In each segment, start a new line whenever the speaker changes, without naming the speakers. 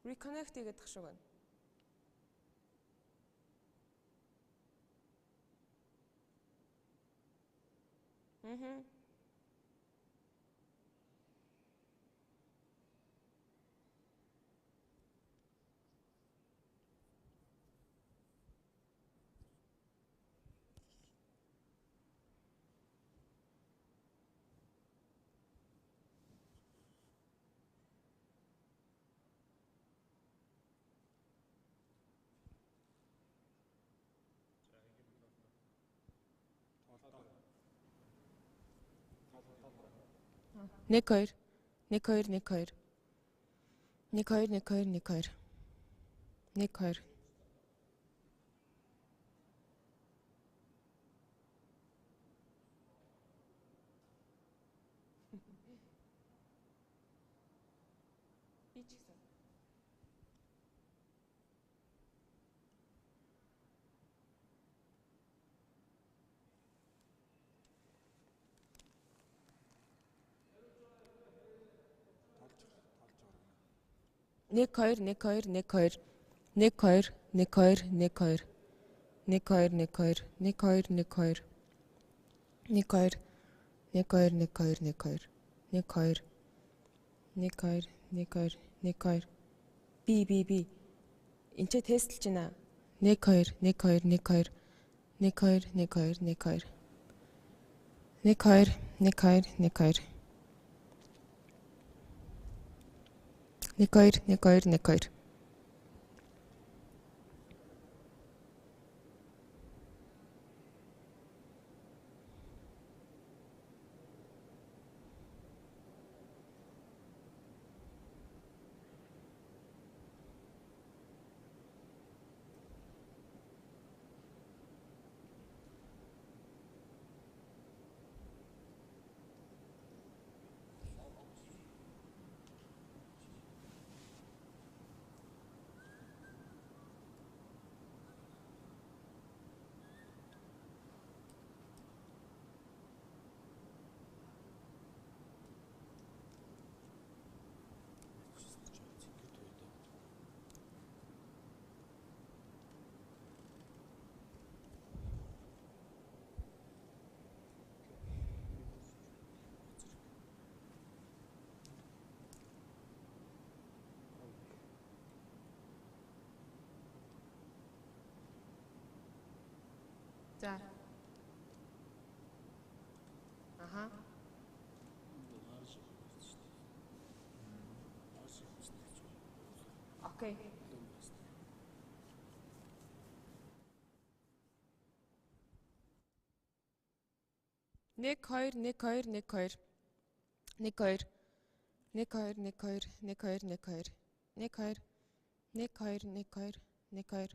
Reconnect гэдэг шиг байна. Нэг хоёр. Нэг хоёр, нэг хоёр. Нэг хоёр, нэг хоёр, нэг хоёр. Нэг хоёр. Би ч гэсэн. Нэг хоёр, нэг хоёр, нэг хоёр. Нэг хоёр, нэг хоёр, нэг хоёр. Нэг хоёр, нэг хоёр, нэг хоёр, нэг хоёр. Нэг хоёр, нэг хоёр, нэг хоёр, нэг хоёр. Нэг хоёр. Нэг хоёр, нэг хоёр, нэг хоёр. Би. Энд ч тестэлж байна. Нэг хоёр, нэг хоёр, нэг хоёр. Нэг хоёр, нэг хоёр, нэг хоёр. Нэг хоёр, нэг хоёр, нэг хоёр. Нэг хоёр, нэг хоёр, нэг хоёр. За. Аха. Окей. Нэг хоёр, нэг хоёр, нэг хоёр. Нэг хоёр. Нэг хоёр, нэг хоёр, нэг хоёр, нэг хоёр. Нэг хоёр. Нэг хоёр, нэг хоёр, нэг хоёр.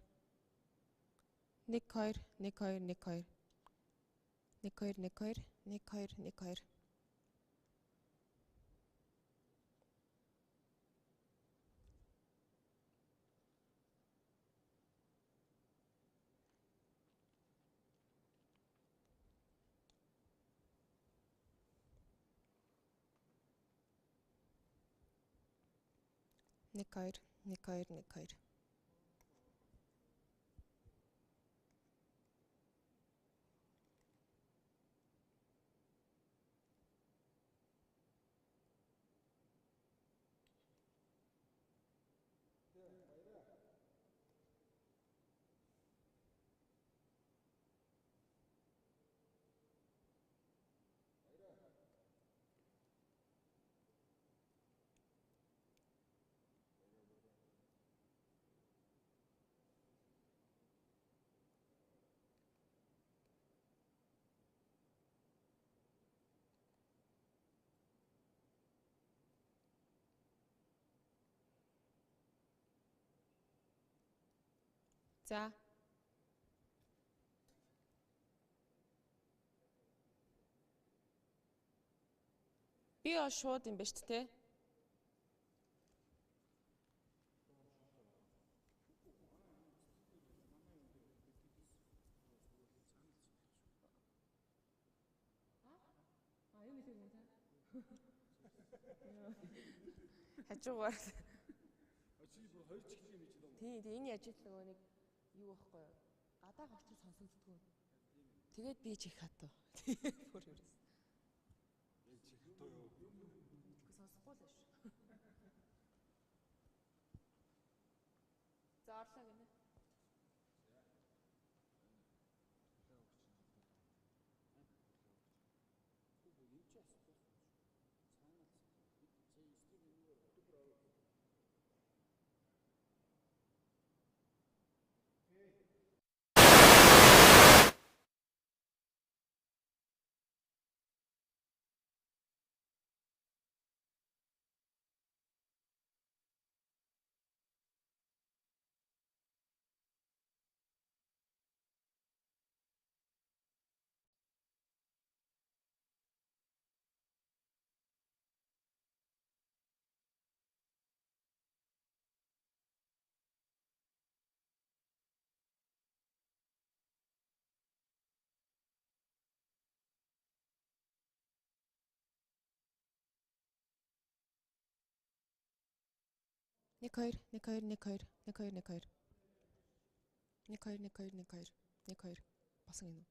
Нэг хоёр, нэг хоёр, нэг хоёр. Нэг хоёр, нэг хоёр, нэг хоёр, нэг хоёр. Нэг хоёр, нэг хоёр, нэг хоёр. За. Би шууд юм ба шүү дээ. Хажуугаар. Тийм энэ ажил нөгөө нэг юу байхгүй юу? Гадааг очиж сонсогддгоо. Тэгээд би чих хатуу. Бүр ерөөс.
Яг чих хатуу юу?
Үгүй сонсохгүй л шүү. За орлоо гинэ. Нэг хоёр басан гинэ.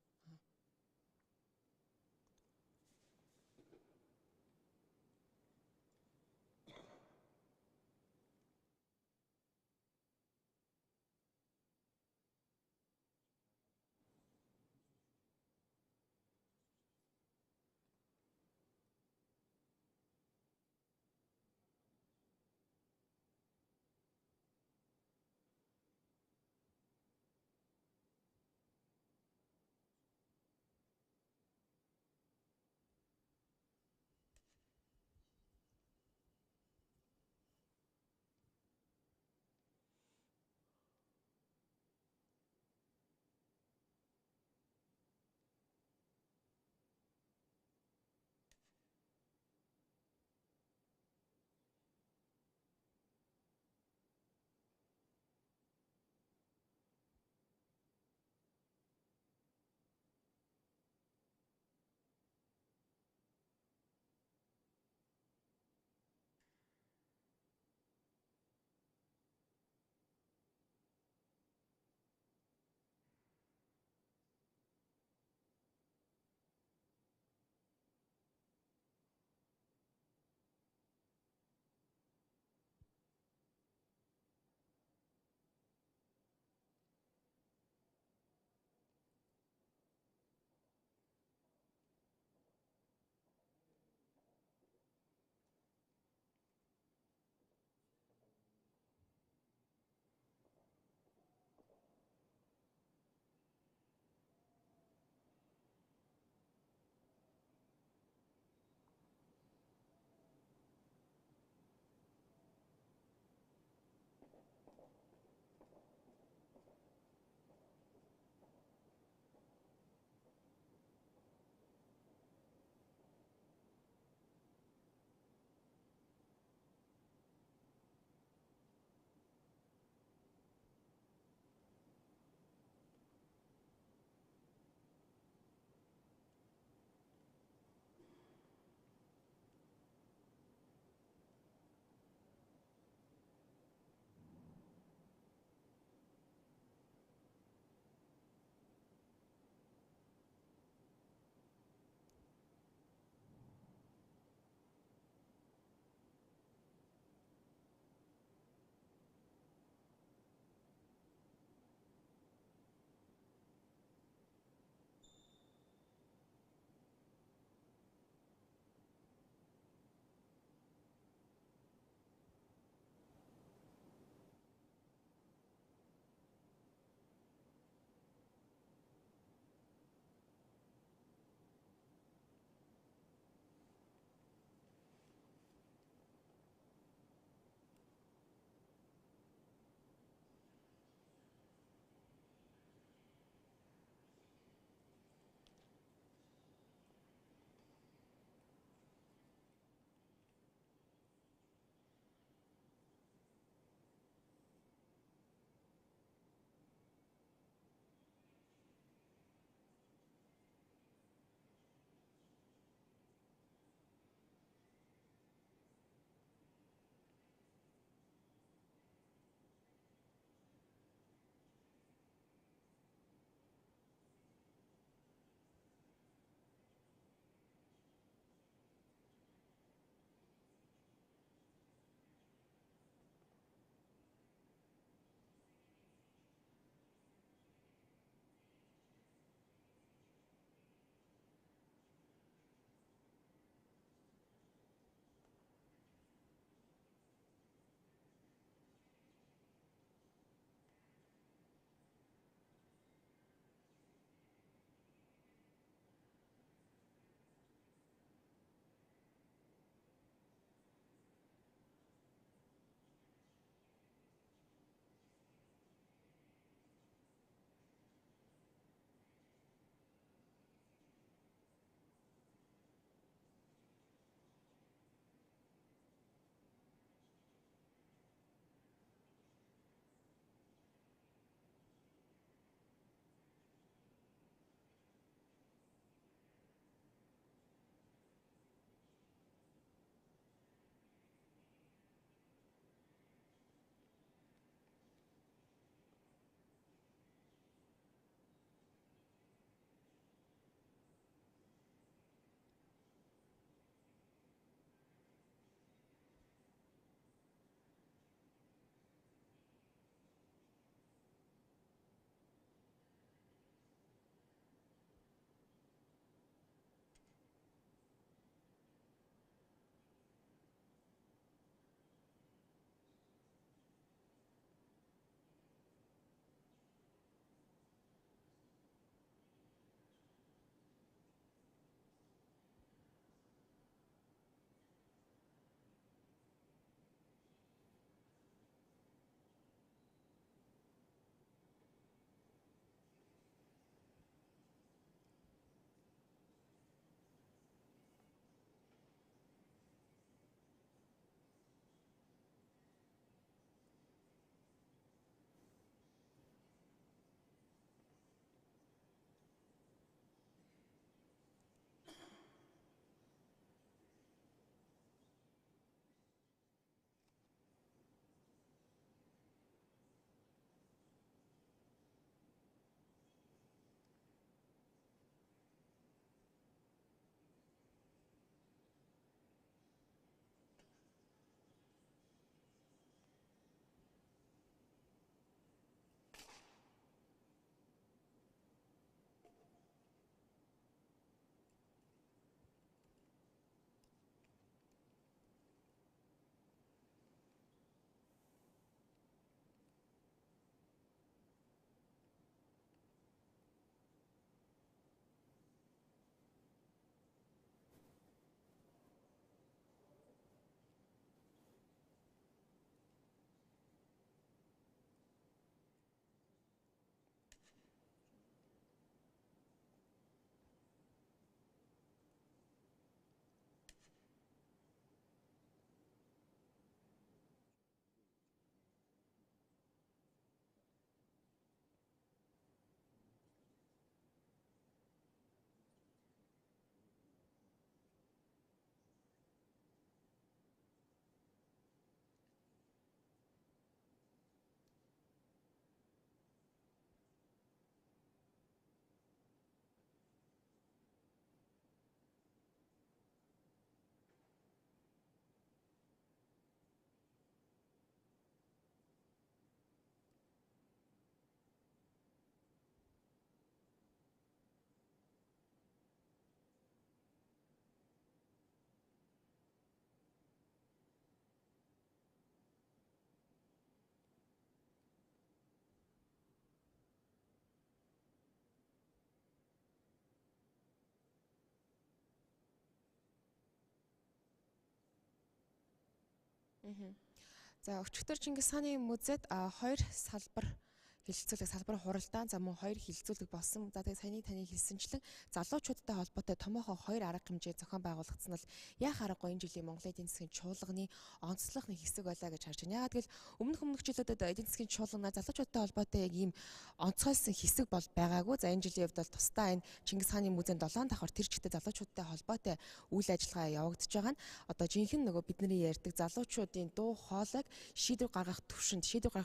За өчигдөр Чингис хааны музейд хоёр салбар хилцүүлэг салбар хуралдаан за мөн хоёр хилцүүлэг болсон. За тэгээ саяны таны хэлсэнчлэн залуучуудтай холбоотой томоохон хоёр арга хэмжээ зохион байгуулагдсан нь яах аргагүй энэ жилийн Монголын эдийн засгийн чуулганы онцлог нэг хэсэг байлаа гэж харж байна. Яагаад гэвэл өмнөх жилүүдэд эдийн засгийн чуулгана залуучуудтай холбоотой яг ийм онцгойлсон хэсэг бол байгаагүй. За энэ жилийн хувьд бол тусдаа энэ Чингис хааны музейн 7 давхар тэр чигтээ залуучуудтай холбоотой үйл ажиллагаа явагдаж байгаа нь одоо жинхэнэ нөгөө бидний ярьдаг залуучуудын дуу хоолойг шийдвэр гаргах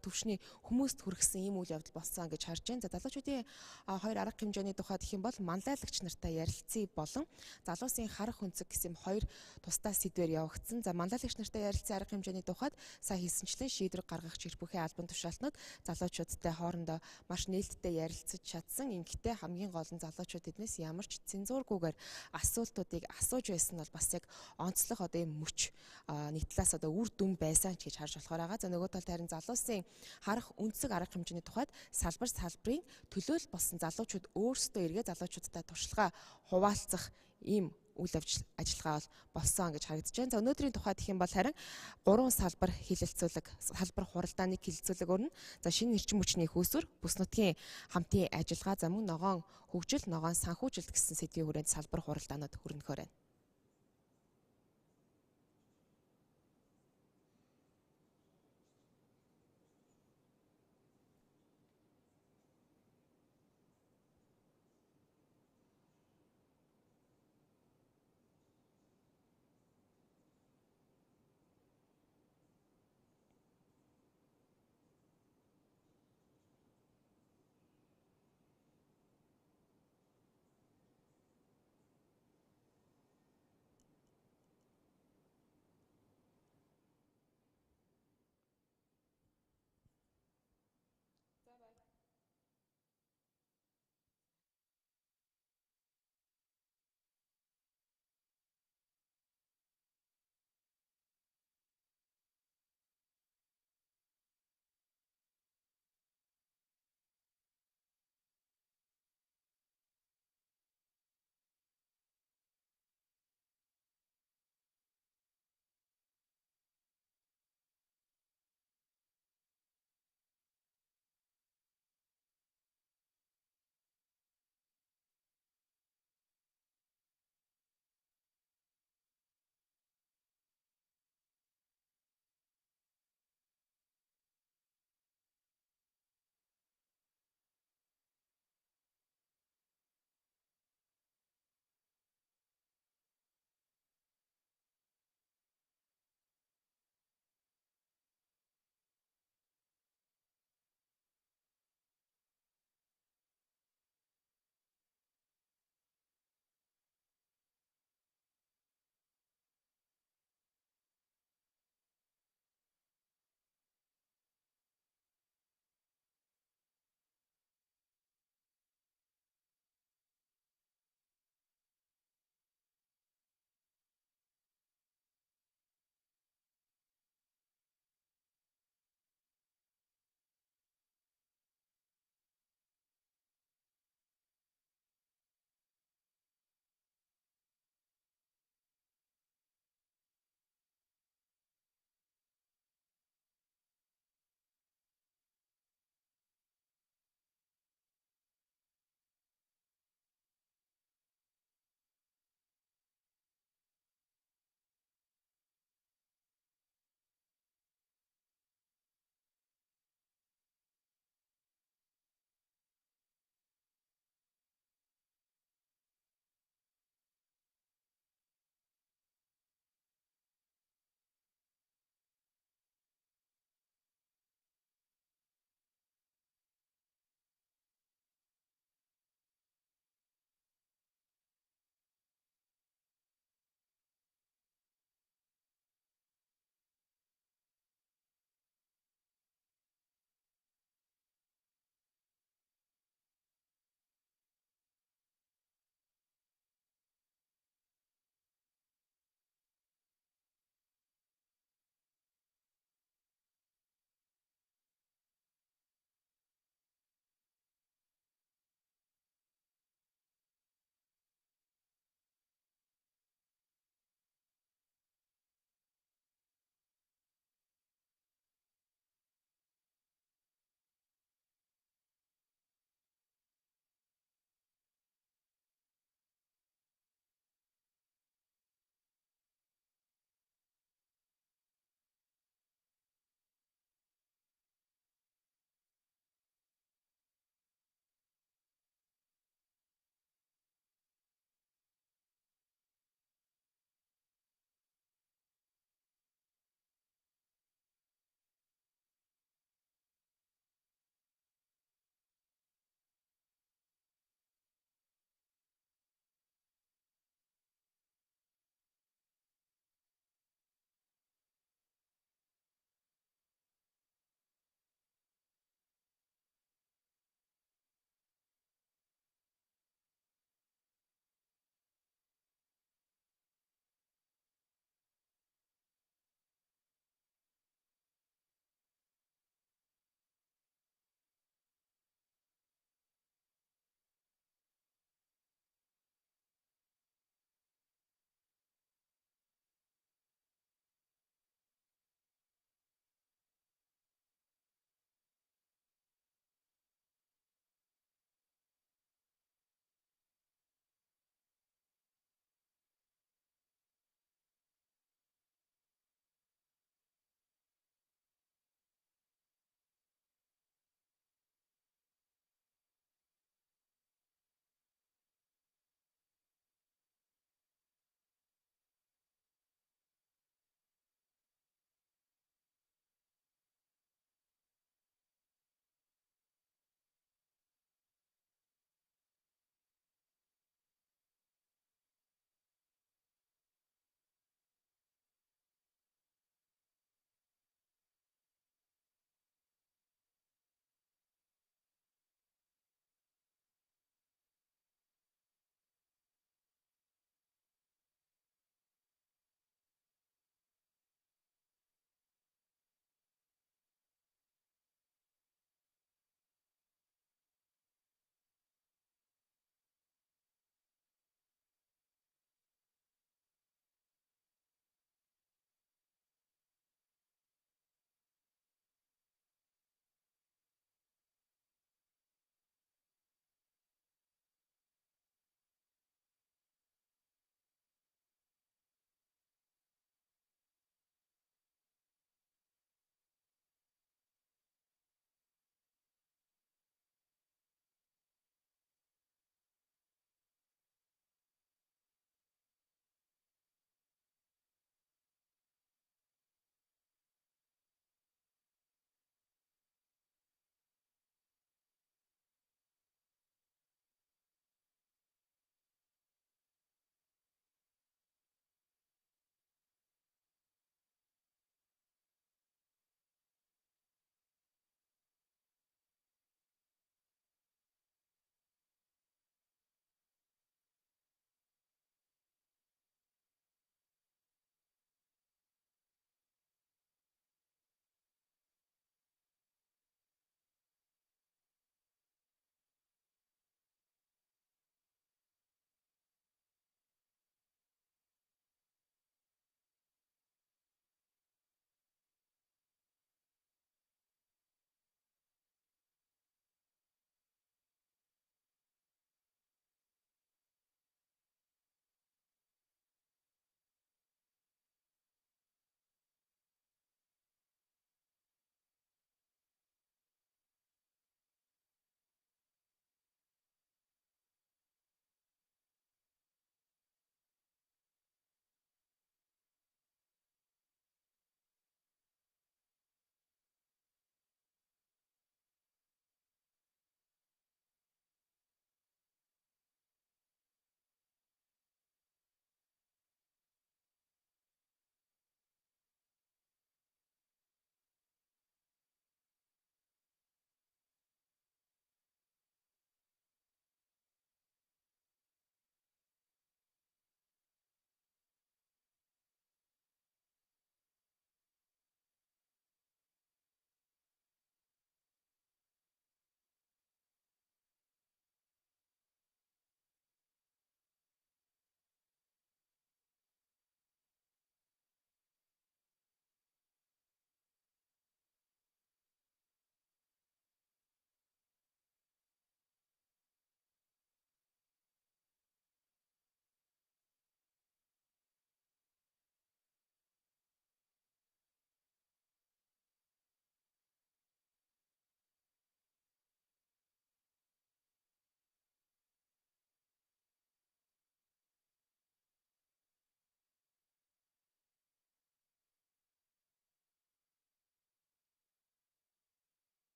төвшний хүмүүст хүргэсэн ийм үйл явдал болсон гэж харж байна. За залуучуудын хоёр арга хэмжээний тухайд гэх юм бол манлайлагч нартай ярилцъя болон залуусын харах өнцөг гэсэн хоёр тусдаа сэдвээр явагдсан. За манлайлагч нартай ярилцсан арга хэмжээний тухайд сая хэлсэнчлэн шийдвэр гаргах чирх бүхий албан тушаалтнууд залуучуудтай хоорондоо маш нээлттэй ярилцаж чадсан. Ингэхдээ хамгийн гол нь залуучууд эднээс ямар ч цензуургүйгээр асуултуудыг асууж байсан бол бас яг онцлог одоо ийм мөч нэг талаас одоо үр дүн байсан ч гэж харж болохоор байгаа. За нөгөө талд харин залуусын харах өнцөг арга хэмжээний тухайд салбарын төлөөлөл болсон залуучууд өөрсдөө эргээ залуучуудтай туршлагаа хуваалцах ийм үйл ажиллагаа болсон гэж харагдаж байна. За өнөөдрийн тухайд гэх юм бол харин 3 салбар хилэлцүүлэг, салбар хуралдааныг хилэлцүүлэг өрнө. За шинэ эрчим хүчний хөөсвөр, бүс нутгийн хамтын ажиллагаа, за мөн ногоон хөгжил, ногоон санхүүжилт гэсэн сэдвийн хүрээнд салбар хуралдаанууд хүрнэхээр байна.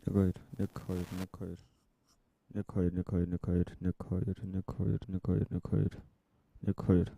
Nekoir, nekoir, nekoir. Nekoir, nekoir, nekoir, nekoir, nekoir, nekoir, nekoir, nekoir.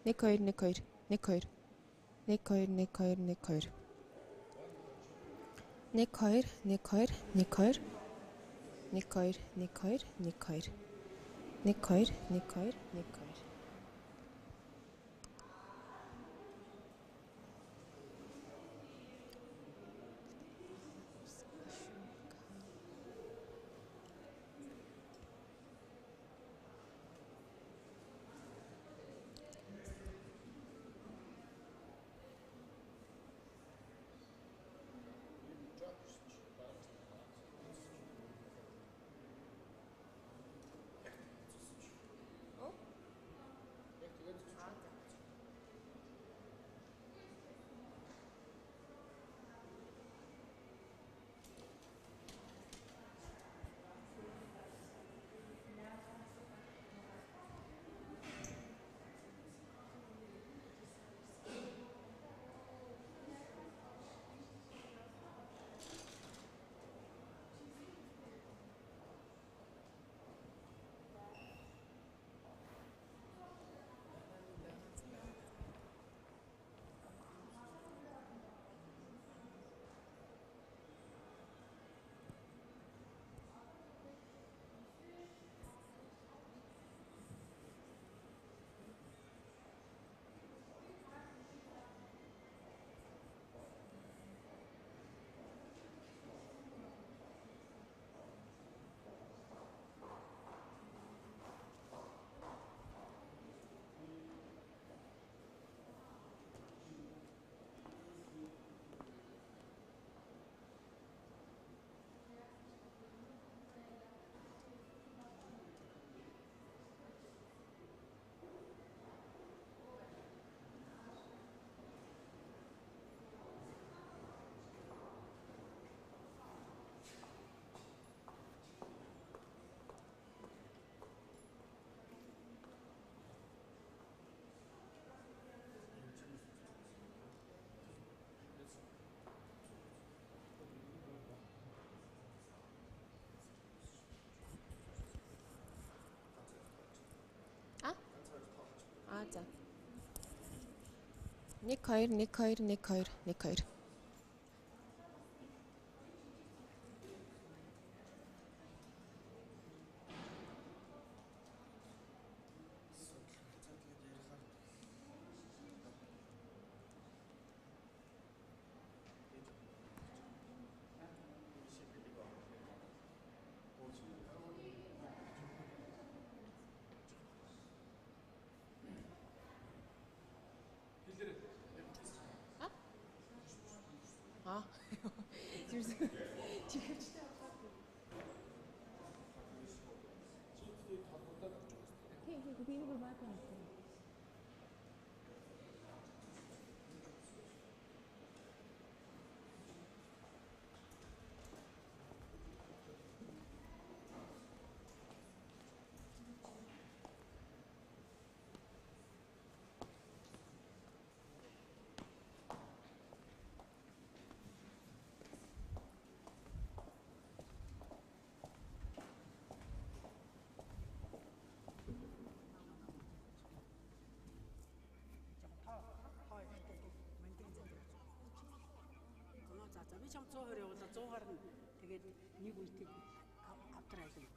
Nekoir, nekoir, nekoir. Nekoir, nekoir, nekoir. Nekoir, nekoir, nekoir. Nekoir, nekoir, nekoir. Nekoir, nekoir, nekoir. Aza. Nekoir, nekoir, nekoir, nekoir. 아, 지금
자자비 참 쪼으려고 쪼가는 되게 미고 있대 앞들어야지.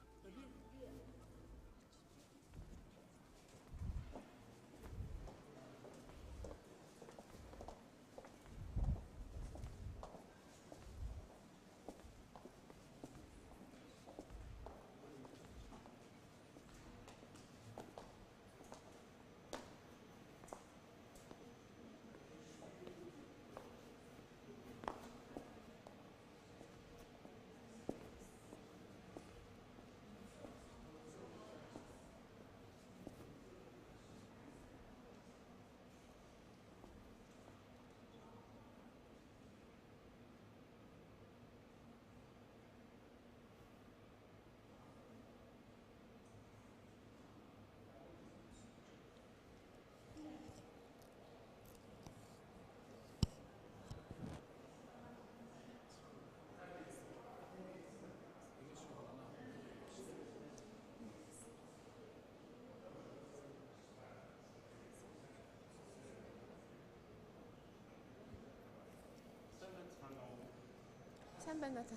Сайн байна уу та?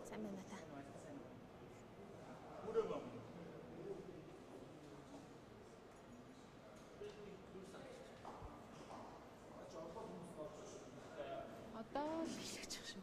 Сайн байна уу та? Одоо л хэлчих шүү.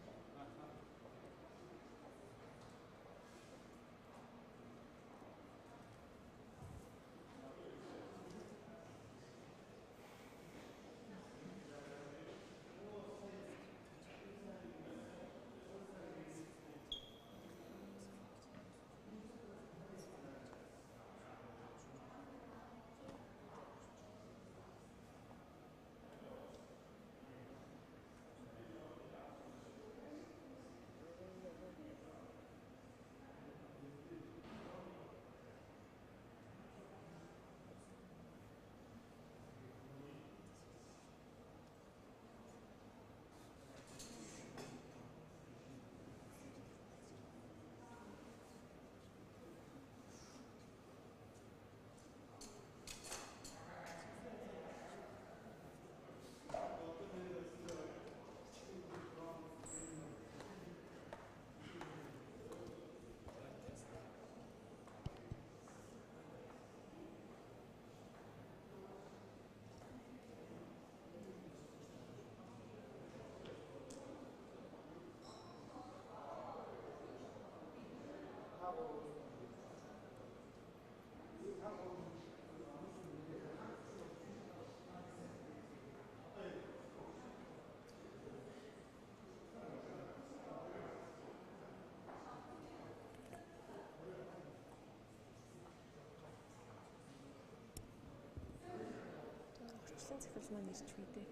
Урьдчилан захирал маань ирч үү дээ.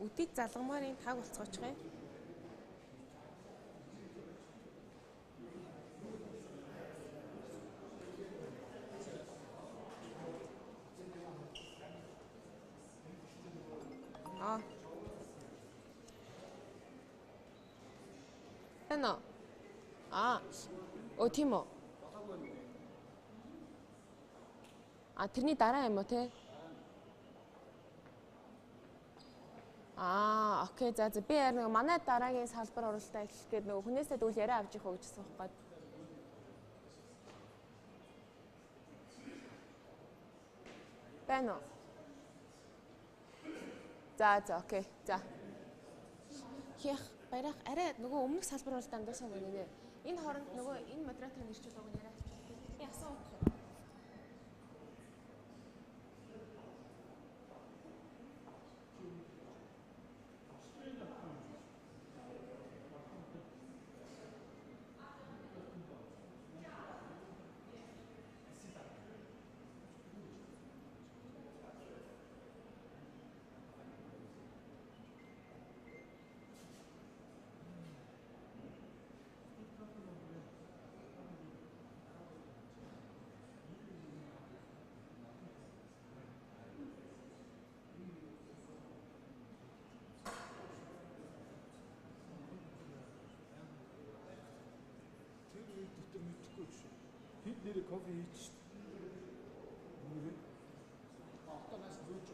Үдийг залгамаарийн таг болцоочих юм. Эно. Тийм үү. Тэрний дараа юм уу те? Окей. За би яг нэг манай дараагийн салбар оролтоо эхлэх гээд нөгөө хүнээсээ дүүл яриа авч их өгч асуух гээд. Байна уу? За окей. За. Хях баярах арай нөгөө өмнөх салбар оролтоо андуусаа гэнэ. Энэ хооронд нөгөө энэ модератор нэрчүүл уг яриа авчих. Би асуух.
Хэд нэр кофе хийчих. Нүрээ. Автонаас зүүж.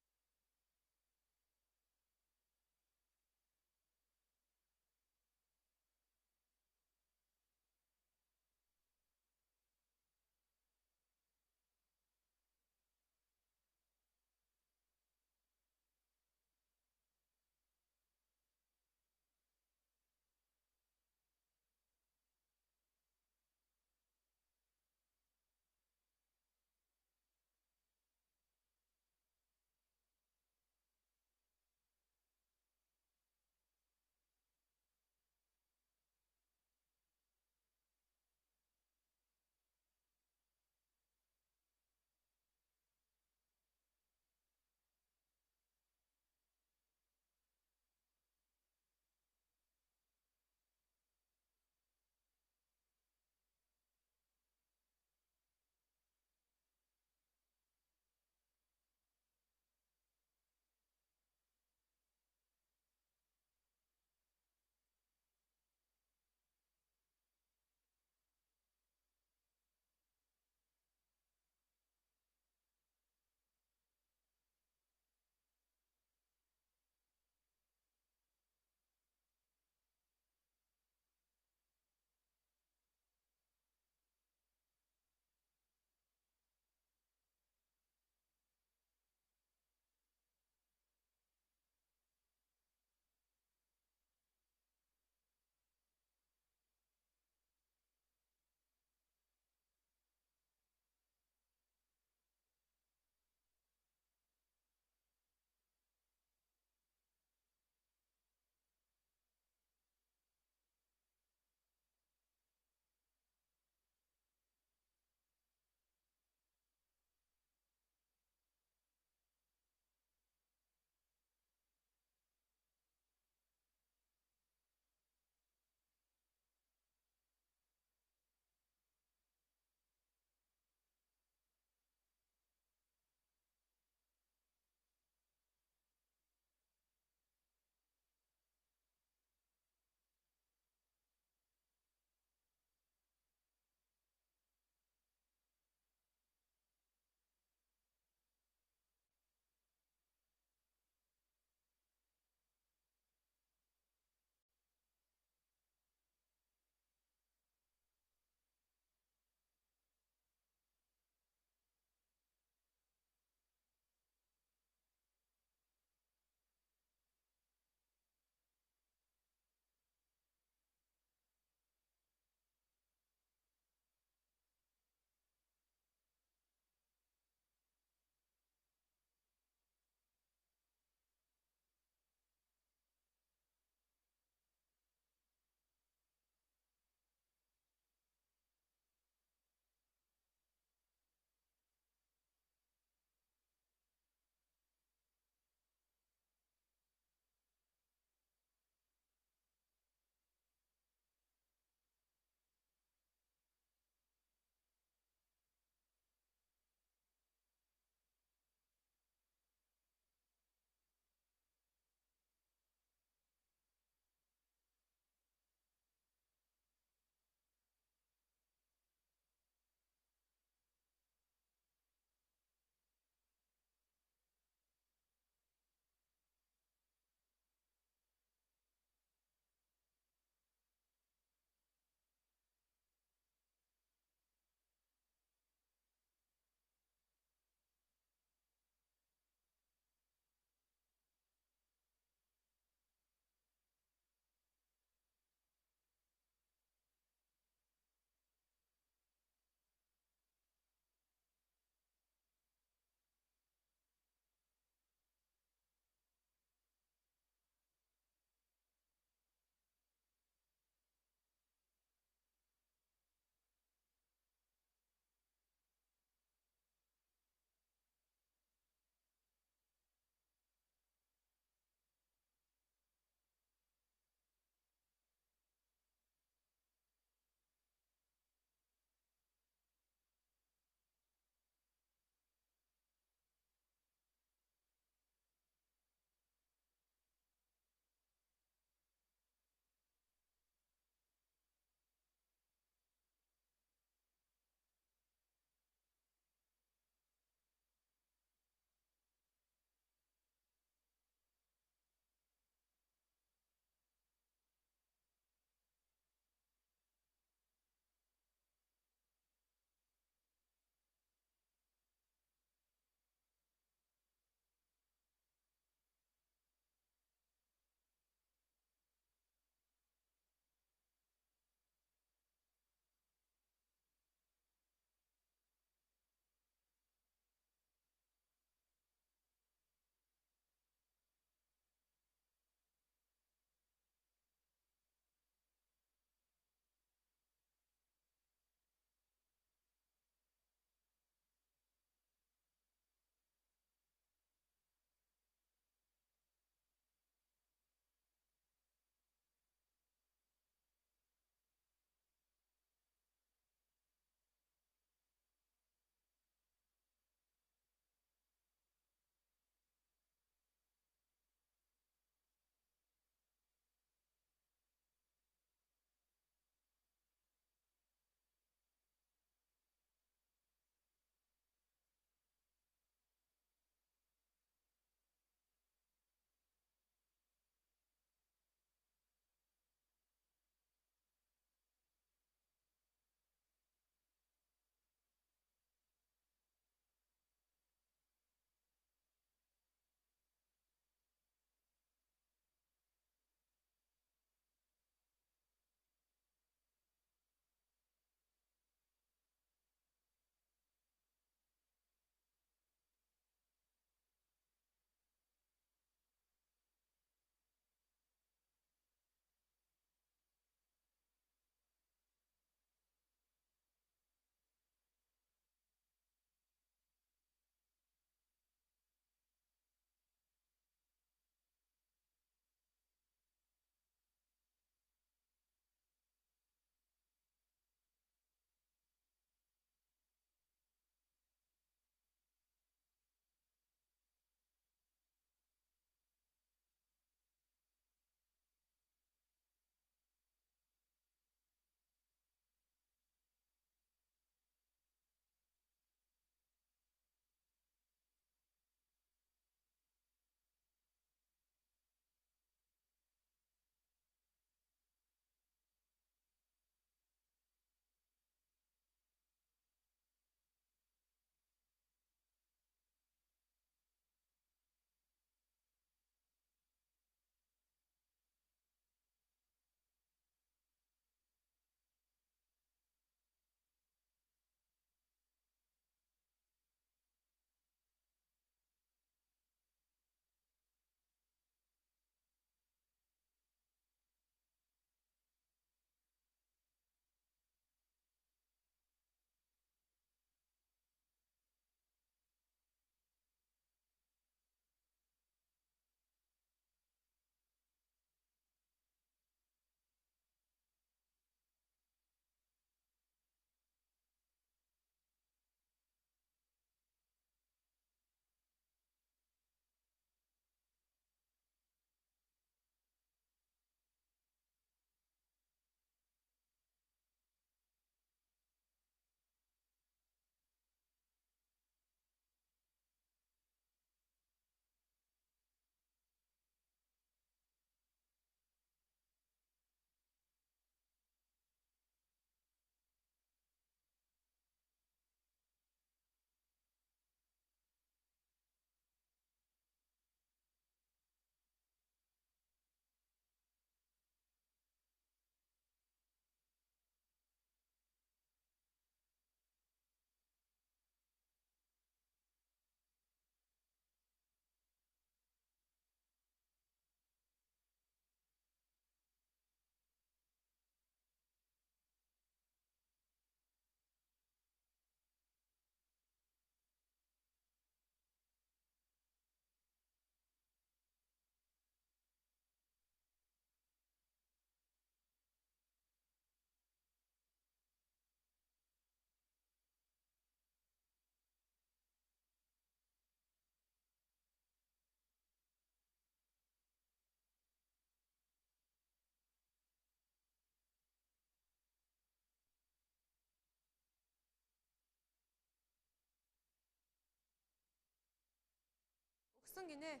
Өгсөн гинэ.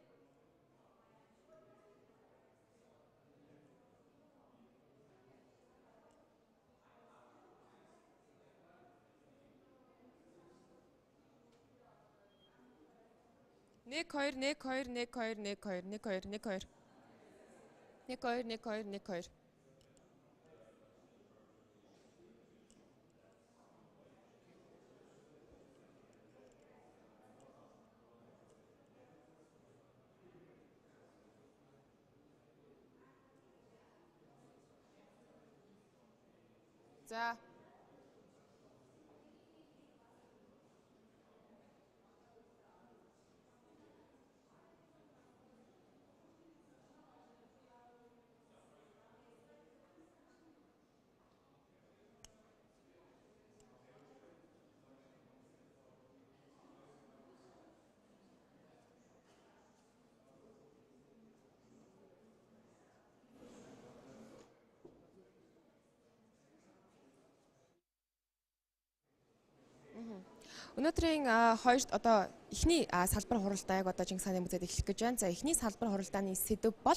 Нэг хоёр нэг хоёр нэг хоёр нэг хоёр нэг хоёр нэг хоёр нэг хоёр нэг хоёр нэг хоёр. За. Өнөөдрийн хоёр одоо эхний салбар хуралдаа яг одоо Чингис хааны музейд эхлэх гэж байна. За эхний салбар хуралдааны сэдэв бол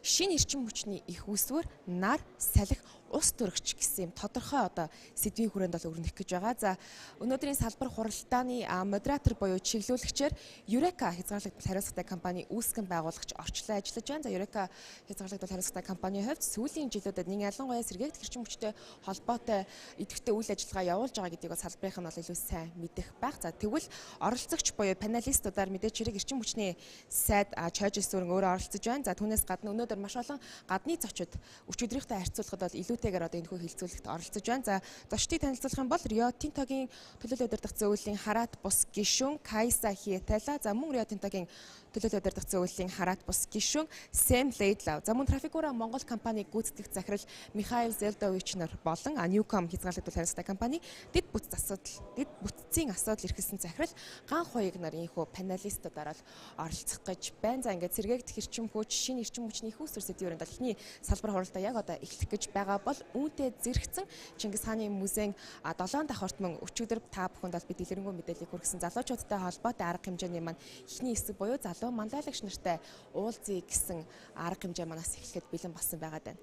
шинэ эрчим хүчний их үүсвэр, нар, салхи, ус төрөгч гэсэн юм тодорхой одоо сэдвийн хүрээнд бол өрнөх гэж байгаа. За өнөөдрийн салбар хуралдааны модератор буюу чиглүүлэгчээр Eureka хязгаарлагдмал хариуцлагатай компани үүсгэн байгуулагч орчлон ажиллаж байна. За Eureka хязгаарлагдмал хариуцлагатай компанийн хувьд сүүлийн жилүүдэд нэг ялангуяа сэргээгдэх эрчим хүчтэй холбоотой идэвхтэй үйл ажиллагаа явуулж байгаа гэдгийг бол салбарынх нь бол илүү сайн мэдэх байх. За тэгвэл оролцогч буюу панелистуудаар мэдээж хэрэг эрчим хүчний сайд Чойжис зүрэн өөрөө оролцож байна. За түүнээс гадна өнөөдөр маш олон гадны зочид өчигдрийнхтэй харьцуулахад бол илүүтэйгээр одоо энэхүү хилцүүлэгт оролцож байна. За зочдыг танилцуулах юм бол Rio Tinto-гийн төлөөлөл удирдах зөвлөлийн Хараат бус гишүүн Кайса Хиетела, за мөн Rio Tinto-гийн төлөөлөл удирдах зөвлөлийн Хараат бус гишүүн Сэм Лейдлав, за мөн Трафикура Монгол компаниг гүйцэтгэх захирал Михаил Зелдович нар болон Newcom хязгаарлагдмал хариуцлагатай компани дэд бүтцийн асуудал эрхэлсэн захирал Ган Хуйг нар ийхүү панелистуудаар оролцох гэж байна. За ингээд сэргээгдэх эрчим хүч, шинэ эрчим хүчний их үүсвэр сэдвээр бол эхний салбар хуралдаа яг одоо эхлэх гэж байгаа бол үүнтэй зэрэгцэн Чингис хааны музейн 7 давхарт мөн өчигдөр та бүхэнд бол бид дэлгэрэнгүй мэдээллийг хүргэсэн залуучуудтай холбоотой арга хэмжээний маань эхний хэсэг буюу залуу манлайлагч нартай уулзъя гэсэн арга хэмжээ манаас эхлэхэд бэлэн болсон байгаа даа.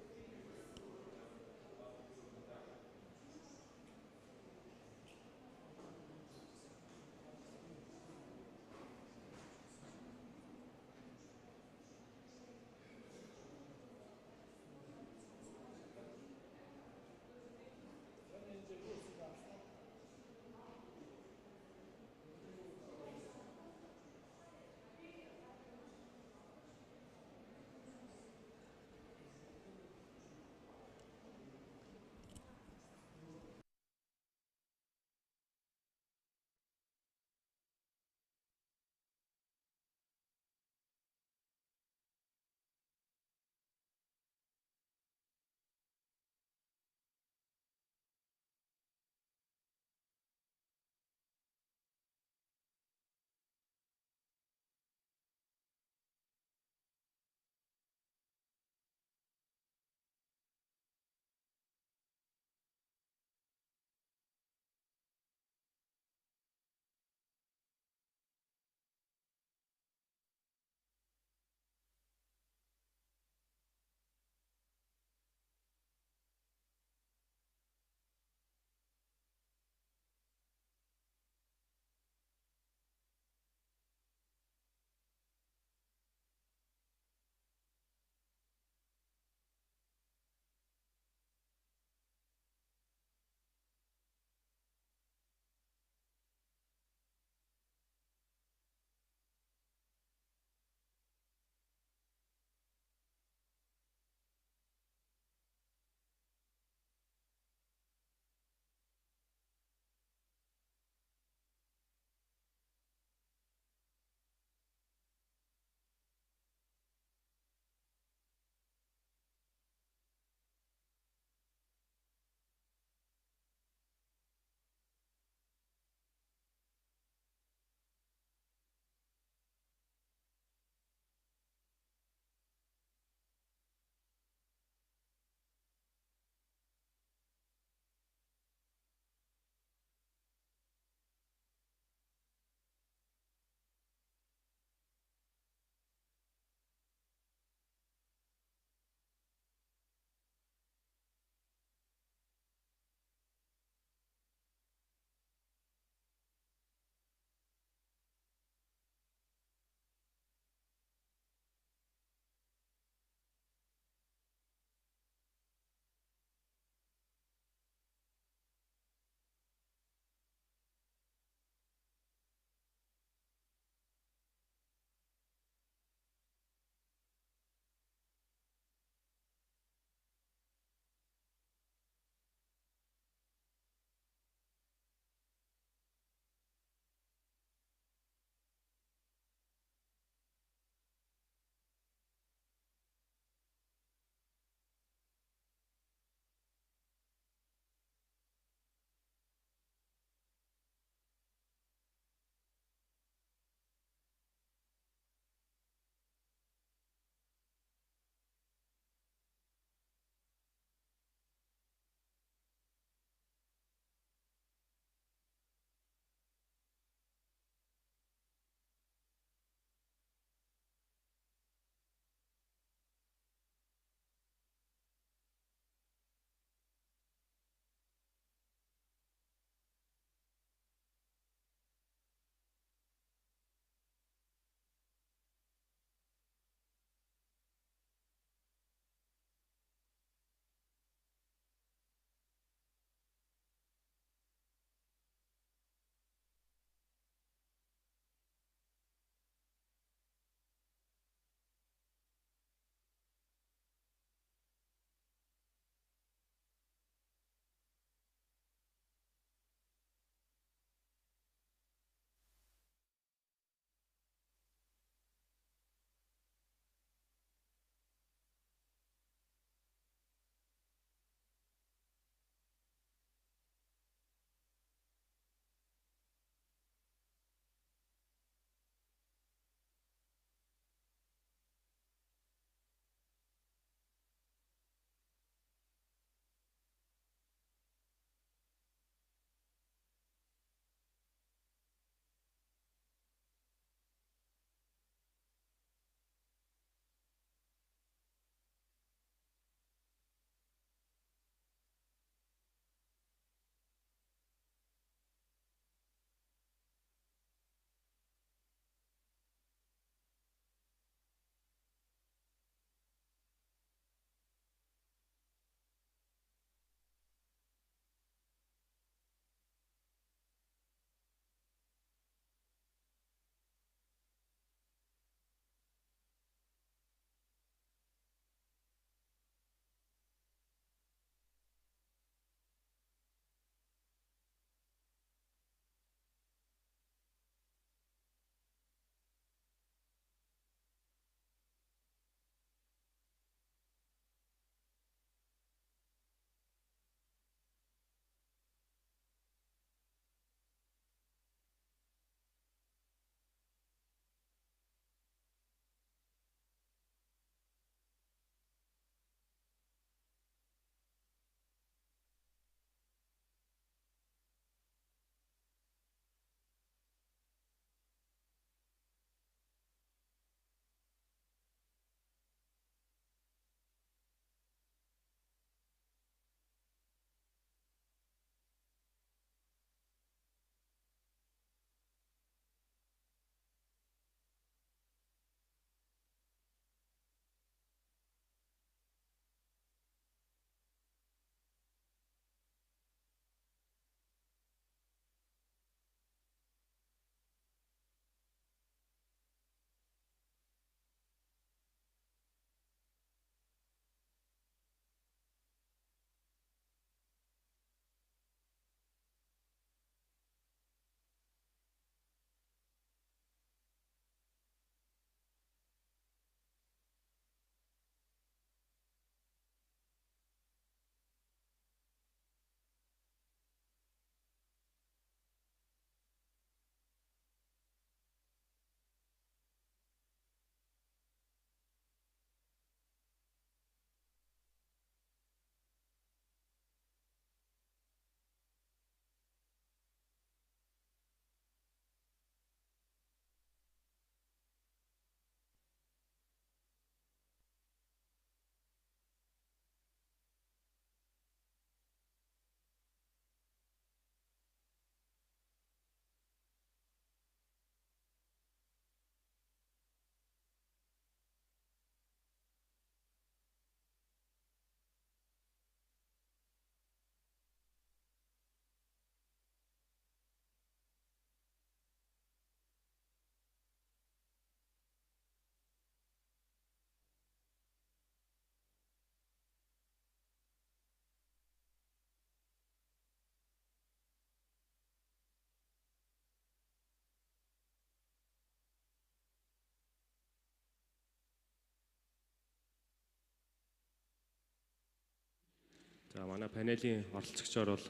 За манай панелийн оролцогчор бол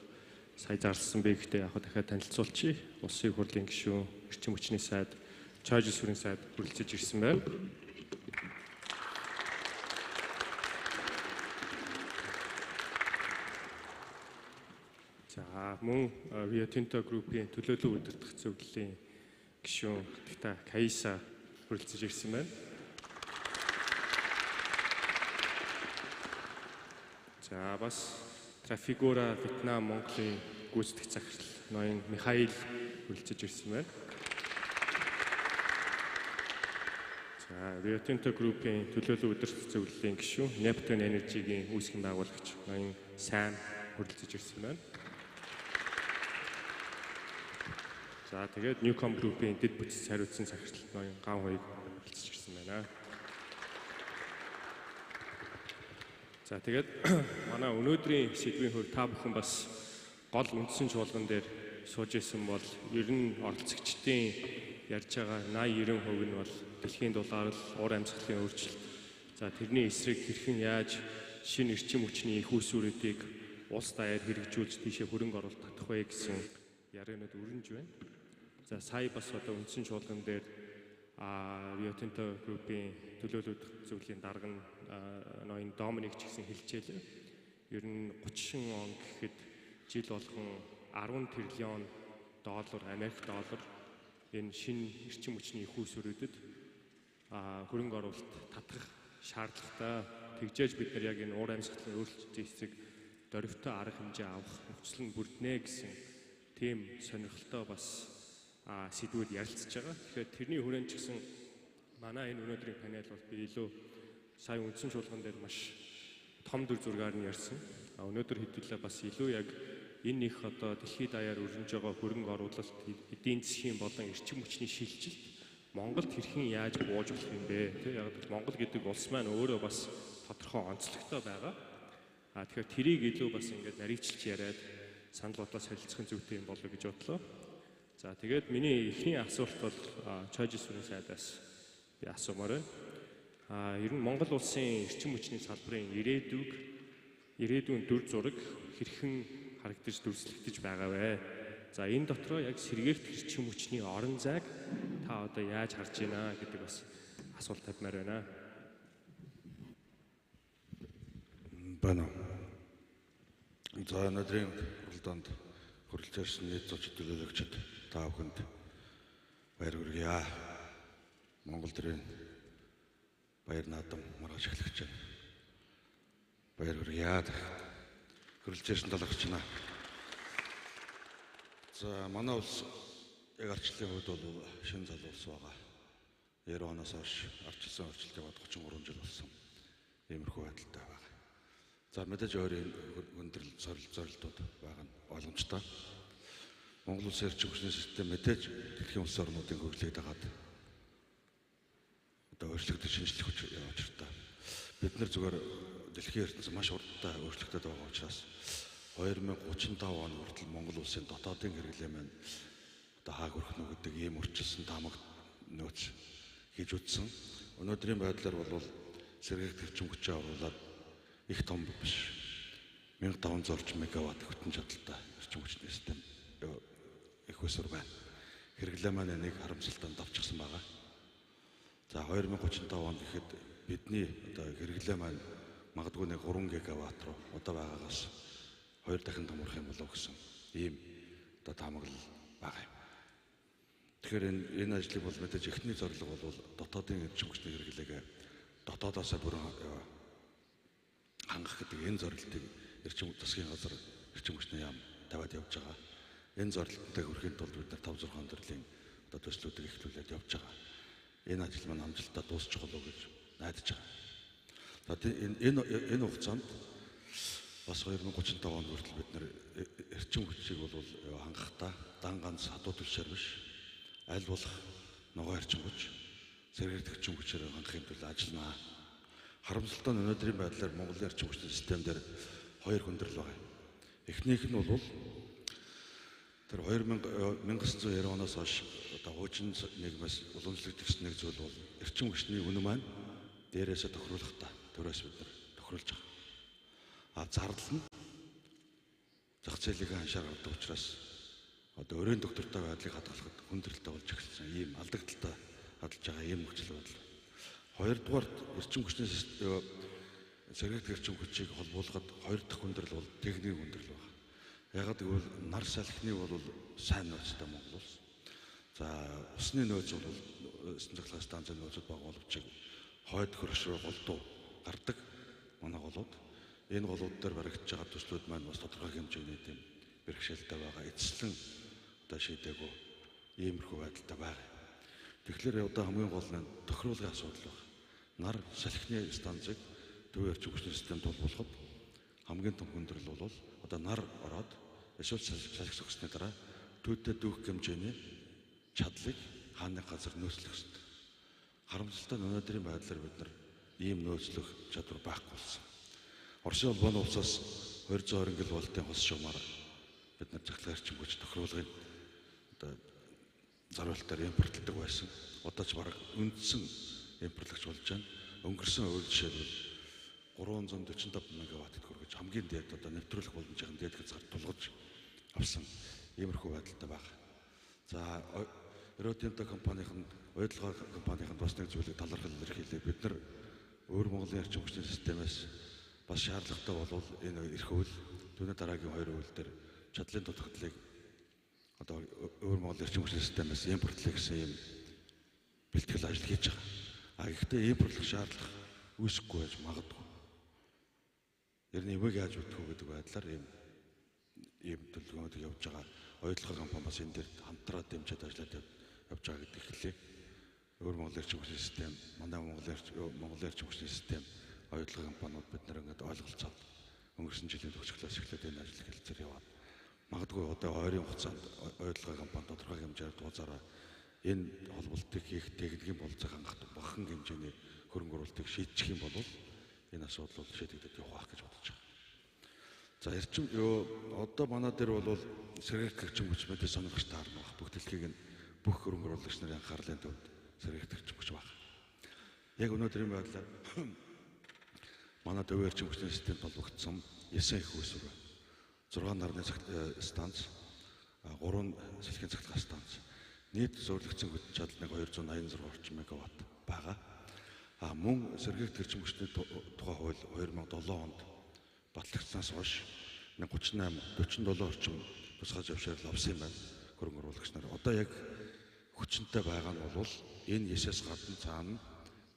сая зарсан бэ гэхдээ яг дахиад танилцуулчих. Улсын их хурлын гишүүн, эрчим хүчний сайд, Чойж сүрийн сайд хүрэлцэж ирсэн байна. За мөн Rio Tinto Group-ийн төлөөлөл удирдах зөвлөлийн гишүүн Хатагта Каиса хүрэлцэж ирсэн байна. За бас Trafigura Вьетнам Монголын гүйцэтгэх захирал ноён Михаил хүрэлцэж ирсэн байна. За Rio Tinto Group-ийн төлөөлөл удирдах зөвлөлийн гишүүн Neptune Energy-гийн үүсгэн байгуулагч ноён Сайн хүрэлцэж ирсэн байна. За тэгээд Newcom Group-ийн дэд бүтц хариуцсан захирал ноён Ган хоёрыг хүрэлцэж ирсэн байна. За тэгээд манай өнөөдрийн сэдвийн хувьд та бүхэн бас гол үндсэн чуулган дээр сууж исэн бол ер нь оролцогчдын ярьж байгаа 80-90% нь бол дэлхийн дулаарл, уур амьсгалын өөрчлөлт. За тэрний эсрэг хэрхэн яаж шинэ эрчим хүчний их үүсвэрүүдийг улс даяар хэрэгжүүлж тийшээ хөрөнгө оруулалт татах вэ гэсэн яриануд өрнөж байна. За сая бас одоо үндсэн чуулган дээр Rio Tinto Group-ийн төлөөлөлт зөвлөлийн дарга ноён Доминик ч гэсэн хэлжээ. Ер нь 30 он гэхэд жил болгон 10 тэрлион доллар, Америк доллар энэ шинэ эрчим хүчний их үүсвэрүүдэд хөрөнгө оруулалт татах шаардлагатай. Тэгжээж бид нар яг энэ уур амьсгалын өөрчлөлтийн эсрэг дөрвтэй арга хэмжээ авах нөхцөл нь бүрднэ гэсэн тийм сонирхолтой бас сэдвүүд ярилцж байгаа. Тэгэхээр тэрний хүрээнд ч гэсэн манай энэ өнөөдрийн панел бол би илүү сая үндсэн чуулган дээр маш том дүр зургаар нь ярьсан. Өнөөдөр хэдүүлээ бас илүү яг энэ их одоо дэлхийд даяар өрнөж байгаа хөрөнгө оруулалт, эдийн засгийн болон эрчим хүчний шилжилт Монголд хэрхэн яаж бууж болох юм бэ? Яг л Монгол гэдэг улс маань өөрөө бас тодорхой онцлогтой байгаа. Тэгэхээр тэрийг илүү бас ингээд нарийчилж яриад санал бодлоо солилцох зүйтэй юм болов гэж бодлоо. За тэгээд миний эхний асуулт бол Чойж сүрийн сайдаас би асуумаар байна. Ер нь Монгол улсын эрчим хүчний салбарын ирээдүйн дүр зураг хэрхэн харагдаж дүрслэгдэж байгаа вэ? За энэ дотроо яг сэргээгт эрчим хүчний орон зайг та одоо яаж харж байна гэдэг бас асуулт тавьмаар байна.
Бана. За өнөөдрийн уралдаанд хүрэлцэж ирсэн нийт зочид төлөөлөгчид та бүхэнд баяр хүргье. Монгол төрийн баяр наадам маргааш эхлэж байна. Баяр хүргье. Хүрэлцэж ирсэн талархч байна. За манай улс яг арчлалын хувьд бол шинэ залуу улс байгаа. 90 оноос хойш арчилсан өөрчлөлт яваад 33 жил болсон. Иймэрхүү байдалтай байгаа. За мэдээж өөрийн өндөрлөл зорилтууд байгаа нь ойлгомжтой. Монгол улсын эрчим хүчний систем мэдээж дэлхийн улс орнуудын хөгжлийг дагаад одоо өөрчлөгдөж шинжлэх хүч явж байна. Бид нар зүгээр дэлхийн ертөнцийн маш урттай өөрчлөгдөд байгаа учраас 2035 он хүртэл Монгол улсын дотоодын хэрэглээ маань одоо хааг өрхнө гэдэг ийм өрчлөсөн таамаг нөөц хийж үтсэн. Өнөөдрийн байдлаар бол сэргээгт эрчим хүчээ оруулаад их том биш 1500 орчим мегаватт хөтөн чадалтай эрчим хүчний систем их өсвөр байна. Хэрэглээ маань энийг харамсалтай давчихсан байгаа. За 2035 он гэхэд бидний одоо хэрэглээ маань магадгүй нэг 3 гигаватт руу одоо байгаагаас 2 дахин томрох юм болов гэсэн ийм одоо таамаглал байгаа юм. Тэгэхээр энэ ажлыг бол мэдээж эхний зорилго бол дотоодын эрчим хүчний хэрэглээг дотоодоос бүрэн хангах гэдэг энэ зорилтыг эрчим засгийн газар эрчим хүчний яам тавиад явж байгаа. Энэ зорилттой хүрэхин тулд бид нар 5-6 төрлийн одоо төслүүдийг эхлүүлээд явж байгаа. Энэ ажил маань амжилттай дуусчих болов гэж найдаж байгаа. Энэ хугацаанд бас 2035 он хүртэл бид нар эрчим хүчийг бол хангахдаа дан ганц хадуу түлшээр биш аль болох ногоон эрчим хүч, сэргээгт эрчим хүчээр хангахын тулд ажиллана. Харамсалтай нь өнөөдрийн байдлаар Монголын эрчим хүчний систем дээр 2 хүндрэл байгаа. Эхнийх нь бол тэр 1990 оноос хойш одоо хуучин нийгмээс уламжлагдсан нэг зүйл бол эрчим хүчний үнэ маань дээрээсээ тохируулах та төрөөс бид нар тохируулж байгаа. Зардал нь зах зээлийг аншааргадаг учраас одоо өрөөнд доктортой байдлыг хадгалахад хүндрэлтэй болж эхэлсэн. Ийм алдагдaltaй хадгалж байгаа ийм нөхцөл байдал. Хоёрдугаарт эрчим хүчний сэргийгдэх эрчим хүчийг холбуулахад хоёр дахь хүндрэл бол техникийн хүндрэл байна. Ягаад гэвэл нар салхины бол сайн нөөцтэй Монгол улс. За усны нөөц бол усан цахилгаан станцын нөөцөд бага боловч хойд хөрш рүү голдуу гардаг манай голууд. Энэ голууд дээр баригдаж байгаа төслүүд маань бас тодорхой хэмжээний тийм бэрхшээлтэй байгаа. Эцэслэн одоо шийдээгүй иймэрхүү байдалтай байгаа. Тэгэхээр одоо хамгийн гол нь тохируулгын асуудал байна. Нар салхины станцыг төв эрчим хүчний системд тулгуурлахад хамгийн том хүндрэл бол одоо нар ороод эсвэл салхи зогсны дараа төвдөө дүүх хэмжээний чадлыг хааны газар нөөцлөх хэрэгтэй. Харамсалтай нь өнөөдрийн байдлаар бид нар ийм нөөцлөх чадвар байхгүй болсон. Оросын улбаны улсаас 220 кВт-ийн хос шугамар бид нар цахилгаан эрчим хүч тохируулгын одоо зориултаар импортлдог байсан. Одоо ч бараг үндсэн импортлогч болж байна. Өнгөрсөн үйл жишээлбэл 345 МВт-д хүргэж хамгийн дээд одоо нэвтрүүлэх боломжийн дээд хязгаар тулгаж авсан иймэрхүү байдалтай байна. За Эротинто компанийн уялдаа компанийн бас нэг зүйлийг талархал илэрхийлээ. Бид нар өөр Монголын эрчим хүчний системээс бас шаардлагатай болвол энэ эрх үйл түүний дараагийн хоёр үйл дээр чадлын тодорхойлолыг одоо өөр Монголын эрчим хүчний системээс импортлох гэсэн юм бэлтгэл ажил хийж байгаа. Гэхдээ импортлох шаардлага үүсэхгүй байж магадгүй. Ер нь эвэг яаж үтгэх үү гэдэг байдлаар ийм төлөвлөгөөд явж байгаа. Уялдаа компани бас энэ дээр хамтраад дэмжиж ажиллаад явж байгаа гэдэг хэлээ. Өөр Монголын эрчим хүчний систем, манай Монголын эрчим хүчний систем, уялдаа компаниуд бид нар ингээд ойлголцоод өнгөрсөн жилийн төгсгөлөөс эхлээд энэ ажил хэлцээр яваад магадгүй одоо ойрын хугацаанд уялдаа компани тодорхой хэмжээр дуусаараа энэ холболтыг хийх техникийн болцоог хангах бахан хэмжээний хөрөнгө оруулалтыг шийдчих юм бол энэ асуудал бол шийдэгдэж явах гэж бодож байна. За одоо манай дээр бол сэргийгдэх эрчим хүч мэдээ сонирхож таарна баг. Бүх дэлхийг нь бүх хөрөнгө оруулагч нарын анхаарлын төвд сэргийгдэх эрчим хүч баг. Яг өнөөдрийн байдлаар манай төв эрчим хүчний системд толбогдсон 9 их үүсвэр байна. 6 нарны станц, 3 салхины цахилгаан станц. Нийт зөвлөгдсөн хүчин чадал нэг 286 орчим мегаватт байгаа. Мөн сэргийгдэх эрчим хүчний тухай хууль 2007 онд батлагдсанаас хойш 37 орчим тусгай зөвшөөрөл авсан юм байна. Хөрөнгө оруулагч нар одоо яг хүчинтэй байгаа нь бол энэ 9-ээс гадна цаана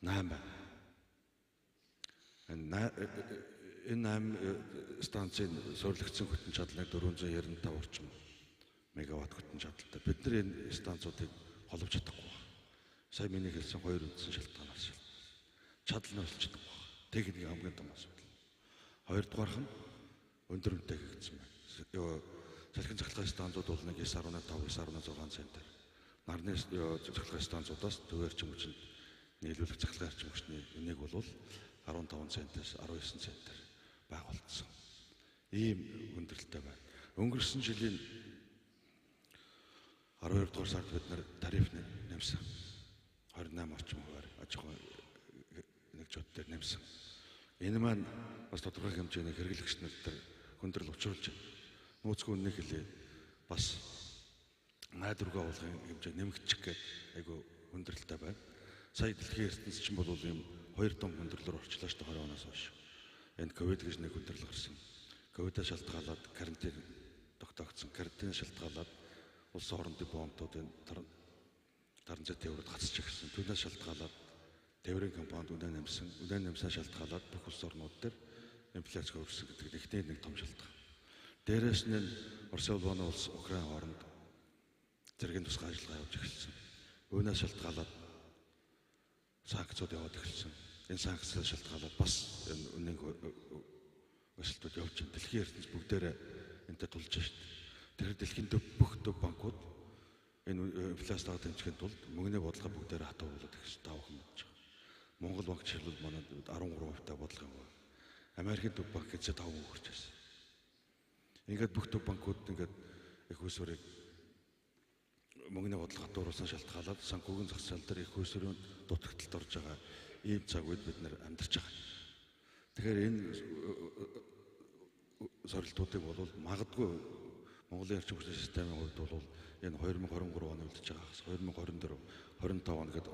8 байна. Энэ 8 станцын зөвлөгдсөн хүчин чадлыг 495 орчим мегаватт хүчин чадалтай. Бид нар энэ станцуудыг холбож чадахгүй байна. Сая миний хэлсэн хоёр үндсэн шалтгаанаас чадал нь олж чадахгүй байна. Техникийн хамгийн том асуудал. Хоёрдугаарх нь өндөр үнэтэй хийгдсэн байна. Салхины цахилгаан станцууд бол нэг 9.5, 9.6 центр. Нарны цахилгаан станцуудаас төв эрчим хүчинд нийлүүлэх цахилгаан эрчим хүчний энийг бол 15 центээс 19 центр байгуулсан. Ийм өндөрлөлтэй байна. Өнгөрсөн жилийн 12 дугаар сард бид нар тариф нэмсэн. 28 орчим хувиар аж ахуй нэгжүүд дээр нэмсэн. Энэ маань бас тодорхой хэмжээний хэрэглэгч нар дээр хүндрэл учруулж байна. Нууцгүй үннийг хэлээ. Бас найдваргаа болгохын хэмжээ нэмэгдчих гээд айгүй хүндрэлтэй байна. Сая дэлхийн ертөнц чинь бол ийм хоёр том хүндрэлээр орчлоо шүү дээ 20 оноос хойш. Энд ковид гэж нэг хүндрэл гарсан. Ковидос шалтгаалаад карантин тогтоогдсон. Карантин шалтгаалаад улсын хоорондын боомтуудын таранзит тээврүүд гацчих гэсэн. Түүнээс шалтгаалаад тээврийн компанид үнэ нэмсэн шалтгаалаад бүх улс орнууд дээр инфляц хөрсөн гэдэг нэгний нэг том шалтгаан. Дээрээс нь Оросын улбаны улс Украин хооронд зэргийн тусгай ажиллагаа явуулж эхэлсэн. Үүнээс шалтгаалаад санкцууд яваад эхэлсэн. Энэ санкцууд шалтгаалаад бас үнийн өсөлтөд явж байна. Дэлхийн ертөнц бүгдээрээ энтэй тулж шít. Тэгэхээр дэлхийн бүх төв банкуд энэ инфляцийг дэмжихэд тулд мөнгөний бодлого бүгдээрээ хатуу болоод их таавхан болж байгаа. Монгол банк жишээлбэл манай 13% та бодлого юм. Америкийн төв банк гэж 5% хүрч байсан. Ингээд бүх төв банкуд ингээд их усварыг мөнгөний бодлого хатууруулсан шалтгаалаад санхүүгийн зах зээл дээр их усварын дутагдлалд орж байгаа ийм цаг үед бид нэр амьдарч байгаа. Тэгэхээр энэ сорилтуудыг бол магадгүй Монголын эрчим хүчний системийн хувьд бол энэ 2023 оны үлдэж байгаагаас 2024 25 он гэдэг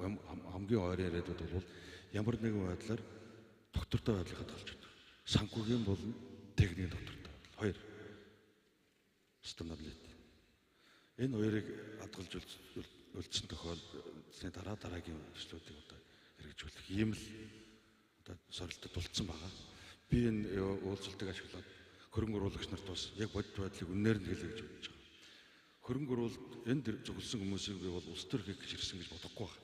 хамгийн ойрын ирээдүйд бол ямар нэгэн байдлаар доктортой байдлыг хадгалж байна. Санхүүгийн болон техникийн доктортой байдал. Хоёр. Стандарт. Энэ хоёрыг хадгалж үлдсэн тохиолдлын дараагийн төслүүдийг одоо хэрэгжүүлэх ийм л одоо сорилтод тулцсан байгаа. Би энэ уулзалтыг ашиглаад хөрөнгө оруулагч нарт бас яг бодит байдлыг үнээр нь хэлье гэж бодож байгаа. Хөрөнгө оруулалт энд зөвлөсөн хүмүүсийг би бол улс төр хийх гэж ирсэн гэж бодохгүй байна.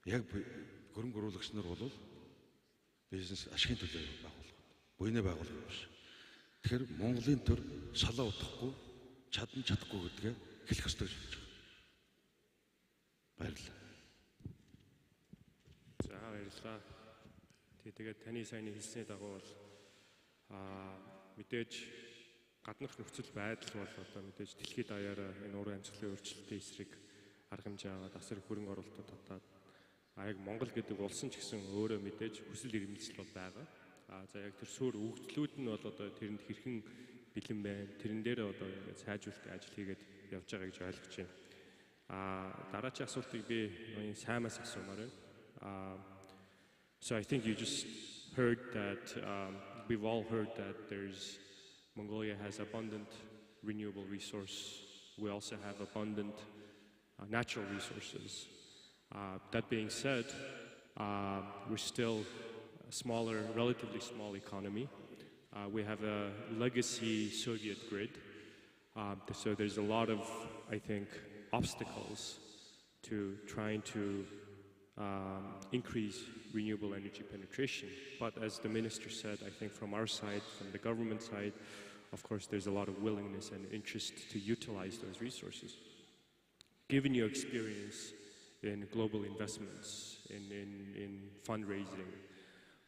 Яг хөрөнгө оруулагч нар бол бизнес ашигын төлөө байгууллага, буйны байгууллага биш. Тэгэхээр Монголын төр салаа удахгүй, чадахгүй гэдгээ хэлэх ёстой гэж бодож байгаа. Баярлалаа.
За баярлалаа. Тэгээд таны саяны хэлсний дагуу бол мэдээж гаднах нөхцөл байдал бол одоо мэдээж дэлхийд даяараа энэ уран амьсгалын өөрчлөлтийн эсрэг арга хэмжээ аваад асар хөрөнгө оруулалтууд татаад яг Монгол гэдэг улсын ч гэсэн өөрөө мэдээж хүсэл эрмэлзэл бол байгаа. За яг тэр суур өгөгдлүүд нь бол одоо тэрэнд хэрхэн бэлэн байна. Тэрэн дээр одоо ингээд сайжруулалтын ажил хийгээд явж байгаа гэж ойлгож байна. Дараагийн асуултыг би Саймаас асуумаар байна. So I think you just heard that we've all heard that Mongolia has abundant renewable resource. We also have abundant natural resources. That being said, we're still a smaller, relatively small economy. We have a legacy Soviet grid. So there's a lot of, I think, obstacles to trying to increase renewable energy penetration. But as the minister said, I think from our side, from the government side, of course, there's a lot of willingness and interest to utilize those resources. Given your experience in global investments, in fundraising,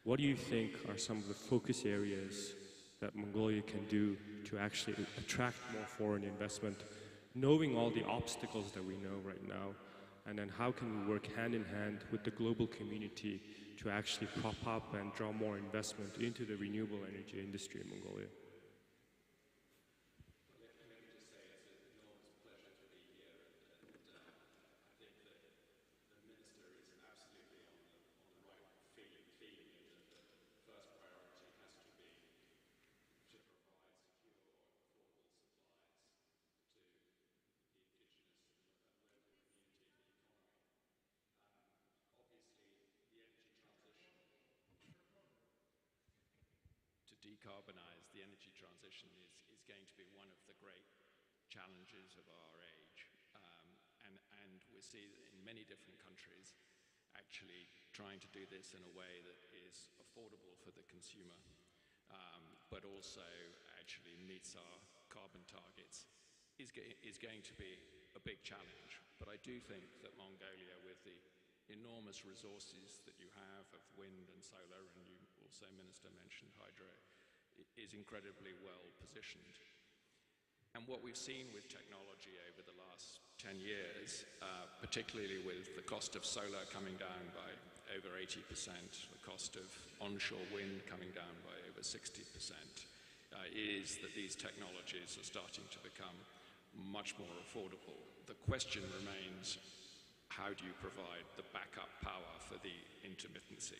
what do you think are some of the focus areas that Mongolia can do to actually attract more foreign investment, knowing all the obstacles that we know right now? And then how can we work hand in hand with the global community to actually prop up and draw more investment into the renewable energy industry in Mongolia?
Decarbonize the energy transition is going to be one of the great challenges of our age. And we see that in many different countries actually trying to do this in a way that is affordable for the consumer, but also actually meets our carbon targets is going to be a big challenge. But I do think that Mongolia, with the enormous resources that you have of wind and solar, and you also, Minister, mentioned hydro, is incredibly well positioned. And what we've seen with technology over the last 10 years, particularly with the cost of solar coming down by over 80%, the cost of onshore wind coming down by over 60%, is that these technologies are starting to become much more affordable. The question remains, how do you provide the backup power for the intermittency?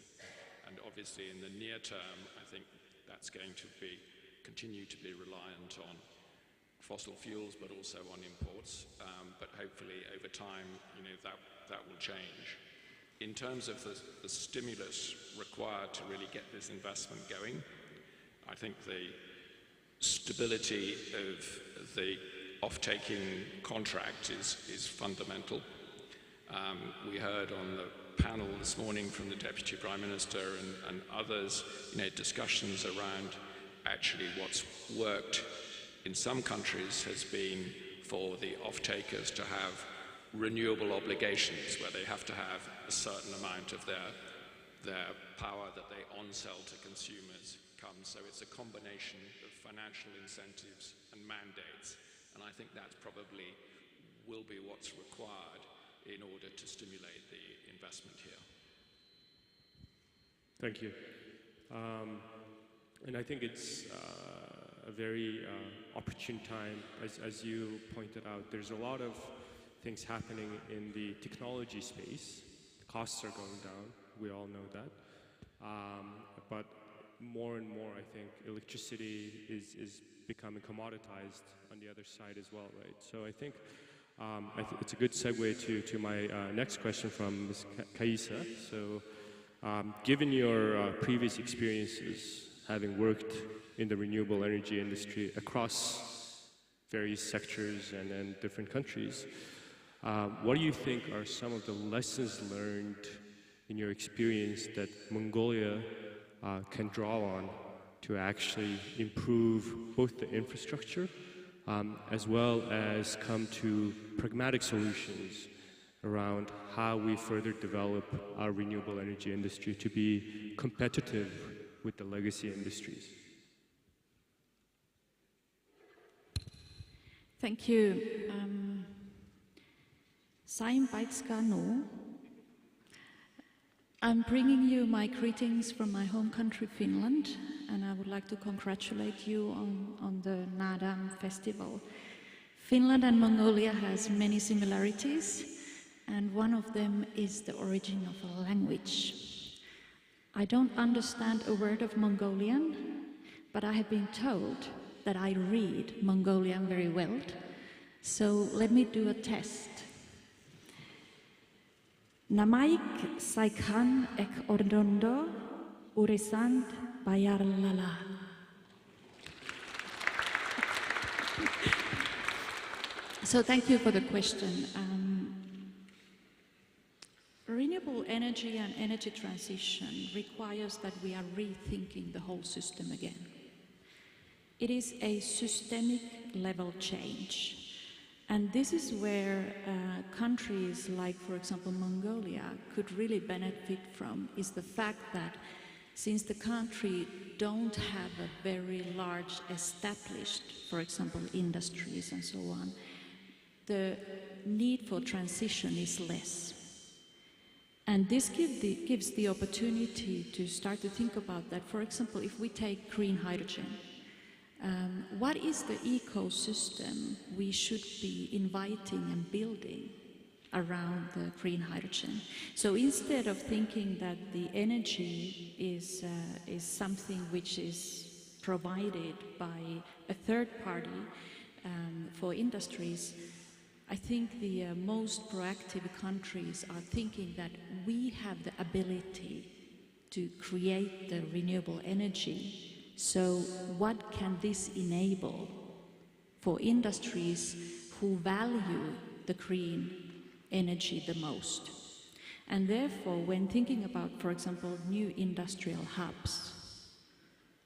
And obviously in the near term, I think that's going to continue to be reliant on fossil fuels, but also on imports. But hopefully over time, that will change. In terms of the stimulus required to really get this investment going, I think the stability of the off-taking contract is fundamental. We heard on the panel this morning from the Deputy Prime Minister and others, discussions around actually what's worked in some countries has been for the off-takers to have renewable obligations where they have to have a certain amount of their power that they on-sell to consumers come. So it's a combination of financial incentives and mandates. And I think that's probably will be what's required in order to stimulate the investment here.
Thank you. And I think it's a very opportune time. As you pointed out, there's a lot of things happening in the technology space. The costs are going down. We all know that. But more and more, I think, electricity is becoming commoditized on the other side as well, right? So I think it's a good segue to my next question from Ms. Kaisa. So given your previous experiences having worked in the renewable energy industry across various sectors and different countries, what do you think are some of the lessons learned in your experience that Mongolia can draw on to actually improve both the infrastructure as well as come to pragmatic solutions around how we further develop our renewable energy industry to be competitive with the legacy industries?
Thank you. Saim Baitskanu. I'm bringing you my greetings from my home country, Finland, and I would like to congratulate you on the Naadam festival. Finland and Mongolia has many similarities, and one of them is the origin of a language. I don't understand a word of Mongolian, but I have been told that I read Mongolian very well. So let me do a test. Namaik Saikhan ek ordondo uresand bayarlala. So thank you for the question. Renewable energy and energy transition requires that we are rethinking the whole system again. It is a systemic level change. And this is where countries like, for example, Mongolia could really benefit from, is the fact that since the country don't have a very large established, for example, industries and so on, the need for transition is less. And this gives the opportunity to start to think about that. For example, if we take green hydrogen, what is the ecosystem we should be inviting and building around the green hydrogen? So instead of thinking that the energy is something which is provided by a third party for industries, I think the most proactive countries are thinking that we have the ability to create the renewable energy. So what can this enable for industries who value the green energy the most? And therefore, when thinking about, for example, new industrial hubs,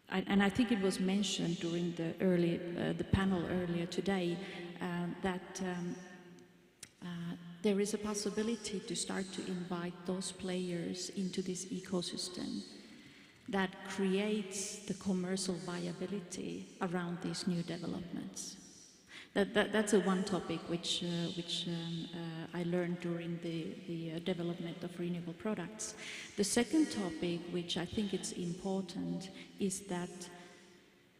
and I think it was mentioned during the panel earlier today, that there is a possibility to start to invite those players into this ecosystem that creates the commercial viability around these new developments. That's one topic which I learned during the development of renewable products. The second topic, which I think it's important, is that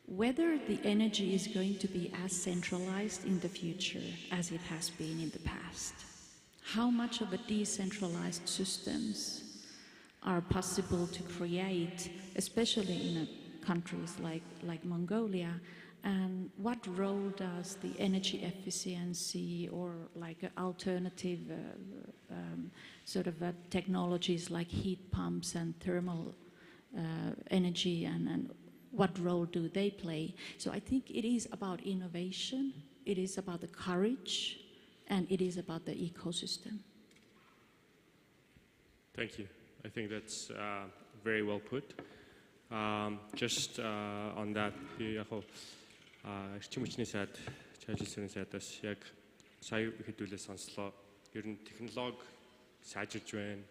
whether the energy is going to be as centralized in the future as it has been in the past, how much of a decentralized systems are possible to create, especially in countries like Mongolia, and what role does the energy efficiency or like alternative technologies like heat pumps and thermal energy and what role do they play? So I think it is about innovation, it is about the courage, and it is about the ecosystem.
Thank you. I think that's very well put. Just on that, эрчим хүчний сайд, чажилсны сайдаас яг сая хэдүүлээ сонслоо. Ер нь технологи сайжирж байна.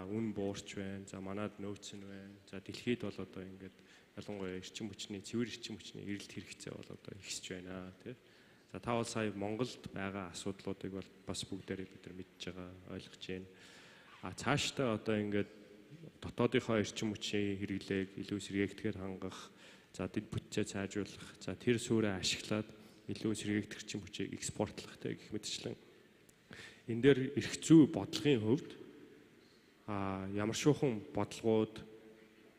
Үн буурч байна. За манад нөөцөн байна. За дэлхийд бол одоо ингээд ялангуяа эрчим хүчний, цэвэр эрчим хүчний эрэлт хэрэгцээ бол одоо ихсэж байна, тий. За та бол сая Монголд байгаа асуудлуудыг бол бас бүгдээрээ бид нар мэдж байгаа, ойлгож байна. Цаашдаа одоо ингээд дотоодынхоо эрчим хүчийн хэрэглээг илүү сэргээгдэхээр хангах, за дэд бүтцээ сайжруулах, за тэр суурийг ашиглаад илүү сэргээгдэх эрчим хүчийг экспортлохтой гэх мэтчлэн энэ дээр эрх зүй бодлогын хувьд ямар шуухан бодлогууд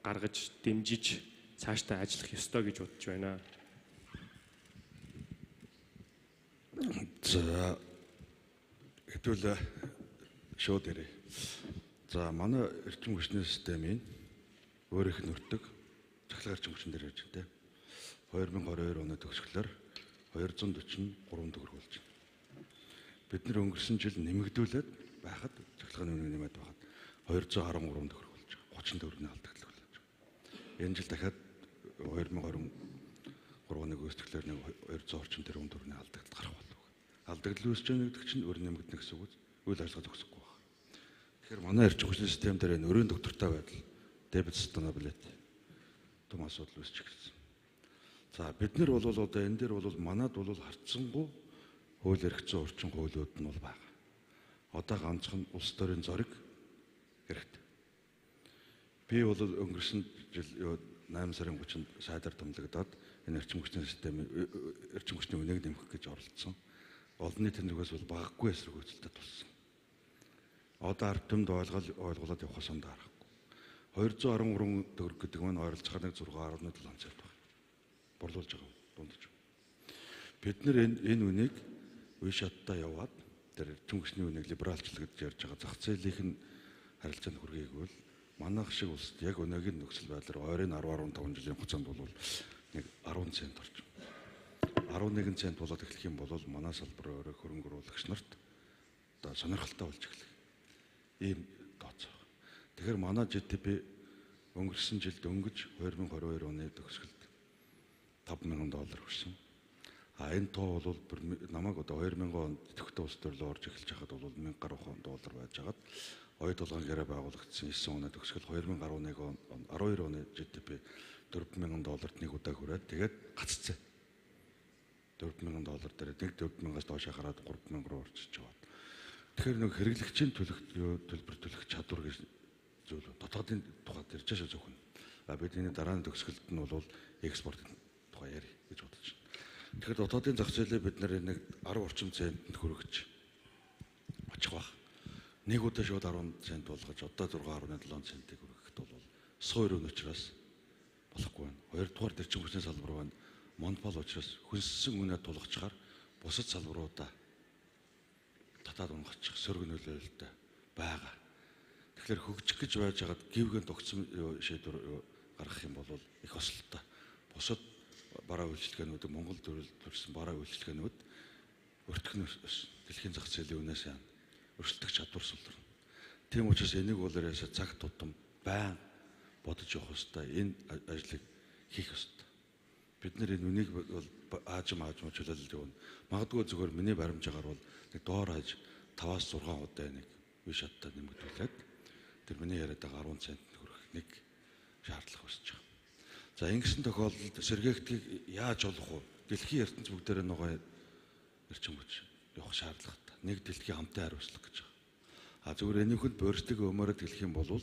гаргаж дэмжиж цаашдаа ажиллах ёстой гэж бодож байна.
За хэдүүл шууд ирээ. За манай эрчим хүчний системийн өөрийнх нь өртөг цахилгаан эрчим хүчин дээр ярьж байна. 2022 оны төгсгөлөөр 243 төгрөг болж байна. Бид нэр өнгөрсөн жил нэмэгдүүлээд байхад цахилгааны үнэ нэмээд байхад 213 төгрөг болж байгаа. 30 төгрөгийн алдагдал болж байгаа. Энэ жил дахиад 2023-ны гүйцэтгэлээр нэг 200 орчим тэрбум төгрөгийн алдагдал гарах болов. Алдагдал үүсэж байгаа гэдэг чинь өр нэмэгдэнэ гэсэн үг. Үйл ажиллагаа зогсохгүй байна. Тэгэхээр манай эрчим хүчний систем дээр энэ өрийн доктортой байдал дебет sustainability том асуудал үүсэж ирсэн. За бид нар бол одоо энэ дээр бол манад бол харцсангүй хууль эрх зүйн орчин хуулиуд нь бол байгаа. Одоо ганцхан улс төрийн зориг хэрэгтэй. Би бол өнгөрсөн жил 8 сарын 30-нд сайдаар томилогдоод энэ эрчим хүчний системийн эрчим хүчний үнэийг нэмэх гэж оролцсон. Олон нийтийн зүгээс бол багагүй эсэргүүцэлтэй тулсан. Одоо ард түмэнд ойлголоод явахаас онд харахгүй. 213 төгрөг гэдэг маань ойролцоогоор 6.7 цент байна. Борлуулж байгаа дундаж. Бид нэр энэ үнийг үе шаттай яваад тэр эрчим хүчний үнийг либералчлал гэж ярьж байгаа зах зээлийн харилцаанд хүргээгүүл манайх шиг улсад яг өнөөгийн нөхцөл байдлаар ойрын 10-15 жилийн хугацаанд бол нэг 10 цент орж 11 цент болоод эхлэх юм бол манай салбар өөрөө хөрөнгө оруулагч нарт одоо сонирхолтой болж эхлэх ийм тооцоо. Тэгэхээр манай GDP өнгөрсөн жилд дөнгөж 2022 оны төгсгөлд $5,000 хүрсэн. Энэ тоо бол намайг одоо 2000 онд идэвхтэй улс төрлөө орж эхэлж байхад бол $1,000 гаруй байж хагаад оюут долгоон гэрээ байгуулагдсан 9 оны төгсгөл 2011 он 12 оны GDP $4,000-д нэг удаа хүрээд тэгээд гаццсан. $4,000 дээр нэг $4,000-аас доош хараад $3,000 руу орчиж байгаа. Тэгэхээр нэг хэрэглэгчийн төлбөр төлөх чадвар гэж зүйл дотоодын тухайд ярьж байгаа зөвхөн. Бид энэ дарааны төгсгөлд нь бол экспортын тухай ярих гэж бодож байна. Тэгэхээр дотоодын зах зээлээ бид нэг 10 орчим центэнд хүргэж очих баг. Нэг удаа шууд 10 цент болгож одоо 6.7 центийг хүргэхэд бол суур өн учраас болохгүй байна. Хоёрдугаар эрчим хүчний салбар байна. Монопол учраас хүнссэн үнэ тулгачаар бусад салбаруудаа татаад унгахчих сөрөг нөлөөлөлтэй байгаа. Тэгэхээр хөгжих гэж байж хагаад гівгэн тогтсон шийдвэр гаргах юм бол их ослолтой. Бусад бараа үйлчилгээнүүд Монгол төрсэн бараа үйлчилгээнүүд өртгөн дэлхийн зах зээлийн үнээс яана өрсөлдөх чадвар сулрна. Тийм учраас энийг бол ясаа цаг тутам байн бодож явах ёстой. Энэ ажлыг хийх ёстой. Бид нэр энэ үнийг аажим чөлөөлөлд явна. Магадгүй зүгээр миний баримжаагаар бол нэг доор хаж 5-аас 6 удаа нэг үе шаттай нэмэгдүүлээд тэр миний яриад байгаа 10 цент хүрэх нэг шаардлага үүсэж байгаа. За ингэсэн тохиолдолд сэргээгдгийг яаж олох вэ? Дэлхийн ертөнц бүгдээрээ ногоо эрчим хүч явах шаардлагатай. Нэг дэлхийн хамтын хариуцлага гэж байгаа. Зүгээр энийхэд борьцлог өмөрөд хэлэх юм бол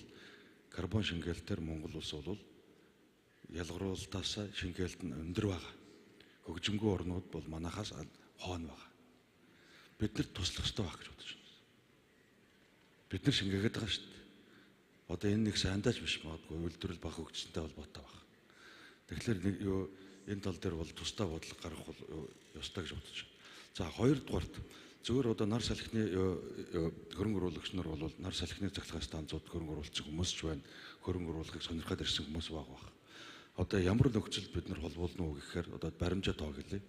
карбон шингээлтээр Монгол улс бол ялгаруулалтаас шингээлт нь өндөр байгаа. Хөгжингүй орнууд бол манайхаас хойно байгаа. Бид нар туслах ёстой байх гэж бодож байна. Бид нар шингээгээд байгаа шүү дээ. Одоо энэ нэг сайндаач биш магадгүй үйлдвэрлэл бага хөгжсөнтэй холбоотой байна. Тэгэхээр нэг энэ тал дээр бол тусдаа бодлого гаргах ёстой гэж бодож байна. За хоёрдугаарт зөвөр одоо нар салхины хөрөнгө оруулагч нар бол нар салхины цахилгаан станцууд хөрөнгө оруулсан хүмүүс ч байна. Хөрөнгө оруулахыг сонирхоод ирсэн хүмүүс байгаа. Одоо ямар нөхцөлд бид нар холбоолно уу гэхээр одоо баримжаа тоо гэлээ.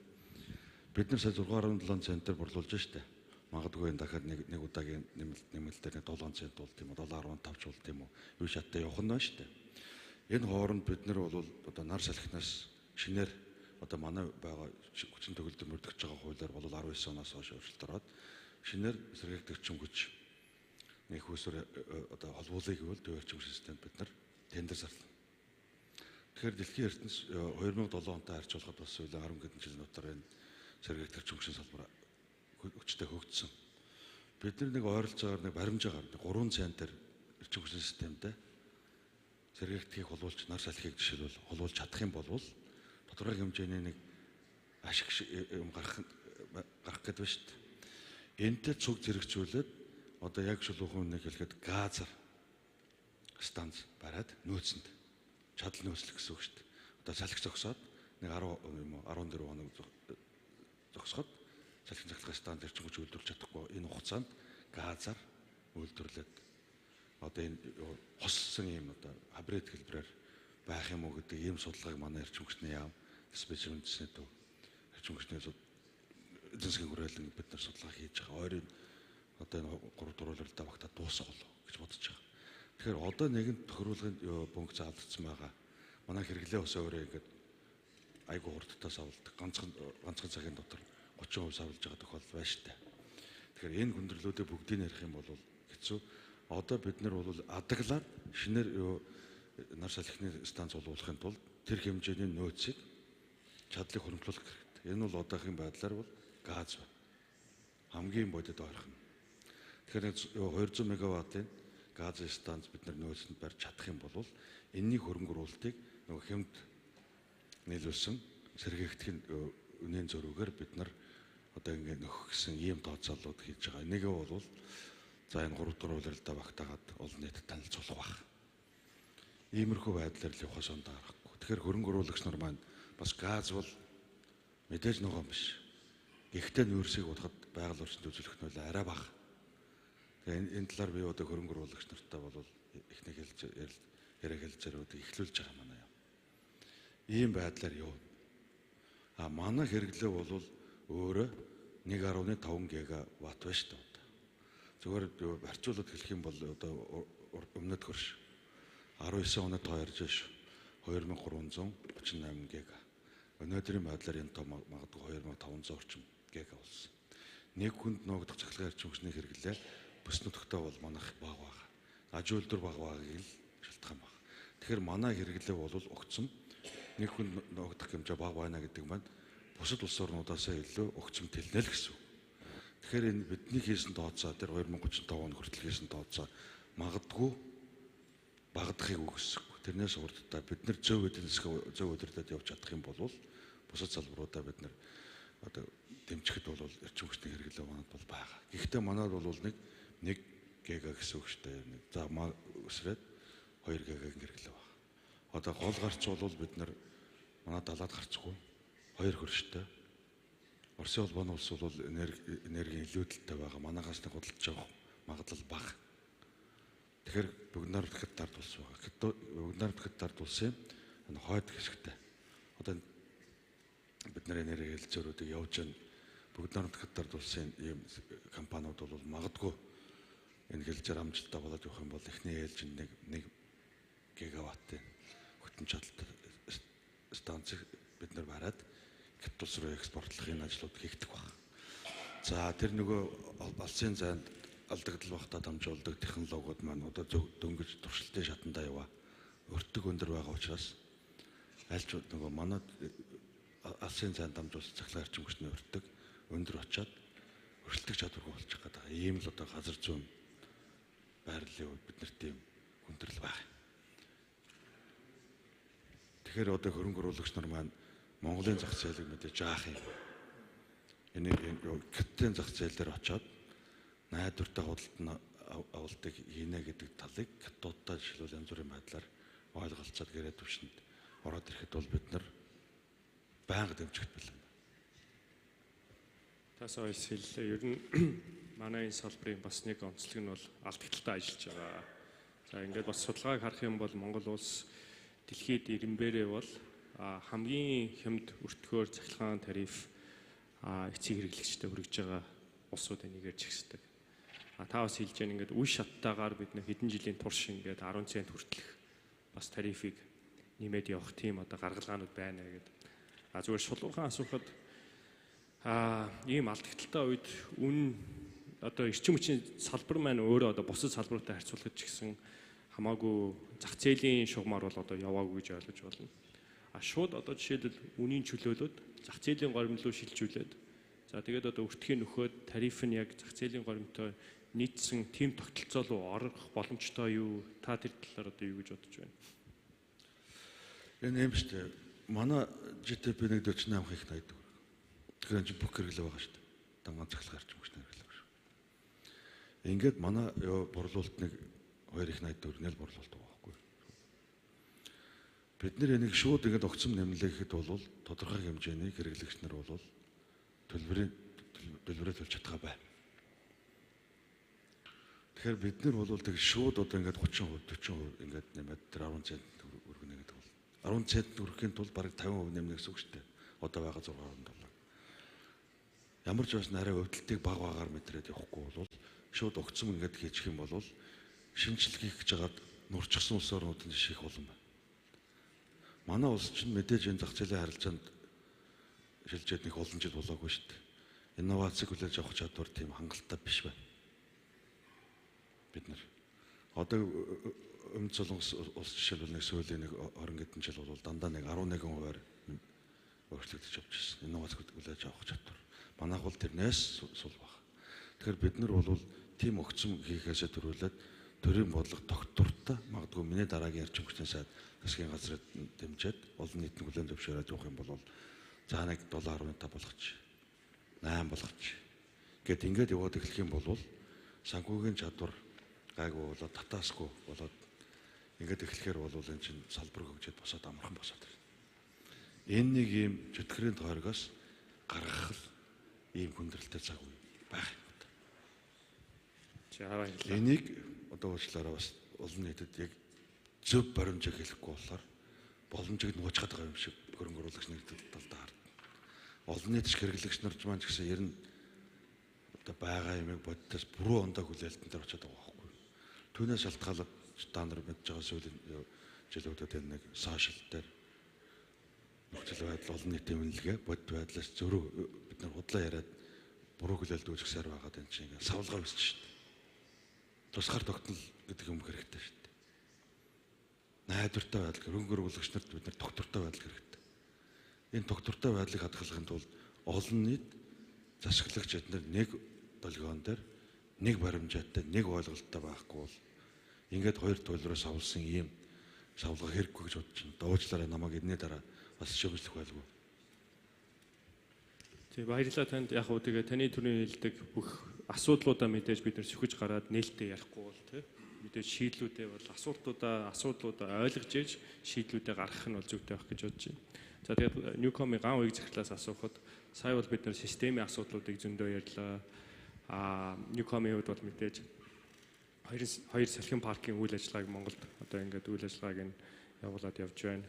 Бид нар сая 6.7 центээр борлуулж штэ. Магадгүй энэ дахиад нэг удаагийн нэмэлтээр 7 цент болт юм уу 7.5 болт юм уу юу шаттай явах нь байна штэ. Энэ хооронд бид нар бол одоо нар салхинаас шинээр одоо манай байгаа хүчин төгөлдөр мөрдөгч байгаа хуулиар бол 19 оноос хойш өөрчлөлт ороод шинээр сэргээгдэгч хүч нэг хөөсөр одоо холбоолыг бол төв эрчим системд бид нар тендер зарлана. Тэгэхээр дэлхийн ертөнц 2007 онтой харьж болоход бас үл 10 хэдэн жилийн дотор энэ сэргээгдэгч хүчин салбар хүчтэй хөгжсөн. Бид нэг ойролцоогоор нэг баримжаагаар 3 центээр эрчим хүчин системтэй сэргээгдэхийг холбуулж нар салхийг жишээлбэл холбуулж чадах юм бол тодорхой хэмжээний нэг ашиг юм гарах гэдэг ба шүү дээ. Энтэй цуг зэрэгцүүлээд одоо яг шулуухан нэг хэлэхэд газар станц бариад нөөцөнд чадал нөөцлөх гэсэн үг шүү дээ. Одоо салхи зогсоод нэг 10 юм уу 14 хоног зогсоход салхи цахилгаан станц ирчмж үйлдвэрлэж чадахгүй энэ хугацаанд газар үйлдвэрлээд одоо энэ хоссон юм одоо хабрид хэлбэрээр байх юм уу гэдэг ийм судалгааг манай эрчимчний яам специалистны төв эрчимчний эзэн засгийн хүрээлэн бид нар судалгаа хийж байгаа. Ойрын одоо энэ 3 дуруулалтаа багтаа дуусах болов гэж бодож байгаа. Тэгэхээр одоо нэгэн тохируулгын бөмбөг заалдсан байгаа. Манай хэрэглээ ус өөрөө ингээд айгу хурдтаас авалдаг. Ганцхан цагийн дотор 30% авалж байгаа тохиолдол байна шүү дээ. Тэгэхээр энэ хүндрэлүүдээ бүгдийг ярих юм бол хэцүү. Одоо бид нар бол адаглаад шинээр нар салхины станц болуулахын тулд тэр хэмжээний нөөцийг чадлыг хөрөнгөлүүлэх хэрэгтэй. Энэ бол одоогийн байдлаар бол газ байна. Хамгийн бодит ойрхон. Тэгэхээр 200 мегаваттын газын станц бид нар нөөцөнд барьж чадах юм бол энэний хөрөнгө оруулалтыг нөгөө хэмд нийлүүлсэн сэргээгдэх үнийн зөрүүгээр бид нар одоо ингэ нөхөх гэсэн ийм тооцоолууд хийж байгаа. Энийг бол за энэ 3 дугаар үйлрэлдээ багтаагаад олон нийтэд танилцуулах байх. Иймэрхүү байдлаар л явахаас ондоо гарахгүй. Тэгэхээр хөрөнгө оруулагч нар маань бас газ бол мэдээж ногоон биш. Гэхдээ нөөцийг бодоход байгаль орчинд үзүүлэх нь арай бага. Тэгээ энэ талаар би одоо хөрөнгө оруулагч нартай бол эхний хэлэлцээрүүд эхлүүлж байгаа манай юм. Ийм байдлаар явна. Манай хэрэглээ бол өөрөө 1.5 гигаватт байна шүү дээ. Зүгээр харьцуулаад хэлэх юм бол одоо өмнөд хөрш 19 оноод тооярж ш 2338 гига. Өнөөдрийн байдлаар энэ тоо магадгүй 2500 орчим гига болсон. Нэг хүнд ногдох цахилгаан эрчимчний хэрэглээ бүс нутагтаа бол манайх бага бага. Аж үйлдвэр бага багыг л шалтгаан баг. Тэгэхээр манай хэрэглээ бол огцом нэг хүнд ногдох хэмжээ бага байна гэдэг маань бусад улс орнуудаас илүү огцом тэлнэ л гэсэн. Тэгэхээр энэ бидний хийсэн тооцоо тэр 2035 он хүртэл хийсэн тооцоо магадгүй багдахыг үгүйсэхгүй. Тэрнээс урдтай бид нар зөв эдийн засгийн зөв удирдаад явж чадах юм бол бусад салбаруудаа бид нар одоо дэмжихэд бол эрчимчний хэрэглээ манад бол байгаа. Гэхдээ манад бол нэг гига гэсэн үг шүү дээ. За өсрээд 2 гигагийн хэрэглээ байна. Одоо гол гарц бол бид нар манай далаад гарцгүй 2 хөрштэй. Оросын улбаны улс бол энергийн илүүдэлтэй байгаа. Манайхаас нэг худалдаж авах магадлал бага. Тэгэхээр бүгд найрамдахад дард улс байгаа. Бүгд найрамдахад дард улсын хойд хэсэгтэй. Одоо бид нар энерги хэлцээрүүдийг явж байна. Бүгд найрамдахад дард улсын ийм компаниуд бол магадгүй энэ хэлцээр амжилттай болоод явах юм бол эхний ээлжинд нэг гигаваттын хөтөн чадалтай станцыг бид нар бариад хэд улс руу экспортлохын ажлууд хийгдэх байна. За тэр нөгөө алсын зайд алдагдал багтаа дамжуулдаг технологиуд маань одоо дөнгөж туршилтын шатандаа яваа. Өртөг өндөр байгаа учраас аль ч нөгөө манай алсын зайд дамжуулсан цахилгаан эрчимчний өртөг өндөр очиад өршөлтөг чадваргүй болчих гээд байгаа. Ийм л одоо газар зүйн байрлалын үед бид нарт ийм хүндрэл байна. Тэгэхээр одоо хөрөнгө оруулагч нар маань Монголын зах зээлийг мэдээж заах юм. Энэ гэттийн зах зээл дээр очиод найдвартай худалдан авалтыг хийнэ гэдэг талыг хятадтай жишээлбэл янз бүрийн байдлаар ойлголцоод гэрээ төвшөнд ороод ирэхэд бол бид нар байнга дэмжигдэх байлаа.
Тас ойлсэл ер нь манай энэ салбарын бас нэг онцлог нь бол алдагталтай ажиллаж байгаа. За ингээд бас судалгааг харах юм бол Монгол улс дэлхийд 90-бээрээ бол хамгийн хямд өртгөөр цахилгаан тариф эцэг хэрэглэгчтэй хүргэж байгаа улсуудын нэгээр жигсдэг. Та бас хэлж байгаа ингээд үе шаттайгаар бид нэг хэдэн жилийн турш ингээд 10 цент хүртэлх бас тарифыг нэмээд явах тийм одоо гаргалгаанууд байна гэдэг. Зүгээр шулуурхан асуухад ийм алдагталтай үед одоо эрчим хүчний салбар маань өөрөө одоо бусад салбаруудтай харьцуулахад ч гэсэн хамаагүй зах зээлийн шугамар бол одоо яваагүй гэж ойлгож байна. Шууд одоо жишээлбэл үнийн чөлөөлөд зах зээлийн горимд руу шилжүүлээд за тэгээд одоо өртгийг нөхөөд тариф нь яг зах зээлийн горимтой нийцсэн тийм тогтолцоо руу орох боломжтой юу? Та тэр талаар одоо юу гэж бодож байна?
Энэ юм шүү дээ. манай GDP 148 их 80 төгрөг. Тэгэхээр энэ бүх хэрэглээ байгаа шүү дээ. Данган цахилгаан эрчим хүчний хэрэглээ шүү. Ингээд манай борлуулалт нэг 2 их 80 төгрөг нэл борлуулалт байгаа байхгүй. Бид нэр энийг шууд ингээд огцом нэмлэхэд бол тодорхой хэмжээний хэрэглэгч нар бол төлбөрөө төлж чадгаа бай. Тэгэхээр бид нар бол тэг шууд одоо ингээд 30%, 40% ингээд нэмээд тэр 10 цент өргөнө гэдэг бол 10 цент өргөхийн тулд бараг 50% нэмнэ гэсэн үг шүү дээ. Одоо байгаа 6.7. Ямар ч байсан арай өвдөлтийг баг багаар мэдрээд явахгүй бол шууд огцом ингээд хийчих юм бол шинжилгээ хийж хагаад нурчсан улс орнууд нь шийх болон байна. Манай улс чинь мэдээж энэ зах зээлийн харилцаанд шилжээд нэг олон жил болоогүй шүү дээ. Инновацийг хүлээж авах чадвар тийм хангалттай биш байна. Бид нар одоо өмнөд Солонгос улс жишээлбэл нэг сүүлийн нэг 20 хэдэн жил бол дандаа нэг 11% өөрчлөгдөж явж байна. Инновацийг хүлээж авах чадвар. Манайх бол тэрнээс сул баг. Тэгэхээр бид нар бол тийм огцом хийхээсээ төрүүлээд төрийн бодлого доктортой магадгүй миний дараагийн эрчим хүчний сайд засгийн газрыг дэмжиж олон нийтийн хүлээн зөвшөөрөж явах юм бол за нэг 7.5 болгоч 8 болгоч гэд ингээд яваад эхлэх юм бол санхүүгийн чадвар гайгүй болоод татаасгүй болоод ингээд эхлэхээр бол энэ чинь салбар хөгжөөд босоод амархан босоод байна. Энэ нэг ийм чөтгөрийн тойрогоос гаргах ийм хүндрэлтэй цаг үе байх юм. Энийг одоо уучлаарай бас олон нийтэд яг зөв баримжаа хэлэхгүй болохоор боломжийг нуучгаад байгаа юм шиг хөрөнгө оруулагч нэг талдаа хардна. Олон нийт хэрэглэгч нар ч маань ч гэсэн ер нь одоо байгаа юмыг бодтоос бүрэн ондоо хүлээлтэн дээр очиад байгаа байхгүй. Түүнээс шалтгаалаад та нар мэдж байгаа сүүлийн жилүүдэд энэ нэг сошиал дээр нөхцөл байдал олон нийтийн үнэлгээ бод байдлаас зөрүү бид нар худлаа яриад буруу хүлээлт үүсгэсээр байгаад энэ чинь ингээд савлгаа үүсч шүү дээ. Тусгаар тогтнол гэдэг юм хэрэгтэй шүү дээ. Найдвартай байдал, хөрөнгө оруулагч нарт бид нар доктортой байдал хэрэгтэй. Энэ доктортой байдлыг хадгалахын тулд олон нийт засаглагч эдгээр нэг долгион дээр нэг баримжаатай, нэг ойлголттой байхгүй бол ингээд хоёр төлрөөс авсан ийм савлгаа хэрэггүй гэж бодож байна. Дуучлаарай намайг энэний дараа бас шүүмжлэх байлгүй.
Тэг баярлалаа танд. Яг уу тэгээ таны түрүүний хэлдэг бүх асуудлуудаа мэдээж бид нар сөхөж гараад нээлттэй ярихгүй бол тий мэдээж шийдлүүдээ бол асуудлуудаа ойлгож ээж шийдлүүдээ гаргах нь бол зүйтэй байх гэж бодож байна. За тэгээд Newcom-ийн ган үеиг захирлаас асуухад сая бол бид нар системийн асуудлуудыг зөндөө ярьлаа. Newcom-ийн хувьд бол мэдээж хоёр салхин паркийн үйл ажиллагааг Монголд одоо ингээд үйл ажиллагааг нь явуулаад явж байна.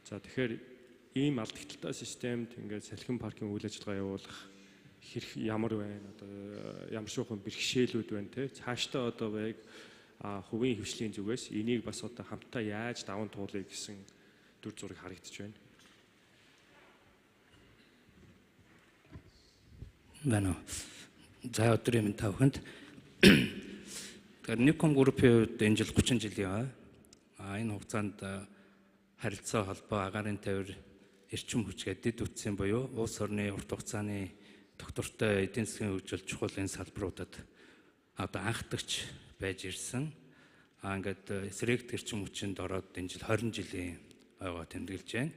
За тэгэхээр ийм алдагталтай системд ингээд салхин паркийн үйл ажиллагаа явуулах хэрэг ямар байна? Одоо ямар шуухан бэрхшээлүүд байна те? Цаашдаа одоо яг хувийн хвшлийн зүгээс энийг бас одоо хамтдаа яаж даван туулъя гэсэн дүр зураг харагдаж байна.
Байна. За өдрийн минь та бүхэнд. Тэгэхээр Newcom Group-ийн хувьд энэ жил 30 жилийн энэ хугацаанд харилцаа холбоо агаарын тээвэр эрчим хүч гэдэг үтсэн буюу улс орны урт хугацааны доктортой эдийн засгийн хөгжил чухал энэ салбаруудад одоо анхдагч байж ирсэн. Ингээд эсрэг эрчим хүчинд ороод энэ жил 20 жилийн ойгоо тэмдэглэж байна.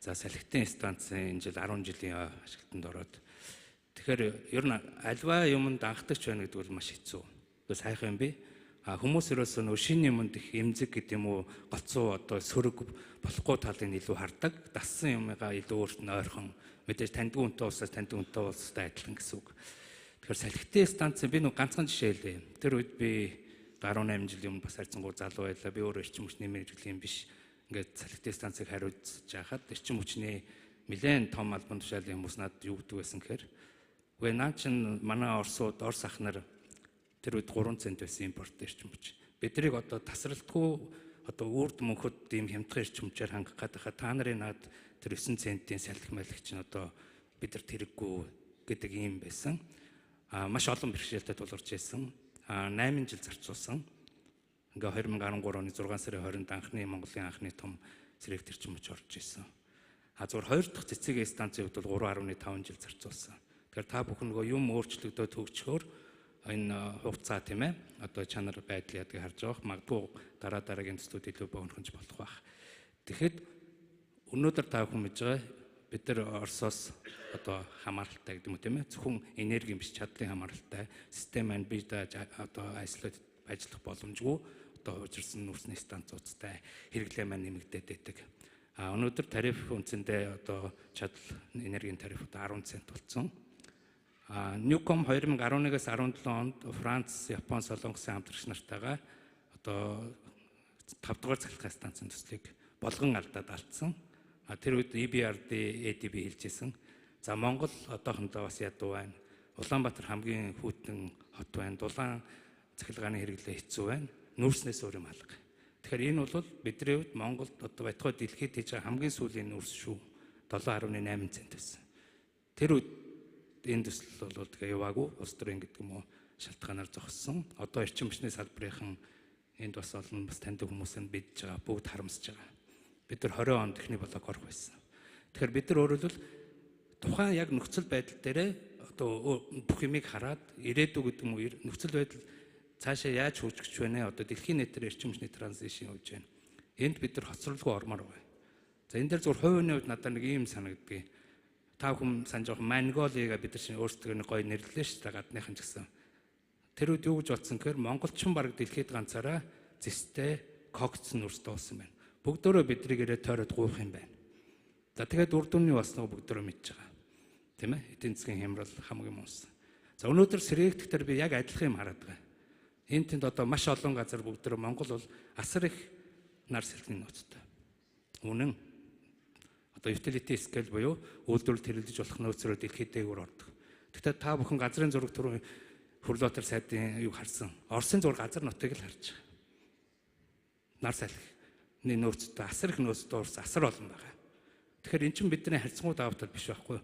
За салхитын станцын энэ жил 10 жилийн ашиглалтанд ороод тэгэхээр ер нь альва юмд анхдагч байна гэдэг бол маш хэцүү. Тэгээс хайх юм би. Хүмүүс ерөөсөө нөө шинэ юмд их эмзэг гэдэг юм уу гоцоо одоо сөрөг болохгүй талыг илүү хардаг. Дассан юмгаа илүү өөрт нь ойрхон мэдээж таньдгүй үнтэй улсаас таньдгүй үнтэй улстай адилхан гэсэн үг. Тэгэхээр салхитын станц би нэг ганцхан жишээ хэлээ. Тэр үед би 18 жилийн өмнө бас харьцангуй залуу байлаа. Би өөрөө эрчим хүчний мэргэжил юм биш. Ингээд салхитын станцыг хариуцж байхад эрчим хүчний нэлээд том албан тушаалын хүмүүс надад юу гэдэг байсан гэхээр үгүй наа чин манай Орос ах нар тэр үед 3 цент байсан импорт эрчим хүч. Биднийг одоо тасралтгүй одоо үрд мөнхөд ийм хямдхан эрчим хүчээр хангах гэдэг та нарын наад тэр 9 центийн салхи малхи чинь одоо бид нар тэрэггүй гэдэг ийм байсан. Маш олон бэрхшээлтэй тулгарч байсан. 8 жил зарцуулсан. Ингээ 2013 оны 6 сарын 20-нд анхны Монголын анхны том сэрэг эрчим хүч орж ирсэн. Зүгээр 2 дахь цэцгийн станцын хувьд бол 3.5 жил зарцуулсан. Тэгэхээр та бүхэн нөгөө юм өөрчлөгдөд хөгжөхөөр энэ хугацаа тийм ээ одоо чанар байдал ядгийг харж байгаа. Магадгүй дараагийн төслүүд илүү богинохонч болох байх. Тэгэхэд өнөөдөр та бүхэн мэдж байгаа бид нар Оросоос одоо хамааралтай гэдэг юм тийм ээ. Зөвхөн энерги биш чадлын хамааралтай систем маань бид одоо ажиллах боломжгүй одоо учирсан нүүрсний станцуудтай хэрэглээ маань нэмэгдээд байдаг. Өнөөдөр тариф үнцэндээ одоо чадал энергийн тариф одоо 10 цент болсон. Newcom 2011-аас 17 онд Франц, Япон, Солонгосын хамтрагч нартайгаа одоо 5 дугаар цахилгаан станцын төслийг болгон алдсан. Тэр үед EBRD, ADB хэлжсэн. За Монгол одоохондоо бас ядуу байна. Улаанбаатар хамгийн хүйтэн хот байна. Дулаан цахилгааны хэрэглээ хэцүү байна. Нүүрснээс өөр юм алга. Тэгэхээр энэ бол бидний хувьд Монголд одоо байтугай дэлхийд хийж байгаа хамгийн сүүлийн нүүрс шүү. 7.8 цент байсан. Тэр үед энэ төсөл бол тэгээ яваагүй. Улс төрийн гэдэг юм уу шалтгаанаар зогссон. Одоо эрчим хүчний салбарынхан энд бас олон бас таньдаг хүмүүс нь бидж байгаа, бүгд харамсаж байгаа. Бид нар 20 онд техник блок орох байсан. Тэгэхээр бид нар өөрөлдвөл тухайн яг нөхцөл байдал дээрээ одоо бүх юмыг хараад ирээдүй гэдэг юм уу нөхцөл байдал цаашаа яаж хөгжих вэ? Одоо дэлхийн нийтээр эрчим хүчний транзишн явж байна. Энд бид нар хоцролгүй ормоор байна. За энэ дээр зөвхөн хувийн хувьд надад нэг юм санагддаг. Та бүхэн санаж байгаа Монголига бид нар чинь өөрсдөө нэг гоё нэрлэлээ шүү дээ гадныхан ч гэсэн. Тэр үед юу гэж бодсон гэхээр монголчин баг дэлхийд ганцаараа зэстэй когцсон нүрс дуусан байна. Бүгдөө биднийг ирээд тойроод гуйх юм байна. За тэгээд үр дүнний болсноо бүгдөө мэдж байгаа. Тийм ээ? Эдийн засгийн хямрал хамгийн муус. За өнөөдөр сэргээгдэх дээр би яг адилхан юм хараад байгаа. Энд тэнд одоо маш олон газар бүгдөө Монгол бол асар их нар сэлтний нөөцтэй. Үнэн. Одоо utility scale буюу үйлдвэрлэлд хэрэглэж болох нөөцөөр дэлхийд дээгүүр ордог. Гэхдээ та бүхэн газрын зураг түрүү Хүрлотер сайдын юг харсан. Оросын зураг газар нутгийг л харж байгаа. Нар салхины нөөцтэй асар их нөөцтэй урс асар олон байгаа. Тэгэхээр эн чинь бидний харьцангуй давтал биш байхгүй.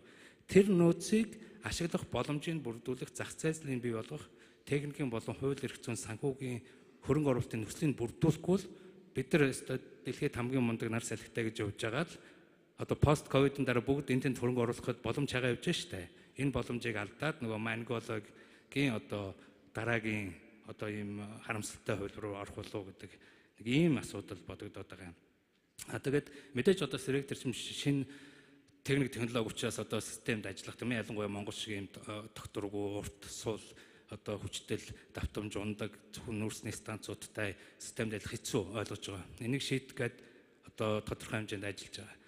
Тэр нөөцийг ашиглах боломжийг бүрдүүлэх, зах зээлийн бий болгох, техникийн болон хууль эрх зүйн санхүүгийн хөрөнгө оруулалтын нөхцөлийг бүрдүүлэхгүй л бид нар дэлхийд хамгийн мундаг нар салхитай гэж явж байгаа л одоо пост ковидын дараа бүгд энэнд хөрөнгө оруулахад боломж хагаа явж штэ. Энэ боломжийг алдаад нөгөө Монголигийн одоо дараагийн одоо ийм харамсалтай хууль руу орох болов гэдэг нэг ийм асуудал бодогдоод байгаа юм. Тэгээд мэдээж одоо сэрэг төрчим шинэ техник технологи учраас одоо системд ажиллах тийм ээ ялангуяа Монгол шиг ийм тогтворгүй урт сул одоо хүчтэй давтамж ундаг зөвхөн нүүрсний станцуудтай системд ажиллах хэцүү ойлгож байгаа. Энийг шийдгээд одоо тодорхой хэмжээнд ажиллаж байгаа.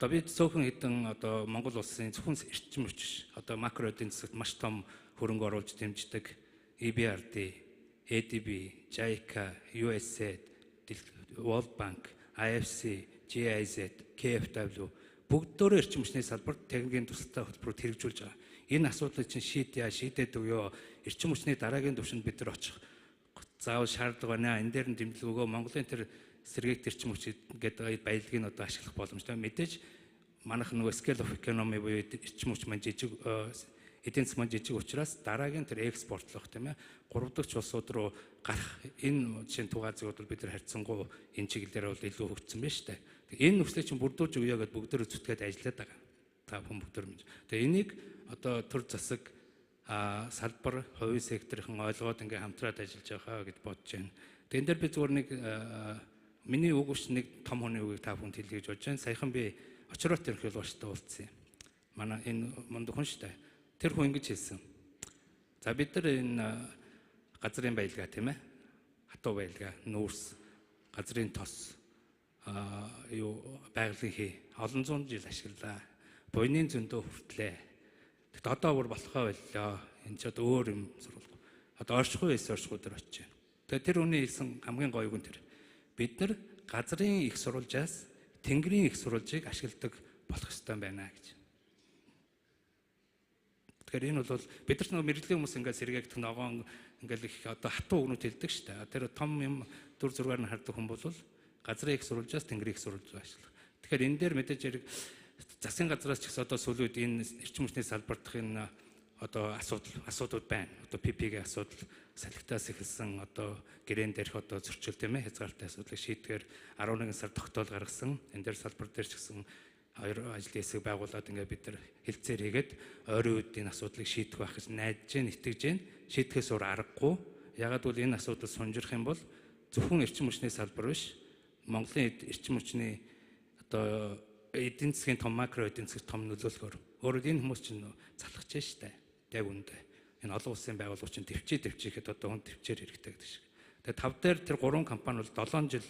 Одоо бид цөөхөн хэдэн одоо Монгол улсын зөвхөн эрчим хүч одоо макро эдийн засагт маш том хөрөнгө оруулж дэмждэг EBRD, ADB, JICA, USAID, World Bank, IFC, GIZ, KFW бүгдөө эрчим хүчний салбарт техникийн тусалтай хөтөлбөрөд хэрэгжүүлж байгаа. Энэ асуудлыг чинь шийдээд өгөө. Эрчим хүчний дараагийн түвшинд бид нар очих заавал шаардлага байна. Энэ дээр нь дэмжлэг өгөө. Монголын тэр сэргээгт эрчим хүч гэдэг баялагийг нь одоо ашиглах боломжтой. Мэдээж манайх нөгөө scale of economy буюу эрчим хүч маань жижиг эдийн засаг маань жижиг учраас дараагийн тэр экспортлох тийм ээ 3 дахь улсууд руу гарах энэ жишээ тугаацыг бол бид нар харьцангуй энэ чиглэлээр бол илүү хөгжсөн байна шүү дээ. Энэ нөхцөлийг чинь бүрдүүлж өгье гэдээ бүгдөө зүтгээд ажиллаад байгаа. Та бүхэн бүгдөө мэдж. Тэгээ энийг одоо төр засаг салбар хувийн секторын ойлгоод ингээм хамтраад ажиллаж байгаа гэж бодож байна. Тэгээ энэ дээр би зүгээр нэг миний үгүйч нэг том хүний үгийг та бүхэнд хэлье гэж бодож байна. Саяхан би очрот ерөнхийлөгчтэй уулзсан юм. Манай энэ мундаг хүн шүү дээ. Тэр хүн ингэж хэлсэн. За бид нар энэ газрын баялгаа тийм ээ. Хатуу баялгаа, нүүрс, газрын тос юу байгалийн олон зуун жил ашиглаа. Буйны зөндөө хүртлээ. Тэгэхдээ одоо бүр болохоо байлаа. Энд ч одоо өөр юм сурвалгүй. Одоо оршихгүй дээр очиж байна. Тэгээ тэр хүний хэлсэн хамгийн гоё үг нь тэр. Бид нар газрын их сурвалжаас тэнгэрийн их сурвалжийг ашигладаг болох ёстой байна гэж. Тэгэхээр энэ бол бид нар нэг мэрэгжлийн хүмүүс ингээд сэргээгдэх ногоон ингээд их одоо хатуу өгнөд хэлдэг шүү дээ. Тэр том юм дүр зургаар нь хардаг хүн бол газрын их сурвалжаас тэнгэрийн их сурвалж ашиглах. Тэгэхээр энэ дээр мэдээж хэрэг засгийн газраас ч гэсэн одоо сүүлийн үед энэ эрчим хүчний салбартх энэ одоо асуудууд байна. Одоо ПП-ийн асуудал салхитаас эхэлсэн одоо гэрээн дээрх одоо зөрчил тийм ээ хязгаартай асуудлыг шийдгээр 11 сар тогтоол гаргасан. Энэ дээр салбар дээр ч гэсэн хоёр ажлын хэсэг байгуулад ингээд бид нар хилцээр хийгээд ойрын үед энэ асуудлыг шийдэх байх гэж найдаж гэн итгэж гэн шийдэхээс өөр аргагүй. Ягаад гэвэл энэ асуудал сунжирх юм бол зөвхөн эрчим хүчний салбар биш Монголын эрчим хүчний одоо эдийн засгийн том макро эдийн засгийн том нөлөөлөхөөр өөрөөр энэ хүмүүс чинь залхаж штэ. Яг үндэ. Энэ олон улсын байгууллагууд чинь төвчээхэд одоо хүн төвчээр хэрэгтэй гэдэг шиг. Тэгээ тав дээр тэр 3 компани бол 7 жил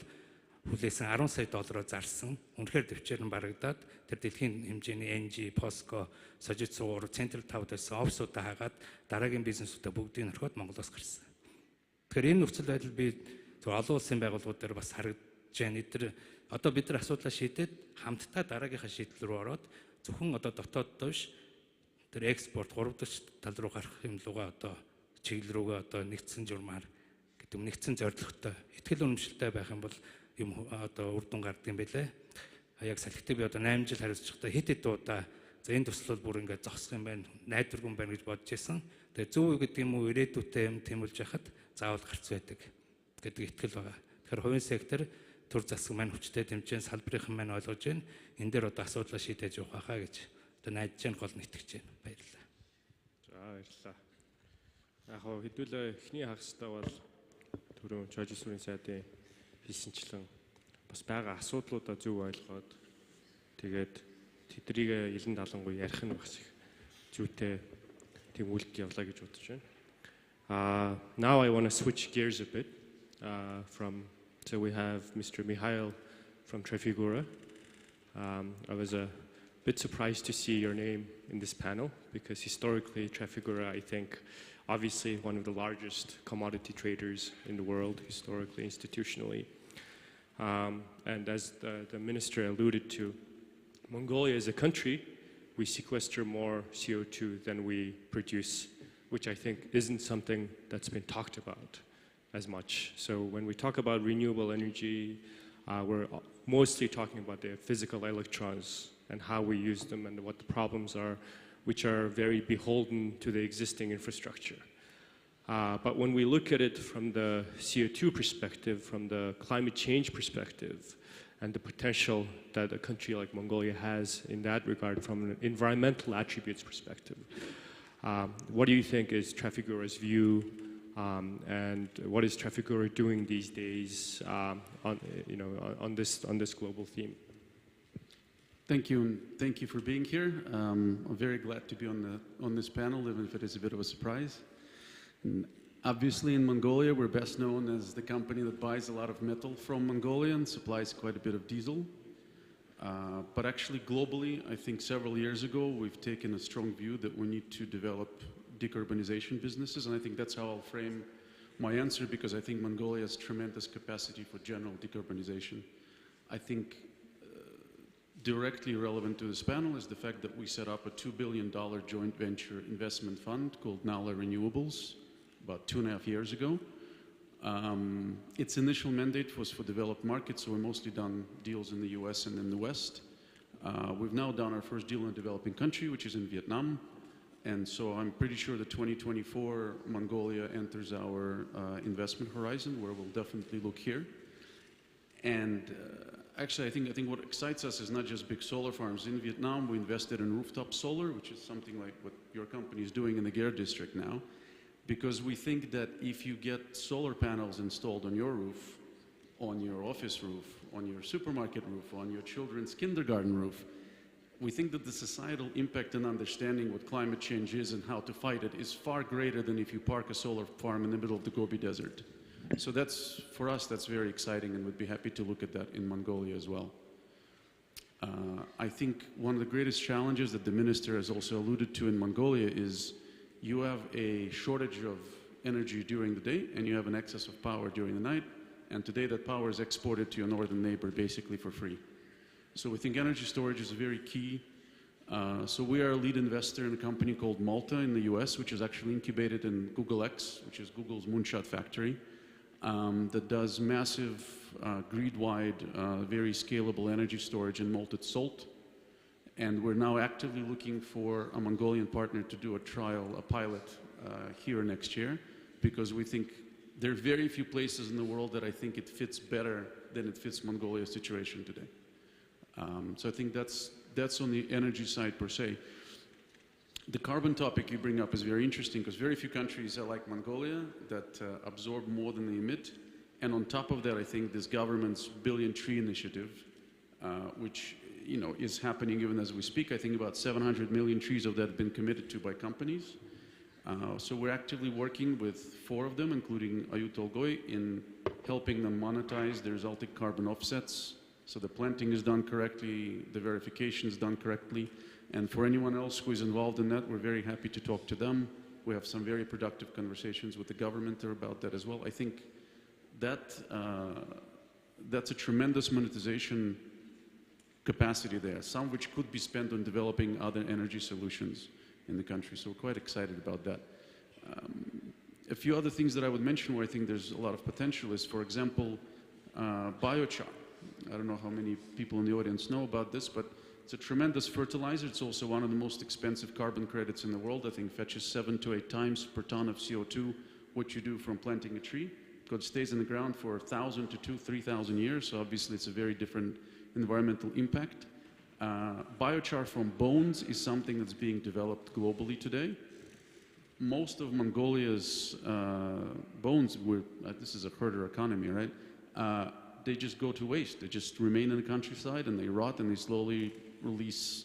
хүлээсэн 10 сая доллараар зарсан. Үнэхээр төвчээр нь барагдаад тэр дэлхийн хэмжээний NG, POSCO, Sojitsu, Central Tower гэсэн офисуудаа хагаад дараагийн бизнесүүдээ бүгдийг орхиод Монголоос гарсан. Тэгэхээр энэ нөхцөл байдал би зөв олон улсын байгууллагууд дээр бас харагдаж байна. Эдгээр одоо бид нар асуудлаа шийдээд хамтдаа дараагийнхаа шийдэл рүү ороод зөвхөн одоо дотооддоо биш тэр экспорт 3 дахь тал руу гарах юм лугаа одоо чиглэл рүүгээ одоо нэгдсэн журмаар гэдэг нэгдсэн зорилготой ихтгэл үнэмшилтэй байх юм бол юм одоо үр дүн гардаг юм байлээ. Яг салхитыг би одоо 8 жил хариуцчихдаа хэд удаа за энэ төсөл бол бүр ингээд зогсох юм байна, найдваргүй юм байна гэж бодож байсан. Тэгээ зөв гэдэг юм уу ирээдүйтэй юм тэмүүлж яхад заавал гарц байдаг гэдэг итгэл байгаа. Тэгэхээр хувийн сектор төр засаг маань хүчтэй дэмжин салбарынхан маань ойлгож байна. Энэ дээр одоо асуудлаа шийдэж явах хаа гэж одоо найдаж байна, гол нь итгэж байна. Баярлалаа.
За баярлалаа. Яг хоо хэдүүлээ эхний хагастай бол түрүүн Чожисүрийн сайдын хийсэнчлэн бас байгаа асуудлуудаа зөв ойлгоод тэгээд тэдрийг илэн далангуй ярих нь бас их зүйтэй тийм үйлдэл явлаа гэж бодож байна. Now I want to switch gears a bit so we have Mr. Mihail from Trafigura. I was a bit surprised to see your name in this panel because historically Trafigura, I think, obviously one of the largest commodity traders in the world, historically, institutionally. And as the minister alluded to, Mongolia as a country, we sequester more CO2 than we produce, which I think isn't something that's been talked about as much. So when we talk about renewable energy, we're mostly talking about the physical electrons and how we use them and what the problems are, which are very beholden to the existing infrastructure. But when we look at it from the CO2 perspective, from the climate change perspective, and the potential that a country like Mongolia has in that regard from an environmental attributes perspective, what do you think is Trafigura's view, and what is Trafigura doing these days on this global theme?
Thank you, and thank you for being here. I'm very glad to be on this panel, even if it is a bit of a surprise. And obviously, in Mongolia, we're best known as the company that buys a lot of metal from Mongolia and supplies quite a bit of diesel. But actually, globally, I think several years ago, we've taken a strong view that we need to develop decarbonization businesses, and I think that's how I'll frame my answer, because I think Mongolia has tremendous capacity for general decarbonization. I think directly relevant to this panel is the fact that we set up a $2 billion joint venture investment fund called Nala Renewables about 2.5 years ago. Its initial mandate was for developed markets, so we've mostly done deals in the US and in the West. We've now done our first deal in a developing country, which is in Vietnam. And so I'm pretty sure that 2024, Mongolia enters our investment horizon, where we'll definitely look here. And actually, I think what excites us is not just big solar farms. In Vietnam, we invested in rooftop solar, which is something like what your company is doing in the Gare district now, because we think that if you get solar panels installed on your roof, on your office roof, on your supermarket roof, on your children's kindergarten roof, we think that the societal impact and understanding what climate change is and how to fight it is far greater than if you park a solar farm in the middle of the Gobi Desert. So that's, for us, that's very exciting, and we'd be happy to look at that in Mongolia as well. I think one of the greatest challenges that the minister has also alluded to in Mongolia is you have a shortage of energy during the day and you have an excess of power during the night, and today that power is exported to your northern neighbor basically for free. So we think energy storage is very key. So we are a lead investor in a company called Malta in the US, which is actually incubated in Google X, which is Google's moonshot factory, that does massive, grid-wide, very scalable energy storage in molten salt. And we're now actively looking for a Mongolian partner to do a trial, a pilot here next year, because we think there are very few places in the world that I think it fits better than it fits Mongolia's situation today. So I think that's on the energy side per se. The carbon topic you bring up is very interesting, because very few countries are like Mongolia that absorb more than they emit. And on top of that, I think this government's Billion Tree Initiative which is happening even as we speak. I think about 700 million trees of that have been committed to by companies. So we're actively working with 4 of them, including Oyu Tolgoi, in helping them monetize their resulting carbon offsets. So the planting is done correctly, the verification is done correctly. And for anyone else who is involved in that, we're very happy to talk to them. We have some very productive conversations with the government about that as well. I think that that's a tremendous monetization capacity there, some which could be spent on developing other energy solutions in the country. So we're quite excited about that. A few other things that I would mention where I think there's a lot of potential is, for example, biochar. I don't know how many people in the audience know about this, but it's a tremendous fertilizer. It's also one of the most expensive carbon credits in the world. I think fetches 7 to 8 times per ton of CO2 what you do from planting a tree, because it stays in the ground for 1,000 to 3,000 years. So obviously it's a very different environmental impact. Biochar from bones is something that's being developed globally today. Most of Mongolia's bones, this is a herder economy, right? They just go to waste. They just remain in the countryside and they rot and they slowly release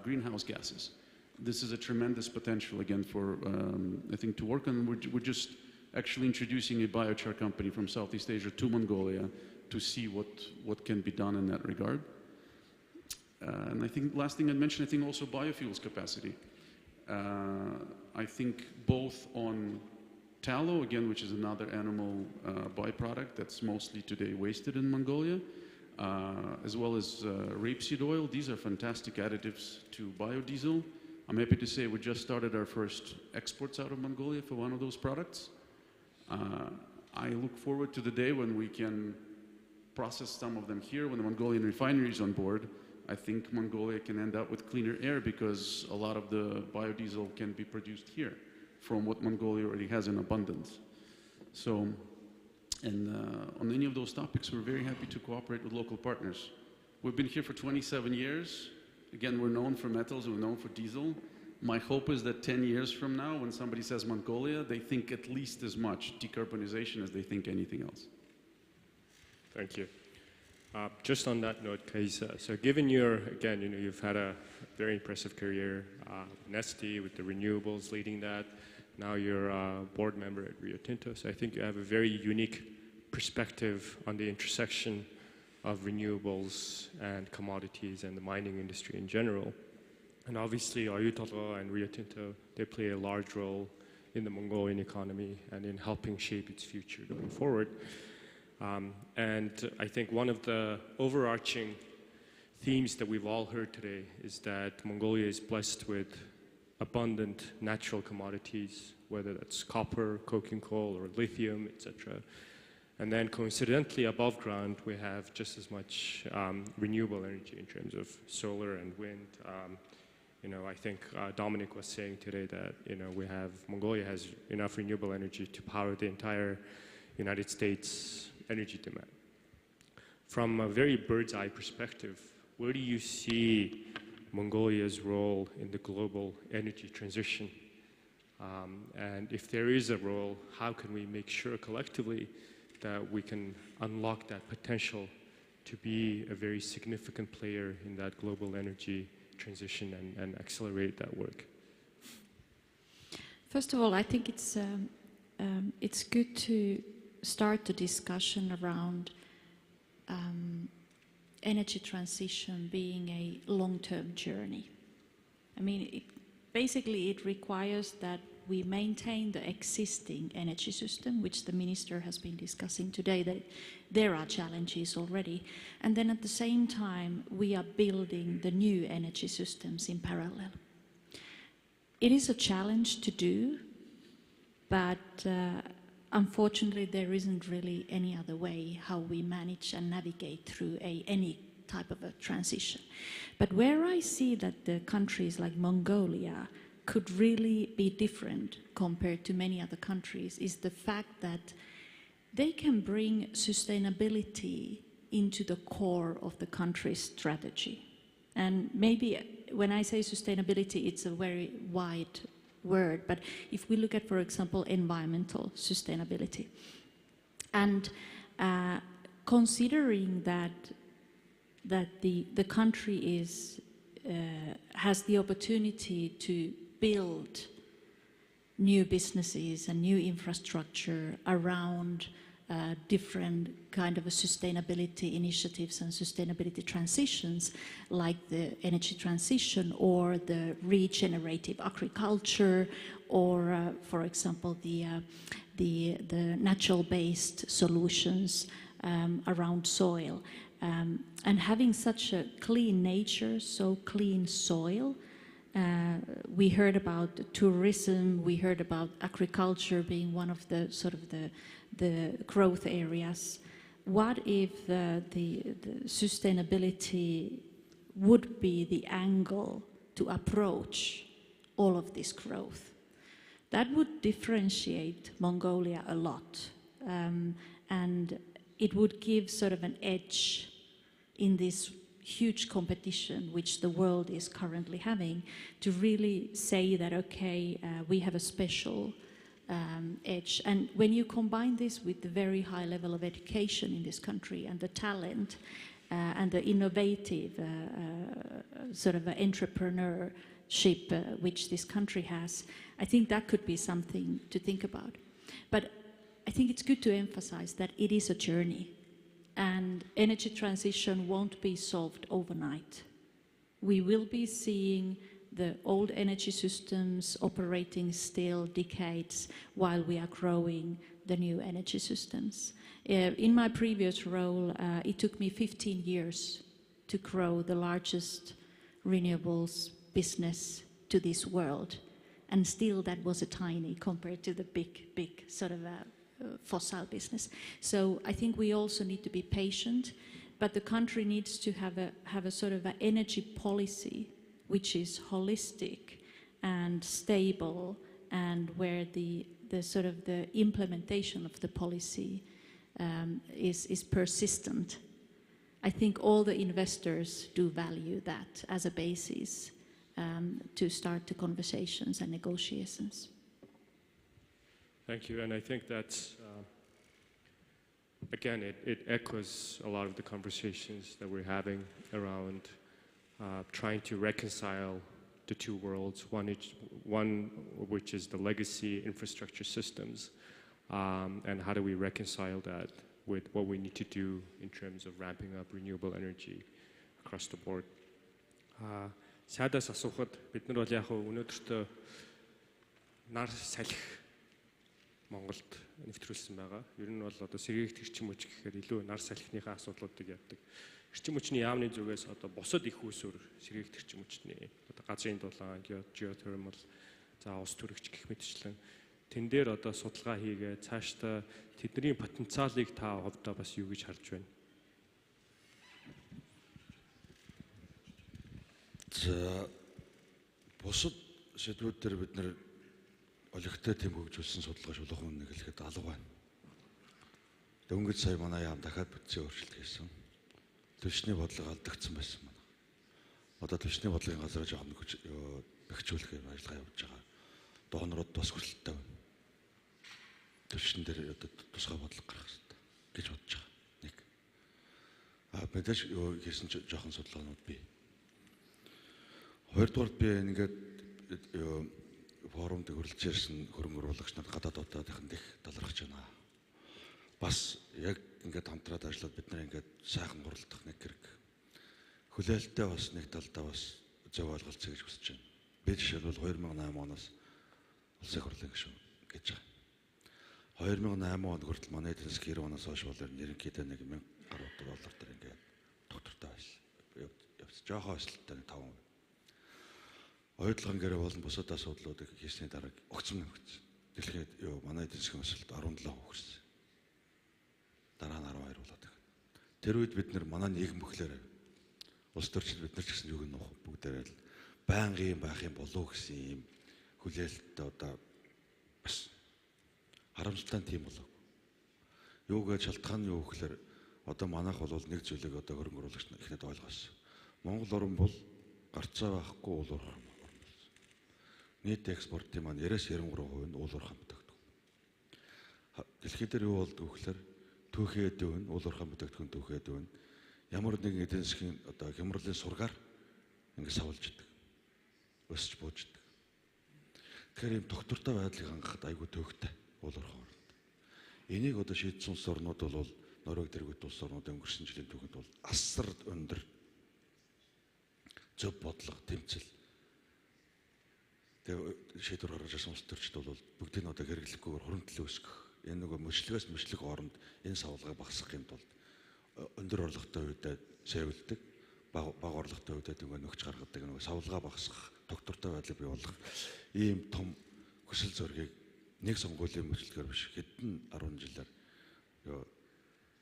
greenhouse gases. This is a tremendous potential again for, I think, to work on. We're just actually introducing a biochar company from Southeast Asia to Mongolia to see what can be done in that regard. And I think last thing I'd mention, I think also biofuels capacity. I think both on tallow, again, which is another animal byproduct that's mostly today wasted in Mongolia, as well as rapeseed oil. These are fantastic additives to biodiesel. I'm happy to say we just started our first exports out of Mongolia for one of those products. I look forward to the day when we can process some of them here, when the Mongolian refinery is on board. I think Mongolia can end up with cleaner air because a lot of the biodiesel can be produced here from what Mongolia already has in abundance. So, and on any of those topics, we're very happy to cooperate with local partners. We've been here for 27 years. Again, we're known for metals, we're known for diesel. My hope is that 10 years from now, when somebody says Mongolia, they think at least as much decarbonization as they think anything else.
Thank you. Just on that note, Kaisa, so given your, again, you've had a very impressive career, Neste with the renewables leading that, now you're a board member at Rio Tinto, so I think you have a very unique perspective on the intersection of renewables and commodities and the mining industry in general. And obviously, Oyu Tolgoi and Rio Tinto, they play a large role in the Mongolian economy and in helping shape its future going forward. And I think one of the overarching themes that we've all heard today is that Mongolia is blessed with abundant natural commodities, whether that's copper, coking coal, or lithium, etc. And then coincidentally, above ground, we have just as much renewable energy in terms of solar and wind. I think Dominic was saying today that, Mongolia has enough renewable energy to power the entire United States energy demand. From a very bird's eye perspective, where do you see Mongolia's role in the global energy transition? And if there is a role, how can we make sure collectively that we can unlock that potential to be a very significant player in that global energy transition and accelerate that work?
First of all, I think it's good to start the discussion around energy transition being a long-term journey. I mean, basically it requires that we maintain the existing energy system, which the minister has been discussing today, that there are challenges already. And then at the same time, we are building the new energy systems in parallel. It is a challenge to do, but unfortunately, there isn't really any other way how we manage and navigate through any type of a transition. But where I see that the countries like Mongolia could really be different compared to many other countries is the fact that they can bring sustainability into the core of the country's strategy. And maybe when I say sustainability, it's a very wide word, but if we look at, for example, environmental sustainability, and considering that that the country has the opportunity to build new businesses and new infrastructure around different kind of sustainability initiatives and sustainability transitions, like the energy transition or the regenerative agriculture, or for example the natural-based solutions around soil. And having such a clean nature, so clean soil, we heard about tourism, we heard about agriculture being one of the sort of the growth areas. What if the sustainability would be the angle to approach all of this growth? That would differentiate Mongolia a lot, and it would give sort of an edge in this huge competition which the world is currently having, to really say that, okay, we have a special edge. And when you combine this with the very high level of education in this country and the talent and the innovative sort of entrepreneurship which this country has, I think that could be something to think about. But I think it's good to emphasize that it is a journey, and energy transition won't be solved overnight. We will be seeing the old energy systems operating still decades while we are growing the new energy systems. In my previous role, it took me 15 years to grow the largest renewables business to this world, and still that was a tiny compared to the big sort of fossil business. So I think we also need to be patient, but the country needs to have a sort of an energy policy which is holistic and stable, and where the sort of the implementation of the policy is persistent. I think all the investors do value that as a basis to start the conversations and negotiations.
Thank you, and I think that's, again, it echoes a lot of the conversations that we're having around trying to reconcile the two worlds, one which is the legacy infrastructure systems, and how do we reconcile that with what we need to do in terms of ramping up renewable energy across the board. Сайдаас асуухад бид нар бол яг өнөөдөртөө нар салхи Монголд нэвтрүүлсэн байгаа. Ер нь бол одоо сэргийгт эрчим хүч гэхээр илүү нар салхиныхаа асуудлуудыг яддаг. Эрчим хүчний яамны зүгээс одоо бусад их үүсвэр сэргийгт эрчим хүчний одоо газрын дулаан, geothermal, за ус төрөгч гэх мэтчлэн тэн дээр одоо судалгаа хийгээд цаашдаа тэдний потенциалыг та хувьдаа бас юу гэж харж байна?
За бусад сэдвүүд дээр бид нэр олигтой тэм хөгжүүлсэн судалгаа шулуухан нэг хэлэхэд алга байна. Дөнгөж сая манай яам дахиад бүтцийн өөрчлөлт хийсэн. Түвшний бодлого алдагдсан байсан манай. Одоо түвшний бодлогын газар жоохон бэхжүүлэх ажиллагаа явуулж байгаа. Доонрууд бас хүрэлттэй байна. Түвшин дээр одоо тусгай бодлого гаргах хэрэгтэй гэж бодож байгаа. Нэг. Мэдээж хийсэн жоохон судалгаанууд бий. Хоёрдугаар би ингээд форумд хөрөлж ирсэн хөрөнгө оруулагч нар гадаад удаагийн их талархаж байна. Бас яг ингээд хамтраад ажиллаад бид нар ингээд сайхан гуралдах нэг хэрэг. Хүлээлттэй бас нэг талдаа бас зөв ойлголцоо гэж хүсэж байна. Би жишээлбэл 2008 оноос улсын хурлын гишүүн гэж байгаа. 2008 он хүртэл манай эдийн засгийн 90 оноос хойш бол ерөнхийдөө 1,000 гаруй доллар төр ингээд доктортой байсан. Явц жоохон өсөлттэй 5%. Ойдлогын гэрээ болон бусад асуудлуудыг хийсний дараа огцом нэмэгдсэн. Дэлхийд манай эдийн засгийн өсөлт 17% хүрсэн. Дараа нь 12 болоод байна. Тэр үед бид нар манай нийгэм бүхлээр улс төрчид бид нар ч гэсэн юуг нь нуух бүгдээрээ л байнгын байх юм болов гэсэн юм хүлээлттэй одоо бас харамсалтай тийм болов. Юугаа шалтгаан нь юу гэхээр одоо манайх бол нэг зүйлийг одоо хөрөнгө оруулагч ихнэд ойлгосон. Монгол орн бол гарцаа байхгүй уул уурхай. Нийт экспортын маань 90-93% нь уул уурхай бүтээгдэхүүн. Дэлхийд дээр юу болдог вэ гэхээр түүхээд өвн, уул уурхай бүтээгдэхүүн түүхээд өвн. ямар нэгэн эдийн засгийн одоо хямралын сургаар ингэ савлж идэг. Өсч бууж идэг. Тэгэхээр ийм доктортой байдлыг хангахад айгүй төвөгтэй уул орхон орнд. Энийг одоо шийдсэн улс орнууд бол Норвеги дэргэд улс орнуудын өнгөрсөн жилийн түүхэнд бол асар өндөр зөв бодлого, тэмцэл. Тэгээ шийдвэр гаргаж ирсэн улс төрчд бол бүгдийг нь одоо хэрэглэхгүйгээр хуримтлал үүсгэх. Энэ нөгөө мөчлөгөөс мөчлөг хооронд энэ савлгаа багасгахын тулд өндөр орлоготой үедээ сэвэлдэг, бага орлоготой үедээ нөгөө нөхч гаргадаг нөгөө савлгаа багасгах, доктортой байдлыг бий болгох ийм том хүсэл зоригийг нэг сонгуулийн мөчлөгөөр биш хэдэн 10 жилээр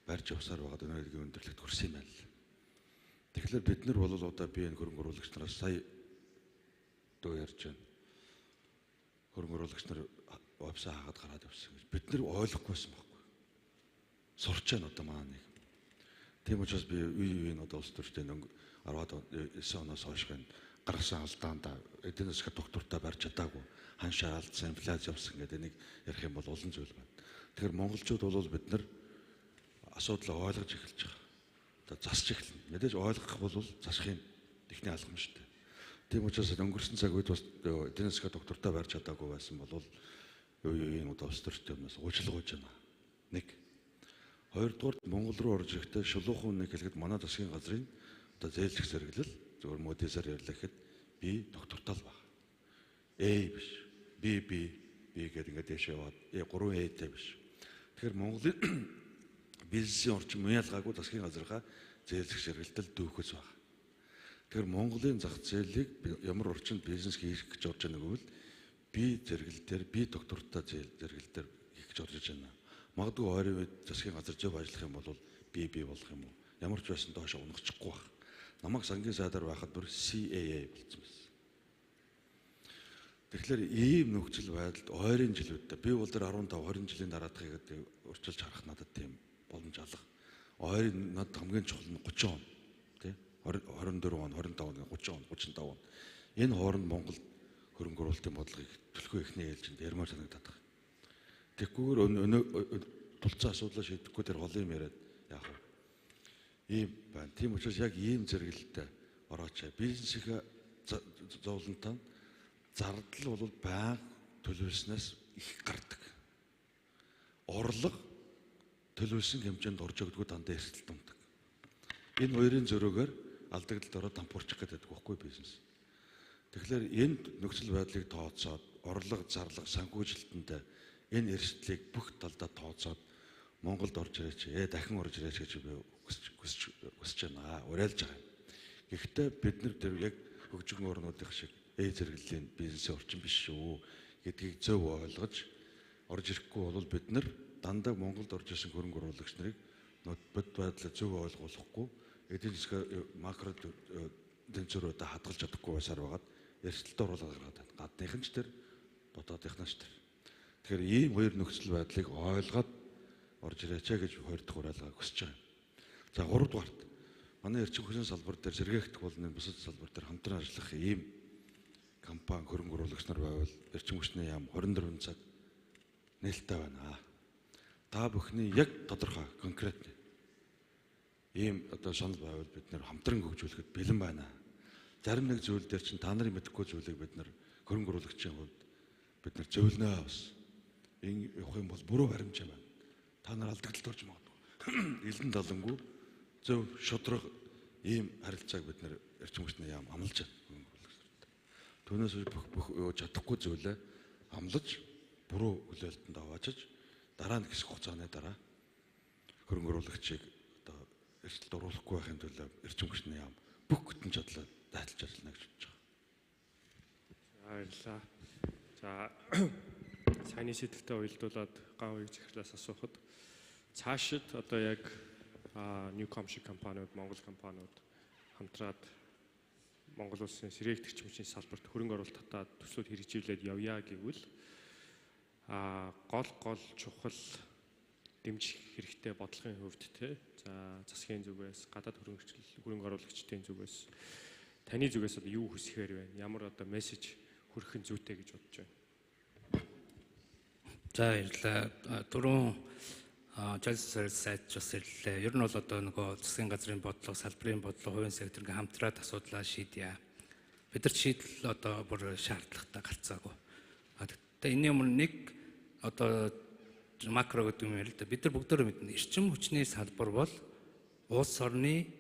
барьж явсаар байгаа өнөөгийн өндөрлөгт хүрсэн юм байна л. Тэгэхээр бид нар бол одоо би энэ хөрөнгө оруулагч нараас сая дөө ярьж байна. Хөрөнгө оруулагч нар вебсайт хаагаад гараад явсан гэж бид нар ойлгохгүйсэн байхгүй. Сурч байна одоо маа нэг. Тийм учраас би үеийн одоо улс төрчтэй 19 оноос хойш гаргасан алдаанда эдийн засгийн доктортой барьж чадаагүй ханшаа алдсан инфляц явсан гэдэг нэг ярих юм бол олон зүйл байна. Тэгэхээр монголчууд бол бид нар асуудлаа ойлгож эхэлж байгаа. Одоо засч эхэлнэ. Мэдээж ойлгох бол засахын техникийн алхамжтай. Тийм учраас өнгөрсөн цаг үед бас эдийн засгийн доктортой барьж чадаагүй байсан бол үеийн одоо улс төрчтэй юмнаас уучлалгүйж байна. Нэг. Хоёрдугаар Монгол руу орж ирэхдээ шулуухан нэг хэлэхэд манай засгийн газрын одоо зээлчих зэрэглэл зөвхөн модисаар ярьлаа гэхэд би доктортой л баг. Биш. Би гэдэг ингээд дэше яваад 3A-тэй биш. Тэгэхээр Монголын бизнесийн орчин муялгаагүй засгийн газрынхаа зээлчих зэрэгэлтэл дүүхэж байна. Тэгэхээр Монголын зах зээлийг ямар орчинд бизнес хийх гэж орж байгааг нь би зэрэгэлдээр би доктортой зэрэгэлдээр хийх гэж орж байна. Магадгүй ойрын үед засгийн газар зөв ажиллах юм бол би болох юм уу? Ямар ч байсан доошо унахчихгүй байх. Намайг сангийн сайдаар байхад бүр CAA болсон байсан. Тэгэхээр ийм нөхцөл байдалд ойрын жилүүдэд би бол тэр 15 20 жилийн дараатхыг урьдчилж харах надад тийм боломж алга. Ойрын над хамгийн чухал нь 30 он тий 24 он 25 он 30 он 35 он энэ хооронд Монгол хөрөнгө оруулалтын бодлогыг төлхөө ихний ээлжинд ярмаар санагдаад байна. Тэгэхгүйгээр тулцсан асуудлаа шийдэхгүй тэр голын юм яриад яах вэ? Ийм байна. Тийм учраас яг ийм зэрэгэлэлтэй орооч. Бизнесийнхээ зовлонтой зардал бол байнга төлөвлөснөөс их гардаг. Орлого төлөвлөсөн хэмжээнд орж өгдөггүй дандаа эрсдэл тундаг. Энэ хоёрын зөрөөгөр алдагдлалд ороод дампуурчих гэдэг байхгүй бизнес. Тэгэхээр энэ нөхцөл байдлыг тооцоод орлого, зарлага, санхүүжилтэнд энэ эрсдлийг бүх талдаа тооцоод Монголд орж ирээч, дахин орж ирээч гэж би хүсэж байна. Уриалж байгаа. Гэхдээ бид нар тэр яг хөгжин орнуудын шиг зэрэглэлийн бизнесийн орчин биш шүү гэдгийг зөв ойлгож орж ирэхгүй бол бид нар дандаа Монголд орж ирсэн хөрөнгө оруулагч нарыг бод байдлаа зөв ойлгуулахгүй эдийн засгийн макро тэнцвэрүүдэд хадгалж чадахгүй байсаар байгаад эрсдэлд оруулаад гаргаад байна. Гадныхан ч тэр дотоодынхнаас ч тэр. Тэгэхээр ийм хоёр нөхцөл байдлыг ойлгоод орж ирээч гэж хоёр дахь уриалгыг хүсэж байгаа. За 3 дугаарт манай эрчим хүчний салбар дээр сэргээгдэх болон бусад салбар дээр хамтран ажиллах ийм компани хөрөнгө оруулагч нар байвал эрчим хүчний яам 24 цаг нээлттэй байна. Та бүхний яг тодорхой конкрет ийм одоо санал байвал бид нэр хамтран хөгжүүлэхэд бэлэн байна. Зарим нэг зүйл дээр чинь та нарын мэдэхгүй зүйлийг бид нар хөрөнгө оруулагчийн хувьд бид нар зөвлөнөө бас энэ явах юм бол буруу баримж юм байна. Та нар алдагдлалд орж магадгүй. Илэн далангүй зөв шудраг ийм харилцааг бид нар эрчим хүчний яам амлаж байна. Түүнээс бүх чадахгүй зүйлээ амлаж буруу хүлээлтэнд аваачиж дараа нь хэсэг хугацааны дараа хөрөнгө оруулагчийг одоо эрсдэлд оруулахгүй байхын тулд эрчим хүчний яам бүх бүтэн чадлаа дайталж ажиллана гэж бодож байгаа.
Баярлалаа. За саяны сэдвтэй уялдуулаад гавыг захирлаас асуухад цаашид одоо яг Newcom шиг компаниуд, Монгол компаниуд хамтраад Монгол улсын сэргээгт эрчим хүчний салбарт хөрөнгө оруулалт татаад төслүүд хэрэгжүүлээд явъя гэвэл гол чухал дэмжих хэрэгтэй бодлогын хувьд те за засгийн зүгээс гадаад хөрөнгө оруулагчдын зүгээс таны зүгээс одоо юу хүсэхээр байна? Ямар одоо мессеж хүргэх нь зүйтэй гэж бодож байна?
За баярлалаа. Түрүүн жолсоор сайжруулах ирлээ. Ер нь бол одоо нөгөө засгийн газрын бодлого, салбарын бодлого, хувийн сектор ингээм хамтраад асуудлаа шийдъя. Бидэрт шийдэл одоо бүр шаардлагатай гарцаагүй. Гэхдээ энэний өмнө нэг одоо макро гэдэг юм ярил л да. Бид нар бүгдөө мэднэ. Эрчим хүчний салбар бол улс орны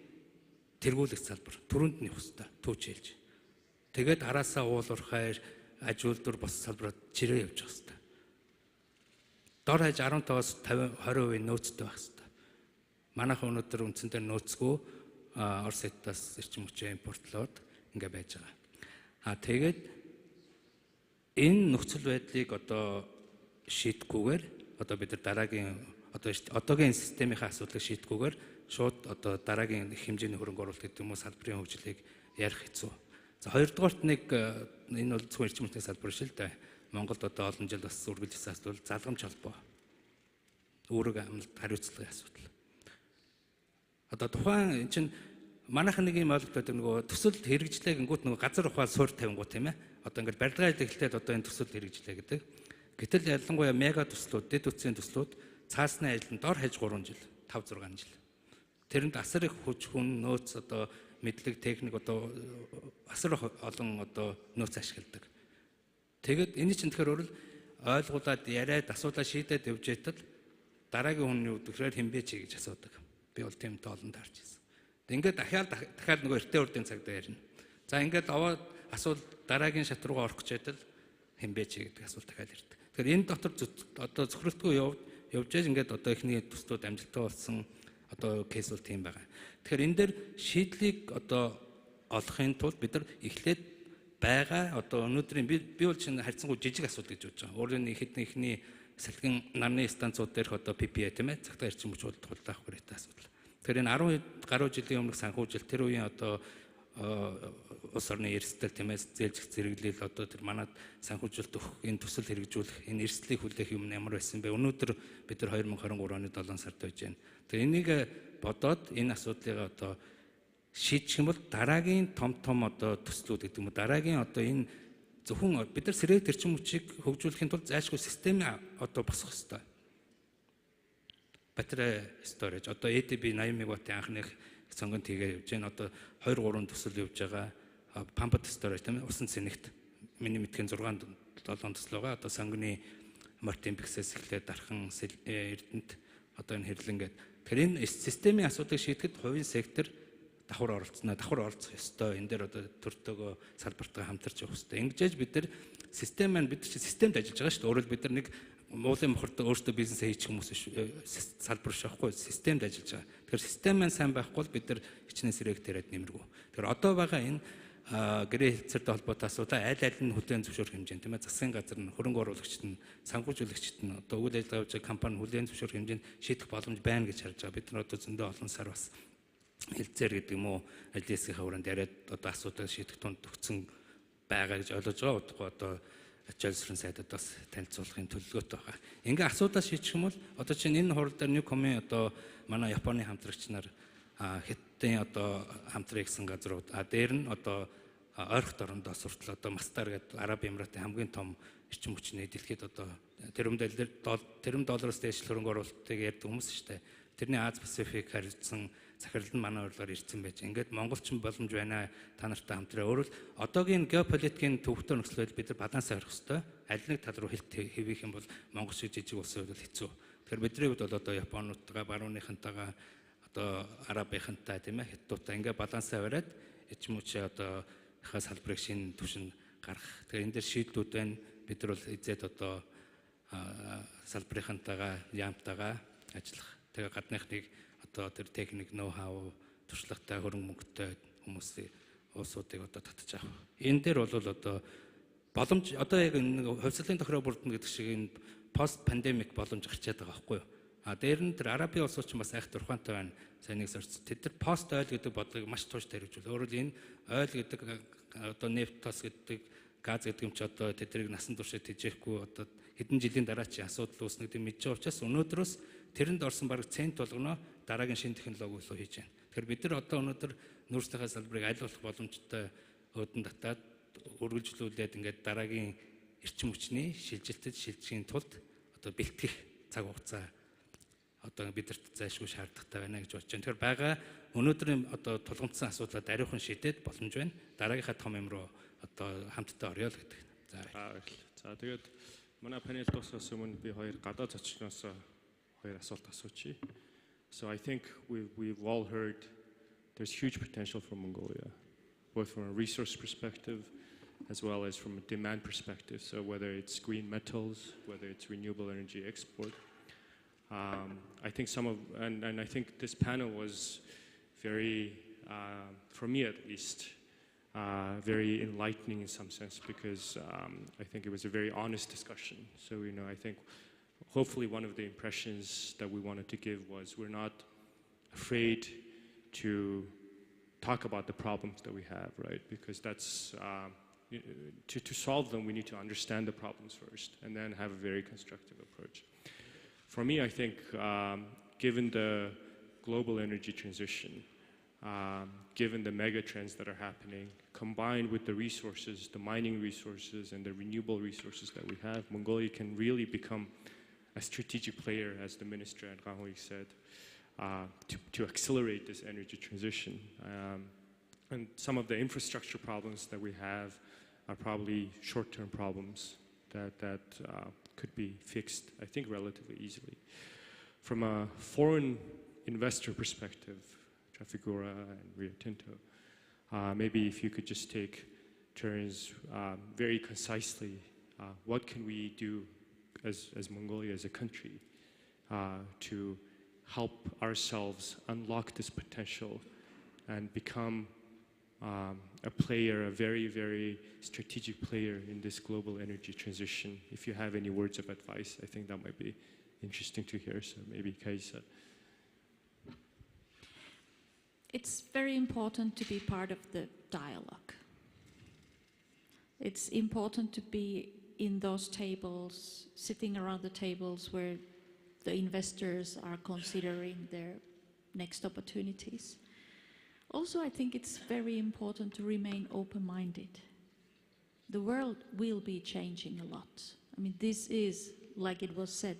тэргүүлэх салбар. Түрүүнд нь явах хэрэгтэй. Түүч хэлж. Тэгээд араасаа уулуурхай аж үйлдвэр бос салбарт чирээ явж явах хэрэгтэй. Дор хаяж 15-аас 50-20% нөөцтэй байх хэрэгтэй. Манайхан өнөөдөр үндсэндээ нөөцгүй Орос хятадаас эрчим хүчээ импортлоод ингээ байж байгаа. Тэгээд энэ нөхцөл байдлыг одоо шийдэхгүйгээр одоо бид нар дараагийн одоогийн системийнхаа асуудлыг шийдэхгүйгээр шууд одоо дараагийн хэмжээний хөрөнгө оруулалт гэдэг юм уу салбарын хөгжлийг ярих хэцүү. За хоёрдугаарт нэг энэ бол зөвхөн эрчим хүчний салбар шил дээ. Монголд одоо олон жил бас үргэлжлүүлсэн асуудал залгамж холбоо. Үүрэг амлалт хариуцлагын асуудал. Одоо тухайн чинь манайхан нэг юм ойлголтод нөгөө төсөл хэрэгжлээ гингүүт нөгөө газар ухаал суур тавингууд тийм ээ. Одоо ингээд барилгаа хэлэхдээ одоо энэ төсөл хэрэгжлээ гэдэг. Гэтэл ялангуяа мега төслүүд, дэд үтсийн төслүүд цаасны ажилд дор хаяж 3 жил, 5-6 жил. Тэрэнд асар их хүч хүн нөөц одоо мэдлэг техник одоо асар олон одоо нөөц ашигладаг. Тэгэд энэ чинь тэгэхээр ойлгуулад яриад асуудлаа шийдээд явж байтал дараагийн хүн юу гэхээр хэмбэ чи гэж асуудаг. Би бол тийм тоолонд харж байсан. Ингээд дахиад нөгөө эртний урдын цагт ярина. За ингээд аваад асуулт дараагийн шат руугаа орох гэж байтал хэмбэ чи гэдэг асуулт дахиад ирдэг. Тэгэхээр энэ дотор одоо зөвхөртгүй явж байж ингээд одоо ихний төслүүд амжилттай болсон одоо кейс бол тийм байгаа. Тэгэхээр энэ дээр шийдлийг одоо олохын тулд бид нар эхлээд байгаа одоо өнөөдрийн би бол чинь харьцангуй жижиг асуудал гэж бодож байгаа. Өөрөөр хэлбэл ихний салхин нарны станцууд дээрх одоо PPA тийм ээ цагтаа эрчим хүч тулдаах хэрэгтэй асуудал. Тэгэхээр энэ 10 гаруй жилийн өмнөх санхүүжилт тэр үеийн одоо улс орны эрсдэл тийм ээ зээлжих зэрэглэл одоо тэр манад санхүүжилт өгөх энэ төсөл хэрэгжүүлэх энэ эрсдлийг хүлээх юм ямар байсан бэ? Өнөөдөр бид нар 2023 оны 7 сард байж байна. Тэгэхээр энийг бодоод энэ асуудлыг одоо шийдэх юм бол дараагийн том одоо төслүүд гэдэг юм уу дараагийн одоо энэ зөвхөн бид нар сэргээгт эрчим хүчийг хөгжүүлэхийн тулд зайлшгүй системийн одоо босгох хэрэгтэй. Батарей storage одоо ADB 80 мегаваттын анхных цонгонд хийгээ явж байна. Одоо 2-3 төсөл явж байгаа. Pumped storage тийм ээ усан цэнэгт миний мэдхийн 6-7 төсөл байгаа. Одоо сонгоны Мартин Биксээс эхлээд дархан Эрдэнэт одоо энэ хэрлэнгээд тэгэхээр энэ системийн асуудлыг шийдэхэд хувийн сектор давхар оролцох ёстой. Энэ дээр одоо төртөөгөө салбартаа хамтарч явах ёстой. Ингэж бид нар систем маань бид чинь системд ажиллаж байгаа шүү дээ. Өөрөөр бид нар нэг муулын мохортой өөртөө бизнесээ хийчих хүмүүс салбар шахахгүй системд ажиллаж байгаа. Тэгэхээр систем маань сайн байхгүй бол бид нар хичнээн сэрэг тариад нэмэргүй. Тэгэхээр одоо байгаа энэ гэрээ хэлцээртэй холбоотой асуудал аль нь хүлээн зөвшөөрөх хэмжээнд тийм ээ засгийн газар нь хөрөнгө оруулагчид нь санхүүжүүлэгчид нь одоо үйл ажиллагаа явуулж компани хүлээн зөвшөөрөх хэмжээнд шийдэх боломж байна гэж харж байгаа. Бид нар одоо зөндөө олон сар бас хэлцээр гэдэг юм уу ажлын хэсгийн хавранд яриад одоо асуудал шийдэх тунд төгсөн байгаа гэж ойлгож байгаа. Удахгүй одоо ачаалсрын сайдад бас танилцуулахын төлөвлөгөөтэй байгаа. Ингээ асуудал шийдэх юм бол одоо чинь энэ хурал дээр Newcom-ийн одоо манай Японы хамтрагч нар Хятадын одоо хамтрах гэсэн газрууд дээр нь одоо ойрхот орондоос хүртэл одоо Мастар гэдэг Араб Эмиратын хамгийн том эрчим хүчний дэлхийд одоо тэрбум доллароос дээш хөрөнгө оруулалтыг ярьдаг хүмүүс шүү дээ. Тэрний Аз Пасифик харилцсан захирал нь манай урлагаар ирсэн байж. Ингээд монголчин боломж байна та нартай хамтраа. Өөрөөр одоогийн геополитикийн төвхтөр нөхцөл байдал бид нар балансаа харах хэрэгтэй. Аль нэг тал руу хэлт хэвэх юм бол Монгол шиг жижиг улсын хувьд хэцүү. Тэгэхээр бидний хувьд бол одоо Японуудтайгаа, баруунынхантайгаа одоо Арабынхантай тийм ээ Хятадтай ингээд балансаа бариад эрчим хүчээ одоо ихаа салбарыг шинэ түвшинд гаргах. Тэгэхээр энэ дээр шийдлүүд байна. Бид нар бол эзэд одоо салбарынхантайгаа, яамтайгаа ажиллах. Тэгээ гадныхныг одоо тэр техник ноу-хау туршлагатай хөрөнгө мөнгөтэй хүмүүсийн уусуудыг одоо татж авах. Энэ дээр бол одоо боломж одоо яг нэг хувьсгалын тохироо бүрдэн гэдэг шиг энэ пост пандемик боломж гарчаад байгаа байхгүй юу? Дээр нь тэр Арабын улсууд ч бас айх дурхаантай байна. Сайн нэг сорц. Тэд нар пост ойл гэдэг бодлогыг маш тууштай хэрэгжүүл. Өөрөөр энэ ойл гэдэг одоо нефтос гэдэг газ гэдэг юм чи одоо тэднийг насан туршид тэжээхгүй одоо хэдэн жилийн дараа чи асуудал үүснэ гэдэг мэдж байгаа учраас өнөөдрөөс тэрэнд орсон баг цент болгоно дараагийн шинэ технологи руу хийж байна. Тэгэхээр бид нар одоо өнөөдөр нүүрсийнхаа салбарыг айлуулах боломжтой өөдөн татаад үргэлжлүүлээд ингээд дараагийн эрчим хүчний шилжилтэд шилжихийн тулд одоо бэлтгэх цаг хугацаа одоо бидэрт зайлшгүй шаардлагатай байна гэж бодож байна. Тэгэхээр байгаа өнөөдрийн одоо тулгамдсан асуудлаа даруйхан шийдээд боломж байна. Дараагийнхаа том юм руу одоо хамтдаа орё л гэдэг.
За тэгээд манай панел дуусахаас өмнө би хоёр гадаад зочноос хоёр асуулт асуучих. So I think we've all heard there's huge potential for Mongolia, both from a resource perspective as well as from a demand perspective. So whether it's green metals, whether it's renewable energy export, I think and I think this panel was very, for me at least, very enlightening in some sense because I think it was a very honest discussion. So I think hopefully one of the impressions that we wanted to give was we're not afraid to talk about the problems that we have, right? Because that's to solve them, we need to understand the problems first and then have a very constructive approach. For me, I think given the global energy transition, given the mega trends that are happening, combined with the resources, the mining resources and the renewable resources that we have, Mongolia can really become a strategic player, as the minister and Rahui said, to accelerate this energy transition. And some of the infrastructure problems that we have are probably short-term problems that could be fixed, I think, relatively easily. From a foreign investor perspective, Trafigura and Rio Tinto, maybe if you could just take turns very concisely, what can we do as Mongolia, as a country, to help ourselves unlock this potential and become a player, a very, very strategic player in this global energy transition. If you have any words of advice, I think that might be interesting to hear. So maybe Kaisa.
It's very important to be part of the dialogue. It's important to be in those tables, sitting around the tables where the investors are considering their next opportunities. Also, I think it's very important to remain open-minded. The world will be changing a lot. I mean, this is, like it was said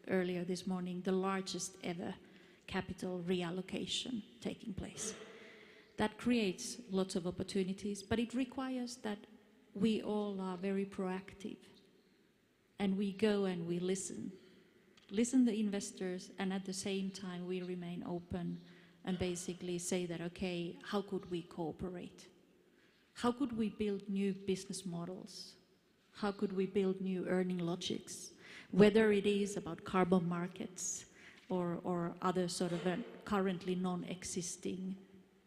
earlier this morning, the largest ever capital reallocation taking place. That creates lots of opportunities, but it requires that we all are very proactive and we go and we listen the investors, and at the same time we remain open and basically say that, okay, how could we cooperate? How could we build new business models? How could we build new earning logics? Whether it is about carbon markets or other sort of currently non-existing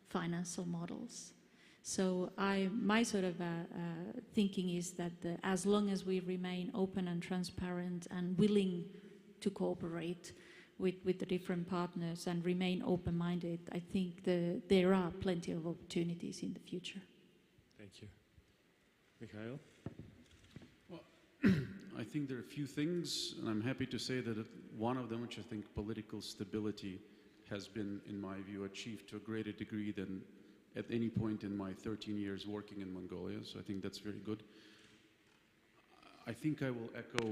financial models. So my sort of thinking is that as long as we remain open and transparent and willing to cooperate with the different partners and remain open-minded, I think there are plenty of opportunities in the future.
Thank you. Mikhail?
Well, I think there are a few things, and I'm happy to say that one of them, which I think political stability has been, in my view, achieved to a greater degree than at any point in my 13 years working in Mongolia, so I think that's very good. I think I will echo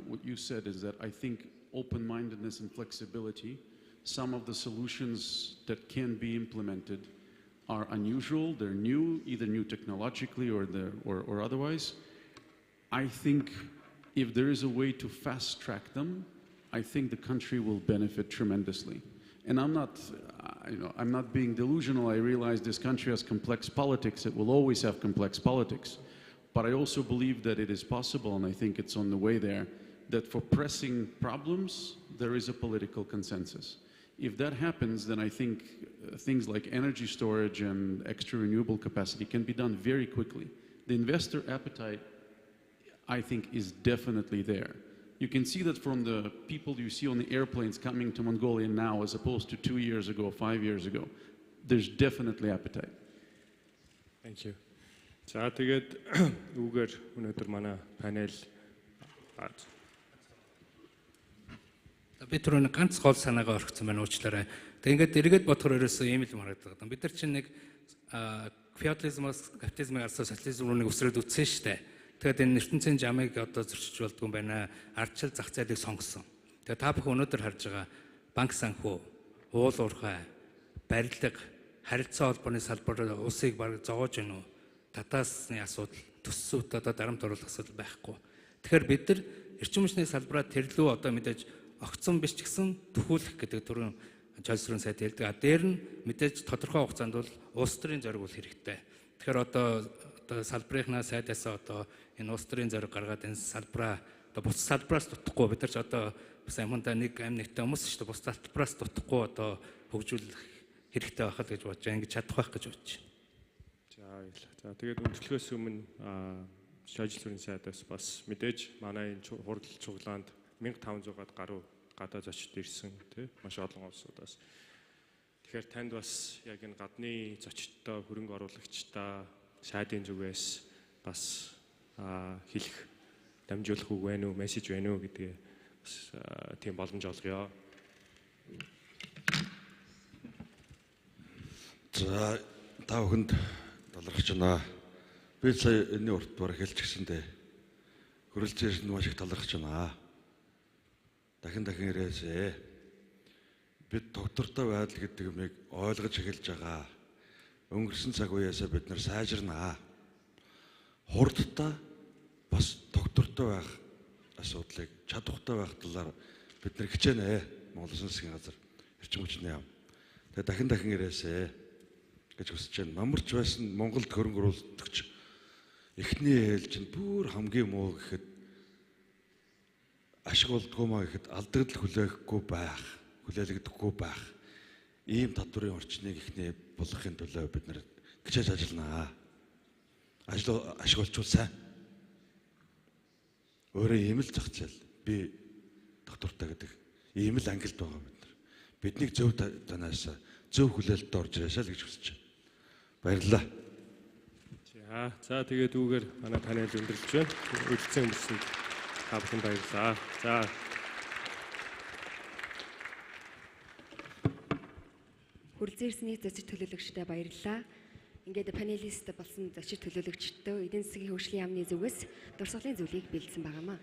what you said, is that I think open-mindedness and flexibility, some of the solutions that can be implemented are unusual, they're new, either new technologically or otherwise. I think if there is a way to fast-track them, I think the country will benefit tremendously. And I'm not being delusional. I realize this country has complex politics. It will always have complex politics. But I also believe that it is possible, and I think it's on the way there, that for pressing problems, there is a political consensus. If that happens, then I think things like energy storage and extra renewable capacity can be done very quickly. The investor appetite, I think, is definitely there. You can see that from the people you see on the airplanes coming to Mongolia now as opposed to 2 years ago, 5 years ago. There's definitely appetite.
Thank you. За тэгээд үүгээр өнөөдөр манай панел
би түрүүн ганц гол санаагаа орхисон байна, уучлаарай. Тэгээд ингээд эргээд бодохоор ерөөсөө ийм л марагдаад байна. Бид нар чинь нэг феодализмоос капитализмыг арсаа социализм руу нэг өсрөөд үтсэн шүү дээ. Тэгээд энэ ертөнцийн жамыг одоо зөрчиж болдгоо байна. Ардчил зах зээлийг сонгосон. Тэгээд та бүхэн өнөөдөр харж байгаа банк санхүү, уул уурхай, барилга, харилцаа холбооны салбар улсыг бараг зовоож гэнэ үү? Татаасны асуудал, төссөд одоо дарамт оруулах асуудал байхгүй. Тэгэхээр бид нар эрчим хүчний салбараа тэрлүү одоо мэдээж огцон биш ч гэсэн төхүүлэх гэдэг төрөн жолсрын сайд хэлдэг. Дээр нь мэдээж тодорхой хугацаанд бол улс төрийн зориг бол хэрэгтэй. Тэгэхээр одоо салбарынхаа сайдаас одоо энэ улс төрийн зориг гаргаад энэ салбараа одоо бус салбараас дутахгүй бид нар ч одоо бас амандаа нэг амьнэгтэй хүмүүс шүү дээ. Бус салбараас дутахгүй одоо хөгжүүлэх хэрэгтэй байхад гэж бодож байна. Ингэж чадах байх гэж бодож байна.
За баярлалаа. За тэгээд өндөрлөхөөс өмнө шажилтны сайдаас бас мэдээж манай энэ хурал цуглаанд 1500-аад гаруй гадаа зочид ирсэн тий маш олон улсуудаас. Тэгэхээр танд бас яг энэ гадны зочидтой хөрөнгө оруулагчтай сайдын зүгээс бас хэлэх дамжуулах үг байна уу, мессеж байна уу гэдгээ бас тийм боломж олгоё.
За та бүхэнд талархаж байна. Би сая энэ урт бараг хэлж гисэндээ хөрөлцөөс нь маш их талархаж байна. Дахин ирээсэй. Бид доктортой байдал гэдэг юмыг ойлгож эхэлж байгаа. Өнгөрсөн цаг үеэсээ бид нар сайжирнаа. Хурдтай бас доктортой байх асуудлыг чадвартай байх талаар бид нар хичээнэ. Монгол Улсын засгийн газар эрчим хүчний яам. Тэгээ дахин ирээсэй гэж хүсэж байна. Мамарч байсан Монголд хөрөнгө оруулагч эхний ээлж нь бүр хамгийн муу гэхэд ашиг болдгоо маа гэхэд алдагдал хүлээлгдэхгүй байх. Ийм татврын орчныг ихний болгохын төлөө бид нар хичээж ажилланаа. Ашиглуулчвал сайн. Өөрөө ийм л зах зээл. Би доктортой гэдэг ийм л ангилд байгаа бид нар. Биднийг зөв танаас зөв хүлээлтд орж ирээсэй л гэж хүсэж байна. Баярлалаа.
За тэгээд үүгээр манай панел өндөрлөж байна. Үлдсэн хүмүүсэнд та бүхэнд баярлалаа. За
Хүрлзээрсний зочид төлөөлөгчдөө баярлалаа. Ингээд панелист болсон зочид төлөөлөгчдөө эдийн засгийн хөгжлийн яамны зүгээс дурсгалын зүйлийг бэлдсэн байгаамаа.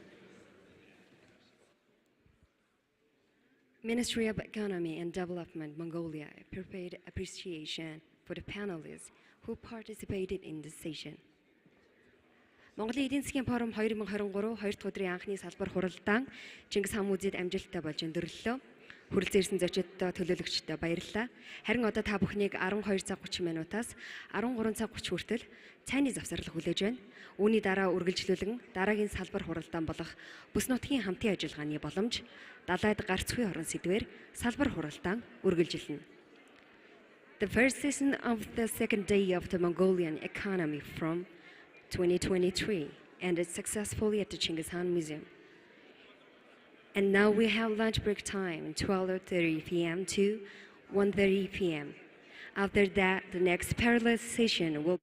Ministry of Economy and Development Mongolia prepared appreciation for the panelists who participated in this session. Монголын эдийн засгийн форум 2023 2 дахь өдрийн анхны салбар хуралдаан Чингис хаан музейд амжилттай болж өндөрлөлөө. Хүрлзээрсэн зочидтой төлөөлөгчдөө баярлалаа. Харин одоо та бүхнийг 12 цаг 30 минутаас 13 цаг 30 хүртэл цайны завсарлах хүлээж байна. Үүний дараа үргэлжлүүлэн дараагийн салбар хуралдаан болох бүс нутгийн хамтын ажиллагааны боломж, далайд гарц үе орон сэдвээр салбар хуралдаан үргэлжилнэ. The first session of the second day of the Mongolian Economy from 2023 ended successfully at the Chinggis Khan Museum. And now we have lunch break time, 12:30 p.m. to 1:30 p.m. After that, the next parallel session will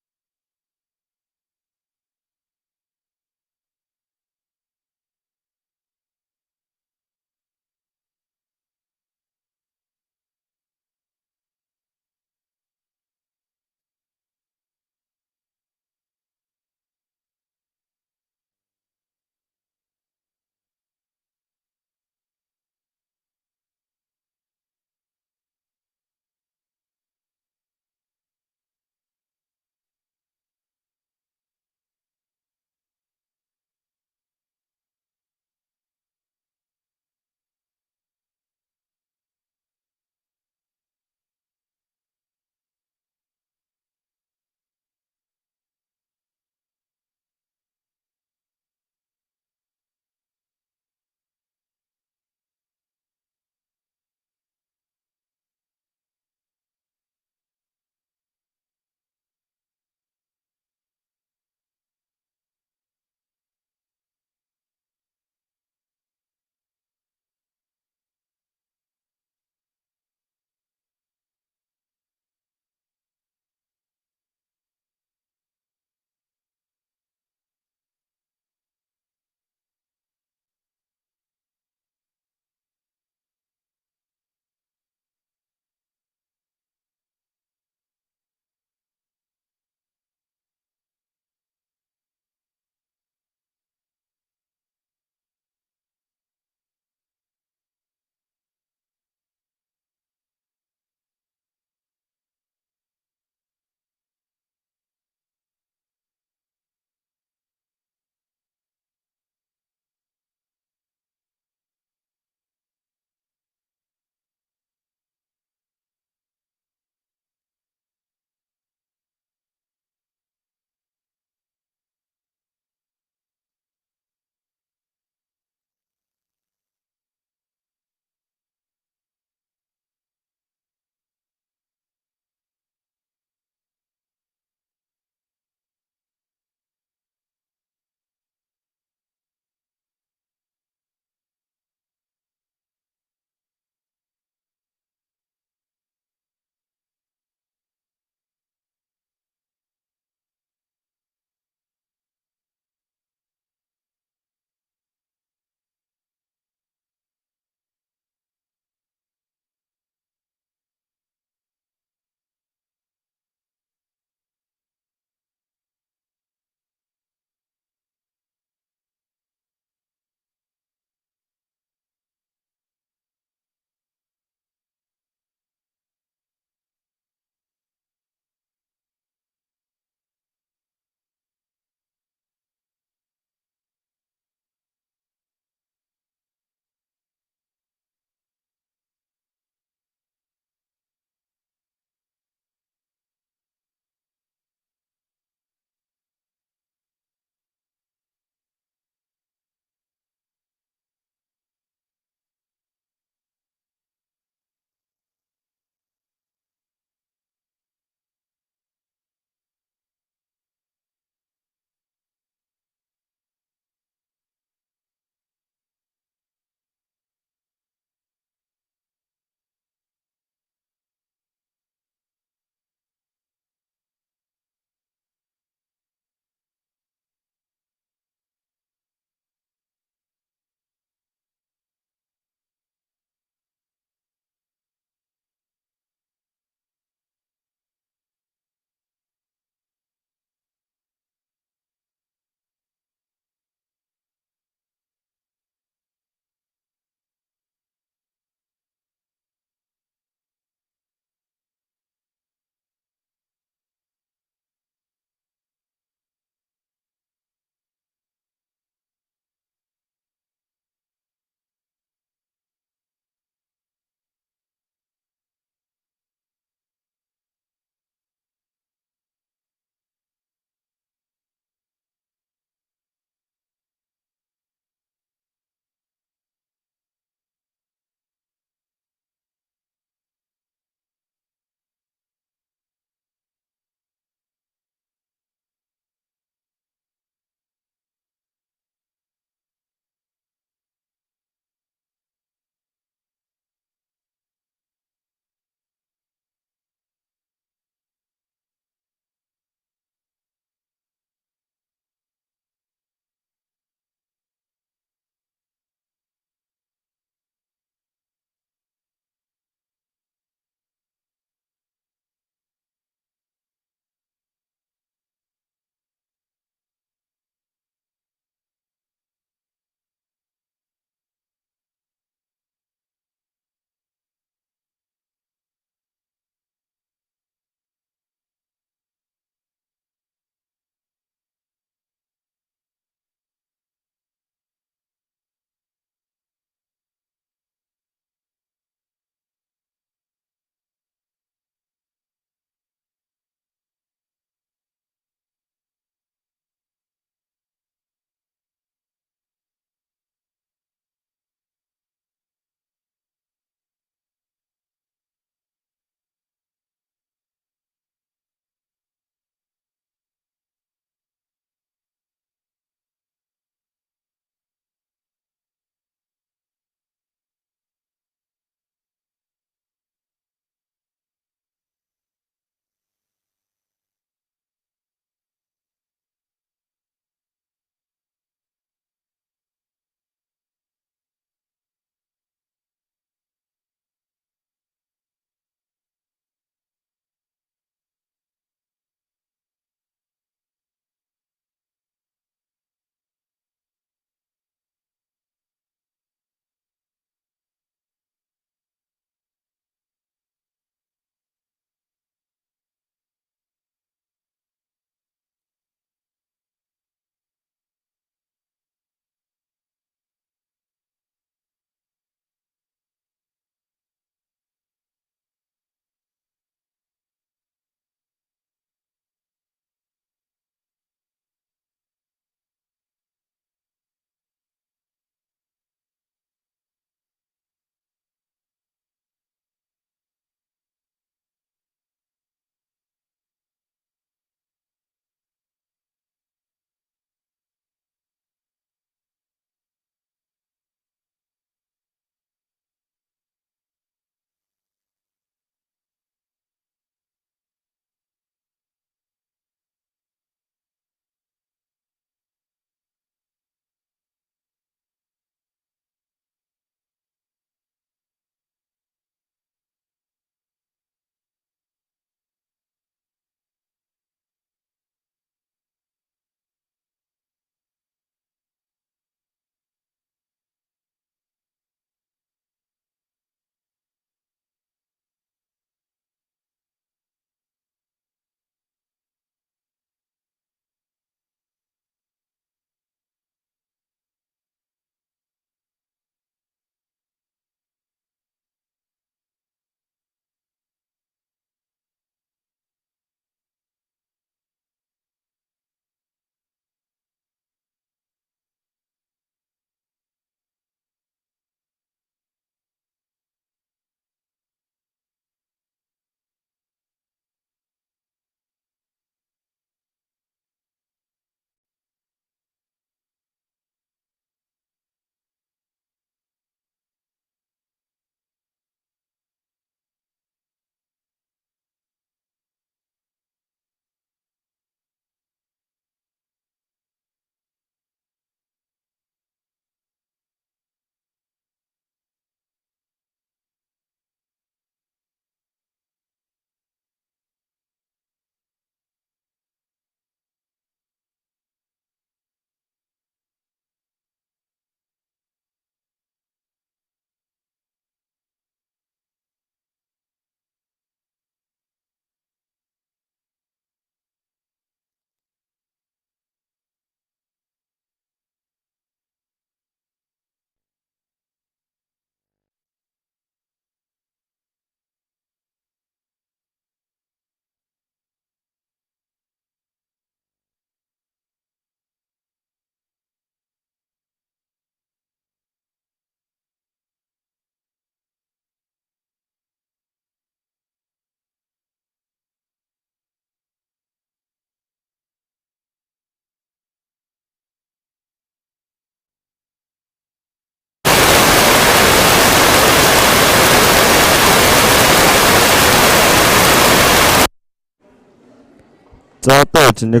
За одоо яаж 1 2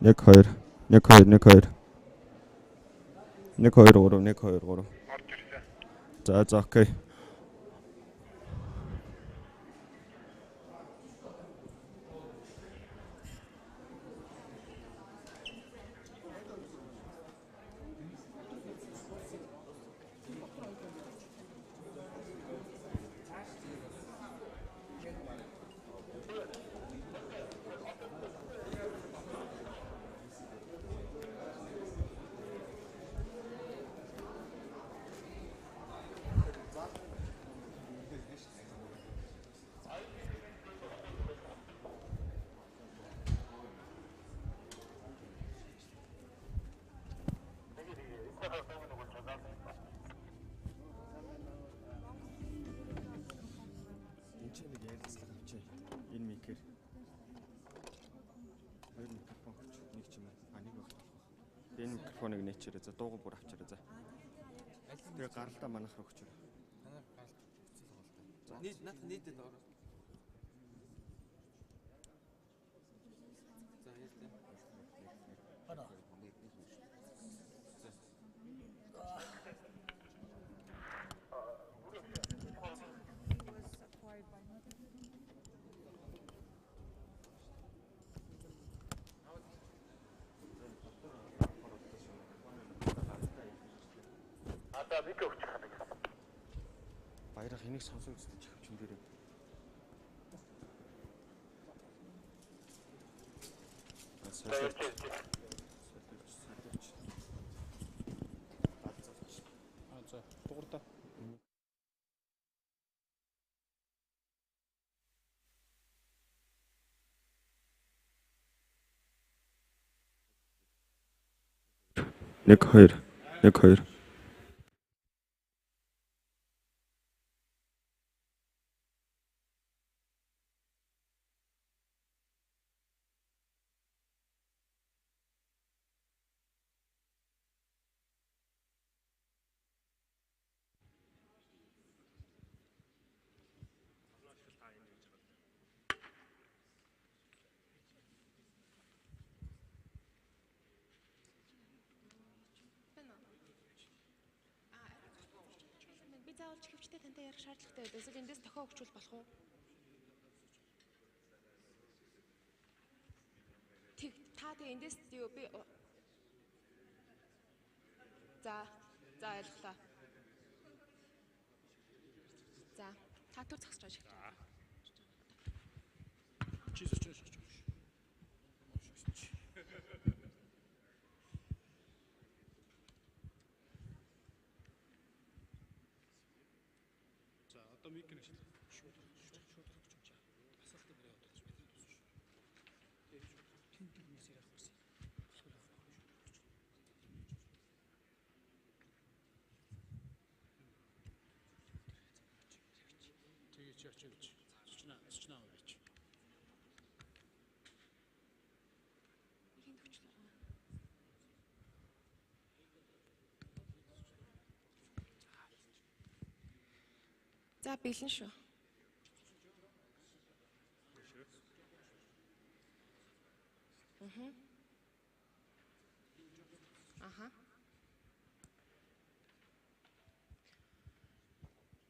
1 2 1 2 1 2 1 2 3 1 2 3. За окей. Энэ микэр. Хоёр микрофон авч нэг ч юм уу. Нэг болох. Энэ микрофоныг нээчээрэй. За дуугүй бүр авчаарай. За. Тэгээ гаралтаа манайх руу өгчөрэй.
Танай гаралт хэцүү л байна. За наад нийтэд ороо. За хэлээ. Хана.
Баярах энийг сонсох үстэй чихвчин дээрээ.
За дуурдаа.
Нэг хоёр. Нэг хоёр.
Би заавал чихвчтэй тантай ярих шаардлагатай байдаг. Эсвэл эндээс тохио өгчүүл болох уу? Тэг та тэг эндээс юу би За ойлголоо. За та түр зогсож байгаа шиг.
Чи сочж. За одоо микрофон шууд асуултаа барай удаж байна. Тэнд хүмүүс ярих гэсэн. Тэгээ чи очиж сочнаа аваач.
За бэлэн шүү. Аха.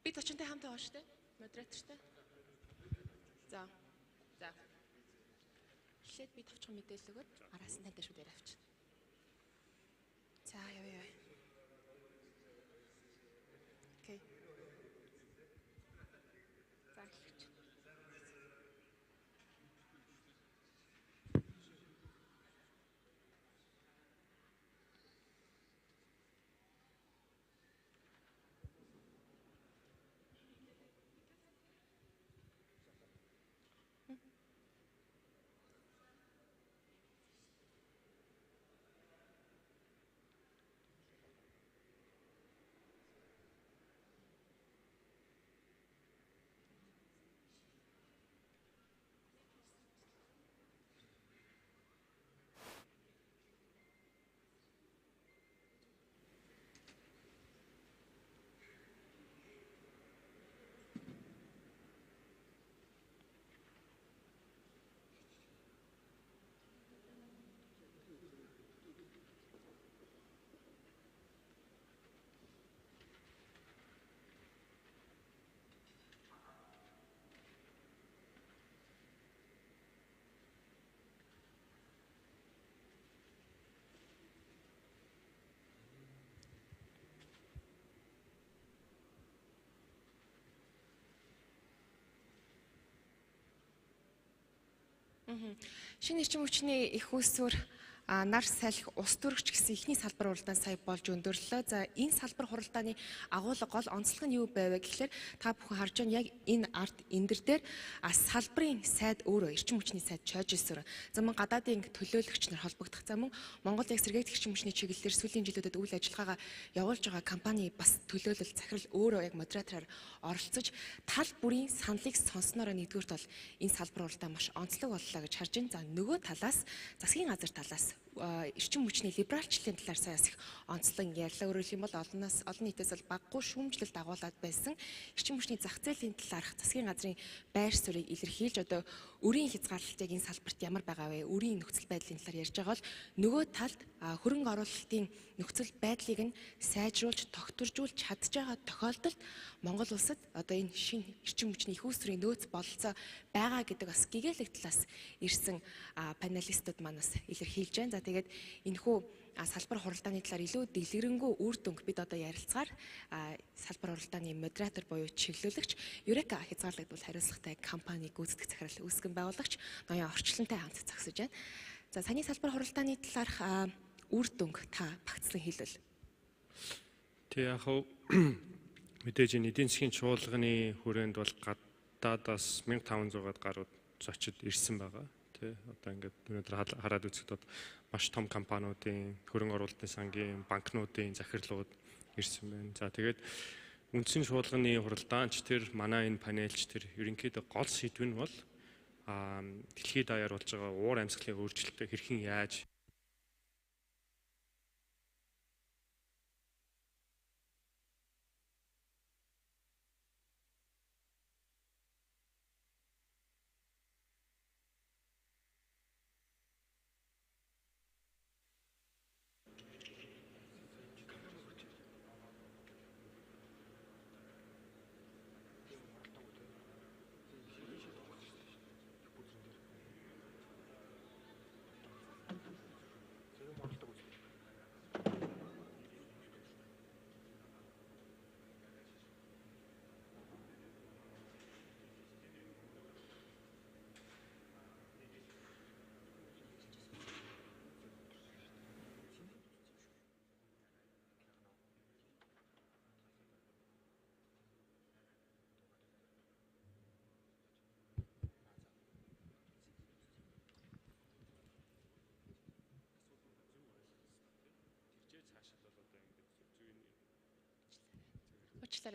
Би зочинтой хамт байгаа шүү дээ. Модератортай. За. Эхлээд би товчхон мэдээлэл өгöd араас нь тантай шууд яриа авчих. За яа. Окей. За эхэлж. Шинэ эрчим хүчний их үүсвэр нар салхи ус төрөгч гэсэн ихний салбар хуралдаан сая болж өндөрлөө. За энэ салбар хуралдааны агуулга гол онцлог нь юу байв гэхээр та бүхэн харж байна яг энэ арт эндэр дээр салбарын сайд өөрөө эрчим хүчний сайд Чожисүр. За мөн гадаадын төлөөлөгч нар холбогдох. За мөн Монгол яг сэргээгдэх эрчим хүчний чиглэлээр сүүлийн жилүүдэд үйл ажиллагаагаа явуулж байгаа компани бас төлөөлөл захирал өөрөө яг модератороор оролцож тал бүрийн саналыг сонсноороо нэгдүгürt бол энэ салбар хуралдаан маш онцлог боллоо гэж харж байна. За нөгөө талаас засгийн газар талаас эрчим хүчний либералчлалын талаар саяас их онцлог ярьлаа. Өөрөөр хэлбэл олон нийтээс бол баггүй шүүмжлэлд дагуулад байсан эрчим хүчний зах зээлийн талаарх засгийн газрын байр суурийг илэрхийлж одоо өрийн хязгаарлалтыг энэ салбарт ямар байгаа вэ? Өрийн нөхцөл байдлын талаар ярьж байгаа бол нөгөө талд хөрөнгө оруулалтын нөхцөл байдлыг нь сайжруулж тогтворжуулж чадж байгаа тохиолдолд Монгол улсад одоо энэ шинэ эрчим хүчний их үүсвэрийн нөөц бололцоо байгаа гэдэг бас гэгээлэг талаас ирсэн панелистууд манаас илэрхийлж байна. За тэгээд энэхүү салбар хуралдааны талаар илүү дэлгэрэнгүй үр дүнг бид одоо ярилцгаар салбар хуралдааны модератор буюу чиглүүлэгч Юрека хязгаарлагдвал хариуцлагатай компани гүйцэтгэх захирал үүсгэн байгуулагч ноён орчлонтой хамт зогсож байна. За саяны салбар хуралдааны талаарх үр дүнг та багцлан хэлвэл.
Тэг яг хөө мэдээж эдийн засгийн чуулганы хүрээнд бол гадаадаас 1500-аад гаруй зочид ирсэн байгаа. Тэ одоо ингээд өнөөдөр хараад үзэхэд маш том компаниудын хөрөнгө оруулалтын сангийн банкнуудын захирлууд ирсэн байна. За тэгээд үндсэн чуулганы хуралдаанч тэр манай энэ панелч тэр ерөнхийдөө гол сэдв нь бол дэлхийд даяар болж байгаа уур амьсгалын өөрчлөлтөд хэрхэн яаж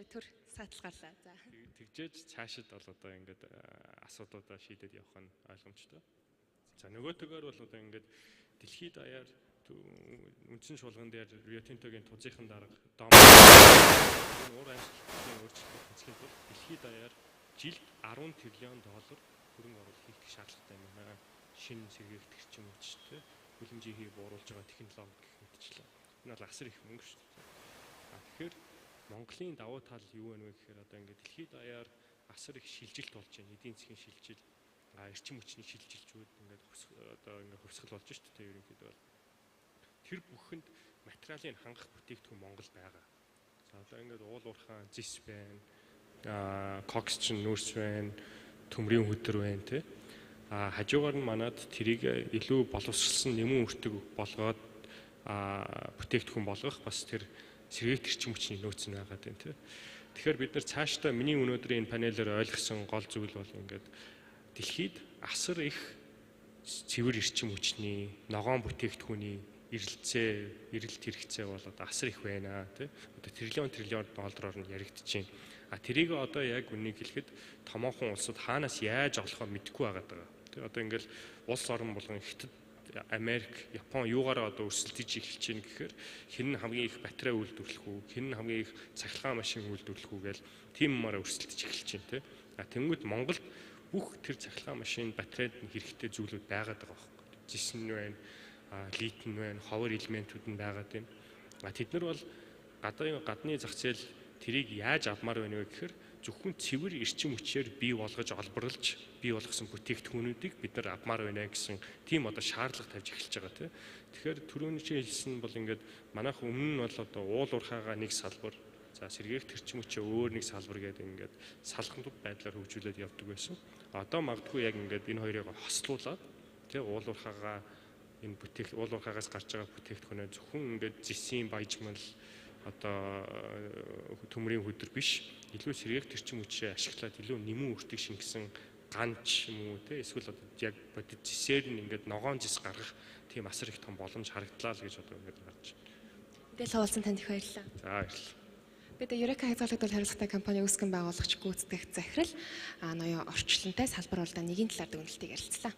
төр саатал гарлаа. За.
Тэгжээж цаашид бол одоо ингээд асуудлуудаа шийдээд явах нь ойлгомжтой. За нөгөөтэйгээр бол одоо ингээд дэлхийд даяар үндсэн чуулган дээр Rio Tinto-гийн тузынхан дарга дом уур амьсгалын өөрчлөлт хэсгээд бол дэлхийд даяар жилд 10 тэрлион доллар хөрөнгө оруулалт хийх шаардлагатай юм байна. Шинэ сэргээгдэх эрчим хүчтэй хүлэмжийг бууруулж байгаа технологи гэх мэтчлээ. Энэ бол асар их мөнгө шүү дээ. Тэгэхээр Монголын давуу тал юу вэ гэхээр одоо ингээд дэлхийд даяар асар их шилжилт болж байна. Эдийн засгийн шилжил, эрчим хүчний шилжилтүүд ингээд одоо ингээд хувьсгал болж шүү дээ ерөнхийдөө бол. Тэр бүхэнд материалын хангах бүтээгдэхүүн Монгол байгаа. За одоо ингээд уул уурхаан зис байна, коксчин нүүрс байна, төмрийн хөдөр байна тий. Хажуугаар нь манад тэрийг илүү боловсролсон нэмэн үртэг болгоод бүтээгдэхүүн болгох бас тэр сэргээгдэх эрчим хүчний нөөц нь байгаа тийм тий. Тэгэхээр бид нар цаашдаа миний өнөөдрийн энэ панелээр ойлгосон гол зүйл бол ингээд дэлхийд асар их цэвэр эрчим хүчний ногоон бүтээгдэхүүний эрэлт хэрэгцээ бол одоо асар их байна тий. Одоо триллион доллараар нь яригдчихээн. Тэрийг одоо яг үнийг хэлэхэд томоохон улсууд хаанаас яаж олохоо мэдэхгүй байгаад байгаа. Тий. Одоо ингээд улс орон болгон Хятад, Америк, Япон юугаараа одоо өрсөлдөж эхэлж байна гэхээр хэн нь хамгийн их батарей үйлдвэрлэх үү, хэн нь хамгийн их цахилгаан машин үйлдвэрлэх үү гээл тийм юмараа өрсөлдөж эхэлж байна тий. Тэнгүүд Монголд бүх тэр цахилгаан машин, батарейд хэрэгтэй зүйлүүд байгаад байгаа байхгүй. Жисэн нь байна, литин байна, ховор элементүүд нь байгаад байна. Тэд нар бол гадны зах зээл тэрийг яаж авмаар байна вэ гэхээр зөвхөн цэвэр эрчим хүчээр бий болгож олборлж бий болгосон бүтээгдэхүүнүүдийг бид нар авмаар байна гэсэн тийм одоо шаардлага тавьж эхэлж байгаа тийм. Тэгэхээр түрүүний чи хэлсэн бол ингээд манайх өмнө нь бол одоо уул уурхайгаа нэг салбар, За сэргээх төрчин хүчээ өөр нэг салбар гэдэг ингээд салханд байдлаар хөгжүүлээд явдаг байсан. Одоо магадгүй яг ингээд энэ хоёрыг хослуулаад тий уулуурхаагаа энэ уулуурхаагаас гарч байгаа бүтээгдэхүүнээ зөвхөн ингээд зэсийн баяжмал одоо төмрийн хөдөр биш илүү сэргээх төрчин хүчээ ашиглаад илүү нэмэн үртийг шингэсэн ганч юм уу тий эсвэл одоо яг бодит зэсээр нь ингээд ногоон зэс гаргах тийм асар их том боломж харагдлаа л гэж одоо ингээд харж байна.
Мэдээлэл хаваалцсан танд их баярлалаа.
За баярлалаа.
Бид Eureka хязгаарлагдвал хариуцлагатай компани үүсгэн байгуулагч гүйцэтгэх захирал ноён орчлонтой салбар болоо нэгin талаар дүгнэлтийг ярилцлаа.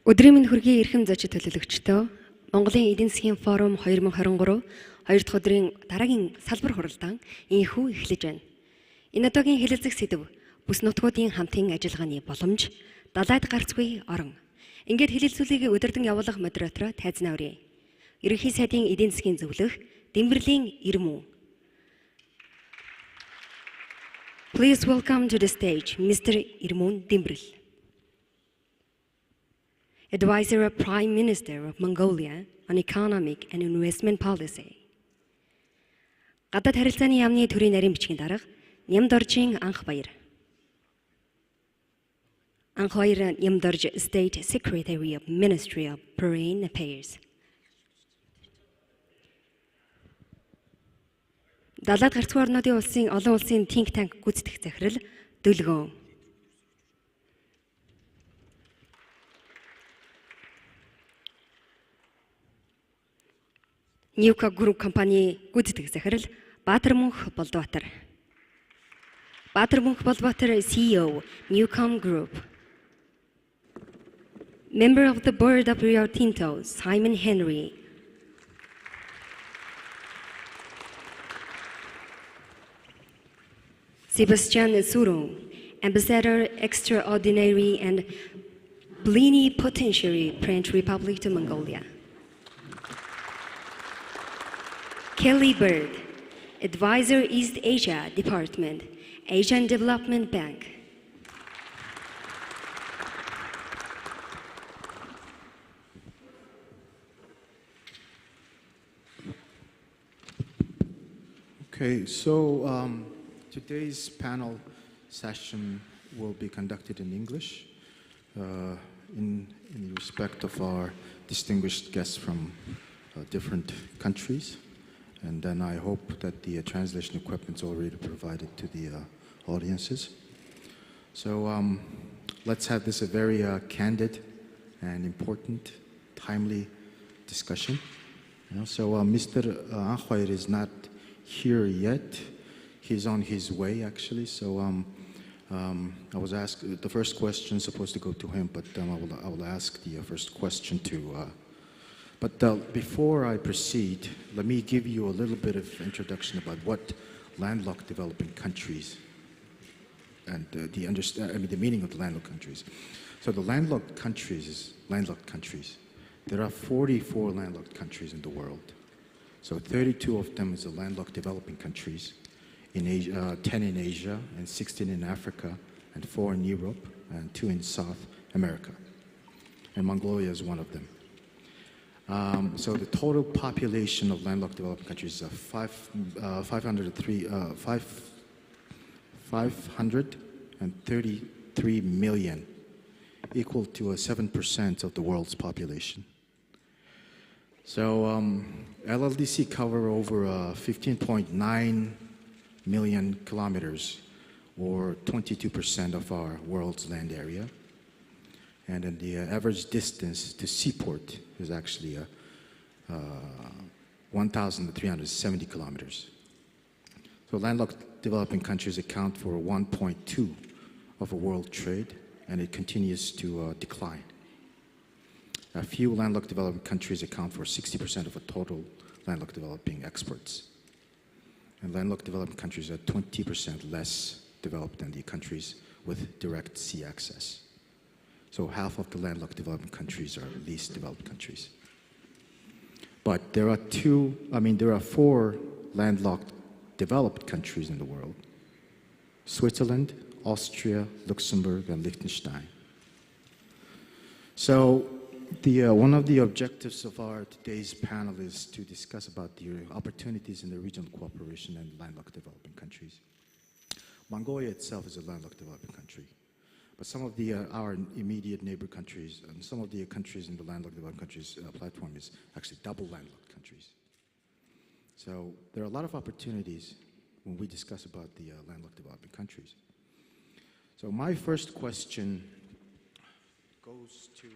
Өдрийн минь хүргэе эрхэм зочин төлөөлөгчдөө Монголын эдийн засгийн форум 2023 2 дахь өдрийн дараагийн салбар хуралдаан инхүү эхлэж байна. Энэ удаагийн хэлэлцэх сэдэв бүс нутгуудын хамтын ажиллагааны боломж, далайд гарцгүй орон. Ингээд хэлэлцүүлгийг өдөрдөн явуулах модератор тайзнаа өрье. Ерөнхий сайдын эдийн засгийн зөвлөх Дэмбэрлийн Ирмүү. Please welcome to the stage Mr. Irmun Dimbril, Advisor of Prime Minister of Mongolia on Economic and Investment Policy. Гадаад харилцааны яамны төрийн нарийн бичгийн дарга Нямдоржийн анх баяр. Анх баяр Нямдорж State Secretary of Ministry of Foreign Affairs. Далаад гарцгүй орнуудын олон улсын think tank гүйцэтгэх захирал Дөлгөөн. Ньюка Group компани гүйцэтгэх захирал Баатармөнх Болдбаатар. Баатармөнх Болдбаатар CEO Newcom Group. Member of the Board of Rio Tinto Simon Henry. Sebastian Surung, Ambassador Extraordinary and Plenipotentiary French Republic to Mongolia. Kelly Bird, Advisor East Asia Department, Asian Development Bank.
Okay, so today's panel session will be conducted in English in respect of our distinguished guests from different countries. And then I hope that the translation equipment is already provided to the audiences. So let's have this a very candid and important, timely discussion. So Mr. Ankhwair is not here yet. He's on his way, actually. So I was asked, the first question is supposed to go to him, but I will ask the first question to. But before I proceed, let me give you a little bit of introduction about what landlocked developing countries and the meaning of the landlocked countries. So the landlocked countries. There are 44 landlocked countries in the world. So 32 of them is the landlocked developing countries. In Asia, 10 in Asia, and 16 in Africa, and 4 in Europe, and 2 in South America. And Mongolia is one of them. So the total population of landlocked developing countries is 533 million, equal to 7% of the world's population. So LLDC cover over 15.9 million kilometers, or 22% of our world's land area. And then the average distance to seaport is actually 1,370 kilometers. So landlocked developing countries account for 1.2 of a world trade, and it continues to decline. A few landlocked developing countries account for 60% of a total landlocked developing exports. And landlocked developing countries are 20% less developed than the countries with direct sea access. So half of the landlocked developing countries are least developed countries. But there are 4 landlocked developed countries in the world: Switzerland, Austria, Luxembourg, and Liechtenstein. So one of the objectives of our today's panel is to discuss about the opportunities in the regional cooperation and landlocked developing countries. Mongolia itself is a landlocked developing country, but some of our immediate neighbor countries and some of the countries in the landlocked developing countries platform is actually double landlocked countries. So there are a lot of opportunities when we discuss about the landlocked developing countries. So my first question goes to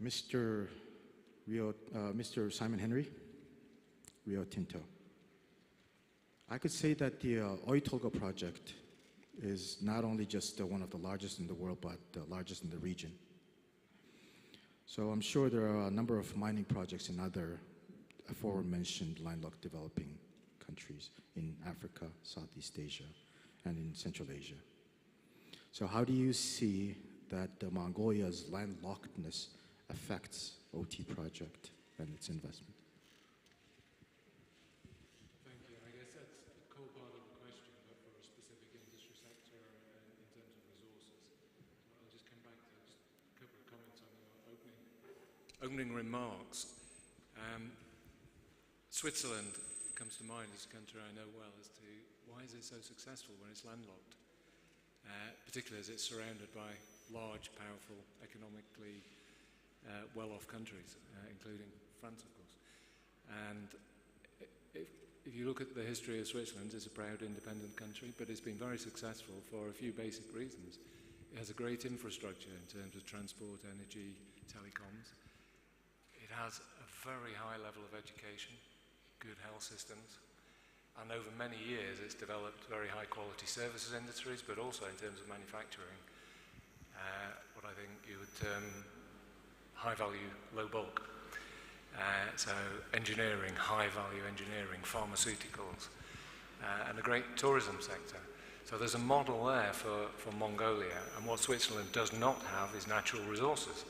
Mr. Simon Henry, Rio Tinto. I could say that the Oyu Tolgoi project is not only just one of the largest in the world, but the largest in the region. So I'm sure there are a number of mining projects in other aforementioned landlocked developing countries in Africa, Southeast Asia, and in Central Asia. So how do you see that Mongolia's landlockedness affects OT project and its investment?
Thank you. I guess that's a core part of the question, but for a specific industry sector in terms of resources. I'll just come back to just a couple of comments on your opening remarks. Switzerland comes to mind as a country I know well as to why is it so successful when it's landlocked, particularly as it's surrounded by large, powerful, economically well-off countries, including France, of course. And if you look at the history of Switzerland, it's a proud, independent country, but it's been very successful for a few basic reasons. It has a great infrastructure in terms of transport, energy, telecoms. It has a very high level of education, good health systems, and over many years it's developed very high quality services industries, but also in terms of manufacturing, what I think you would term high value, low bulk. So engineering, high value engineering, pharmaceuticals, and a great tourism sector. So there's a model there for Mongolia, and what Switzerland does not have is natural resources.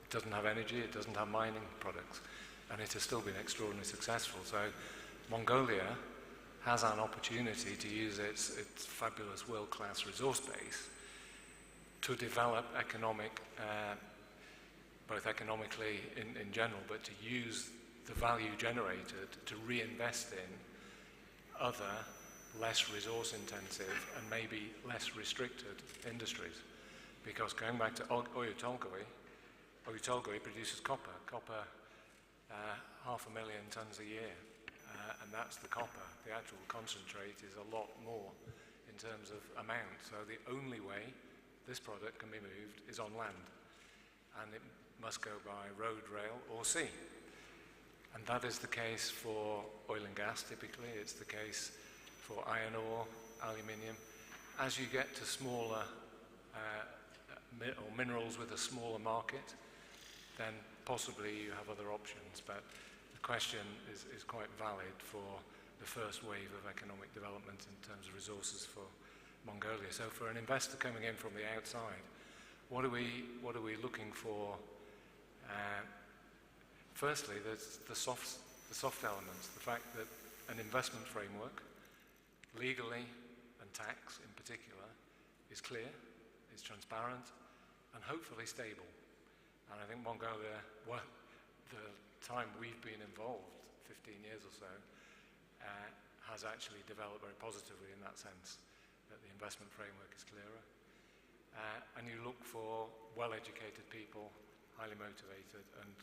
It doesn't have energy, it doesn't have mining products, and it has still been extraordinarily successful. So Mongolia has an opportunity to use its fabulous world-class resource base to develop both economically in general, but to use the value generated to reinvest in other less resource intensive and maybe less restricted industries. Because going back to Oyu Tolgoi produces copper. 500,000 tons a year, and that's the copper. The actual concentrate is a lot more in terms of amount. So the only way this product can be moved is on land, and it must go by road, rail, or sea. And that is the case for oil and gas, typically. It's the case for iron ore, aluminium. As you get to smaller or minerals with a smaller market, then possibly you have other options. But the question is quite valid for the first wave of economic development in terms of resources for Mongolia. So for an investor coming in from the outside, what are we looking for? Firstly, there's the soft elements, the fact that an investment framework, legally and tax in particular, is clear, is transparent, and hopefully stable. And I think Mongolia, the time we've been involved, 15 years or so, has actually developed very positively in that sense, that the investment framework is clearer. And you look for well-educated people, highly motivated, and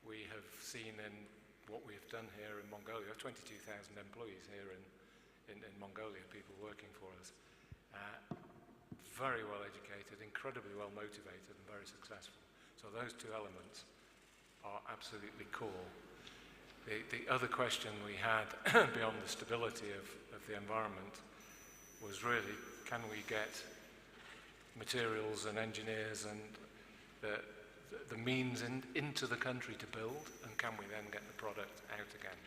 we have seen in what we've done here in Mongolia, 22,000 employees here in Mongolia, people working for us. Very well-educated, incredibly well-motivated, and very successful. So those two elements are absolutely core. The other question we had beyond the stability of the environment was really, can we get materials and engineers and the means into the country to build, and can we then get the product out again?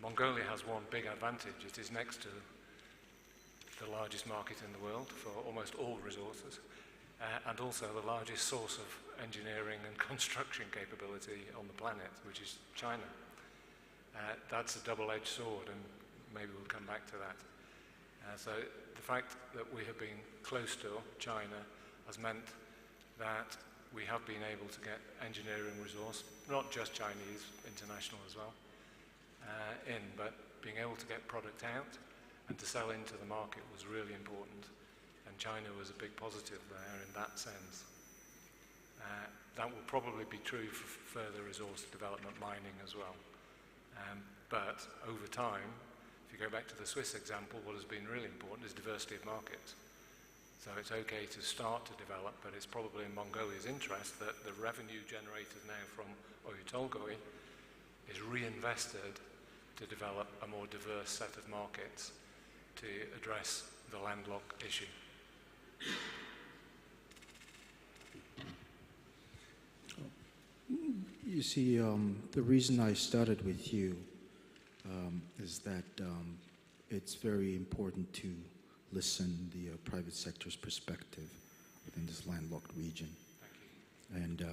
Mongolia has one big advantage. It is next to the largest market in the world for almost all resources, and also the largest source of engineering and construction capability on the planet, which is China. That's a double-edged sword, and maybe we'll come back to that. So the fact that we have been close to China has meant that we have been able to get engineering resource, not just Chinese, international as well, but being able to get product out and to sell into the market was really important. And China was a big positive there in that sense. That will probably be true for further resource development mining as well. But over time, if you go back to the Swiss example, what has been really important is diversity of markets. So it's okay to start to develop, but it's probably in Mongolia's interest that the revenue generated now from Oyu Tolgoi is reinvested to develop a more diverse set of markets to address the landlocked issue?
You see, the reason I started with you is that it's very important to listen the private sector's perspective within this landlocked region. And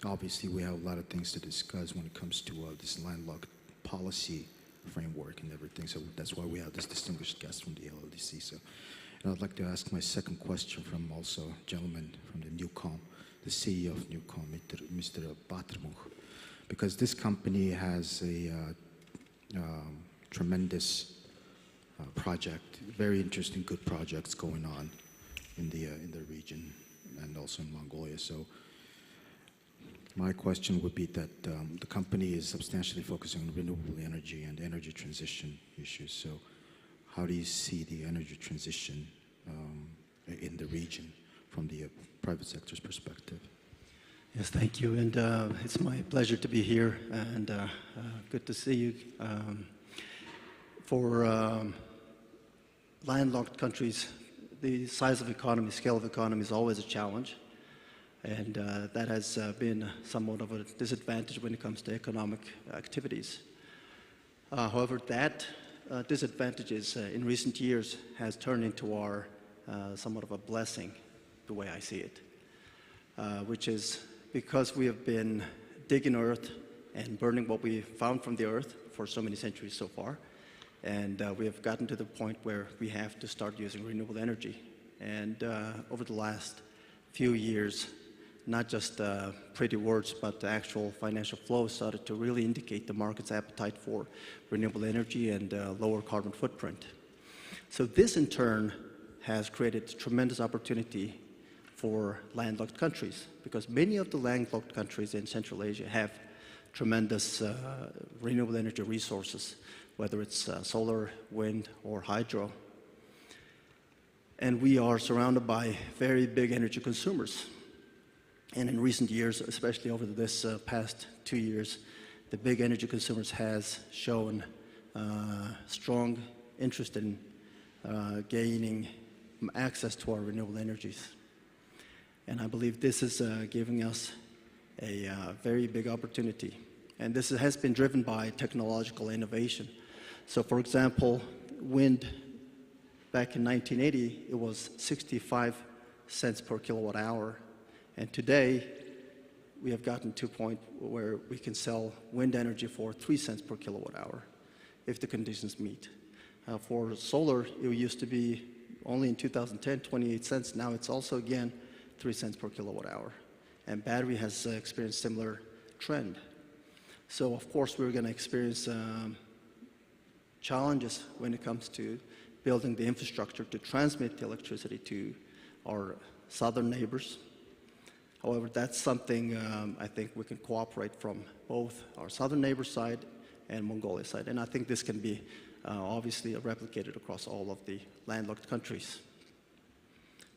obviously we have a lot of things to discuss when it comes to this landlocked policy framework and everything. So that's why we have this distinguished guest from the LLDC. So, and I'd like to ask my second question from also a gentleman from the Newcom, the CEO of Newcom, Mr. Batermuch, because this company has a tremendous project, very interesting, good projects going on in the region and also in Mongolia. So my question would be that the company is substantially focusing on renewable energy and energy transition issues. So how do you see the energy transition in the region from the private sector's perspective?
Yes, thank you. And it's my pleasure to be here and good to see you. For landlocked countries, the size of economy, scale of economy is always a challenge. And that has been somewhat of a disadvantage when it comes to economic activities. However, that disadvantages in recent years has turned into our somewhat of a blessing, the way I see it, which is because we have been digging earth and burning what we found from the earth for so many centuries so far. And we have gotten to the point where we have to start using renewable energy. And over the last few years, not just pretty words, but the actual financial flow started to really indicate the market's appetite for renewable energy and lower carbon footprint. So this in turn has created tremendous opportunity for landlocked countries, because many of the landlocked countries in Central Asia have tremendous renewable energy resources, whether it's solar, wind, or hydro. And we are surrounded by very big energy consumers. And in recent years, especially over this past 2 years, the big energy consumers has shown strong interest in gaining access to our renewable energies. And I believe this is giving us a very big opportunity. And this has been driven by technological innovation. So for example, wind, back in 1980, it was 65 cents per kilowatt hour. And today, we have gotten to a point where we can sell wind energy for 3 cents per kilowatt hour, if the conditions meet. For solar, it used to be only in 2010, 28 cents. Now it's also, again, 3 cents per kilowatt hour. And battery has experienced similar trend. So, of course, we're going to experience challenges when it comes to building the infrastructure to transmit the electricity to our southern neighbors. However, that's something I think we can cooperate from both our southern neighbor side and Mongolia side. And I think this can be obviously replicated across all of the landlocked countries.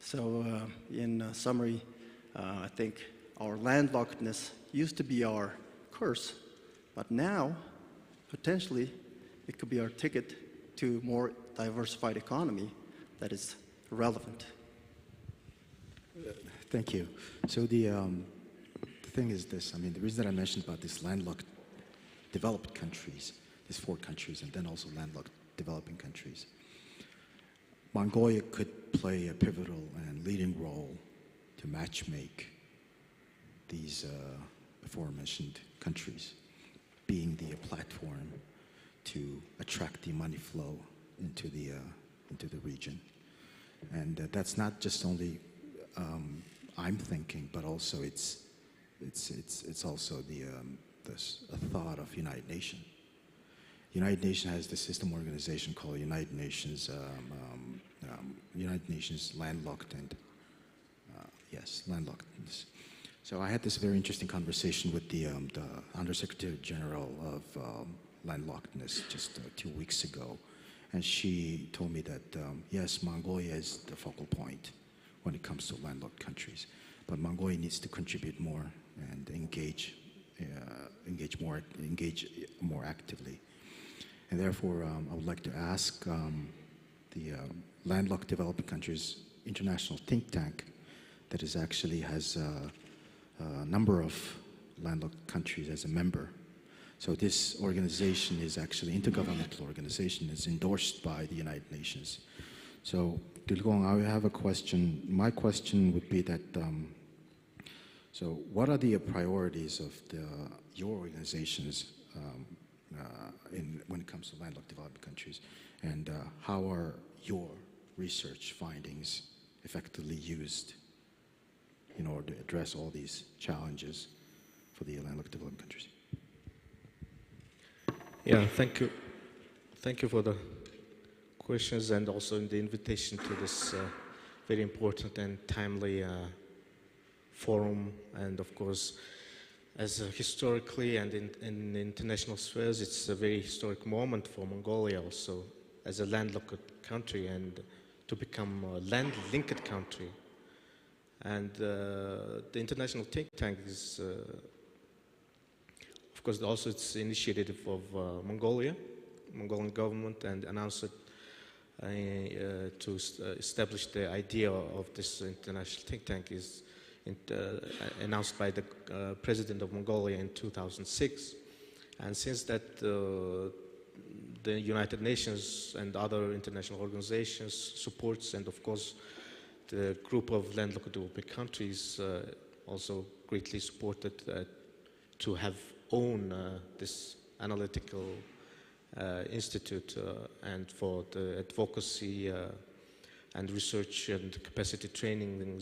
So in summary, I think our landlockedness used to be our curse, but now, potentially, it could be our ticket to more diversified economy that is relevant.
Thank you. So the thing is this, I mean, the reason that I mentioned about these landlocked developed countries, these 4 countries, and then also landlocked developing countries, Mongolia could play a pivotal and leading role to matchmake these aforementioned countries, being the platform to attract the money flow into the region. And that's not just only I'm thinking, but also it's also a thought of United Nations. United Nations has the system organization called United Nations Landlocked and landlockedness. So I had this very interesting conversation with the Undersecretary General of Landlockedness just 2 weeks ago, and she told me that yes, Mongolia is the focal point when it comes to landlocked countries, but Mongolia needs to contribute more and engage more actively. And therefore, I would like to ask the landlocked developing countries international think tank that is actually has a number of landlocked countries as a member. So this organization is actually an intergovernmental organization. It's endorsed by the United Nations. So, Dilgong, I have a question. My question would be that, so what are the priorities of your organizations when it comes to landlocked developing countries, and how are your research findings effectively used in order to address all these challenges for the landlocked developing countries?
Yeah, thank you. Thank you for the questions and also the invitation to this very important and timely forum. And of course, as historically and in international spheres, it's a very historic moment for Mongolia also as a landlocked country and to become a land-linked country. And the international think tank is, of course, also it's initiative of Mongolian government, and announced it to establish the idea of this international think tank is announced by the President of Mongolia in 2006. And since that, the United Nations and other international organizations supports, and of course the group of landlocked developing countries also greatly supported to have own this analytical institute and for the advocacy and research and capacity training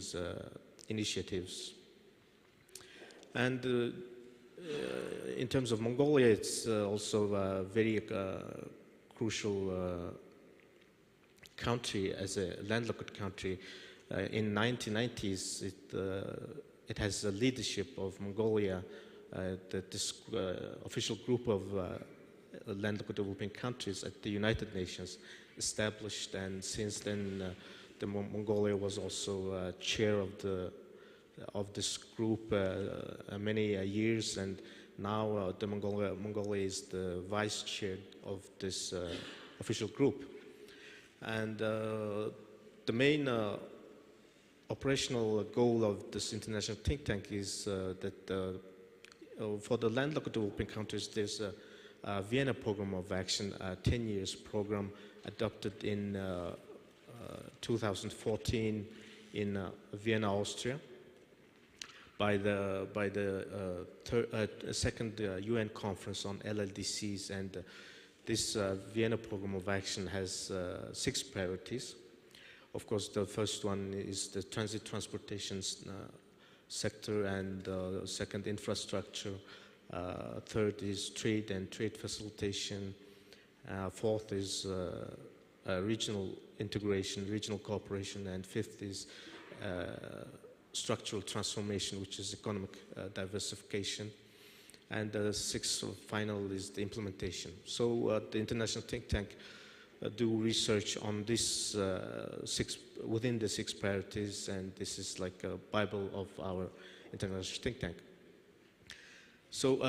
initiatives. And in terms of Mongolia, it's also a very crucial country as a landlocked country. In 1990s, it has a leadership of Mongolia, this official group of landlocked developing countries at the United Nations established, and since then Mongolia was also chair of this group many years, and now Mongolia is the vice chair of this official group. And the main operational goal of this international think tank is that for the landlocked developing countries, there's a Vienna Program of Action, a 10 years program adopted in 2014 in Vienna, Austria, by the second UN conference on LLDCs. And this Vienna Program of Action has 6 priorities. Of course, the first one is the transit transportation sector, and second, infrastructure. Third is trade and trade facilitation. Fourth is regional integration, regional cooperation, and fifth is structural transformation, which is economic diversification. And the sixth final is the implementation. So the international think tank do research on this within the 6 priorities, and this is like a Bible of our international think tank. So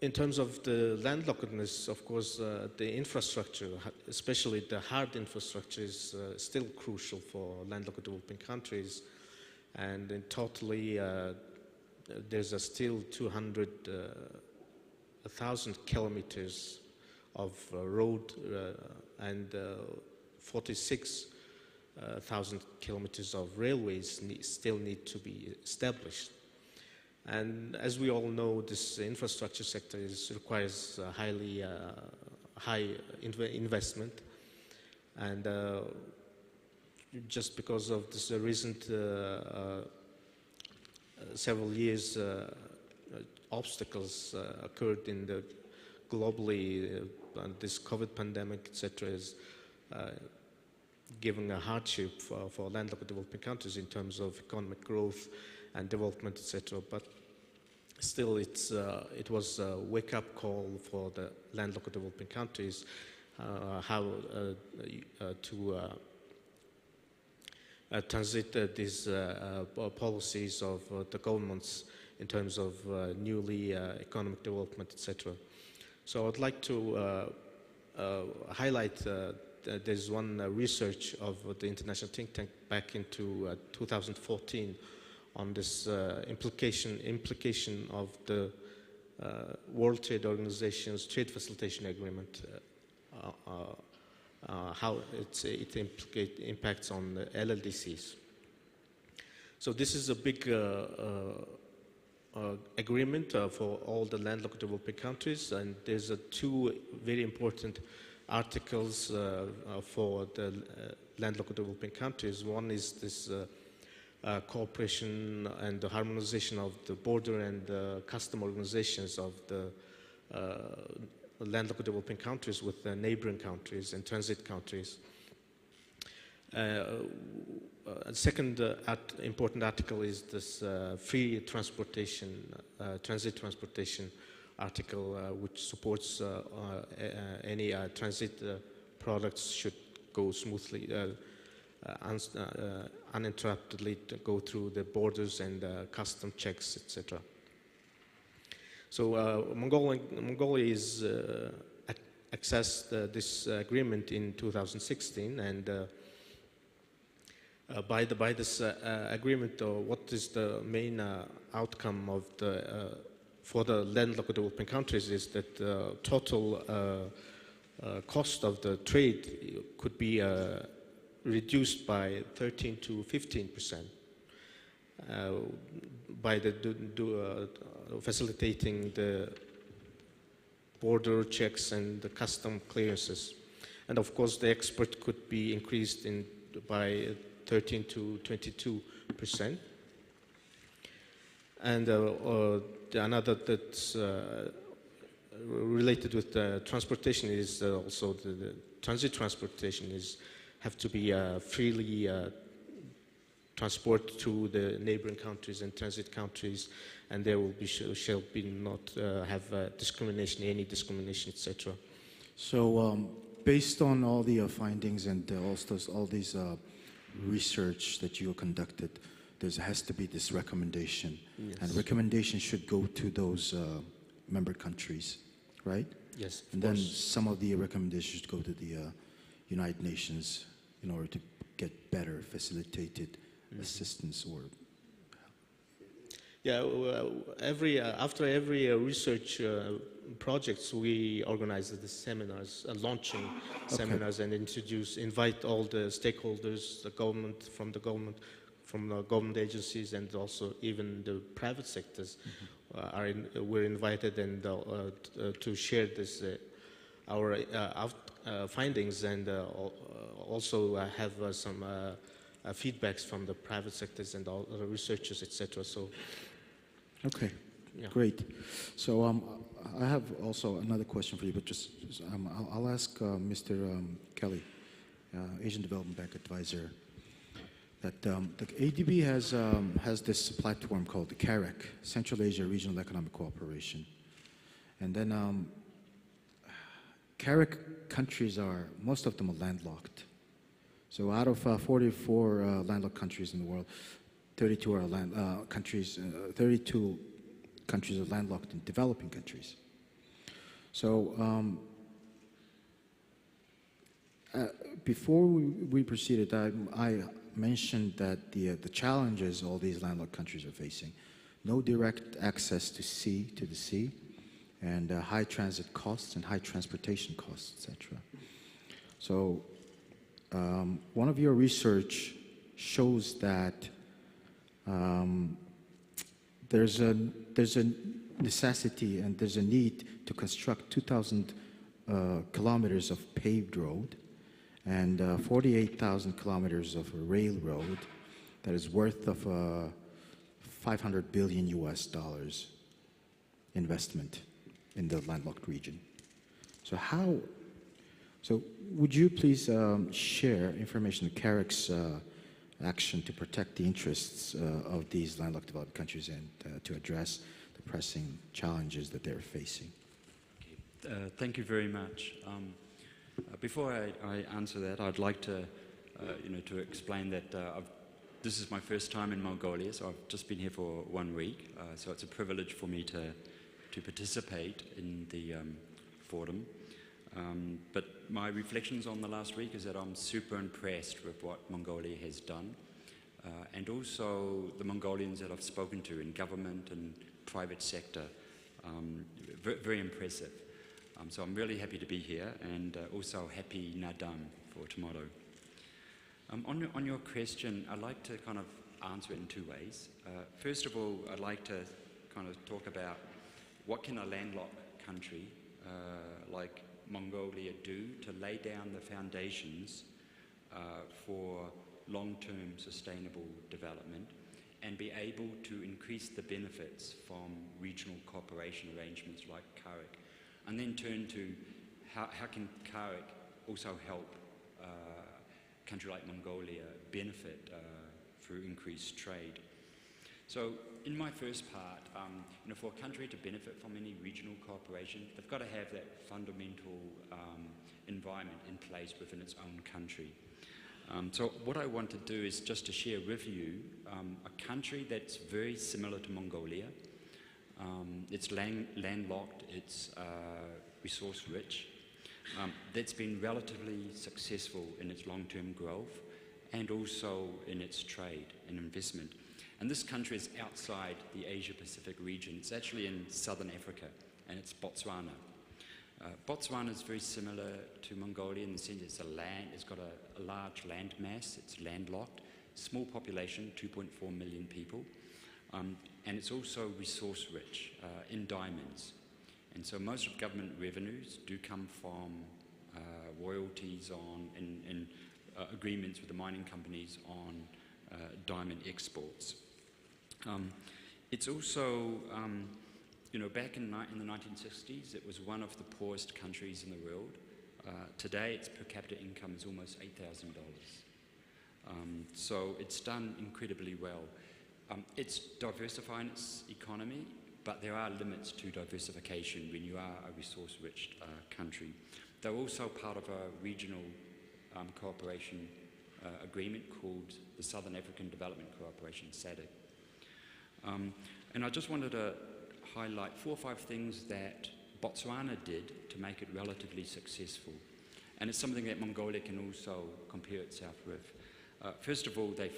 in terms of the landlockedness, of course, the infrastructure, especially the hard infrastructure, is still crucial for landlocked developing countries. And in totally, there's still 200,000 kilometers of road and 46,000 kilometers of railways still need to be established. And as we all know, this infrastructure sector requires high investment. And just because of this recent several years obstacles occurred in the globally, this COVID pandemic, etc., is giving a hardship for landlocked developing countries in terms of economic growth and development, etc. But still, it was a wake-up call for the landlocked developing countries how to transit these policies of the governments in terms of newly economic development, etc. So I'd like to highlight there's one research of the international think tank back into 2014 on this implication of the World Trade Organization's trade facilitation agreement, how it impacts on the LLDCs. So this is a big agreement for all the landlocked developing countries, and there's two very important articles for the landlocked developing countries. One is this cooperation and the harmonization of the border and custom organizations of the landlocked developing countries with the neighboring countries and transit countries. Second important article is this free transportation, transit transportation article, which supports any transit products should go smoothly, uninterruptedly to go through the borders and custom checks, etc. So Mongolia is accessed this agreement in 2016, and by this agreement, what is the main outcome of for the landlocked developing countries is that the total cost of the trade could be reduced by 13 to 15% by facilitating the border checks and the custom clearances. And of course, the export could be increased by 13 to 22%. And another that's related with transportation is also the transit transportation have to be freely transported to the neighboring countries and transit countries, and there will be shall be not have discrimination, any discrimination, etc.
So, based on all the findings and all these research that you conducted, there has to be this recommendation, yes. And recommendation should go to those member countries, right?
Yes.
And then some of the recommendations should go to the United Nations in order to get better facilitated assistance or.
Yeah, after every research projects, we organize the seminars, launching seminars, and invite all the stakeholders, the government, from the government agencies, and also even the private sectors we're invited and to share this our findings, and also have some feedbacks from the private sectors and all the researchers, etc. So.
Okay, yeah. Great. So I have also another question for you, but I'll ask Mr. Kelly, Asian Development Bank Advisor, that the ADB has this platform called the CAREC, Central Asia Regional Economic Cooperation, and then CAREC countries most of them are landlocked. So out of 44 landlocked countries in the world, 32 are 32 countries are landlocked in developing countries. So before we proceeded, I mentioned that the challenges all these landlocked countries are facing: no direct access to the sea, and high transit costs and high transportation costs, etc. So one of your research shows that there's a necessity and there's a need to construct 2,000 kilometers of paved road and 48,000 kilometers of railroad that is worth of $500 billion investment in the landlocked region. So would you please share information on CAREC's action to protect the interests of these landlocked developed countries and to address the pressing challenges that they're facing?
Thank you very much. Before I answer that, I'd like to, to explain that this is my first time in Mongolia, so I've just been here for 1 week. So it's a privilege for me to participate in the forum. But my reflections on the last week is that I'm super impressed with what Mongolia has done, and also the Mongolians that I've spoken to in government and private sector. Very impressive. So I'm really happy to be here, and also happy Nadam for tomorrow. On your question, I'd like to kind of answer it in two ways. First of all, I'd like to kind of talk about what can a landlocked country like Mongolia do to lay down the foundations for long-term sustainable development and be able to increase the benefits from regional cooperation arrangements like CARIC, and then turn to how can CARIC also help a country like Mongolia benefit through increased trade. So in my first part, for a country to benefit from any regional cooperation, they've got to have that fundamental environment in place within its own country. So what I want to do is just to share with you a country that's very similar to Mongolia. It's landlocked, it's resource rich, that's been relatively successful in its long-term growth and also in its trade and investment. And this country is outside the Asia-Pacific region. It's actually in southern Africa, and it's Botswana. Botswana is very similar to Mongolia in the sense it's got a large land mass, it's landlocked, small population, 2.4 million people, and it's also resource rich in diamonds. And so most of government revenues do come from royalties on and agreements with the mining companies on diamond exports. It's also, back in the 1960s, it was one of the poorest countries in the world. Today, its per capita income is almost $8,000. So it's done incredibly well. It's diversifying its economy, but there are limits to diversification when you are a resource-rich country. They're also part of a regional cooperation agreement called the Southern African Development Cooperation, SADC. And I just wanted to highlight 4 or 5 things that Botswana did to make it relatively successful. And it's something that Mongolia can also compare itself with. First of all, they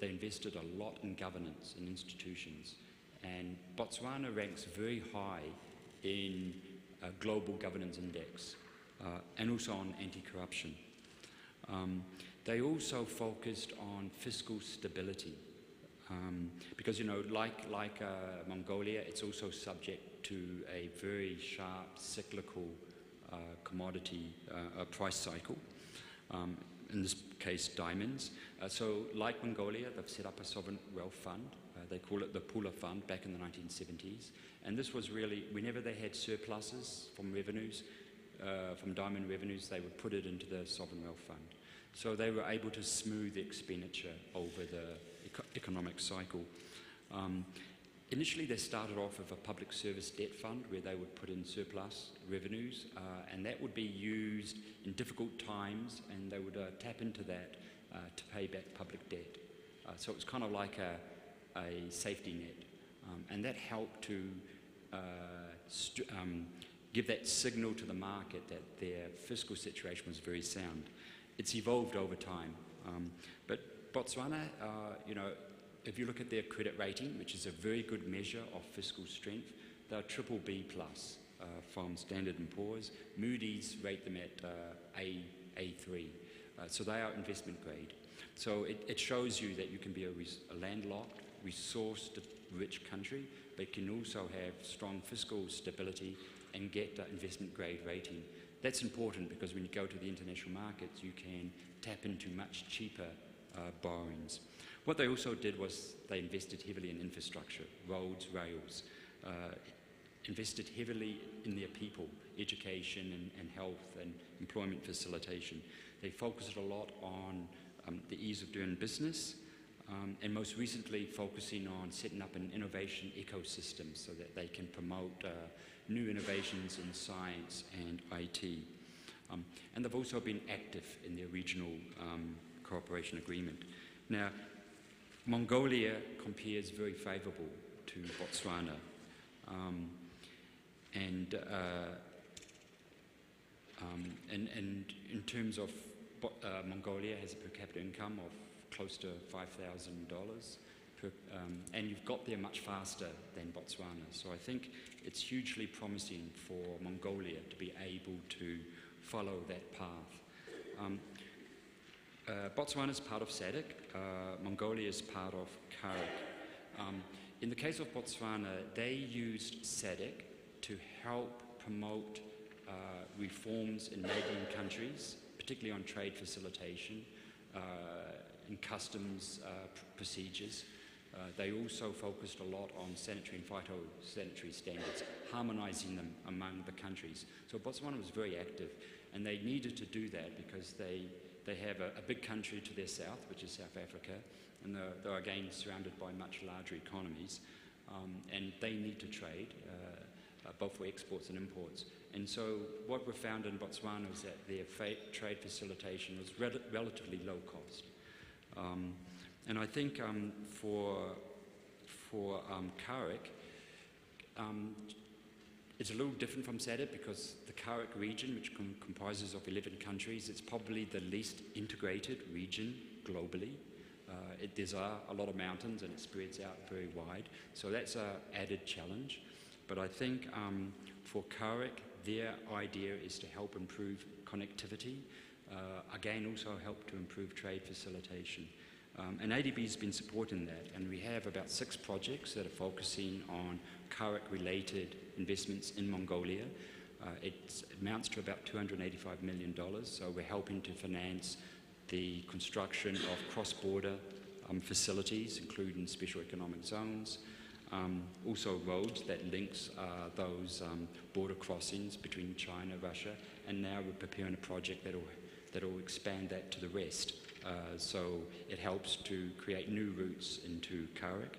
invested a lot in governance and institutions. And Botswana ranks very high in a global governance index and also on anti-corruption. They also focused on fiscal stability. Because, like Mongolia, it's also subject to a very sharp cyclical commodity price cycle, in this case diamonds. So like Mongolia, they've set up a sovereign wealth fund. They call it the Pula Fund back in the 1970s. And this was really, whenever they had surpluses from revenues, from diamond revenues, they would put it into the sovereign wealth fund. So they were able to smooth the expenditure over the economic cycle. Initially, they started off with a public service debt fund where they would put in surplus revenues, and that would be used in difficult times, and they would tap into that to pay back public debt. So it was kind of like a safety net, and that helped to give that signal to the market that their fiscal situation was very sound. It's evolved over time, but Botswana, if you look at their credit rating, which is a very good measure of fiscal strength, they're BBB+ from Standard & Poor's. Moody's rate them at A3, so they are investment grade. So it shows you that you can be a landlocked, resource-rich country, but you can also have strong fiscal stability and get investment grade rating. That's important because when you go to the international markets, you can tap into much cheaper borrowings. What they also did was they invested heavily in infrastructure, roads, rails, invested heavily in their people, education and health and employment facilitation. They focused a lot on the ease of doing business, and most recently focusing on setting up an innovation ecosystem so that they can promote new innovations in science and IT. And they've also been active in their regional cooperation agreement. Now, Mongolia compares very favorable to Botswana. And in terms of Mongolia has a per capita income of close to $5,000, and you've got there much faster than Botswana. So I think it's hugely promising for Mongolia to be able to follow that path. Botswana is part of SADC, Mongolia is part of CARIC. In the case of Botswana, they used SADC to help promote reforms in neighbouring countries, particularly on trade facilitation, in customs procedures. They also focused a lot on sanitary and phytosanitary standards, harmonising them among the countries. So Botswana was very active, and they needed to do that because they have a big country to their south, which is South Africa, and they're again surrounded by much larger economies, and they need to trade, both for exports and imports. And so what we found in Botswana was that their trade facilitation was relatively low cost. And I think for CARIC, it's a little different from SADC because the CARIC region, which comprises of 11 countries, it's probably the least integrated region globally. There's a lot of mountains and it spreads out very wide. So that's an added challenge. But I think for CARIC, their idea is to help improve connectivity, again also help to improve trade facilitation. And ADB has been supporting that, and we have about 6 projects that are focusing on CARIC-related investments in Mongolia. It amounts to about $285 million, so we're helping to finance the construction of cross-border facilities, including special economic zones, also roads that links those border crossings between China, Russia, and now we're preparing a project that will expand that to the rest. So it helps to create new routes into CARIC.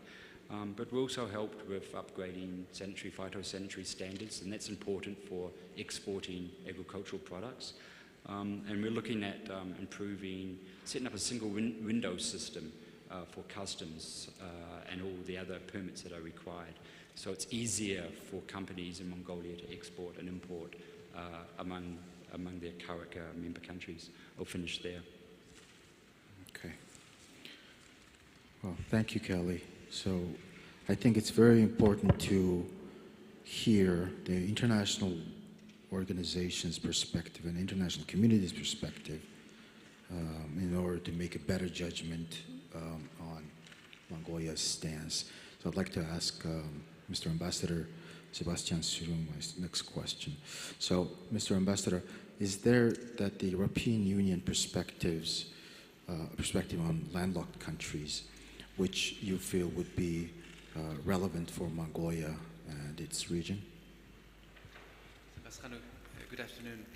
But we also helped with upgrading sanitary, phytosanitary standards, and that's important for exporting agricultural products. And we're looking at setting up a single window system for customs and all the other permits that are required. So it's easier for companies in Mongolia to export and import among their CARIC member countries. I'll finish there.
Okay. Well, thank you, Kelly. So I think it's very important to hear the international organization's perspective and international community's perspective in order to make a better judgment on Mongolia's stance. So I'd like to ask Mr. Ambassador Sebastian Sürüm my next question. So, Mr. Ambassador, is there that the European Union perspective on landlocked countries, which you feel would be relevant for Mongolia and its region?
Good afternoon.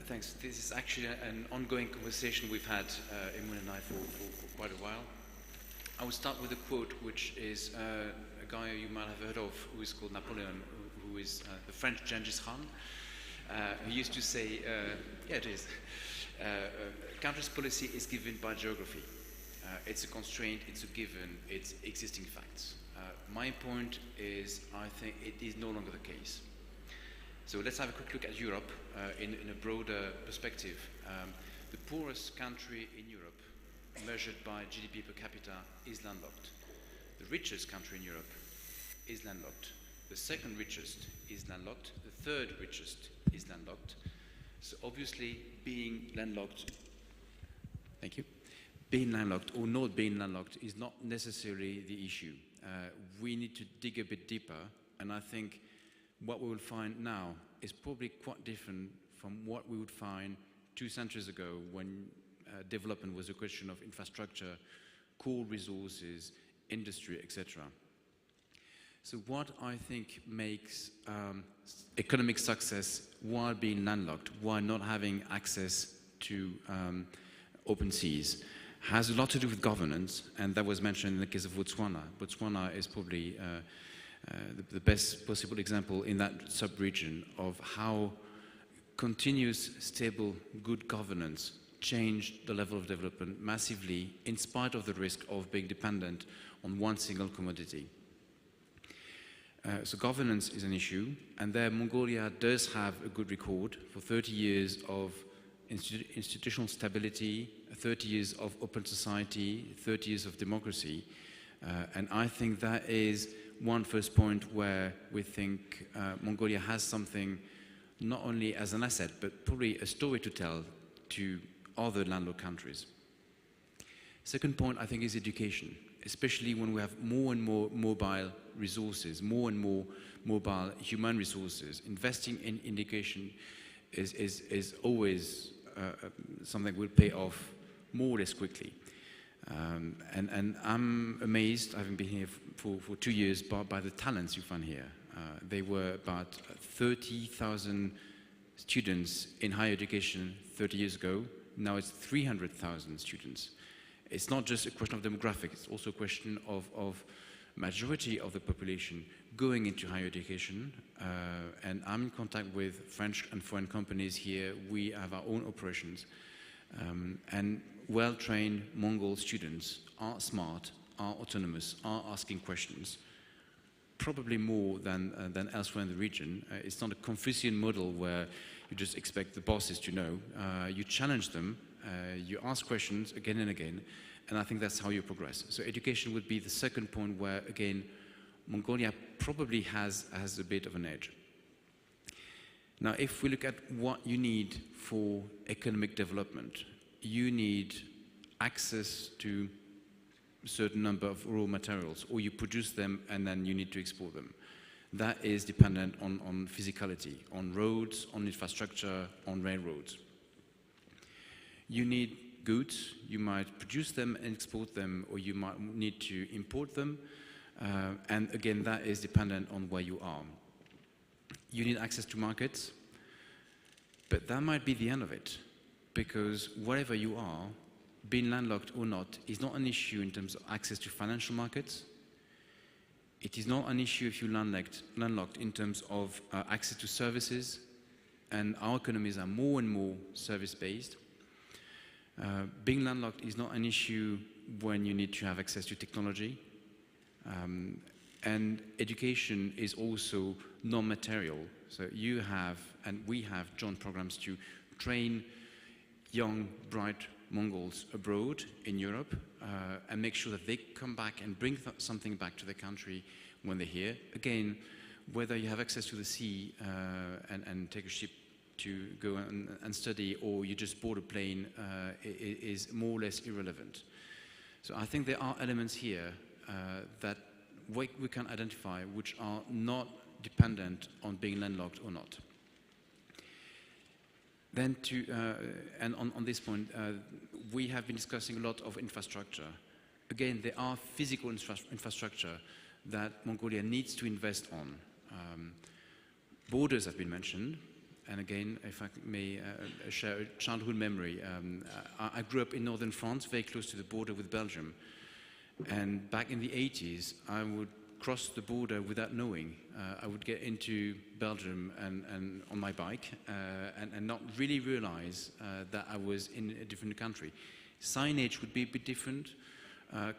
Thanks. This is actually an ongoing conversation we've had, Emun and I, for quite a while. I will start with a quote, which is a guy you might have heard of, who is called Napoleon, who is the French Genghis Khan. He used to say, yeah, it is. Country's policy is given by geography. It's a constraint, it's a given, it's existing facts. My point is, I think it is no longer the case. So let's have a quick look at Europe in a broader perspective. The poorest country in Europe, measured by GDP per capita, is landlocked. The richest country in Europe is landlocked. The second richest is landlocked. The third richest is landlocked. So obviously, being landlocked, thank you, being landlocked or not being landlocked is not necessarily the issue. We need to dig a bit deeper, and I think what we will find now is probably quite different from what we would find 2 centuries ago when development was a question of infrastructure, core resources, industry, etc. So what I think makes economic success while being landlocked, while not having access to open seas, has a lot to do with governance, and that was mentioned in the case of Botswana. Botswana is probably the best possible example in that sub-region of how continuous, stable, good governance changed the level of development massively in spite of the risk of being dependent on one single commodity. So governance is an issue, and there Mongolia does have a good record for 30 years of institutional stability, 30 years of open society, 30 years of democracy. And I think that is one first point where we think Mongolia has something not only as an asset, but probably a story to tell to other landlocked countries. Second point, I think, is education, especially when we have more and more mobile resources, more and more mobile human resources. Investing in education is always something that will pay off more or less quickly. And I'm amazed, having been here for 2 years, by the talents you find here. There were about 30,000 students in higher education 30 years ago. Now it's 300,000 students. It's not just a question of demographics, it's also a question of majority of the population going into higher education. And I'm in contact with French and foreign companies here. We have our own operations. And well-trained Mongol students are smart, are autonomous, are asking questions, probably more than elsewhere in the region. It's not a Confucian model where you just expect the bosses to know. You challenge them, you ask questions again and again, and I think that's how you progress. So education would be the second point where, again, Mongolia probably has a bit of an edge. Now, if we look at what you need for economic development, you need access to a certain number of raw materials, or you produce them and then you need to export them. That is dependent on physicality, on roads, on infrastructure, on railroads. You need goods, you might produce them and export them, or you might need to import them. And again, that is dependent on where you are. You need access to markets, but that might be the end of it, because wherever you are, being landlocked or not, is not an issue in terms of access to financial markets. It is not an issue if you're landlocked in terms of access to services, and our economies are more and more service-based. Being landlocked is not an issue when you need to have access to technology. And education is also non-material. So you have, and we have, joint programs to train young, bright Mongols abroad in Europe and make sure that they come back and bring something back to the country when they're here. Again, whether you have access to the sea and take a ship to go and study, or you just board a plane, is more or less irrelevant. So I think there are elements here that we can identify which are not dependent on being landlocked or not. Then and on this point, we have been discussing a lot of infrastructure. Again, there are physical infrastructure that Mongolia needs to invest on. Borders have been mentioned. And again, if I may share a childhood memory, I grew up in northern France, very close to the border with Belgium. And back in the 80s, I would cross the border without knowing. I would get into Belgium and on my bike and not really realize that I was in a different country. Signage would be a bit different.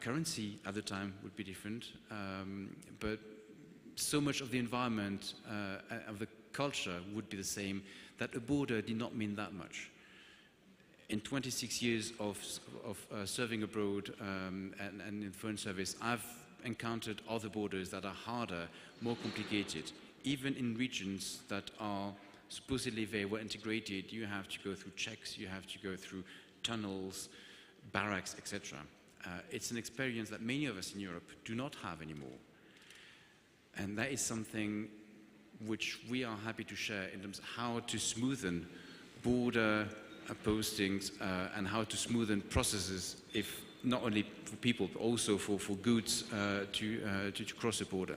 Currency at the time would be different. But so much of the environment, of the culture would be the same, that a border did not mean that much. In 26 years of serving abroad and in the foreign service, I've encountered other borders that are harder, more complicated. Even in regions that are supposedly very well integrated, you have to go through checks, you have to go through tunnels, barracks, etc. It's an experience that many of us in Europe do not have anymore. And that is something which we are happy to share in terms of how to smoothen border postings and how to smoothen processes, if not only for people, but also for goods to cross the border.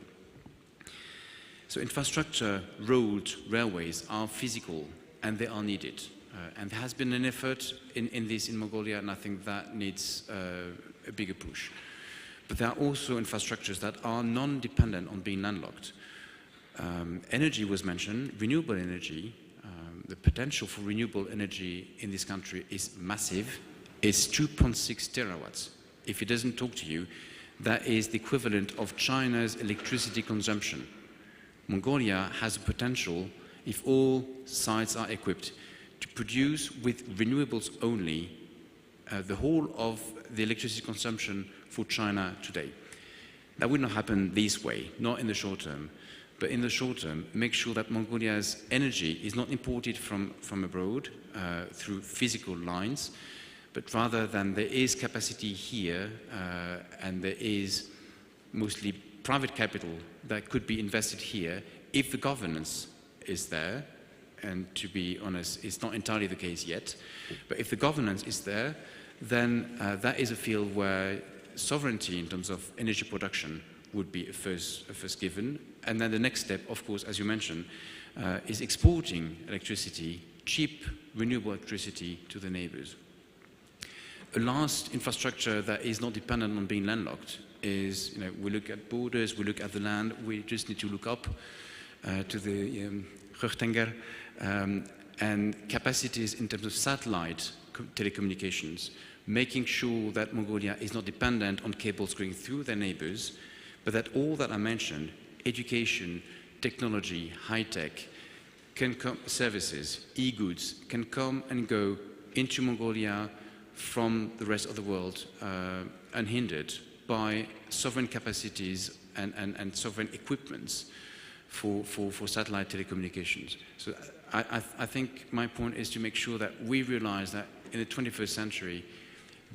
So infrastructure, roads, railways are physical and they are needed. And there has been an effort in this in Mongolia, and I think that needs a bigger push. But there are also infrastructures that are non-dependent on being landlocked. Energy was mentioned, renewable energy. The potential for renewable energy in this country is massive. It's 2.6 terawatts. If it doesn't talk to you, that is the equivalent of China's electricity consumption. Mongolia has the potential, if all sites are equipped, to produce with renewables only the whole of the electricity consumption for China today. That would not happen this way, not in the short term. But in the short term, make sure that Mongolia's energy is not imported from abroad through physical lines, but rather than there is capacity here and there is mostly private capital that could be invested here if the governance is there. And to be honest, it's not entirely the case yet. But if the governance is there, then that is a field where sovereignty in terms of energy production would be a first given. And then the next step, of course, as you mentioned, is exporting electricity, cheap renewable electricity to the neighbors. A last infrastructure that is not dependent on being landlocked is, we look at borders, we look at the land, we just need to look up to the Rugtenger, and capacities in terms of satellite telecommunications, making sure that Mongolia is not dependent on cables going through their neighbors, but that all that I mentioned, education, technology, high-tech, services, e-goods, can come and go into Mongolia from the rest of the world unhindered by sovereign capacities and sovereign equipments for satellite telecommunications. So I think my point is to make sure that we realize that in the 21st century,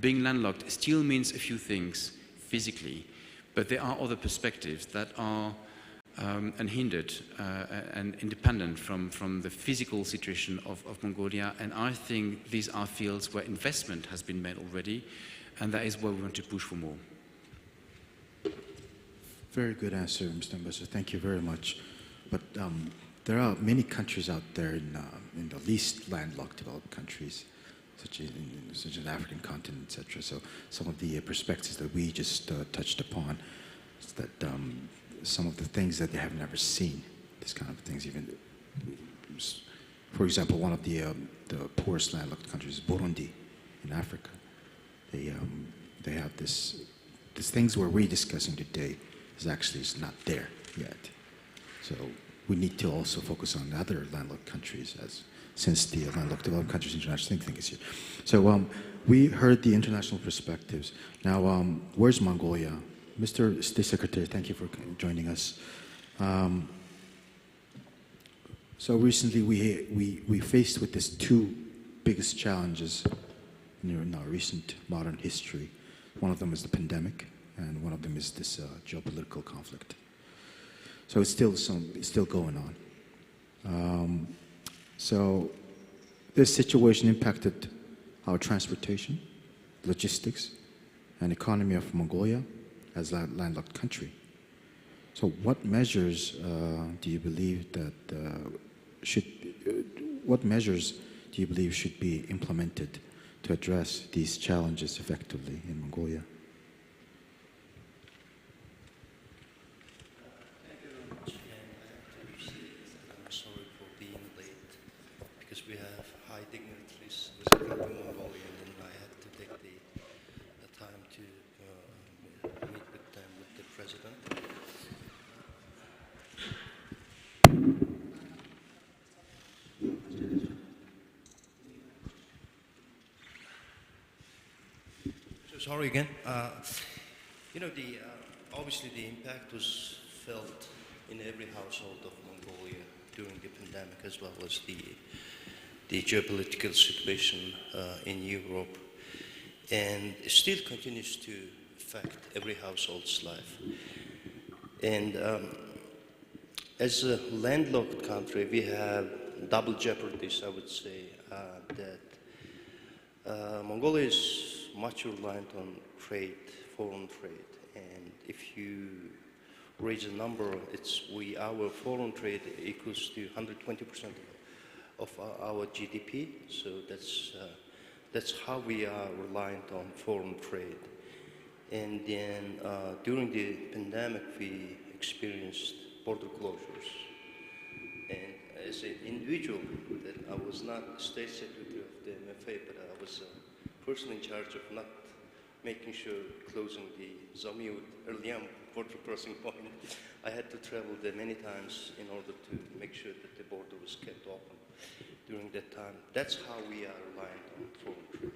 being landlocked still means a few things physically, but there are other perspectives that are unhindered and independent from the physical situation of Mongolia. And I think these are fields where investment has been made already, and that is where we want to push for more.
Very good answer, Mr. Ambassador. Thank you very much. But there are many countries out there in the least landlocked developed countries, such as the African continent, etc. So some of the perspectives that we just touched upon is that some of the things that they have never seen, this kind of things. Even, for example, one of the poorest landlocked countries is Burundi in Africa. They have this things we're discussing today is actually not there yet. So we need to also focus on other landlocked countries, since the landlocked developed countries international think is here. So we heard the international perspectives. Now, where's Mongolia? Mr. State Secretary, thank you for joining us. So recently we faced with these two biggest challenges in our recent modern history. One of them is the pandemic, and one of them is this geopolitical conflict. So it's still going on. So this situation impacted our transportation, logistics, and economy of Mongolia as a landlocked country. So what measures do you believe that should be implemented to address these challenges effectively in Mongolia?
Thank you very much. And I'm sorry for being late because we have high dignitaries visiting Mongolia, and then I had to take the time to meet with them, with the president. Sorry again. Obviously the impact was felt in every household of Mongolia during the pandemic, as well as the geopolitical situation in Europe, and it still continues to affect every household's life. And as a landlocked country, we have double jeopardies, I would say, that Mongolia is much reliant on trade, foreign trade, and if you raise a number, our foreign trade equals to 120% of our GDP. So that's how we are reliant on foreign trade. And then during the pandemic, we experienced border closures. And as an individual, that I was not state secretary of the MFA, but I was person in charge of not making sure closing the Zamiut Erliam border crossing point. I had to travel there many times in order to make sure that the border was kept open during that time. That's how we are reliant on foreign trade.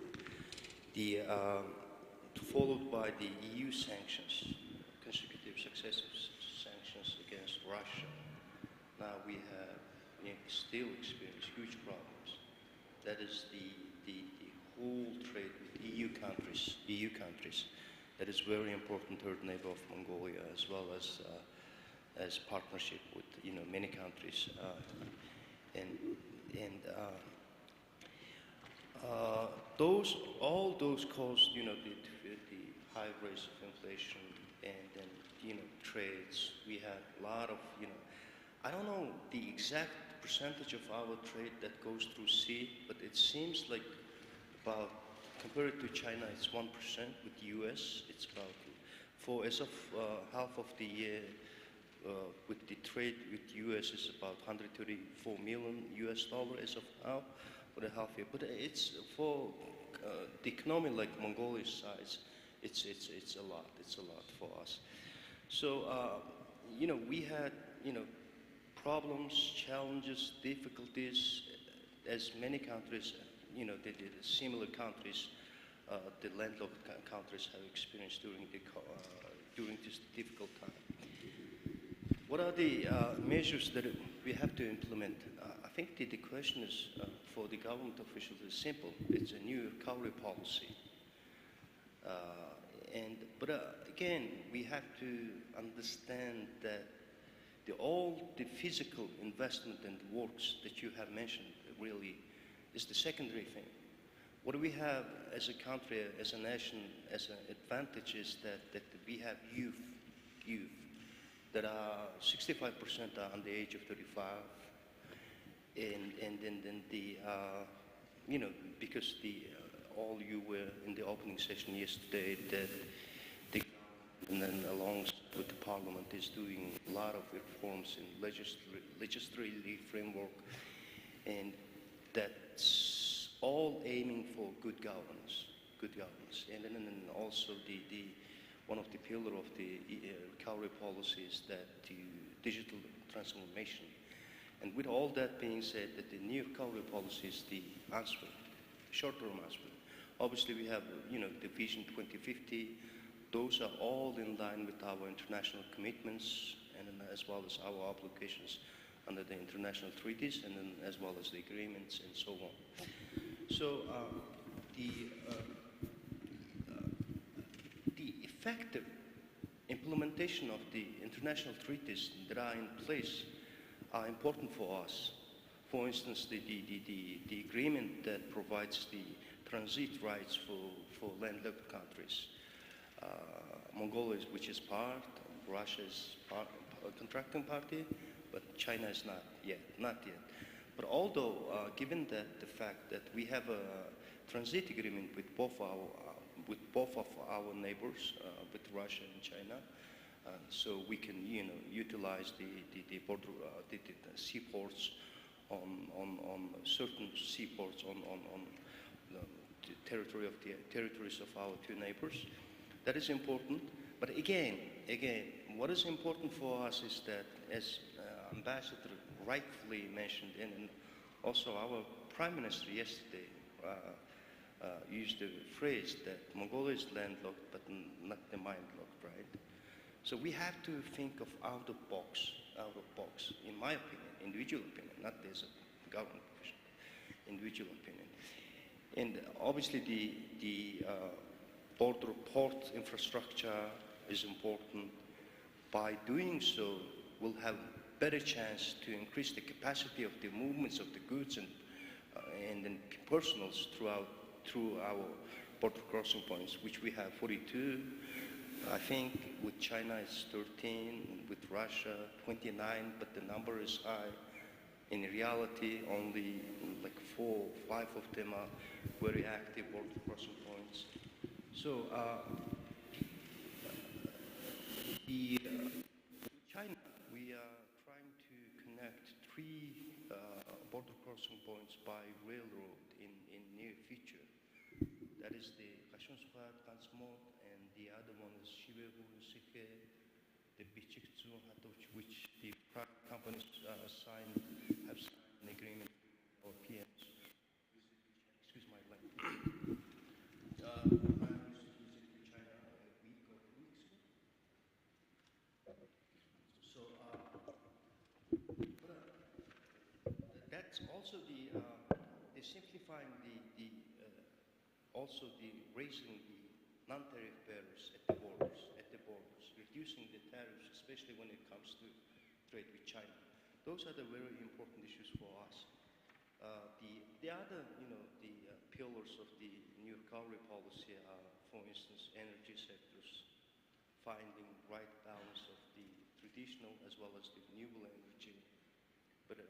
Followed by the EU sanctions, consecutive successive sanctions against Russia. Now we have still experience huge problems. That is the whole trade with EU countries. That is very important third neighbor of Mongolia, as well as partnership with many countries, all those caused the high rates of inflation and then trades. We had a lot of I don't know the exact percentage of our trade that goes through sea, but it seems like about, compared to China, it's 1%. With the US, it's about, as of half of the year, with the trade with US is about $134 million as of now for the half year. But it's for the economy like Mongolia's size, it's a lot. It's a lot for us. So we had problems, challenges, difficulties, as many countries, the similar countries, the landlocked countries have experienced during this difficult time. What are the measures that we have to implement? I think the question is for the government officials is simple. It's a new recovery policy. But again, we have to understand that all the physical investment and works that you have mentioned really is the secondary thing. What we have as a country, as a nation, as an advantage is that we have youth that are 65% are under the age of 35, and then the because all you were in the opening session yesterday that the and then along with the parliament is doing a lot of reforms in legislative framework, and that's all aiming for good governance, and then also the one of the pillar of the recovery policy is that the digital transformation. And with all that being said, that the new recovery policy is the answer, short-term answer. Obviously, we have the Vision 2050. Those are all in line with our international commitments, and then as well as our obligations under the international treaties, and then as well as the agreements and so on. So the effective implementation of the international treaties that are in place are important for us. For instance, the agreement that provides the transit rights for landlocked countries. Mongolia, which is part, Russia is part, a contracting party, but China is not yet. But although, given that the fact that we have a transit agreement with both of our neighbors, with Russia and China, so we can utilize the border, the seaports on certain seaports on the territories of our two neighbors. That is important. But again, what is important for us is that, as Ambassador rightfully mentioned, and also our Prime Minister yesterday used the phrase that Mongolia is landlocked but not the mind-locked, right? So we have to think of out of box, in my opinion, individual opinion, not as a government position, individual opinion. And obviously the border port infrastructure is important. By doing so, we'll have better chance to increase the capacity of the movements of the goods and then personals through our border crossing points, which we have 42. I think with China it's 13, with Russia 29, but the number is high. In reality, only like 4, 5 of them are very active border crossing points. So China, we are trying to connect 3 border crossing points by railroad in near future. That is the Kashonsukha Transmod, and the other one is Shivehu Sikhe, the Bichikzu Hatoch, which the private companies have signed an agreement or PMs. Excuse my language. I used to visit China a week or 2 weeks ago. So that's also the simplifying also the raising the non-tariff barriers at the borders, reducing the tariffs, especially when it comes to trade with China. Those are the very important issues for us. The other, the pillars of the new recovery policy are, for instance, energy sectors, finding right balance of the traditional as well as the renewable energy. But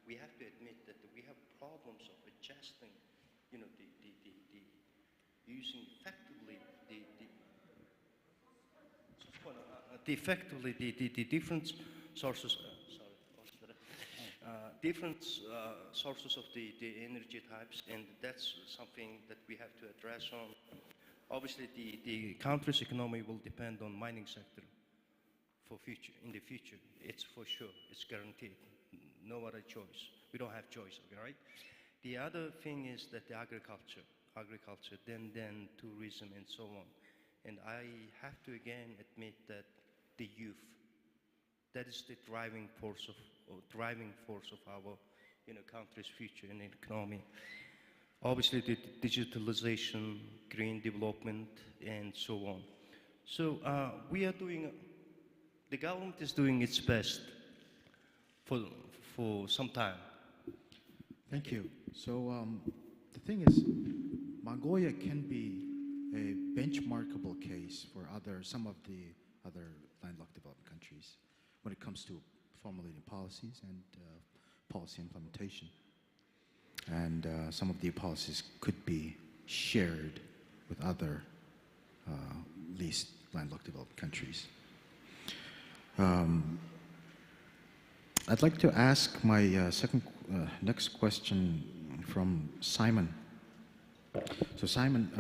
we have to admit that we have problems of adjusting, using effectively the different sources. Different sources of the energy types, and that's something that we have to address on. Obviously, the country's economy will depend on mining sector in the future. It's for sure. It's guaranteed. No other choice. We don't have choice, right? The other thing is that the agriculture, then tourism, and so on. And I have to again admit that the youth, that is the driving force of our country's future and economy. Obviously, the digitalization, green development, and so on. So the government is doing its best for some time.
Thank you. So the thing is, Mongolia can be a benchmarkable case for some of the other landlocked developed countries when it comes to formulating policies and policy implementation. And some of the policies could be shared with other least landlocked developed countries. I'd like to ask my next question from Simon. So Simon,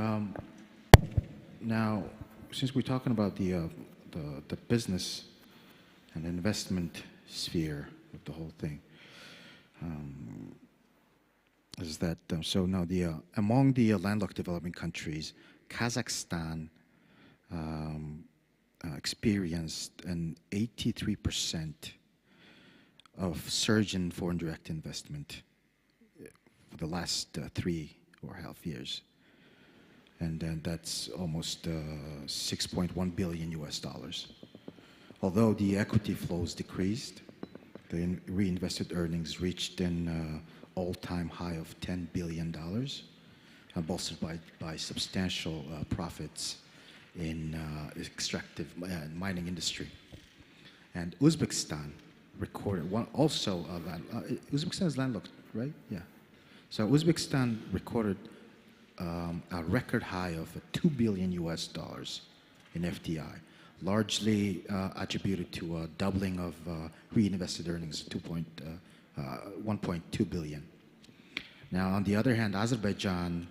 now since we're talking about the business and investment sphere of the whole thing, is that so now among the landlocked developing countries, Kazakhstan experienced an 83% of surge in foreign direct investment for the last 3.5 years, and then that's almost $6.1 billion US. Although the equity flows decreased, the reinvested earnings reached an all-time high of $10 billion, bolstered by substantial profits in extractive mining industry. And Uzbekistan recorded Uzbekistan is landlocked, right? Yeah. So Uzbekistan recorded a record high of $2 billion US in FDI, largely attributed to a doubling of reinvested earnings, 1.2 billion. Now, on the other hand, Azerbaijan,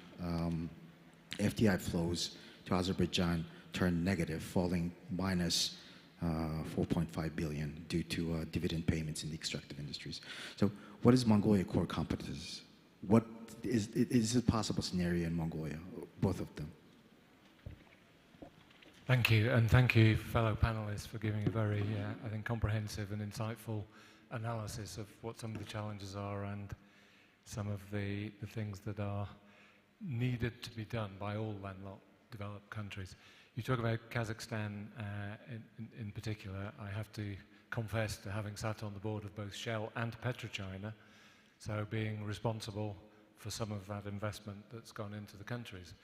FDI flows to Azerbaijan turned negative, falling minus 4.5 billion due to dividend payments in the extractive industries. So what is Mongolia core competences? What is a possible scenario in Mongolia, both of them?
Thank you, and thank you, fellow panelists, for giving a very, I think, comprehensive and insightful analysis of what some of the challenges are and some of the things that are needed to be done by all landlocked developed countries. You talk about Kazakhstan in particular. I have to confess to having sat on the board of both Shell and PetroChina, so being responsible for some of that investment that's gone into the countries.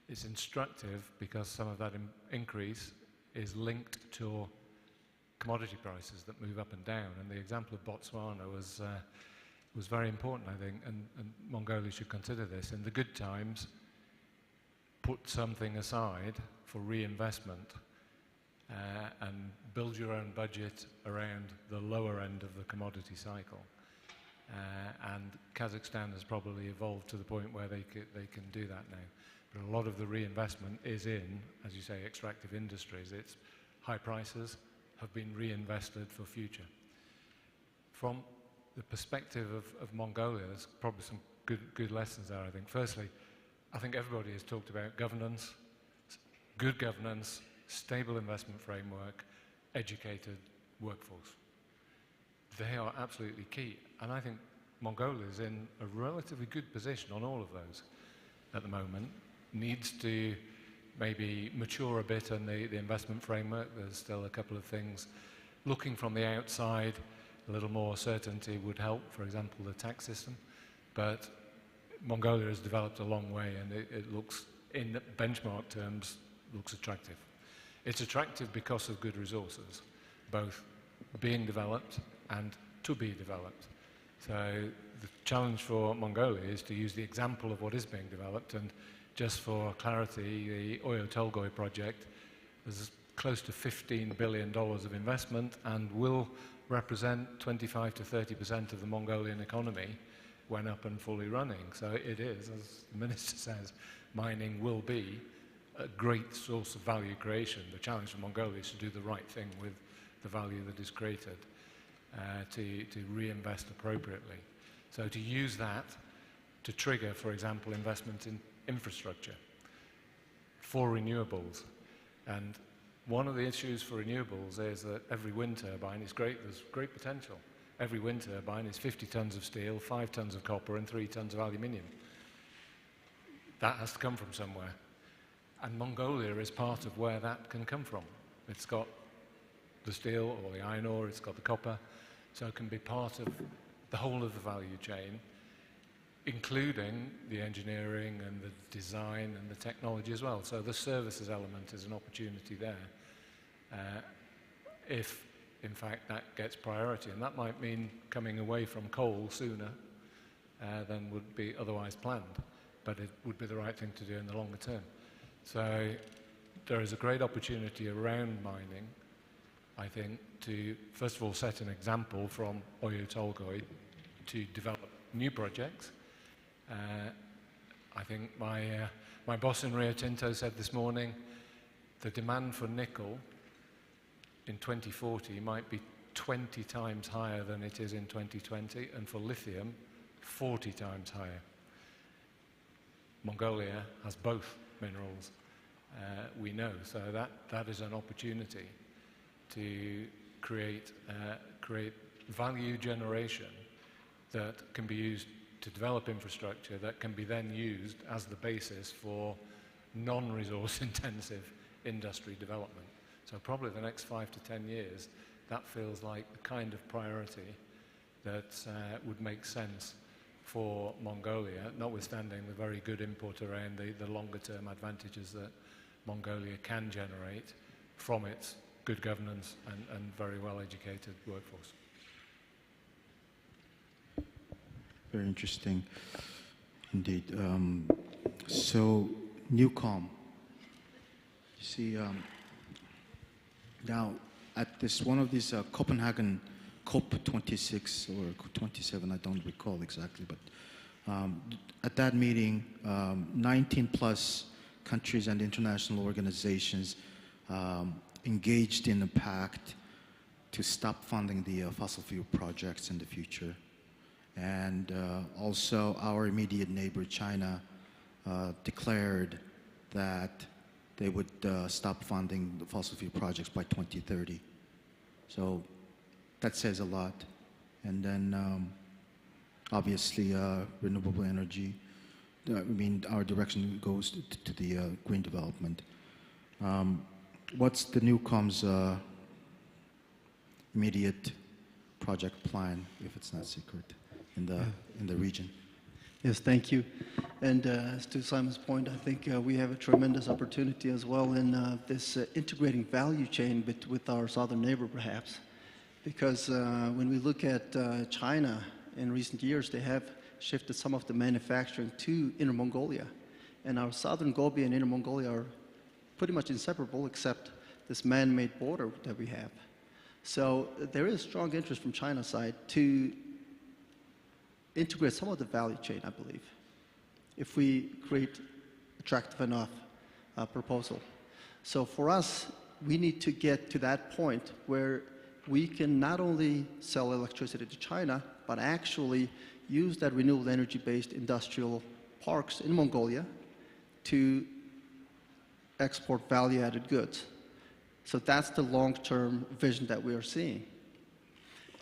It's instructive because some of that increase is linked to commodity prices that move up and down. And the example of Botswana was very important, I think, and Mongolia should consider this. In the good times, put something aside for reinvestment and build your own budget around the lower end of the commodity cycle. And Kazakhstan has probably evolved to the point where they can do that now. But a lot of the reinvestment is in, as you say, extractive industries. It's high prices have been reinvested for future. From the perspective of Mongolia, there's probably some good lessons there, I think. Firstly, I think everybody has talked about governance, good governance, stable investment framework, educated workforce. They are absolutely key. And I think Mongolia is in a relatively good position on all of those at the moment. Needs to maybe mature a bit in the investment framework. There's still a couple of things. Looking from the outside, a little more certainty would help, for example, the tax system. But Mongolia has developed a long way, and it looks, in benchmark terms, looks attractive. It's attractive because of good resources, both being developed and to be developed. So the challenge for Mongolia is to use the example of what is being developed. And just for clarity, the Oyo Tolgoi project is close to $15 billion of investment and will represent 25 to 30% of the Mongolian economy when up and fully running. So it is, as the Minister says, mining will be a great source of value creation. The challenge for Mongolia is to do the right thing with the value that is created, to reinvest appropriately. So to use that to trigger, for example, investment in infrastructure for renewables. And one of the issues for renewables is that every wind turbine is great, there's great potential. Every wind turbine is 50 tons of steel, 5 tons of copper, and 3 tons of aluminium. That has to come from somewhere. And Mongolia is part of where that can come from. It's got the steel or the iron ore, it's got the copper, so it can be part of the whole of the value chain, including the engineering and the design and the technology as well. So the services element is an opportunity there. If, in fact, that gets priority, and that might mean coming away from coal sooner than would be otherwise planned, but it would be the right thing to do in the longer term. So there is a great opportunity around mining, I think, to first of all set an example from Oyu Tolgoi to develop new projects. I think my boss in Rio Tinto said this morning the demand for nickel in 2040 might be 20 times higher than it is in 2020, and for lithium 40 times higher. Mongolia has both minerals, we know, so that is an opportunity to create value generation that can be used to develop infrastructure that can be then used as the basis for non-resource intensive industry development. So probably the next 5 to 10 years, that feels like the kind of priority that would make sense for Mongolia, notwithstanding the very good input around the longer term advantages that Mongolia can generate from its good governance and very well educated workforce.
Very interesting indeed. So Newcom, you see, now at this one of these Copenhagen COP26 or 27, I don't recall exactly, but at that meeting, 19 plus countries and international organizations engaged in a pact to stop funding the fossil fuel projects in the future. And also our immediate neighbor, China, declared that they would stop funding the fossil fuel projects by 2030. So that says a lot. And then obviously renewable energy, I mean, our direction goes to the green development. What's the Newcom's immediate project plan, if it's not secret, in the region?
Yes, thank you. And as to Simon's point, I think we have a tremendous opportunity as well in this integrating value chain with our southern neighbor, perhaps. Because when we look at China in recent years, they have shifted some of the manufacturing to Inner Mongolia. And our southern Gobi and Inner Mongolia are pretty much inseparable, except this man-made border that we have. So there is strong interest from China's side to integrate some of the value chain, I believe. If we create a attractive enough proposal. So for us, we need to get to that point where we can not only sell electricity to China, but actually use that renewable energy-based industrial parks in Mongolia to export value-added goods. So that's the long-term vision that we are seeing.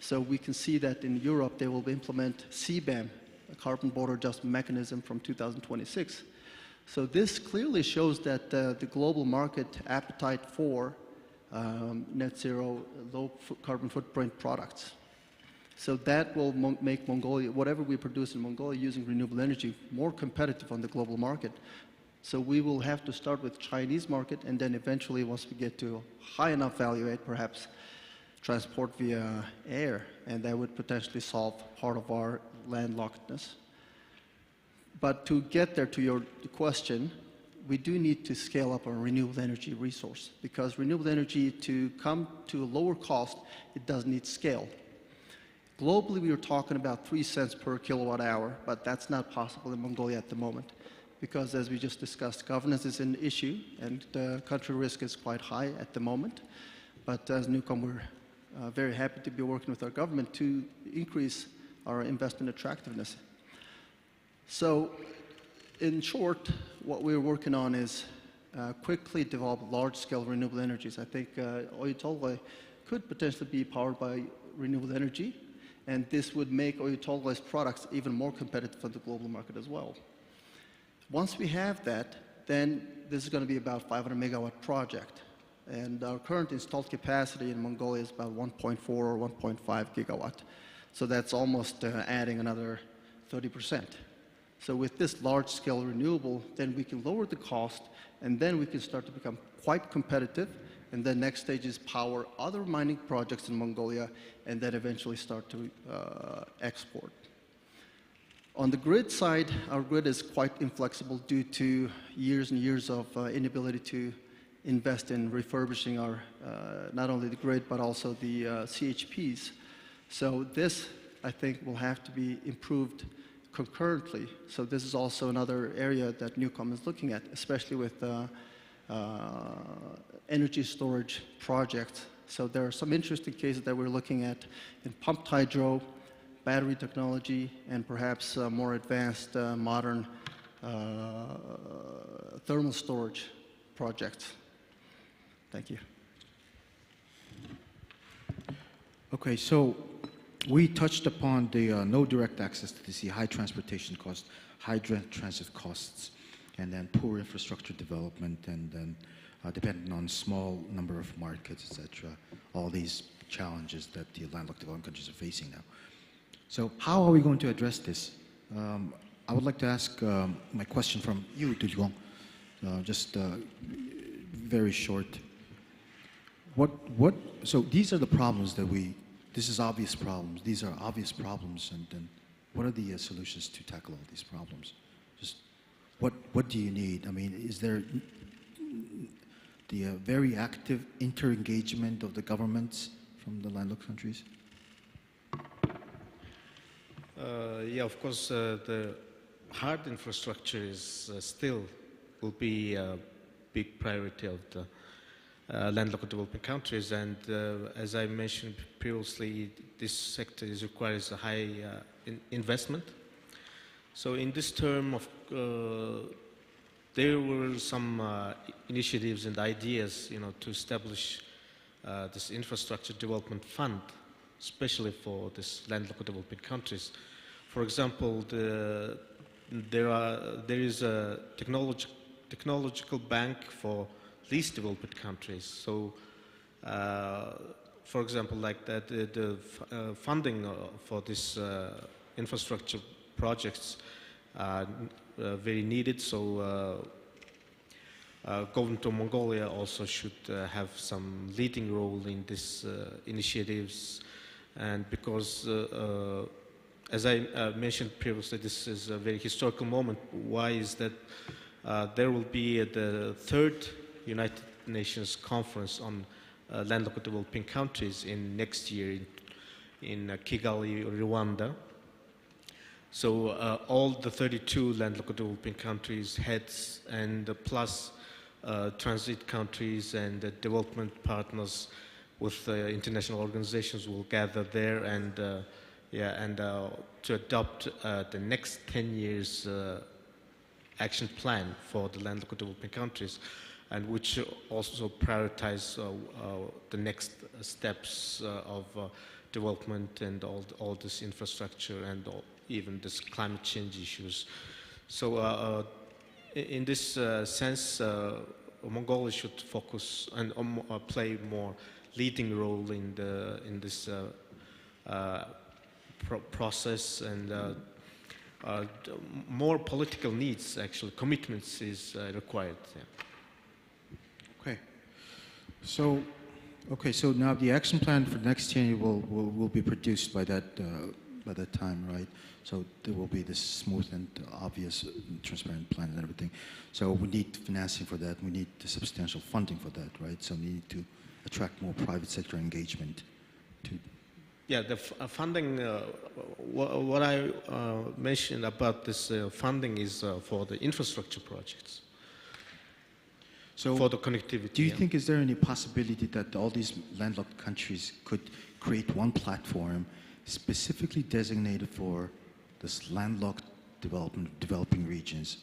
So we can see that in Europe, they will implement CBAM, a carbon border adjustment mechanism, from 2026. So this clearly shows that the global market appetite for net zero, low carbon footprint products. So that will make Mongolia, whatever we produce in Mongolia using renewable energy, more competitive on the global market. So we will have to start with Chinese market, and then eventually, once we get to high enough value add, perhaps transport via air, and that would potentially solve part of our landlockedness. But to get there, to your question, we do need to scale up our renewable energy resource, because renewable energy, to come to a lower cost, it does need scale. Globally, we are talking about 3 cents per kilowatt hour, but that's not possible in Mongolia at the moment, because as we just discussed, governance is an issue, and the country risk is quite high at the moment. But as Newcom, we're very happy to be working with our government to increase our investment attractiveness. So, in short, what we're working on is quickly develop large-scale renewable energies. I think Oyu Tolgoi could potentially be powered by renewable energy, and this would make Oyu Tolgoi's products even more competitive on the global market as well. Once we have that, then this is going to be about 500 megawatt project. And our current installed capacity in Mongolia is about 1.4 or 1.5 gigawatt. So that's almost adding another 30%. So with this large-scale renewable, then we can lower the cost, and then we can start to become quite competitive. And the next stage is power other mining projects in Mongolia, and then eventually start to export. On the grid side, our grid is quite inflexible due to years and years of inability to invest in refurbishing our, not only the grid, but also the CHPs. So this, I think, will have to be improved concurrently. So this is also another area that Newcom is looking at, especially with energy storage projects. So there are some interesting cases that we're looking at in pumped hydro, battery technology, and perhaps more advanced modern thermal storage projects. Thank you.
Okay, so we touched upon the no direct access to the sea, high transportation costs, high transit costs, and then poor infrastructure development, and then dependent on small number of markets, etc. All these challenges that the landlocked developing countries are facing now. So how are we going to address this? I would like to ask my question from you, Do Ji-kwon, just very short. So these are the problems that this is obvious problems. These are obvious problems, and then what are the solutions to tackle all these problems? Just what do you need? I mean, is there the very active inter-engagement of the governments from the landlocked countries?
Yeah, of course, the hard infrastructure is still will be a big priority of the landlocked developing countries, and as I mentioned previously, this sector requires a high investment. So in this term of there were some initiatives and ideas, to establish this infrastructure development fund, especially for this landlocked developing countries. For example, there is a technological bank for least developed countries. So, for example, like that, the funding for this infrastructure projects are very needed. So, government of Mongolia also should have some leading role in these initiatives, and because as I mentioned previously, this is a very historical moment. Why is that? There will be the third United Nations Conference on landlocked developing countries in next year in Kigali, Rwanda. So all the 32 landlocked developing countries, heads, and plus transit countries and development partners with international organizations will gather there and to adopt the next 10 years action plan for the landlocked developing countries, and which also prioritize the next steps of development and all this infrastructure and even this climate change issues. So in this sense, Mongolia should focus and play more leading role in this process, and more political needs, actually, commitments is required. Yeah.
Okay. So, so now the action plan for next year will be produced by that time, right? So there will be this smooth and obvious, transparent plan and everything. So we need financing for that. We need the substantial funding for that, right? So we need to attract more private sector engagement.
Yeah, the funding. What I mentioned about this funding is for the infrastructure projects.
So
for the connectivity.
Do you think is there any possibility that all these landlocked countries could create one platform specifically designated for this landlocked developing regions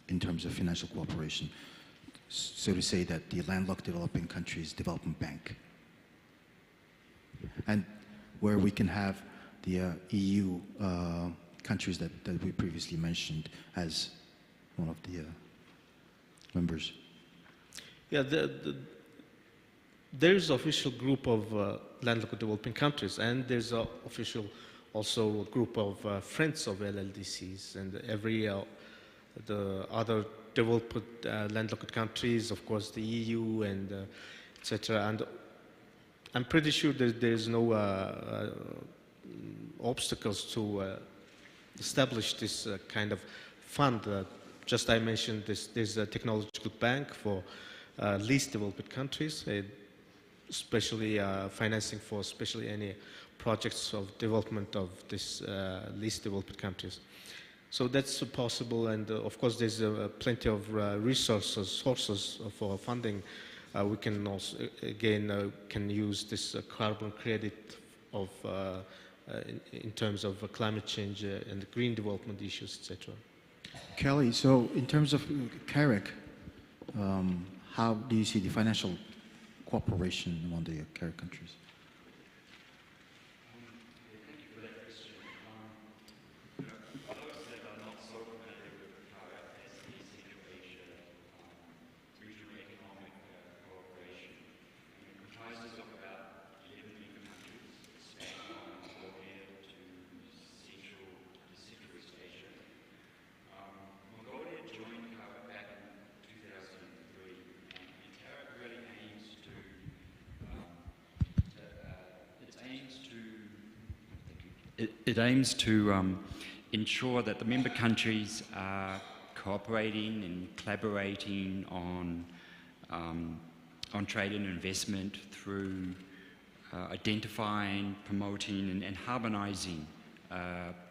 in terms of financial cooperation? So to say that the landlocked developing countries development bank, and where we can have the EU countries that we previously mentioned as one of the members.
Yeah, there's an official group of landlocked developing countries, and there's an official also group of friends of LLDCs, and every the other developed landlocked countries, of course, the EU and etc. And I'm pretty sure that there's no obstacles to establish this kind of fund. Just I mentioned this. There's a technological bank for least developed countries, especially financing for especially any projects of development of this least developed countries. So that's possible, and of course there's plenty of sources for funding. We can also again can use this carbon credit of in terms of climate change and green development issues, etc.
Kelly, so in terms of CAREC, how do you see the financial cooperation among the CAREC countries?
It aims to ensure that the member countries are cooperating and collaborating on trade and investment through identifying, promoting, and harmonizing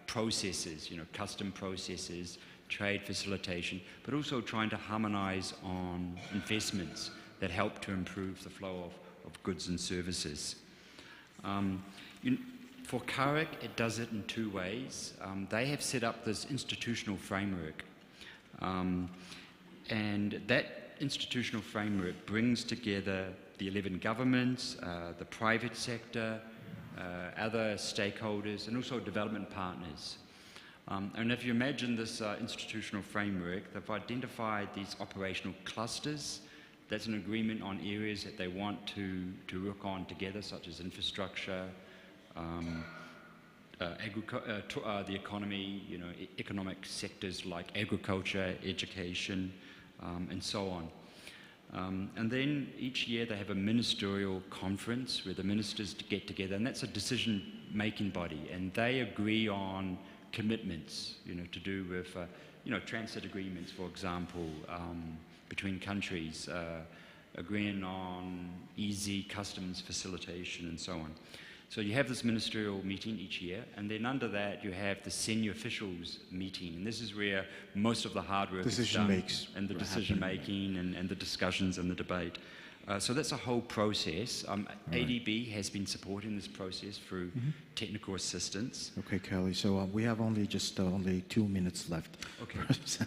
processes, custom processes, trade facilitation, but also trying to harmonize on investments that help to improve the flow of goods and services. For CAREC, it does it in two ways. They have set up this institutional framework, and that institutional framework brings together the 11 governments, the private sector, other stakeholders, and also development partners. And if you imagine this institutional framework, they've identified these operational clusters. That's an agreement on areas that they want to work on together, such as infrastructure, the economy, economic sectors like agriculture, education, and so on. And then each year they have a ministerial conference where the ministers get together, and that's a decision-making body, and they agree on commitments, to do with, transit agreements, for example, between countries, agreeing on easy customs facilitation and so on. So you have this ministerial meeting each year, and then under that you have the senior officials meeting, and this is where most of the hard work is done, and the decision making and the discussions and the debate. So that's a whole process. ADB has been supporting this process through technical assistance.
Okay, Kelly. So we have only 2 minutes left.
Okay.
So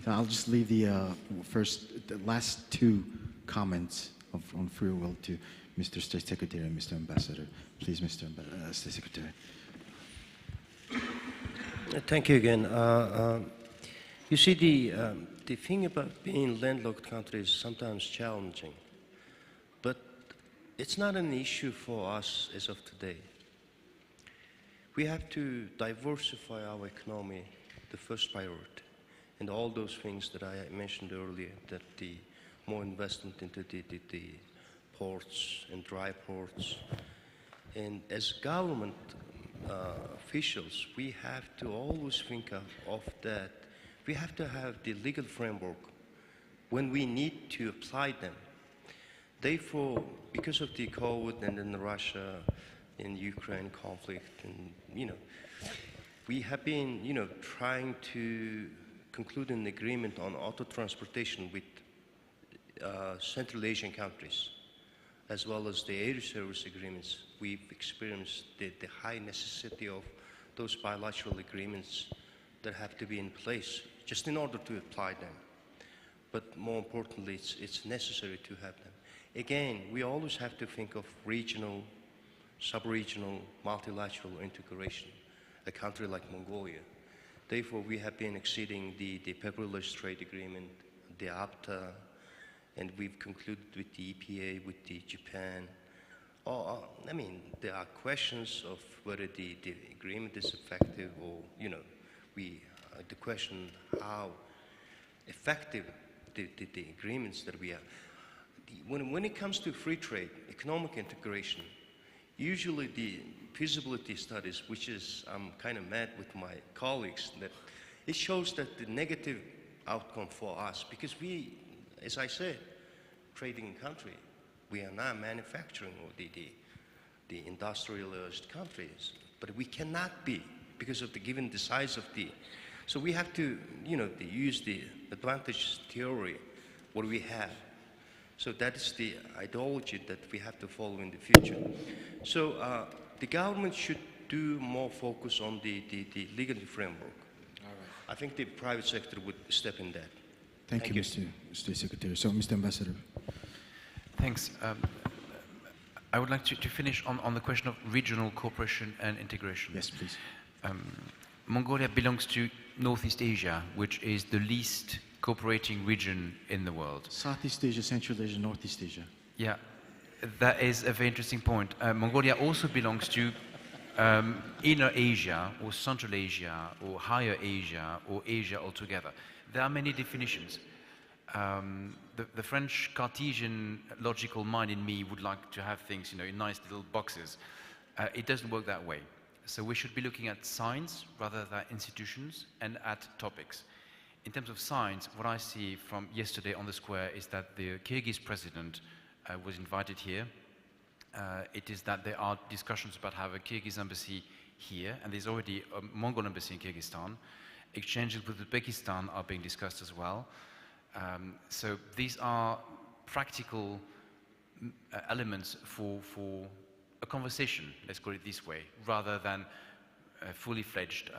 I'll just leave the last two comments on free will to Mr. State Secretary and Mr. Ambassador. Please, Mr. State Secretary.
Thank you again. You see, the thing about being landlocked country is sometimes challenging, but it's not an issue for us as of today. We have to diversify our economy, the first priority, and all those things that I mentioned earlier, that the more investment into the ports and dry ports. And as government officials, we have to always think of that. We have to have the legal framework when we need to apply them. Therefore, because of the COVID and then the Russia and Ukraine conflict, and we have been trying to conclude an agreement on auto transportation with Central Asian countries, as well as the air service agreements. We've experienced the high necessity of those bilateral agreements that have to be in place just in order to apply them. But more importantly, it's necessary to have them. Again, we always have to think of regional, sub-regional, multilateral integration, a country like Mongolia. Therefore, we have been exceeding the paperless trade agreement, the APTA, and we've concluded with the EPA, with the Japan. There are questions of whether the agreement is effective, or the question how effective the agreements that we have. When it comes to free trade, economic integration, usually the feasibility studies, which is I'm kind of mad with my colleagues, that it shows that the negative outcome for us, because we, as I said, trading country, we are not manufacturing or the industrialized countries, but we cannot be because of given the size of so we have to use the advantage theory what we have. So that is the ideology that we have to follow in the future. So the government should do more focus on the legal framework. All right. I think the private sector would step in that.
Thank you, Mr. State Secretary. So, Mr. Ambassador.
Thanks. I would like to finish on the question of regional cooperation and integration.
Yes, please.
Mongolia belongs to Northeast Asia, which is the least cooperating region in the world.
Southeast Asia, Central Asia, Northeast Asia.
Yeah, that is a very interesting point. Mongolia also belongs to Inner Asia, or Central Asia, or Higher Asia, or Asia altogether. There are many definitions. The French Cartesian logical mind in me would like to have things, in nice little boxes. It doesn't work that way. So we should be looking at science rather than institutions, and at topics. In terms of science, what I see from yesterday on the square is that the Kyrgyz president was invited here. It is that there are discussions about having a Kyrgyz embassy here, and there's already a Mongol embassy in Kyrgyzstan. Exchanges with Uzbekistan are being discussed as well. So these are practical elements for a conversation, let's call it this way, rather than fully fledged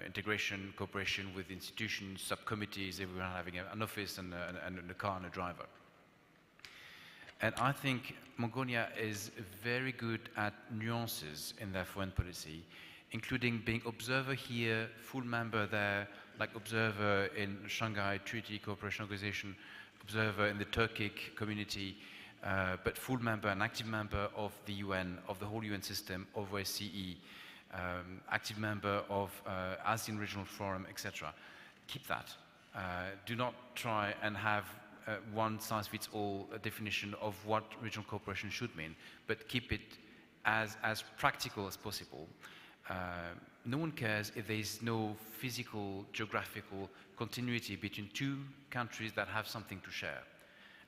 integration, cooperation with institutions, subcommittees, everyone having an office and a car and a driver. And I think Mongolia is very good at nuances in their foreign policy, including being observer here, full member there, like observer in Shanghai Treaty Cooperation Organization, observer in the Turkic community, but full member and active member of the UN, of the whole UN system, of OSCE, active member of ASEAN Regional Forum, etc. Keep that. Do not try and have one-size-fits-all definition of what regional cooperation should mean, but keep it as practical as possible. No one cares if there is no physical, geographical continuity between two countries that have something to share.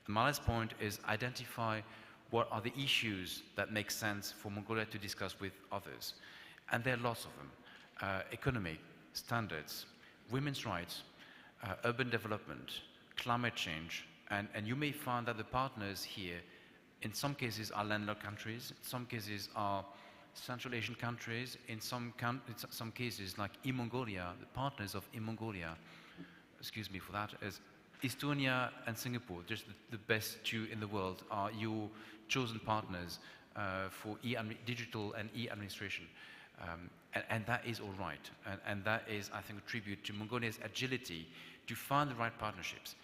And my last point is identify what are the issues that make sense for Mongolia to discuss with others. And there are lots of them. Economy, standards, women's rights, urban development, climate change, and you may find that the partners here, in some cases are landlocked countries, in some cases are Central Asian countries, in some cases like Mongolia, the partners of Mongolia, excuse me for that, is Estonia and Singapore, just the best two in the world, are your chosen partners for digital and e-administration. And that is all right. And that is, I think, a tribute to Mongolia's agility to find the right partnerships.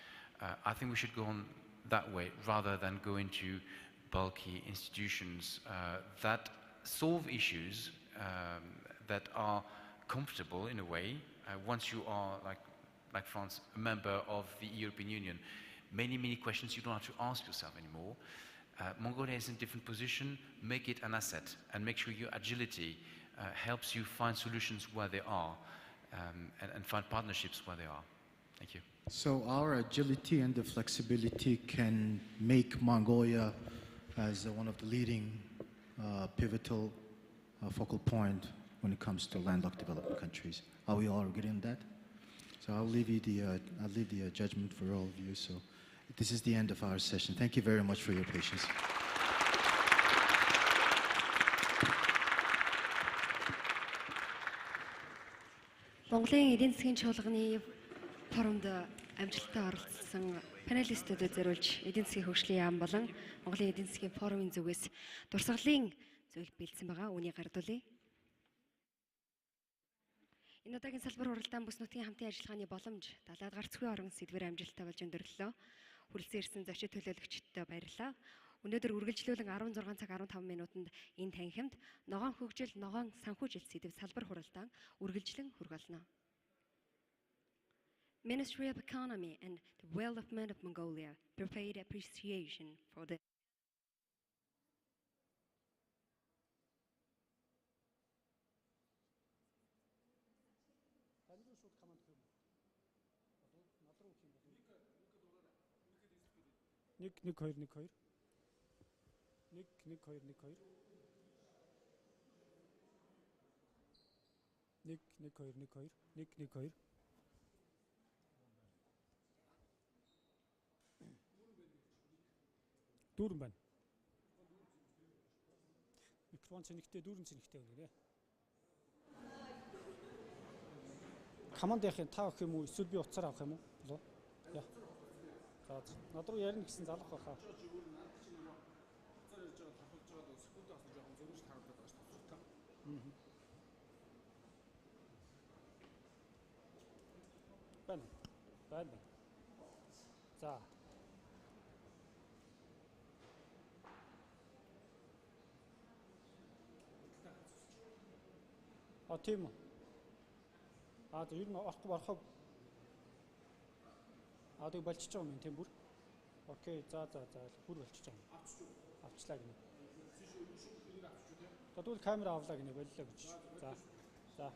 I think we should go on that way rather than go into bulky institutions that solve issues that are comfortable in a way. Once you are, like France, a member of the European Union, many questions you don't have to ask yourself anymore. Mongolia is in a different position. Make it an asset and make sure your agility helps you find solutions where they are and find partnerships where they are. Thank you.
So our agility and the flexibility can make Mongolia as one of the leading pivotal focal point when it comes to landlocked developing countries. Are we all agreed on that? So I'll leave the judgment for all of you. So this is the end of our session. Thank you very much for your patience.
Монголын эдийн засгийн чуулганы форумд амжилттай оролцсон панелистуудад зориулж эдийн засгийн хөгжлийн яам болон Монголын эдийн засгийн форумын зүгээс дурсгалын зүйл бэлдсэн байгаа. Үүнийг гардуулъя. Энэ удаагийн салбар хуралдаан бүс нутгийн хамтын ажиллагааны боломж 70-аад гарцгүй орон сэдвээр амжилттай болж өндөрлөлөө. Хүрэлцэн ирсэн зочид төлөөлөгчдөд баярлалаа. Өнөөдөр үргэлжлүүлэн 16 цаг 15 минутанд энэ танхимд ногоон хөгжил, ногоон санхүүжил сэдв салбар хуралдаан үргэлжлэн хүргээлнэ. Ministry of Economy and Development of Mongolia prepared appreciation for the
Нэг хоёр нэг хоёр дүүрэн байна. Микрофон цэнэгтэй дүүрэн цэнэгтэй өгнө. Команд яхих та авах юм уу? Эсвэл би утсаар авах юм уу? Яа. За над руу ярина гэсэн залах баха. Байна. За. Тийм үү. Ер нь орохгүй барах. Тэг болчихж байгаа юм тийм бүр. Окей, за. Бүр болчихж байгаа. Авчлаа гинэ. Тэгвэл камера авлаа гинэ боллоо гэж. За.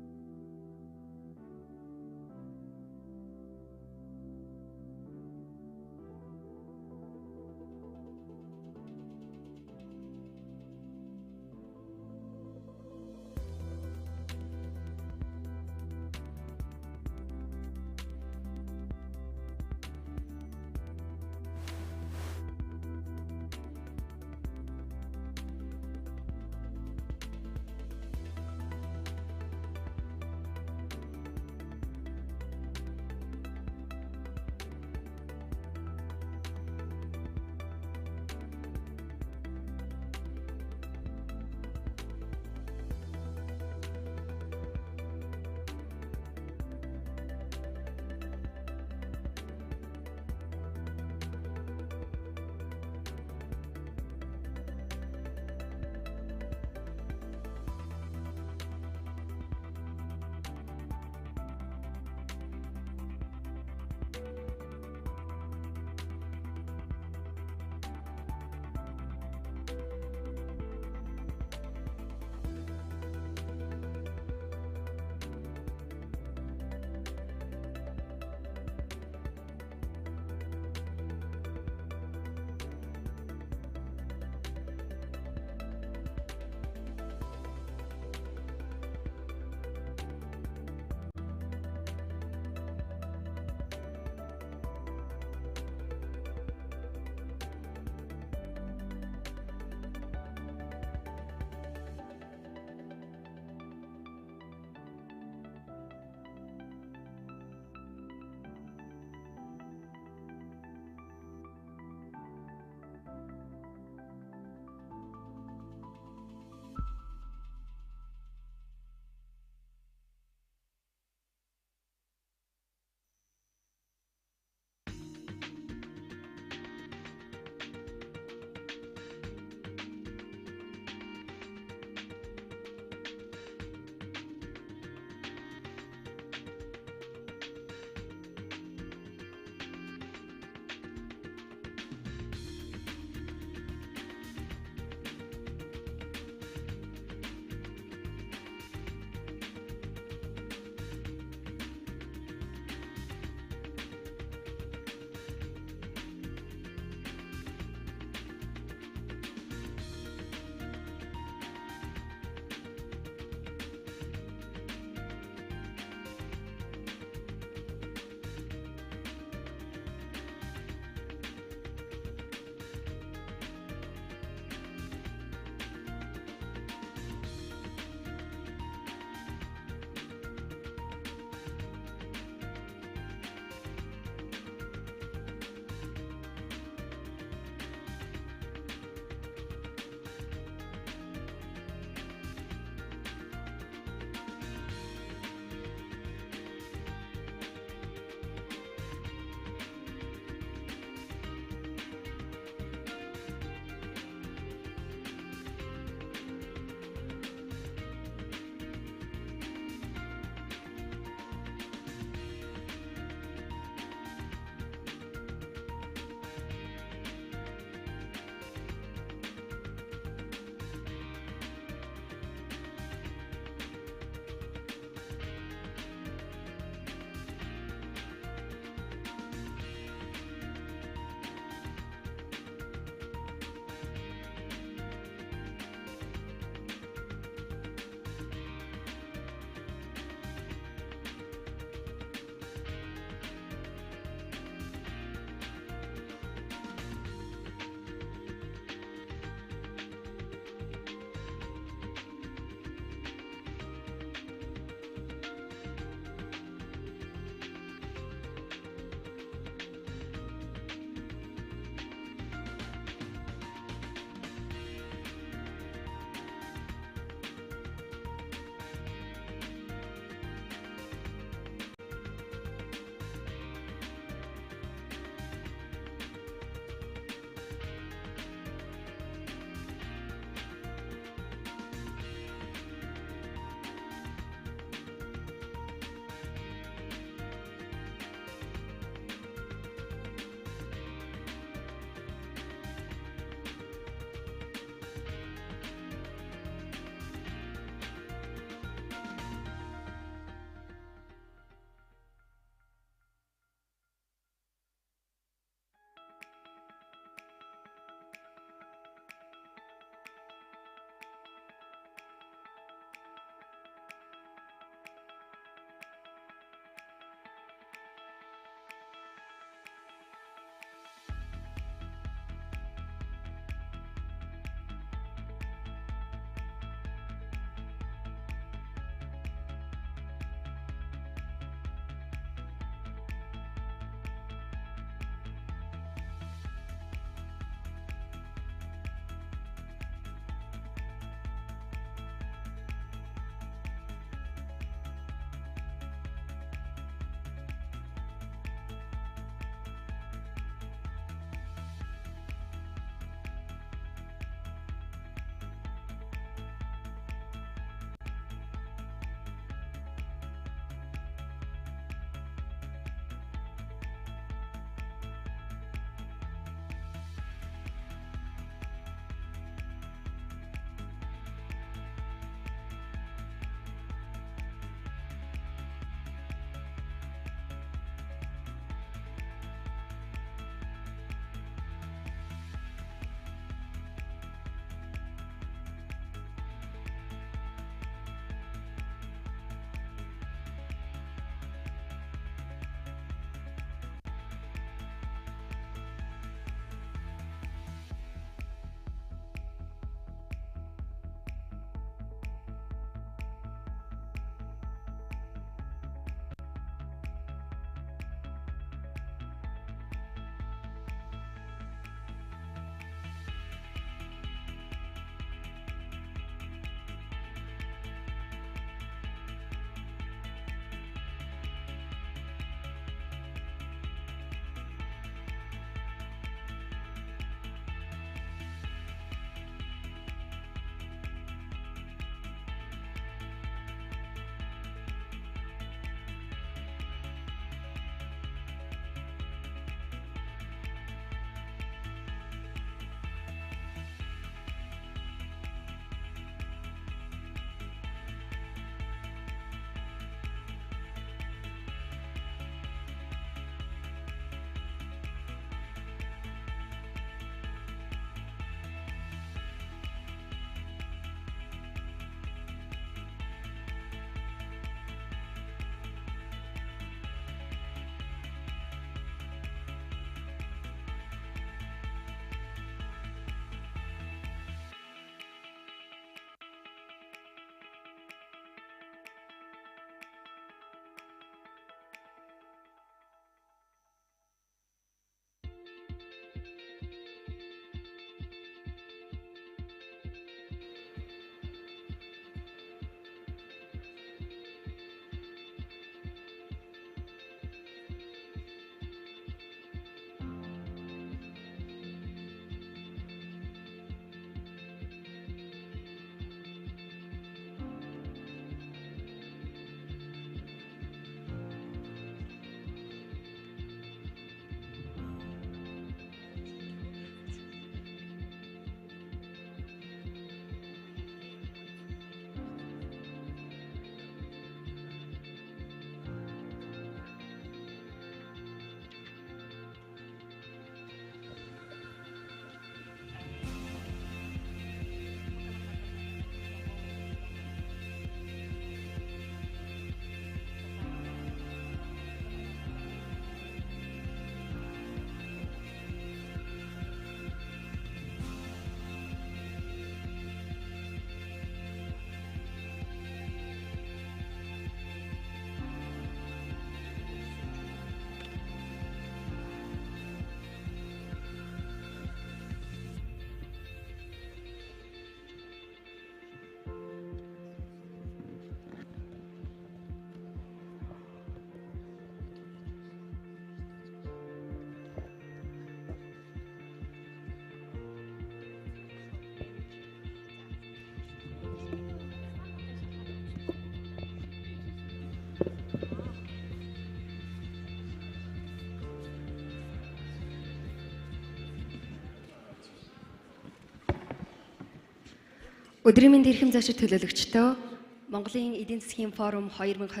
Өдрийн мэнд эрхэм зочид төлөөлөгчдөө Монголын эдийн засгийн форум 2023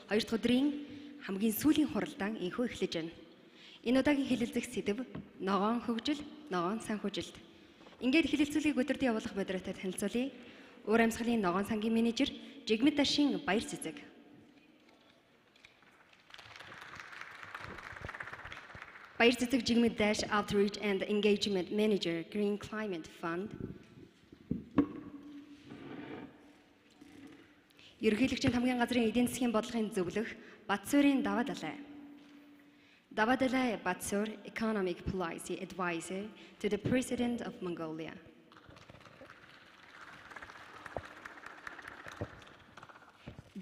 2 дахь өдрийн хамгийн сүүлийн хуралдаан энхүү эхлэж байна. Энэ удаагийн хэлэлцэх сэдэв ногоон хөгжил, ногоон санхүүжилт. Ингээд хэлэлцүүлгийг өдөртөө явуулах бодротой танилцуулъя. Уур амьсгалын ногоон сангийн менежер Жигмит Дашин Баяр Цэцэг. Баяр Цэцэг Жигмит Dash Outreach and Engagement Manager Green Climate Fund. Ерөнхийлөгчийн хамгийн газрын эдийн засгийн бодлогын зөвлөх Батсуурын Давадалай. Давадалай Батсуур, Economic Policy Advisor to the President of Mongolia.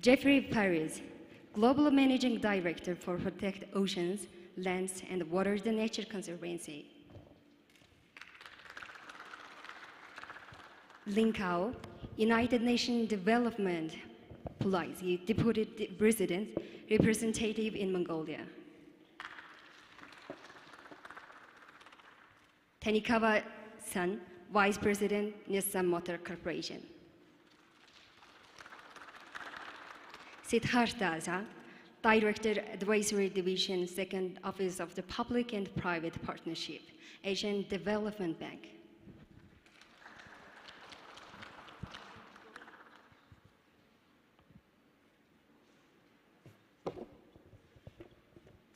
Jeffrey Paris, Global Managing Director for Protect Oceans, Lands and Waters, the Nature Conservancy. Lin Kao, United Nations Development Policy Deputy President Representative in Mongolia. Tanikawa Sun, Vice President, Nissan Motor Corporation. Siddhartha Azha, Director, Advisory Division, Second Office of the Public and Private Partnership, Asian Development Bank.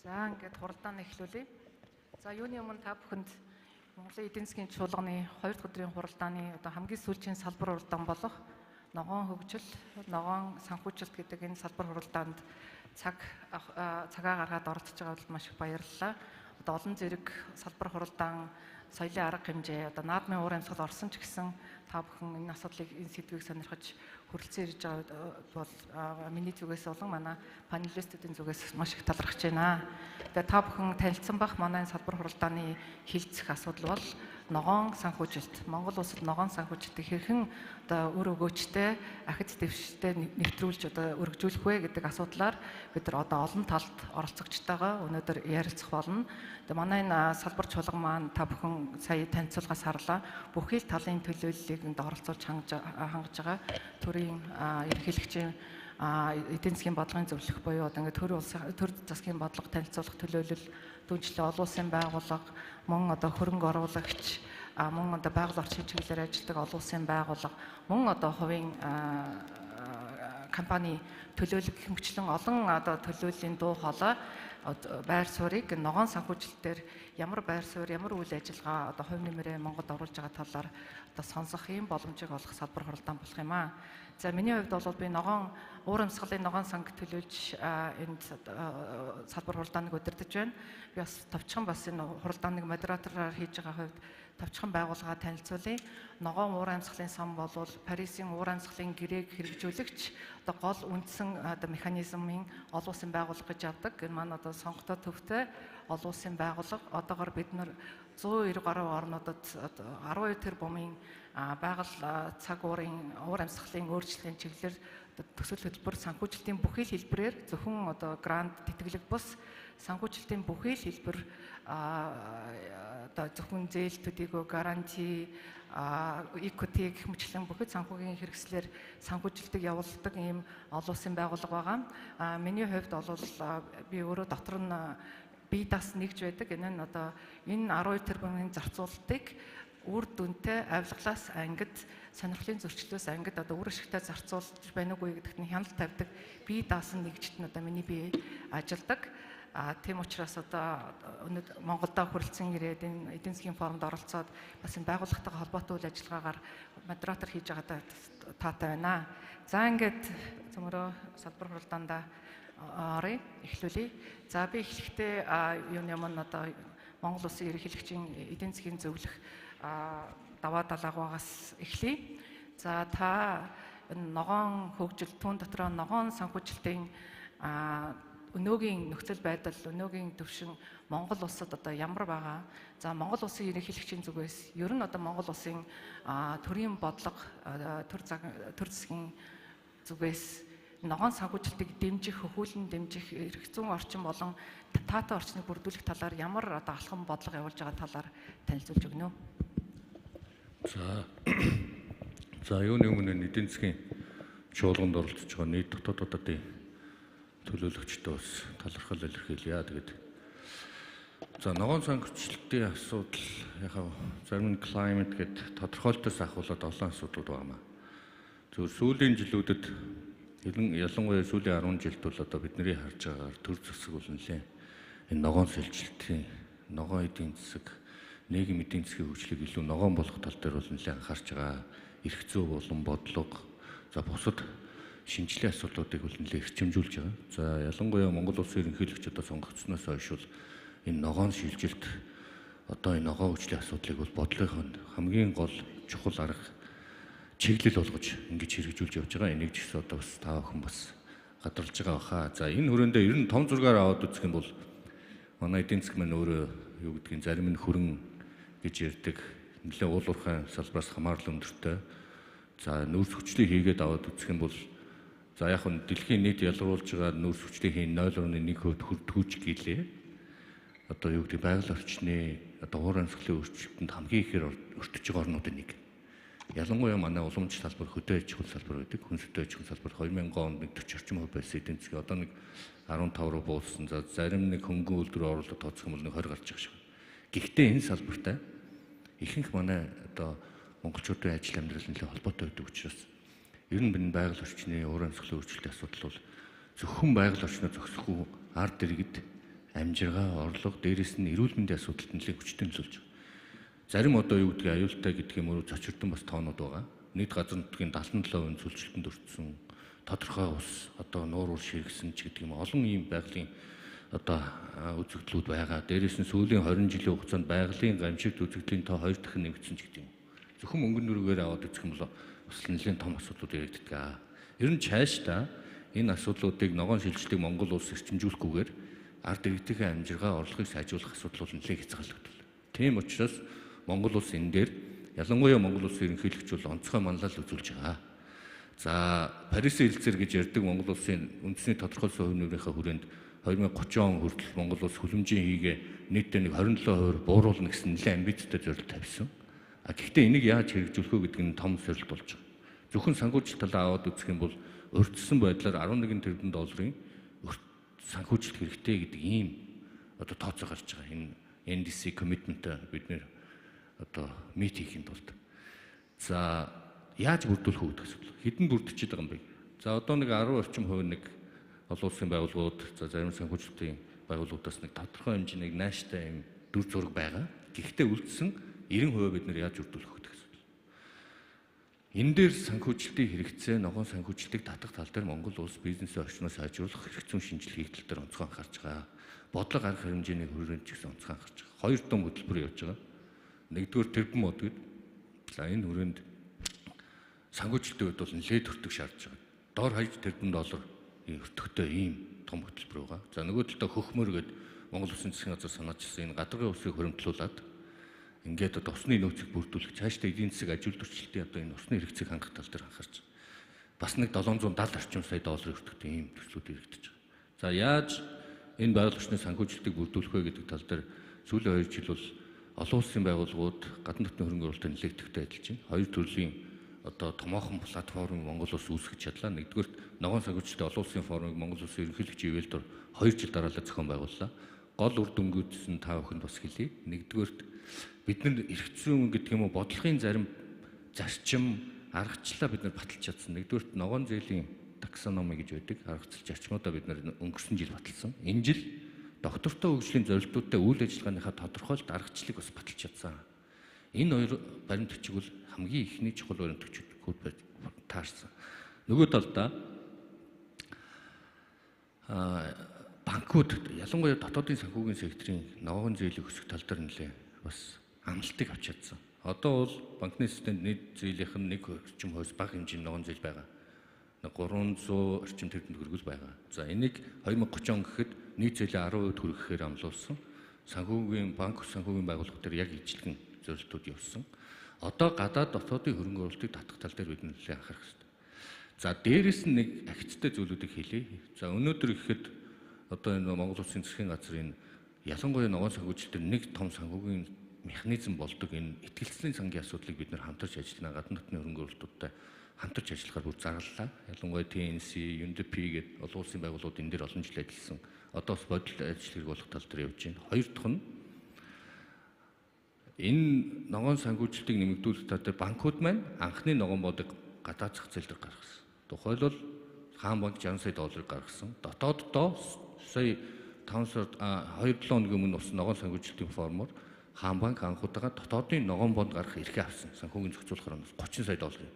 За ингээд хуралдаан эхлүүлье. За юуны өмнө та бүхэнд Монголын эдийн засгийн чуулганы 2 дахь өдрийн хуралдааны одоо хамгийн сүүлийн салбар хуралдаан болох ногоон хөгжил, ногоон санхүүжилт гэдэг энэ салбар хуралдаанд цагаа гаргаад оролцож байгаа бол маш их баярлалаа. Одоо олон зэрэг салбар хуралдаан, соёлын арга хэмжээ, одоо наадмын уур амьсгал орсон ч гэсэн та бүхэн энэ асуудлыг, энэ сэдвийг сонирхож хүрэлцэн ирж байгаа бол миний зүгээс болон манай панелистуудын зүгээс маш их талархаж байна. Тэгээ та бүхэн танилцсан бах манай салбар хуралдааны хилцэх асуудал бол ногоон санхүүжилт. Монгол улсад ногоон санхүүжилтийг хэрхэн одоо өр өгөөчтэй, ахиц дэвштэй нэвтрүүлж одоо өргөжүүлэх вэ гэдэг асуудлаар бид нар одоо олон талд оролцогчтойгоо өнөөдөр ярилцах болно. Тэгээ манай энэ салбар чуулган маань та бүхэн сая танилцуулгаас харлаа. Бүхий л талын төлөөллийг энд оролцуулж хангаж байгаа төрийн ерөнхийлөгчийн эдийн засгийн бодлогын зөвлөх буюу одоо ингээд төр засгийн бодлого танилцуулах төлөөлөл, дүүнчлээ олон улсын байгууллага, мөн одоо хөрөнгө оруулагч, мөн одоо байгаль орчин чиглэлээр ажилладаг олон улсын байгууллага, мөн одоо хувийн компани төлөөлөх хэмжлэн олон одоо төлөөллийн дуу хоолой байр суурийг ногоон санхүүжилтээр ямар байр суурь, ямар үйл ажиллагаа одоо хувь нэмрээ Монголд оруулж байгаа талаар одоо сонсох юм боломжийг олох салбар хуралдаан болох юм аа. За миний хувьд бол би ногоон уур амьсгалын ногоон санг төлөөлж энэ салбар хуралдааныг удирдах байна. Би бас товчхон бас энэ хуралдааныг модератороор хийж байгаа хувьд товчхон байгууллагаа танилцуулъя. Ногоон уур амьсгалын сан бол Парисын уур амьсгалын гэрээг хэрэгжүүлэгч одоо гол үндсэн одоо механизмын олон улсын байгууллага гэж авдаг. Энэ маань одоо сонгогдоод төвтэй олон улсын байгууллага. Одоогоор бид нар 190 гаруй орнуудад 12 тэрбумын байгаль цаг уурын уур амьсгалын өөрчлөлийн чиглэлээр төсөл хөтөлбөр санхүүжилтийн бүхий л хэлбэрээр зөвхөн одоо грант тэтгэлэг бус санхүүжилтийн бүхий л хэлбэр одоо зөвхөн зээл төдийгөө гаранти equity гэх мэтлэн бүхэл санхүүгийн хэрэгслээр санхүүжилтийг явуулдаг ийм олон улсын байгууллага байгаа. Миний хувьд бол би өөрөө дотор нь бие дас нэгж байдаг. Энэ нь одоо энэ 12 тэрбумын зарцуулалтыг үр дүнтэй авилгалаас ангид, сонирхлын зөрчлөөс ангид одоо үр ашигтай зарцуулж байна уугүй гэдэгт нь хяналт тавьдаг бие даасан нэгжид нь одоо миний бие ажилдаг. Тийм учраас одоо Монголдо хүрэлцэн ирээд энэ эдийн засгийн форумд оролцоод бас энэ байгууллагатайгаа холбоотой үйл ажиллагаагаар модератор хийж байгаадаа таатай байна. За ингээд цөмөрөө салбар хуралдаандаа оръё, эхлүүлье. За би эхлэхдээ юуны өмнө одоо Монгол Улсын ерөнхийлөгчийн эдийн засгийн зөвлөх даваа далаагаас эхлэе. За та ногоон хөгжил түүн дотроо ногоон санхүүжилтийн өнөөгийн нөхцөл байдал, өнөөгийн төвшин Монгол улсад одоо ямар байгаа? За Монгол улсын ерөнхийлөгчийн зүгээс ер нь одоо Монгол улсын төрийн бодлого, төр засгийн зүгээс ногоон санхүүжилтийг дэмжих, хөхүүлэн дэмжих эрх зүйн орчин болон таатай орчныг бүрдүүлэх талаар ямар одоо алхам бодлого явуулж байгаа талаар танилцуулж өгнө үү?
За
За юуны өмнө эдийн засгийн чуулганд оролцож байгаа нийт дотоодын төлөөлөгчдөө бас талархал илэрхийлье. Тэгээд за ногоон сан хүчлэлтийн асуудал яг зарим нь climate гэд тодорхойлтоос ахуулаад олон асуудлууд байна. Зөв сүүлийн жилүүдэд ялангуяа сүүлийн 10 жилд бол одоо бидний харж байгаагаар төр зэвсэг бол нэлээ энэ ногоон сэлжилтийн ногоон эдийн засаг нийгэм эдийн засгийн хөгжлийг илүү ногоон болгох тал дээр бол нэлээ анхаарч байгаа. Эрх зүй болон бодлого за бусад шинжилгээ асуудлуудыг бол нэлээ эрчимжүүлж байгаа. За ялангуяа Монгол Улсын ерөнхийлөгч одоо сонгогдсноос хойш бол энэ ногоон шилжилт одоо энэ ногоон хөгжлийн асуудлыг бол бодлогын хамгийн гол чухал арга чиглэл болгож ингэж хэрэгжүүлж явж байгаа. Энийг ч гэсэн одоо бас таа охин бас гадарлаж байгаа баха. За энэ хүрээндээ ер нь том зургаар аваад үзэх юм бол манай эдийн засаг маань өөрөө юу гэдгийг зарим нь хөрөн гэж ярьдаг нэлээд уул уурхайн салбараас хамаарал өндөртэй. За нөөц хүчлийг хийгээд аваад үзэх юм бол за яг нь дэлхийн нийт ялгаруулж байгаа нөөц хүчлийн 0.1% хүрдгүүч гэлээ. Одоо юу гэдэг байгаль орчны одоо уур амьсгалын өөрчлөлтөнд хамгийн ихээр өртөж байгаа орнуудын нэг. Ялангуяа манай уламжлалт салбар, хөдөө аж ахуйн салбар гэдэг. Хүн хөдөө аж ахуйн салбар 2000 онд 40 орчим хувь байсан эдийн засгийн одоо нэг 15 руу бууссан. За зарим нэг хөнгөн үйлдвэр оруулалт тооцох юм бол нэг 20 гарч байгаа шиг. Гэхдээ энэ салбартай ихэнх манай одоо монголчуудын ажил амьдрал нэлээд холбоотой байдаг учраас ер нь энэ байгаль орчны уур амьсгалын өөрчлөлтийн асуудал бол зөвхөн байгаль орчноо зохисохгүй ард иргэд амжиргаа, орлого, дээрээс нь эрүүл мэндийн асуудалд нэлээд хүчтэй нөлөөлж байгаа. Зарим одоо юу гэдгийг аюултай гэдэг юм уу зочирдон бас тоонууд байгаа. Нийт газар нутгийн 77% зөвлөлтөнд өртсөн, тодорхой ус, одоо нуур ур ширгсэн ч гэдэг юм олон ийм байгалийн одоо үзэгдлүүд байгаа. Дээрээс нь сүүлийн 20 жилийн хугацаанд байгалийн гамшигт үзэгдлийн тоо 2 дахин нэмэгдсэн ч гэдэг юм. Зөвхөн мөнгөн дүргээр аваад үзэх юм бол бас нэлээд том асуудлууд яригддаг. Ер нь цаашдаа энэ асуудлуудыг ногоон шилжилтийг Монгол улс эрчимжүүлэхгүйгээр ард иргэдийн амжиргаа орлогыг сайжруулах асуудал бол нэлээд хязгаарлагдав. Тийм учраас Монгол улс энэ дээр ялангуяа Монгол улсын ерөнхийлөгч бол онцгой манлал үзүүлж байгаа. За Парисын хэлцээр гэж ярьдаг Монгол улсын үндэсний тодорхойлсон хувь нэмрийнхээ хүрээнд 2030 он хүртэл Монгол улс хүлэмжийн хийгээ нийтдээ нэг 27% бууруулна гэсэн нэлээд амбицтай зорилт тавьсан. Гэхдээ энийг яаж хэрэгжүүлэх вэ гэдэг нь том сорилт болж байгаа. Зөвхөн санхүүжилт талаа аваад үзэх юм бол өртсөн байдлаар 11 тэрбум долларын санхүүжилт хэрэгтэй гэдэг ийм одоо тооцоо гарч байгаа. Энэ NDC commitment бид нэр одоо мит хийхэд тулд. За яаж бүрдүүлэх үү гэдэг асуудал. Хэдэн бүрдчихэд байгаа юм бэ? За одоо нэг 10 орчим хувь нэг олон улсын байгууллагууд, за зарим санхүүжилтийн байгууллагуудаас нэг тодорхой хэмжээний нааштай юм дүр зураг байгаа. Гэхдээ үлдсэн 90% бид нар яаж бүрдүүлэх вэ гэдэг асуудал. Энэ дээр санхүүжилтийн хэрэгцээ, ногоон санхүүжилтийг татах тал дээр Монгол улс бизнесийн орчноо сайжруулах хэрэгцээ шинжилгээ хийх тал дээр онцгой анхаарч байгаа. Бодлого арга хэмжээний хүрээнд ч гэсэн онцгой анхаарч байгаа. Хоёр том хөтөлбөр явж байгаа. Нэгдүгээр тэрбум мод гэдэг. За энэ хүрээнд санхүүжилтийн үед бол нэлээд өртөг шаардж байгаа. Доор хаяж тэрбум доллар өртөгтэй ийм том хөтөлбөр байгаа. За нөгөө талдаа хөхмөр гэдэг Монгол Улсын засгийн газар санаачилсан энэ гадаргын усыг хуримтлуулад ингээд одоо усны нөөцийг бүрдүүлэх цаашдаа эдийн засаг аж үйлдвэрчлэлтийн одоо энэ усны хэрэгцээг хангах тал дээр анхаарч бас нэг 770 орчим сая долларын өртөгтэй ийм төслүүд ирэгдэж байгаа. За яаж энэ байгаль орчны санхүүжилтийг бүрдүүлэх вэ гэдэг тал дээр сүүлийн 2 жил бол олон улсын байгууллагууд гадны дотны хөрөнгө оруулалтад нэлээдтэй ажиллаж байна. Хоёр төрлийн одоо томоохон платформ Монгол улс үүсгэж чадлаа. Нэгдүгээр ногоон санхүүжилтийн олон улсын форумыг Монгол улсын ерөнхийлөгчийн ивэлдор 2 жил дараалал зохион байгууллаа. Гол үр дүнгуудс нь та бүхэнд бас хэлье. Нэгдүгээрт бид нар эрх зүйн гэдэг юм уу бодлогын зарим зарчим аргачлалаа бид нар баталж чадсан. Нэгдүгээрт ногоон зээлийн таксономи гэж байдаг. Аргачлал зарчмуудаа бид нар өнгөрсөн жил баталсан. Энэ жил доктортой хөгжлийн зорилтуудтай үйл ажиллагааныхаа тодорхойлт аргачлалыг бас баталж чадсан. Энэ хоёр баримт бичиг бол хамгийн ихний чухал баримт бичигүүд байж таарсан. Нөгөө талдаа банкуд ялангуяа дотоодын санхүүгийн секторын ногоон зээлийн өсөх тал дээр нэлээ бас амлалтыг авч чадсан. Одоо бол банкны системд нийт зээлийнх нь 1 орчим хувьс бага хэмжээний ногоон зээл байгаа. 300 орчим тэрбум төгрөгөл байгаа. За энийг 2030 он гэхэд нийт зээлийн 10% хүрэхээр амлуулсан. Санхүүгийн банк санхүүгийн байгууллага дээр яг ижлэгэн зорилтууд явуулсан. Одоо гадаад дотоодын хөрөнгө оруулалтыг татах тал дээр бид нэлээд анхаарах хэрэгтэй. За дээрэс нь нэг ахицтай зүйлүүдийг хэлье. За өнөөдөр ихэд одоо энэ Монгол Улсын засгийн газрын ялангуяа ногоон санхүүжилтээр нэг том санхүүгийн механизм болдог энэ итгэлцлийн сангийн асуудлыг бид нэр хамтарч ажиллана. Гадны дотны хөрөнгө оруулалтуудтай хамтарч ажиллахаар бүр зарлалаа. Ялангуяа TNC, UNDP гэдэг олон улсын байгууллагууд энэ дээр олон жил ажилласан. Одоо бас бодит ажил хэрэг болох тал дээр явж байна. Хоёр дахь нь энэ ногоон санхүүжилтийг нэмэгдүүлэх тал дээр банкуд маань анхны ногоон бодыг гадаад зах зээл дээр гаргасан. Тухайлбал Хаан банк 60 сая долларыг гаргасан. Дотооддоо сая 2-7 хоногийн өмнө болсон ногоон санхүүжилтийн формоор Хаан банк анхудаага дотоодын ногоон бонд гаргах эрхээ авсан. Санхүүгийн зохицуулахаар 30 сая доллар.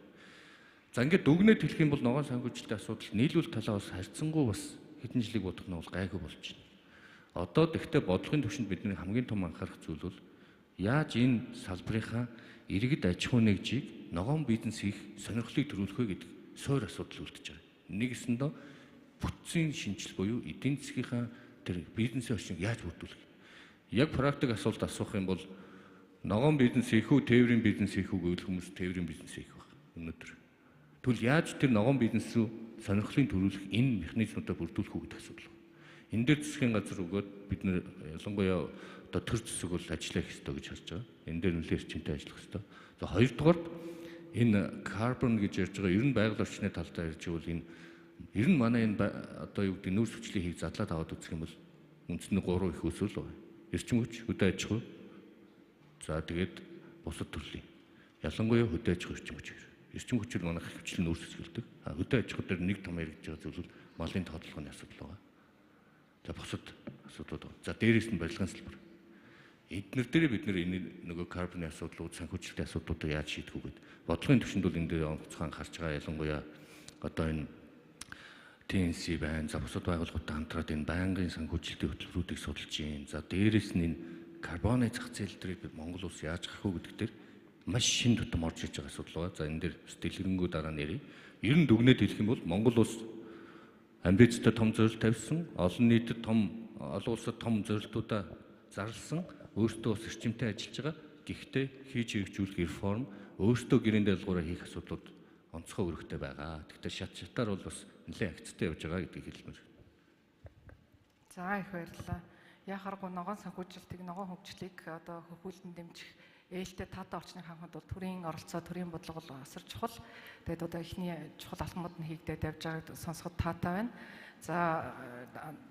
За ингээд дүгнээд хэлэх юм бол ногоон санхүүжилтийн асуудал нийлүүл талаас харьцангуй бас хэдэн жилиг бодох нь бол гайгүй болж байна. Одоо тэгтээ бодлогын түвшинд бидний хамгийн том анхаарах зүйл бол яаж энэ салбарынхаа иргэд аж ахуй нэгжийг ногоон бизнес хийх сонирхлыг төрүүлэх вэ гэдэг суур асуудал үлдэж байгаа. Нэгэсэндээ бүтцийн шинжил буюу эдийн засгийнхаа тэр бизнесийн орчныг яаж бүрдүүлэх. Яг практик асуулт асуух юм бол ногоон бизнес хийх үү, тээврийн бизнес хийх үү гэвэл хүмүүс тээврийн бизнес хийх баг өнөөдөр. Тэгвэл яаж тэр ногоон бизнес рүү сонирхлыг төрүүлэх энэ механизмуудаа бүрдүүлэх үү гэдэг асуудал. Энэ дээр засгийн газар өгөөд бид нэр ялангуяа одоо төр зэсэг бол ажиллах хэрэгтэй гэж харж байгаа. Энэ дээр нэлээд эрчимтэй ажиллах хэрэгтэй. За хоёрдугаар энэ carbon гэж ярьж байгаа ер нь байгаль орчны талдаа ярьж бол энэ ер нь манай энэ одоо юу гэдэг нүүрс хүчлийн хийг задлаад аваад үзэх юм бол үндсэндээ 3 их өсвөл байна. Эрчим хүч, хөдөө аж ахуй. За тэгээд бусад төрлийн. Ялангуяа хөдөө аж ахуй эрчим хүч. Эрчим хүчээр манайх хвчлэн нүүрс хэсгэлдэг. Хөдөө аж ахуй дээр нэг том яригдж байгаа зүйл бол малын тодлогын асуудал байгаа. За бусад асуудлууд байна. За дээрээс нь барилгын салбар. Эднэр дээр бид нэр энэ нөгөө карбоны асуудлууд, санхүүжилтийн асуудлуудыг яаж шийдэх үү гэдэг. Бодлогын түвшинд бол энэ дээр онцгой анхаарч байгаа. Ялангуяа одоо энэ TNC байна. За бусад байгууллагуудтай хамтраад энэ байнгын санхүүжилтийн хөтөлбөрүүдийг судалж байна. За дээрээс нь энэ карбоны зах зээл дээр Монгол улс яаж гарах уу гэдэг дээр маш шин тутам орж иж байгаа асуудал байна. За энэ дээр дэлгэрэнгүй дараа нэрээ. Ер нь дүгнээд хэлэх юм бол Монгол улс амбицтай том зорилт тавьсан, олон нийтэд олон улсад том зорилтуудаа зарласан, өөртөө бас эрчимтэй ажиллаж байгаа. Гэхдээ хийж хэрэгжүүлэх реформ, өөртөө гэрийн дэалгавраа хийх асуудлууд онцгой өргөтэй байгаа. Гэхдээ шатаар бол бас нэлээд акцтай явж байгаа гэдгийг хэлмээр.
За их баярлалаа. Яхаргу ногоон санхүүжилтийг, ногоон хөгжлийг одоо хөгжүүлэн дэмжих ээлтэй таатай орчныг хангахад бол төрийн оролцоо, төрийн бодлого бол асар чухал. Тэгээд одоо эхний чухал алхмууд нь хийгдээд явж байгааг сонсоход таатай байна. За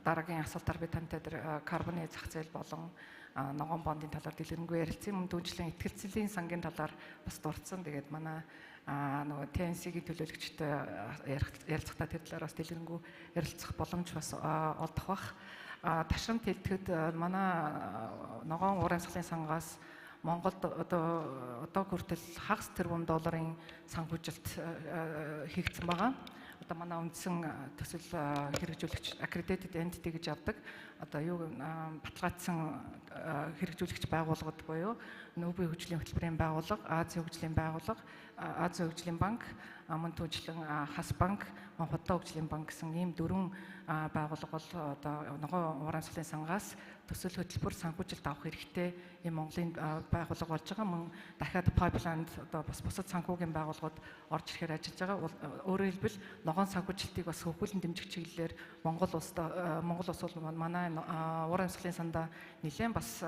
дараагийн асуултаар би тантай тэр карбоны зах зээл болон ногоон бондын талаар дэлгэрэнгүй ярилцсан. Мөн дүүжлийн итгэлцлийн сангийн талаар бас дурдсан. Тэгээд манай нөгөө TNC-ийн төлөөлөгчтэй ярилцахдаа тэр талаар бас дэлгэрэнгүй ярилцах боломж бас олдох бах. Ташрамт хэлтгэд манай ногоон уурын салхины сангаас Монголд одоо хүртэл хагас тэрбум долларын санхүүжилт хийгдсэн байгаа. Одоо манай үндсэн төсөл хэрэгжүүлэгч accredited entity гэж авдаг. Одоо юу баталгаажсан хэрэгжүүлэгч байгууллагууд буюу Нүүбийн хөгжлийн хөтөлбөрийн байгууллага, Азийн хөгжлийн байгууллага, Азийн хөгжлийн банк, мөн түүнчлэн Хас банк, Худалдаа хөгжлийн банк гэсэн ийм 4 байгууллага бол одоо ногоон уурын салхины сангаас төсөл хөтөлбөр санхүүжилт авах хэрэгтэй ийм Монголын байгууллага болж байгаа. Мөн дахиад pipeline одоо бас бусад санхүүгийн байгууллагууд орж ирэхээр ажиллаж байгаа. Өөрөөр хэлбэл ногоон санхүүжилтийг бас хөгжүүлэн дэмжих чиглэлээр Монгол улс бол манай уурын салхины сандаа нэлээд бас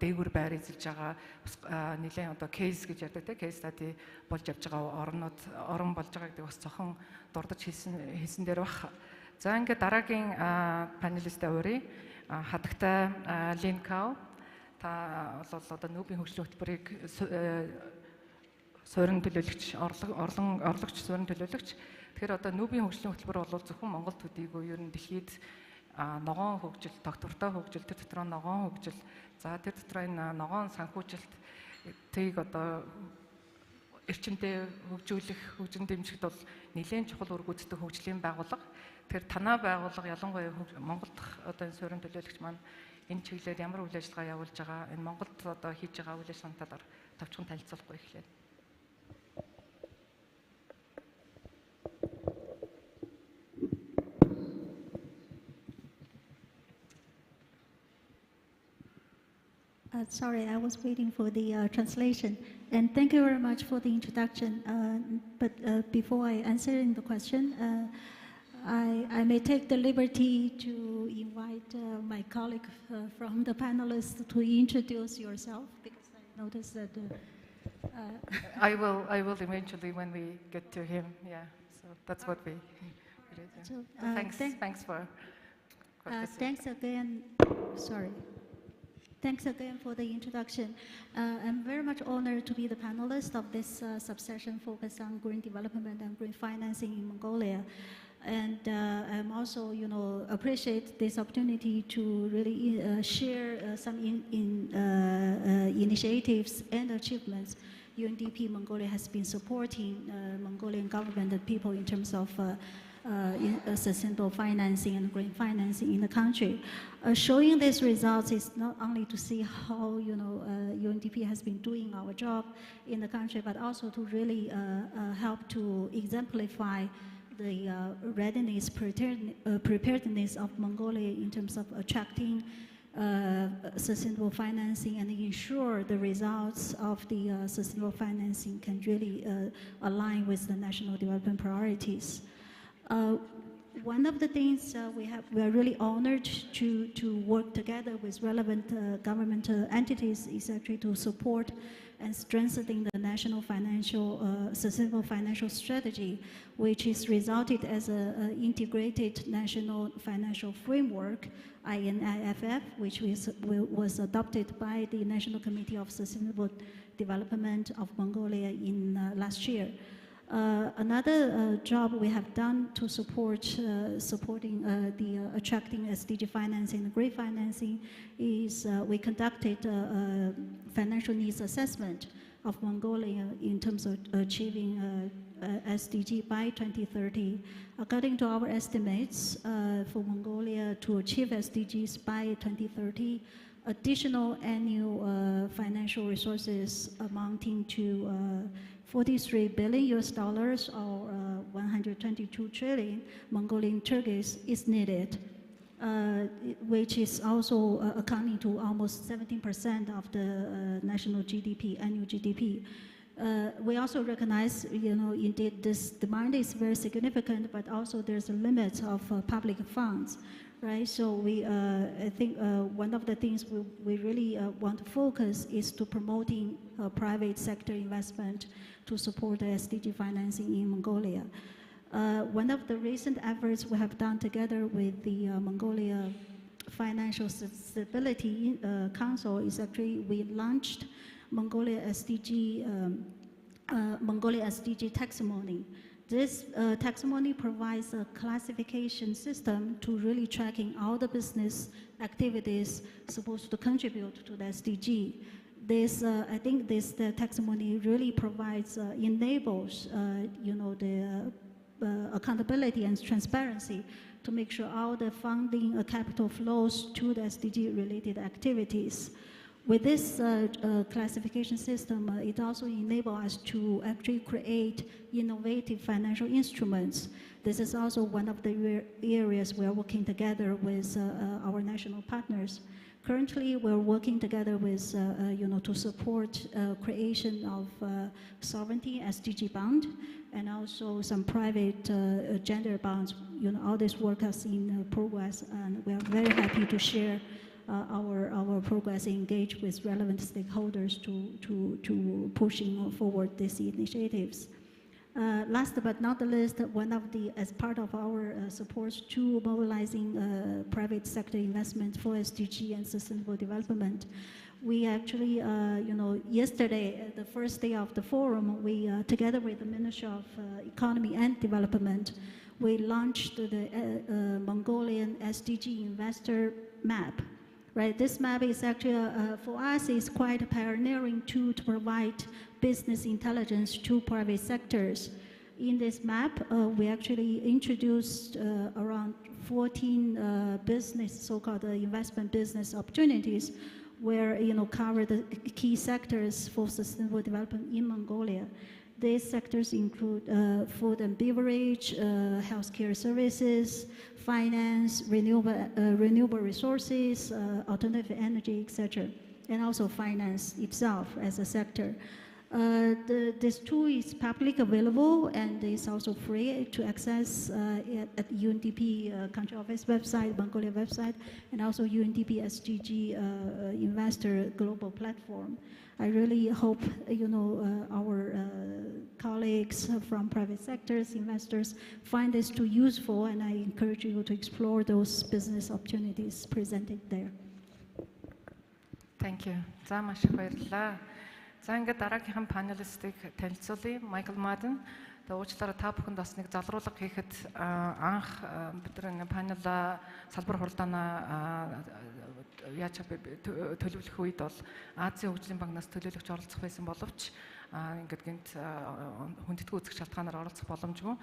дээгүүр байр эзэлж байгаа. Бас нэлээд одоо кейс гэж ярьдаг те кейс стади болж явж байгаа орон болж байгаа гэдэг бас цохон дурдж хэлсэн дээр баг. За ингээд дараагийн панелистаа урья. Хадагтай Лин Кау та бол одоо Нүүбийн хөгжлийн хөтөлбөрийг суурин төлөөлөгч, орлогч суурин төлөөлөгч. Тэгэхээр одоо Нүүбийн хөгжлийн хөтөлбөр бол зөвхөн Монгол төдийгүй ер нь дэлхийд ногоон хөгжил, тогтвортой хөгжил, тэр дотор ногоон хөгжил, за тэр дотор энэ ногоон санхүүжилтийг одоо эрчимтэй хөгжүүлэх, хөгжин дэмжихэд бол нэлээд чухал үр гүйцэтгэх хөгжлийн байгууллага. Тэгэхээр танай байгууллага ялангуяа Монгол дахь одоо энэ суурин төлөөлөгч маань энэ чиглэлээр ямар үйл ажиллагаа явуулж байгаа, энэ Монголд одоо хийж байгаа үйл ажиллагааны талаар товчхон танилцуулахгүй эхлэв.
Sorry, I was waiting for the translation. And thank you very much for the introduction. But before I answer the question, I may take the liberty to invite my colleague from the panelists to introduce yourself, because noticed that.
I will eventually when we get to him. Yeah. So that's what we.
So,
Thanks for.
Thanks again. Sorry. Thanks again for the introduction. I'm very much honored to be the panelist of this subsession focused on green development and green financing in Mongolia. And I'm also, appreciate this opportunity to really share some initiatives and achievements UNDP Mongolia has been supporting Mongolian government and people in terms of sustainable financing and green financing in the country. Showing these results is not only to see how UNDP has been doing our job in the country, but also to really help to exemplify the readiness, preparedness of Mongolia in terms of attracting sustainable financing and ensure the results of the sustainable financing can really align with the national development priorities. One of the things we are really honored to work together with relevant government entities is actually to support and strengthening the national sustainable financial strategy, which is resulted as an integrated national financial framework, INIFF, which was adopted by the National Committee of Sustainable Development of Mongolia in last year. Another job we have done to supporting the attracting SDG financing and green financing is we conducted a financial needs assessment of Mongolia in terms of achieving SDG by 2030. According to our estimates, for Mongolia to achieve SDGs by 2030, additional annual financial resources amounting to $43 billion or 122 trillion Mongolian tengris is needed, which is also accounting to almost 17% of the national GDP, annual GDP. We also recognize, indeed this demand is very significant, but also there's a limit of public funds, right? So I think one of the things we really want to focus is to promoting private sector investment to support the SDG financing in Mongolia. One of the recent efforts we have done together with the Mongolia Financial Stability Council is actually we launched Mongolia SDG taxonomy. This taxonomy provides a classification system to really tracking all the business activities supposed to contribute to the SDG. I think this taxonomy really provides, enables, the accountability and transparency to make sure all the funding capital flows to the SDG-related activities. With this classification system, it also enables us to actually create innovative financial instruments. This is also one of the areas we are working together with our national partners. Currently, we're working together with, to support creation of sovereignty SDG bond and also some private gender bonds. All this work is in progress, and we are very happy to share our progress, engage with relevant stakeholders to pushing forward these initiatives. Last but not the least, as part of our support to mobilizing private sector investment for SDG and sustainable development, we actually, yesterday, the first day of the forum, we, together with the Ministry of Economy and Development, we launched the Mongolian SDG investor map. Right, this map is actually, for us, is quite a pioneering tool to provide business intelligence to private sectors. In this map, we actually introduced around 14 so-called investment business opportunities, where cover the key sectors for sustainable development in Mongolia. These sectors include food and beverage, healthcare services, finance, renewable resources, alternative energy, etc., and also finance itself as a sector. This tool is public available and is also free to access at UNDP country office website, Mongolia website, and also UNDP SDG investor global platform. I really hope our colleagues from private sectors, investors find this tool useful, and I encourage you to explore those business opportunities presented there.
Thank you. За маш их баярлалаа. За ингээд дараагийнхан панелистыг танилцуулъя. Майкл Маден. Тэгээ уучлаарай та бүхэнд бас нэг залруулга хийхэд анх бид нар панел салбар хуралдаанаа яаж төлөвлөх үед бол Азийн хөгжлийн банкнаас төлөөлөгч оролцох байсан боловч ингээд гинт хүндэтгэл үүсгэх шалтгаанаар оролцох боломжгүй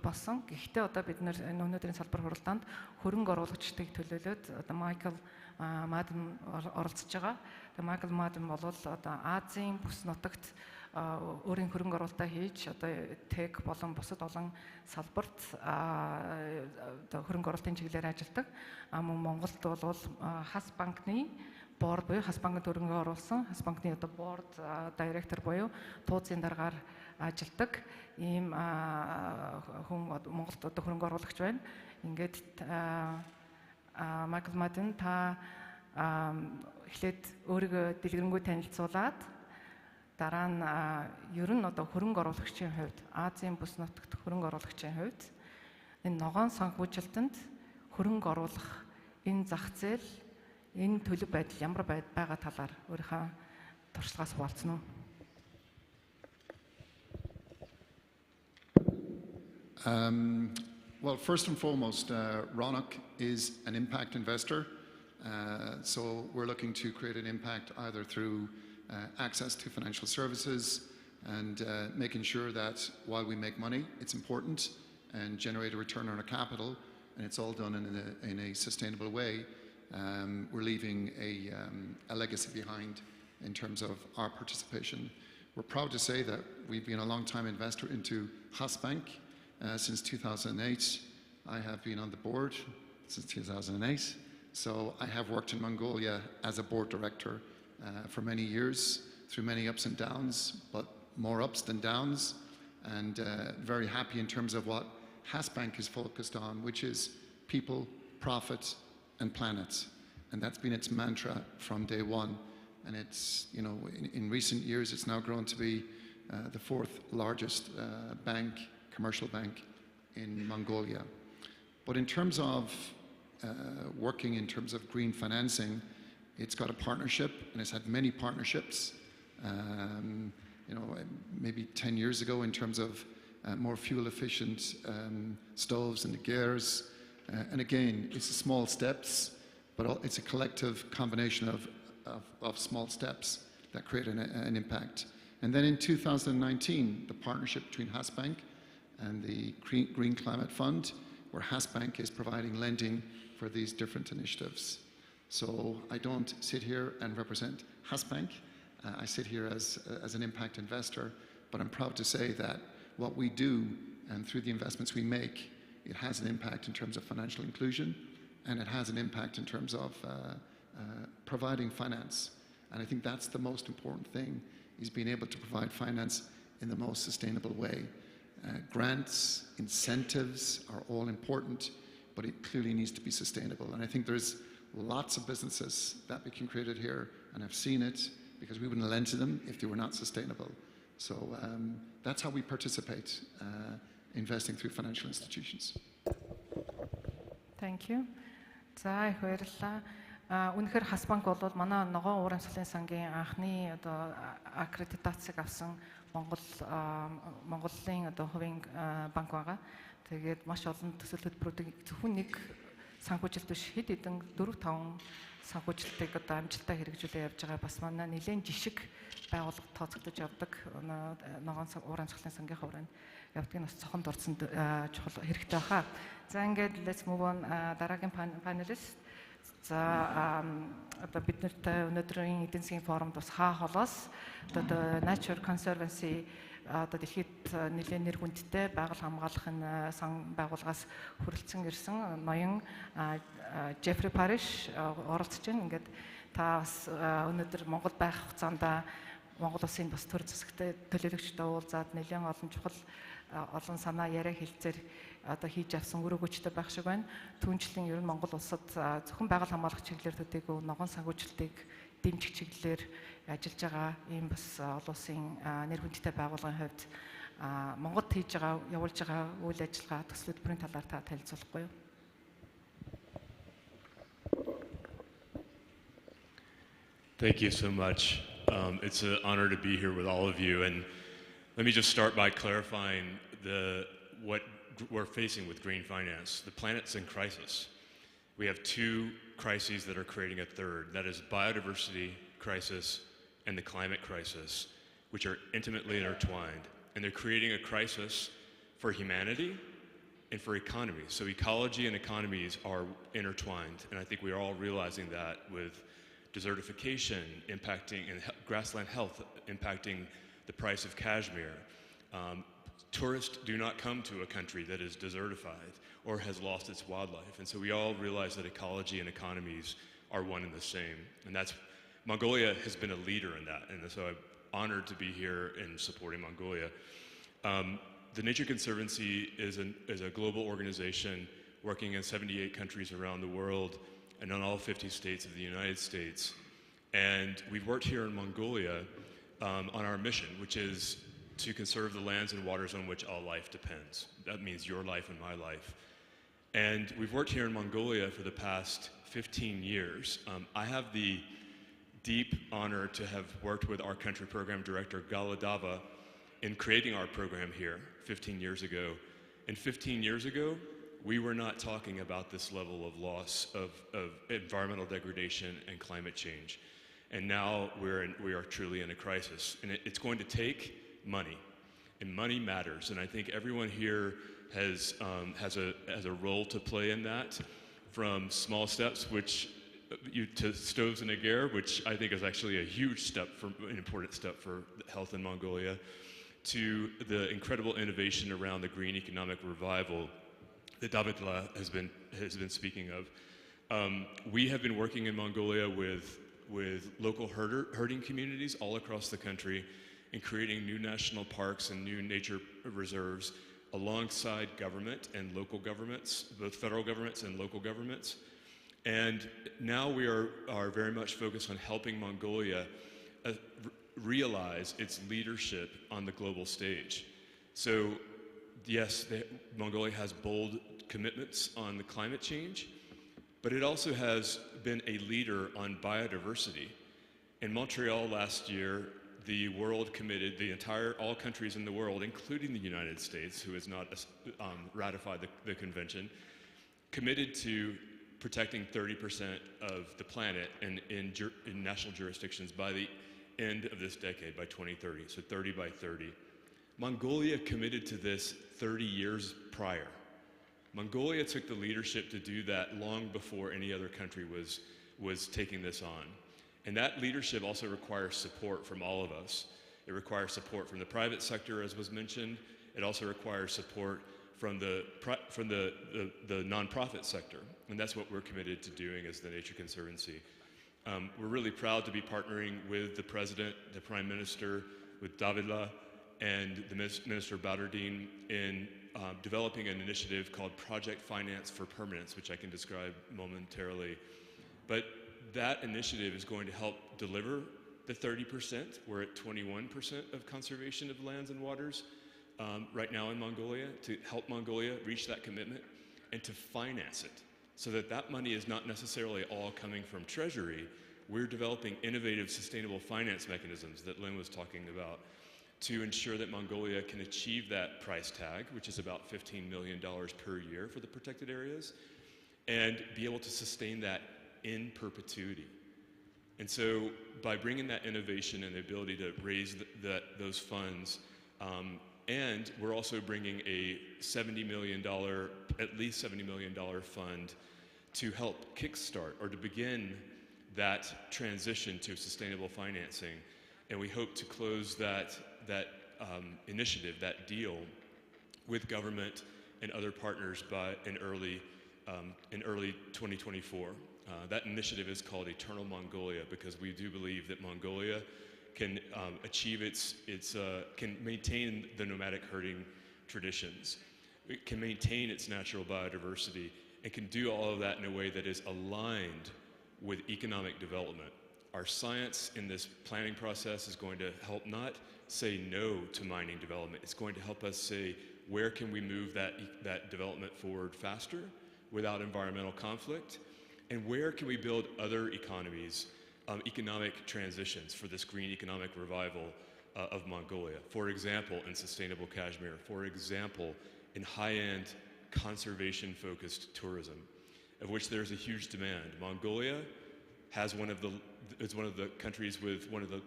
болсон. Гэхдээ одоо бид нэр өнөөдрийн салбар хуралдаанд хөрөнгө оруулагчдыг төлөөлөөд одоо Майкл Маден оролцож байгаа. Тэгээ Майкл Маден бол одоо Азийн бүс нутагт өөрийн хөрөнгө оруулалтаа хийж одоо тег болон бусад олон салбарт одоо хөрөнгө оруулалтын чиглэлээр ажилладаг. Мөн Монголд бол Хас банкны борд буюу Хас банкнд хөрөнгө оруулсан Хас банкны одоо борд директор буюу тууцын даргаар ажилладаг ийм хүн Монголд одоо хөрөнгө оруулагч байна. Ингээд Майкл Маден та эхлээд өөрийгөө дэлгэрэнгүй танилцуулаад дараа нь ер нь одоо хөрөнгө оруулагчийн хувьд Азийн бүс нутагт хөрөнгө оруулагчийн хувьд энэ ногоон санхүүжилтэнд хөрөнгө оруулах энэ зах зээл энэ төлөв байдал ямар байгаа талаар өөрийнхөө туршлагаас хуваалцсан уу?
Well, first and foremost, Ronak is an impact investor. So we're looking to create an impact either through access to financial services and making sure that while we make money, it's important and generate a return on our capital, and it's all done in a sustainable way. We're leaving a legacy behind in terms of our participation. We're proud to say that we've been a long-time investor into Has Bank since 2008. I have been on the board since 2008. So I have worked in Mongolia as a board director for many years, through many ups and downs, but more ups than downs, and very happy in terms of what Has Bank is focused on, which is people, profit, and planet. And that's been its mantra from day one. And it's, in recent years, it's now grown to be the fourth largest commercial bank in Mongolia. But in terms of working in terms of green financing, it's got a partnership, and it's had many partnerships. Maybe 10 years ago in terms of more fuel-efficient stoves and the gears. And again, it's small steps, but it's a collective combination of small steps that create an impact. And then in 2019, the partnership between Has Bank and the Green Climate Fund, where Has Bank is providing lending for these different initiatives. So I don't sit here and represent Has Bank. I sit here as an impact investor, but I'm proud to say that what we do and through the investments we make, it has an impact in terms of financial inclusion, and it has an impact in terms of providing finance. And I think that's the most important thing, is being able to provide finance in the most sustainable way. Grants, incentives are all important, but it clearly needs to be sustainable. And I think there's lots of businesses that we can create it here, and I've seen it, because we wouldn't lend to them if they were not sustainable. So that's how we participate, investing through financial institutions.
Thank you. За их баярлалаа. Үнэхээр Хас банк бол манай ногоон уурын салын сангийн анхны одоо аккредитацийг авсан Монголын одоо хувийн банк байгаа. Тэгээд маш олон төсөл хөтөлбөрүүдийг зөвхөн нэг санхүүжилт биш, хэд хэдэн 4-5 санхүүжилтийг одоо амжилттай хэрэгжүүлээ явж байгаа. Бас манай нэлээд жишг байгууллага тооцогдож явдаг ногоон уурын салын сангийн хуврын явдгийг бас цохон дурдсан чухал хэрэгтэй баха. За ингээд let's move on дараагийн panelist. За одоо бид нартай өнөөдрийн эдийн засгийн форумд бас хаа холоос одоо Nature Conservancy одоо дэлхийд нэлээд нэр хүндтэй байгаль хамгаалахын сан байгууллагаас хүрэлцэн ирсэн ноён Jeffrey Parish оролцож байна. Ингээд та бас өнөөдөр Монгол байх хугацаанд Монгол Улсын бас төр засагтай төлөөлөгчтэй уулзаад нэлээд олон чухал олон санаа яриа хэлцээр одоо хийж авсан өрөөгөөчтэй байх шиг байна. Түүнчлэн ер нь Монгол улсад зөвхөн байгаль хамгаалах чиглэлээр төдийгүй ногоон санхүүжилтийг дэмжих чиглэлээр ажиллаж байгаа ийм бас олон улсын нэр хүндтэй байгууллагын хувьд Монгод хийж байгаа явуулж байгаа үйл ажиллагаа төсөл хөтөлбөрийн талаар та танилцуулахгүй юу?
Thank you so much. It's an honor to be here with all of you. And let me just start by clarifying what we're facing with green finance. The planet's in crisis. We have two crises that are creating a third. That is biodiversity crisis and the climate crisis, which are intimately intertwined. And they're creating a crisis for humanity and for economies. So ecology and economies are intertwined. And I think we are all realizing that with desertification impacting and grassland health impacting the price of cashmere. Tourists do not come to a country that is desertified or has lost its wildlife. And so we all realize that ecology and economies are one and the same. And Mongolia has been a leader in that. And so I'm honored to be here in supporting Mongolia. The Nature Conservancy is a global organization working in 78 countries around the world and in all 50 states of the United States. And we've worked here in Mongolia on our mission, which is to conserve the lands and waters on which all life depends. That means your life and my life. And we've worked here in Mongolia for the past 15 years. I have the deep honor to have worked with our country program director, Galadava, in creating our program here 15 years ago. And 15 years ago, we were not talking about this level of loss of environmental degradation and climate change. And now we are truly in a crisis. And it's going to take money, and money matters. And I think everyone here has a role to play in that, from small steps, to stoves in a gear, which I think is actually a huge step, an important step for health in Mongolia, to the incredible innovation around the green economic revival that Davidla has been speaking of. We have been working in Mongolia with local herding communities all across the country and creating new national parks and new nature reserves alongside government and local governments, both federal governments and local governments. And now we are very much focused on helping Mongolia realize its leadership on the global stage. So yes, Mongolia has bold commitments on the climate change, but it also has been a leader on biodiversity. In Montreal last year, the world committed, all countries in the world, including the United States, who has not ratified the convention, committed to protecting 30% of the planet in national jurisdictions by the end of this decade, by 2030, so 30 by 30. Mongolia committed to this 30 years prior. Mongolia took the leadership to do that long before any other country was taking this on. And that leadership also requires support from all of us. It requires support from the private sector, as was mentioned. It also requires support from the nonprofit sector. And that's what we're committed to doing as the Nature Conservancy. We're really proud to be partnering with the President, the Prime Minister, with Davidla, and the Minister Badardin in developing an initiative called Project Finance for Permanence, which I can describe momentarily. But that initiative is going to help deliver the 30%. We're at 21% of conservation of lands and waters right now in Mongolia, to help Mongolia reach that commitment and to finance it so that that money is not necessarily all coming from Treasury. We're developing innovative sustainable finance mechanisms that Lynn was talking about to ensure that Mongolia can achieve that price tag, which is about $15 million per year for the protected areas, and be able to sustain that in perpetuity. And so by bringing that innovation and the ability to raise those funds, and we're also bringing a $70 million, at least $70 million fund to help kickstart or to begin that transition to sustainable financing. And we hope to close that initiative, that deal, with government and other partners in early 2024. That initiative is called Eternal Mongolia, because we do believe that Mongolia can achieve can maintain the nomadic herding traditions. It can maintain its natural biodiversity and can do all of that in a way that is aligned with economic development. Our science in this planning process is going to help not say no to mining development. It's going to help us say, where can we move that development forward faster without environmental conflict? And where can we build other economies, economic transitions for this green economic revival of Mongolia? For example, in sustainable cashmere. For example, in high-end conservation-focused tourism, of which there's a huge demand. Mongolia is one of the countries with one of the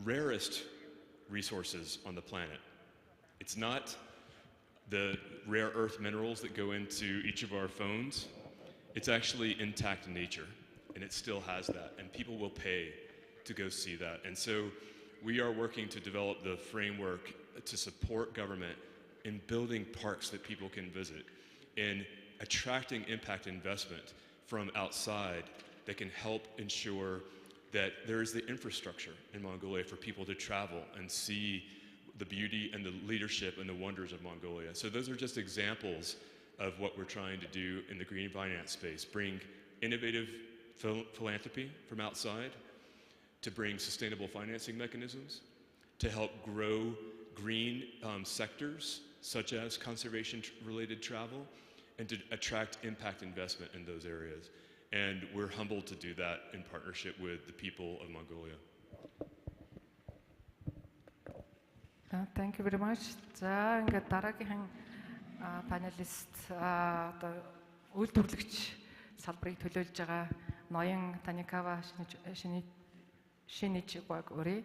rarest resources on the planet. It's not the rare earth minerals that go into each of our phones. It's actually intact nature, and it still has that, and people will pay to go see that. And so we are working to develop the framework to support government in building parks that people can visit, in attracting impact investment from outside that can help ensure that there is the infrastructure in Mongolia for people to travel and see the beauty and the leadership and the wonders of Mongolia. So those are just examples of what we're trying to do in the green finance space. Bring innovative philanthropy from outside, to bring sustainable financing mechanisms, to help grow green sectors such as conservation-related travel, and to attract impact investment in those areas. And we're humbled to do that in partnership with the people of Mongolia.
Thank you very much. За ингээд дараагийн панелист одоо үйлдвэрлэгч салбарыг төлөөлж байгаа ноён Таникава Шиничигваг өрөө.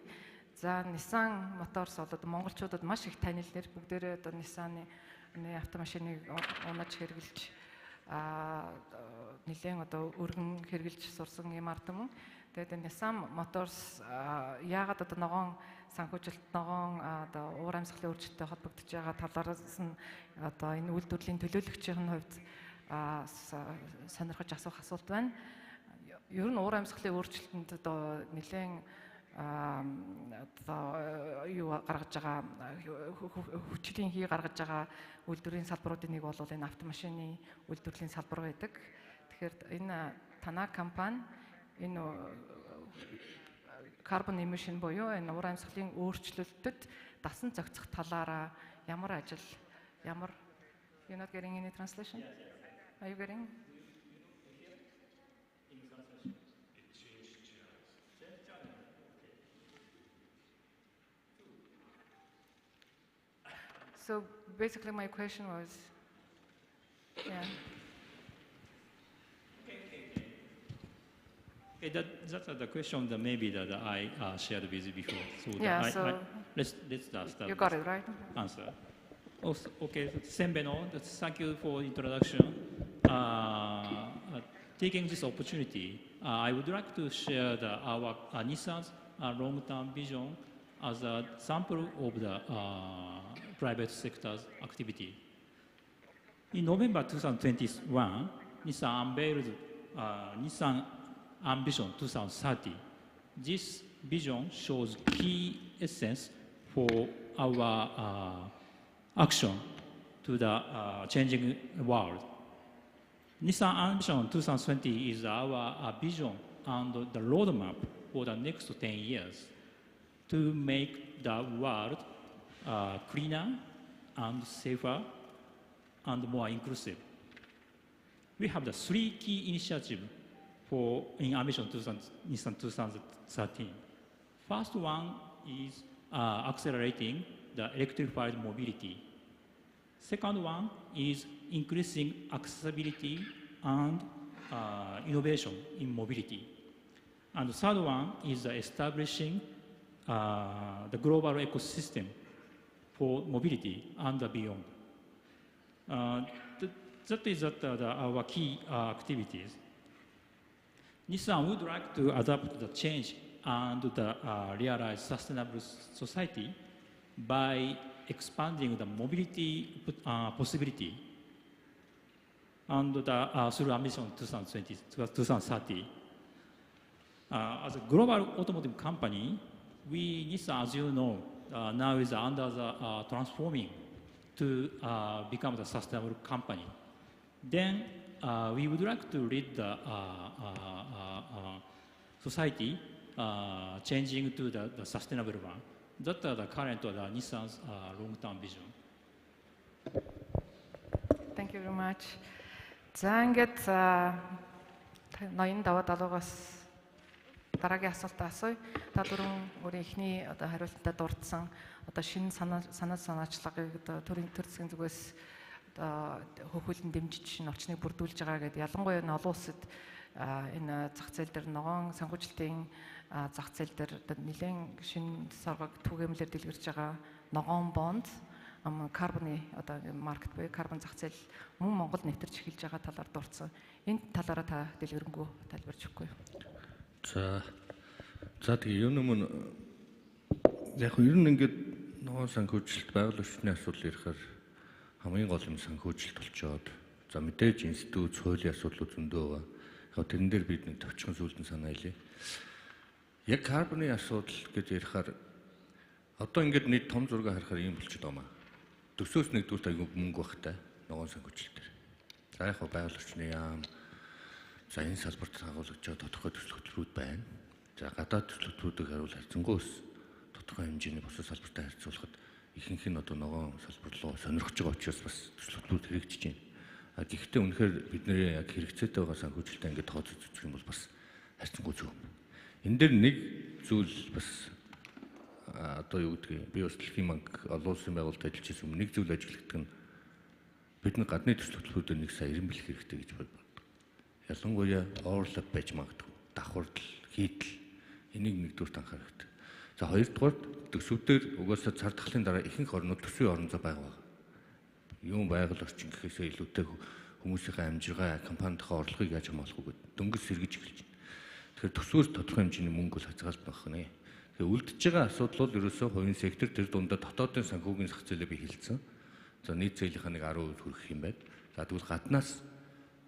За Nissan Motors бол одоо монголчуудад маш их танил нэр, бүгдээрээ одоо Nissan-ы автомашиныг унаж хэрэглэж нэлээд одоо өргөн хэрэглэж сурсан юм ард юм. Тэгээд Nissan Motors яагаад одоо ногоон санхүүжилт, ногоон одоо уур амьсгалын өөрчлөлттэй холбогдож байгаа талаараас нь одоо энэ үйлдвэрлэлийн төлөөлөгчийн хувьд сонирхож асуух асуулт байна. Ер нь уур амьсгалын өөрчлөлтөнд одоо нэлээд одоо юу гаргаж байгаа хүчлийн хий гаргаж байгаа үйлдвэрийн салбаруудын нэг бол энэ автомашины үйлдвэрлэлийн салбар байдаг. Тэгэхээр энэ танаа компани энэ carbon emission буюу энэ уур амьсгалын өөрчлөлтөд дасан зохицох талаараа ямар ажил, ямар You're not getting any translation? Are you getting? So basically my question was, yeah.
Okay, that's the question that maybe that I shared with you before. So
yeah, so
let's start.
You got it, right?
Answer. Also, okay, Senbeno, thank you for introduction. Taking this opportunity, I would like to share our Nissan's long-term vision as a sample of the private sector's activity. In November 2021, Nissan unveiled Nissan Ambition 2030. This vision shows key essence for our action to the changing world. Nissan Ambition 2020 is our vision and the roadmap for the next 10 years to make the world cleaner and safer and more inclusive. We have the 3 key initiatives in Ambition Nissan 2013. First one is accelerating the electrified mobility. Second one is increasing accessibility and innovation in mobility. And the third one is establishing the global ecosystem for mobility and beyond. That is our key activities. Nissan would like to adapt the change and realize sustainable society by expanding the mobility possibility and through Ambition 2030. As a global automotive company, we Nissan, as you know, now is under the transforming to become the sustainable company. Then we would like to lead the society changing to the sustainable one. That the current Nissan's long-term vision.
Thank you very much. За ингээд ноён даваа далуугаас дараагийн асуултаа асууя. Та дөрвөн өөрийн эхний одоо хариултанд дурдсан одоо шинэ санаачлагыг одоо төрийн төр засгийн зүгээс одоо хөхүүлэн дэмжиж новчныг бүрдүүлж байгаа гэдэг. Ялангуяа энэ олон улсад энэ зах зээл дээр ногоон санхүүжилтийн зах зээл дээр нэлээд шинэ саргаг түгээмлэр дэлгэрч байгаа ногоон бонд карбоны одоо маркет буюу карбон зах зээл мөн Монгол нэвтэрч эхэлж байгаа талаар дурдсан. Энэ талаараа та дэлгэрэнгүй тайлбарч өгөхгүй юу?
За тэгээ юм нь яг ер нь ингээд ногоон санхүүжилт байгаль орчны асуудал ирэхээр хамгийн гол юм санхүүжилт болчоод за мэдээж институт хуулийн асуудлууд зөндөө байгаа. Яг тэрэн дээр бид нэг товчхон сүлдэн санаа хэлье. Яг карбоны асуудал гэж ярихаар одоо ингээд нийт том зураг харахаар ийм болчиход байна. Төсөөс нэгдүгээр аягүй мөнгө багтай ногоон санхүүжилт дээр. За яг байгаль орчны яам за энэ салбарт агуулгачаа тодорхой төсөл хөтөлбөрүүд байна. За гадаад төсөл хөтөлбөрүүдийг харуул харьцангуйс тодорхой хэмжээний бусад салбартай харьцуулахад ихэнх нь одоо ногоон салбар руу сонирхож байгаа учраас бас төсөл хөтөлбөрүүд хэрэгжиж байна. Гэхдээ үнэхээр бидний яг хэрэгцээтэй байгаа санхүүжилтээ ингээд тооцож үзэх юм бол бас харьцангуй зөв. Энэ дээр нэг зүйл бас одоо юу гэдгийг би бас Дэлхийн банк олон улсын байгууллагад ажиллаж байсан нэг зүйл ажиглагдаг нь бидний гадны төсөл хөтөлбөрөөр нэг сая 90 бэлэх хэрэгтэй гэж боддог. Ялангуяа overlap байж магадгүй. Давхардал, хийдэл энийг нэгдүгээр анхаарах хэрэгтэй. За хоёрдугаар төсөвдөр угаасаа цар тахлын дараа ихэнх орнууд төсвийн орон зай байгаа. Юм байгаль орчин гэхээсээ илүүтэй хүмүүсийн амжиргаа компанидынхаа орлогыг яаж хамгаалах вэ гэдэг дөнгөж сэргэж эхэлж байна. Тэгэхээр төсвөөс тодорхой хэмжээний мөнгө бол хязгаарлалт байх нэ. Тэгэхээр үлдэж байгаа асуудал бол ерөөсөө хувийн сектор тэр дундаа дотоодын санхүүгийн зах зээлээ бий хэлсэн. За нийт зээлийнхаа нэг 10% хүрэх юм байна. За тэгвэл гаднаас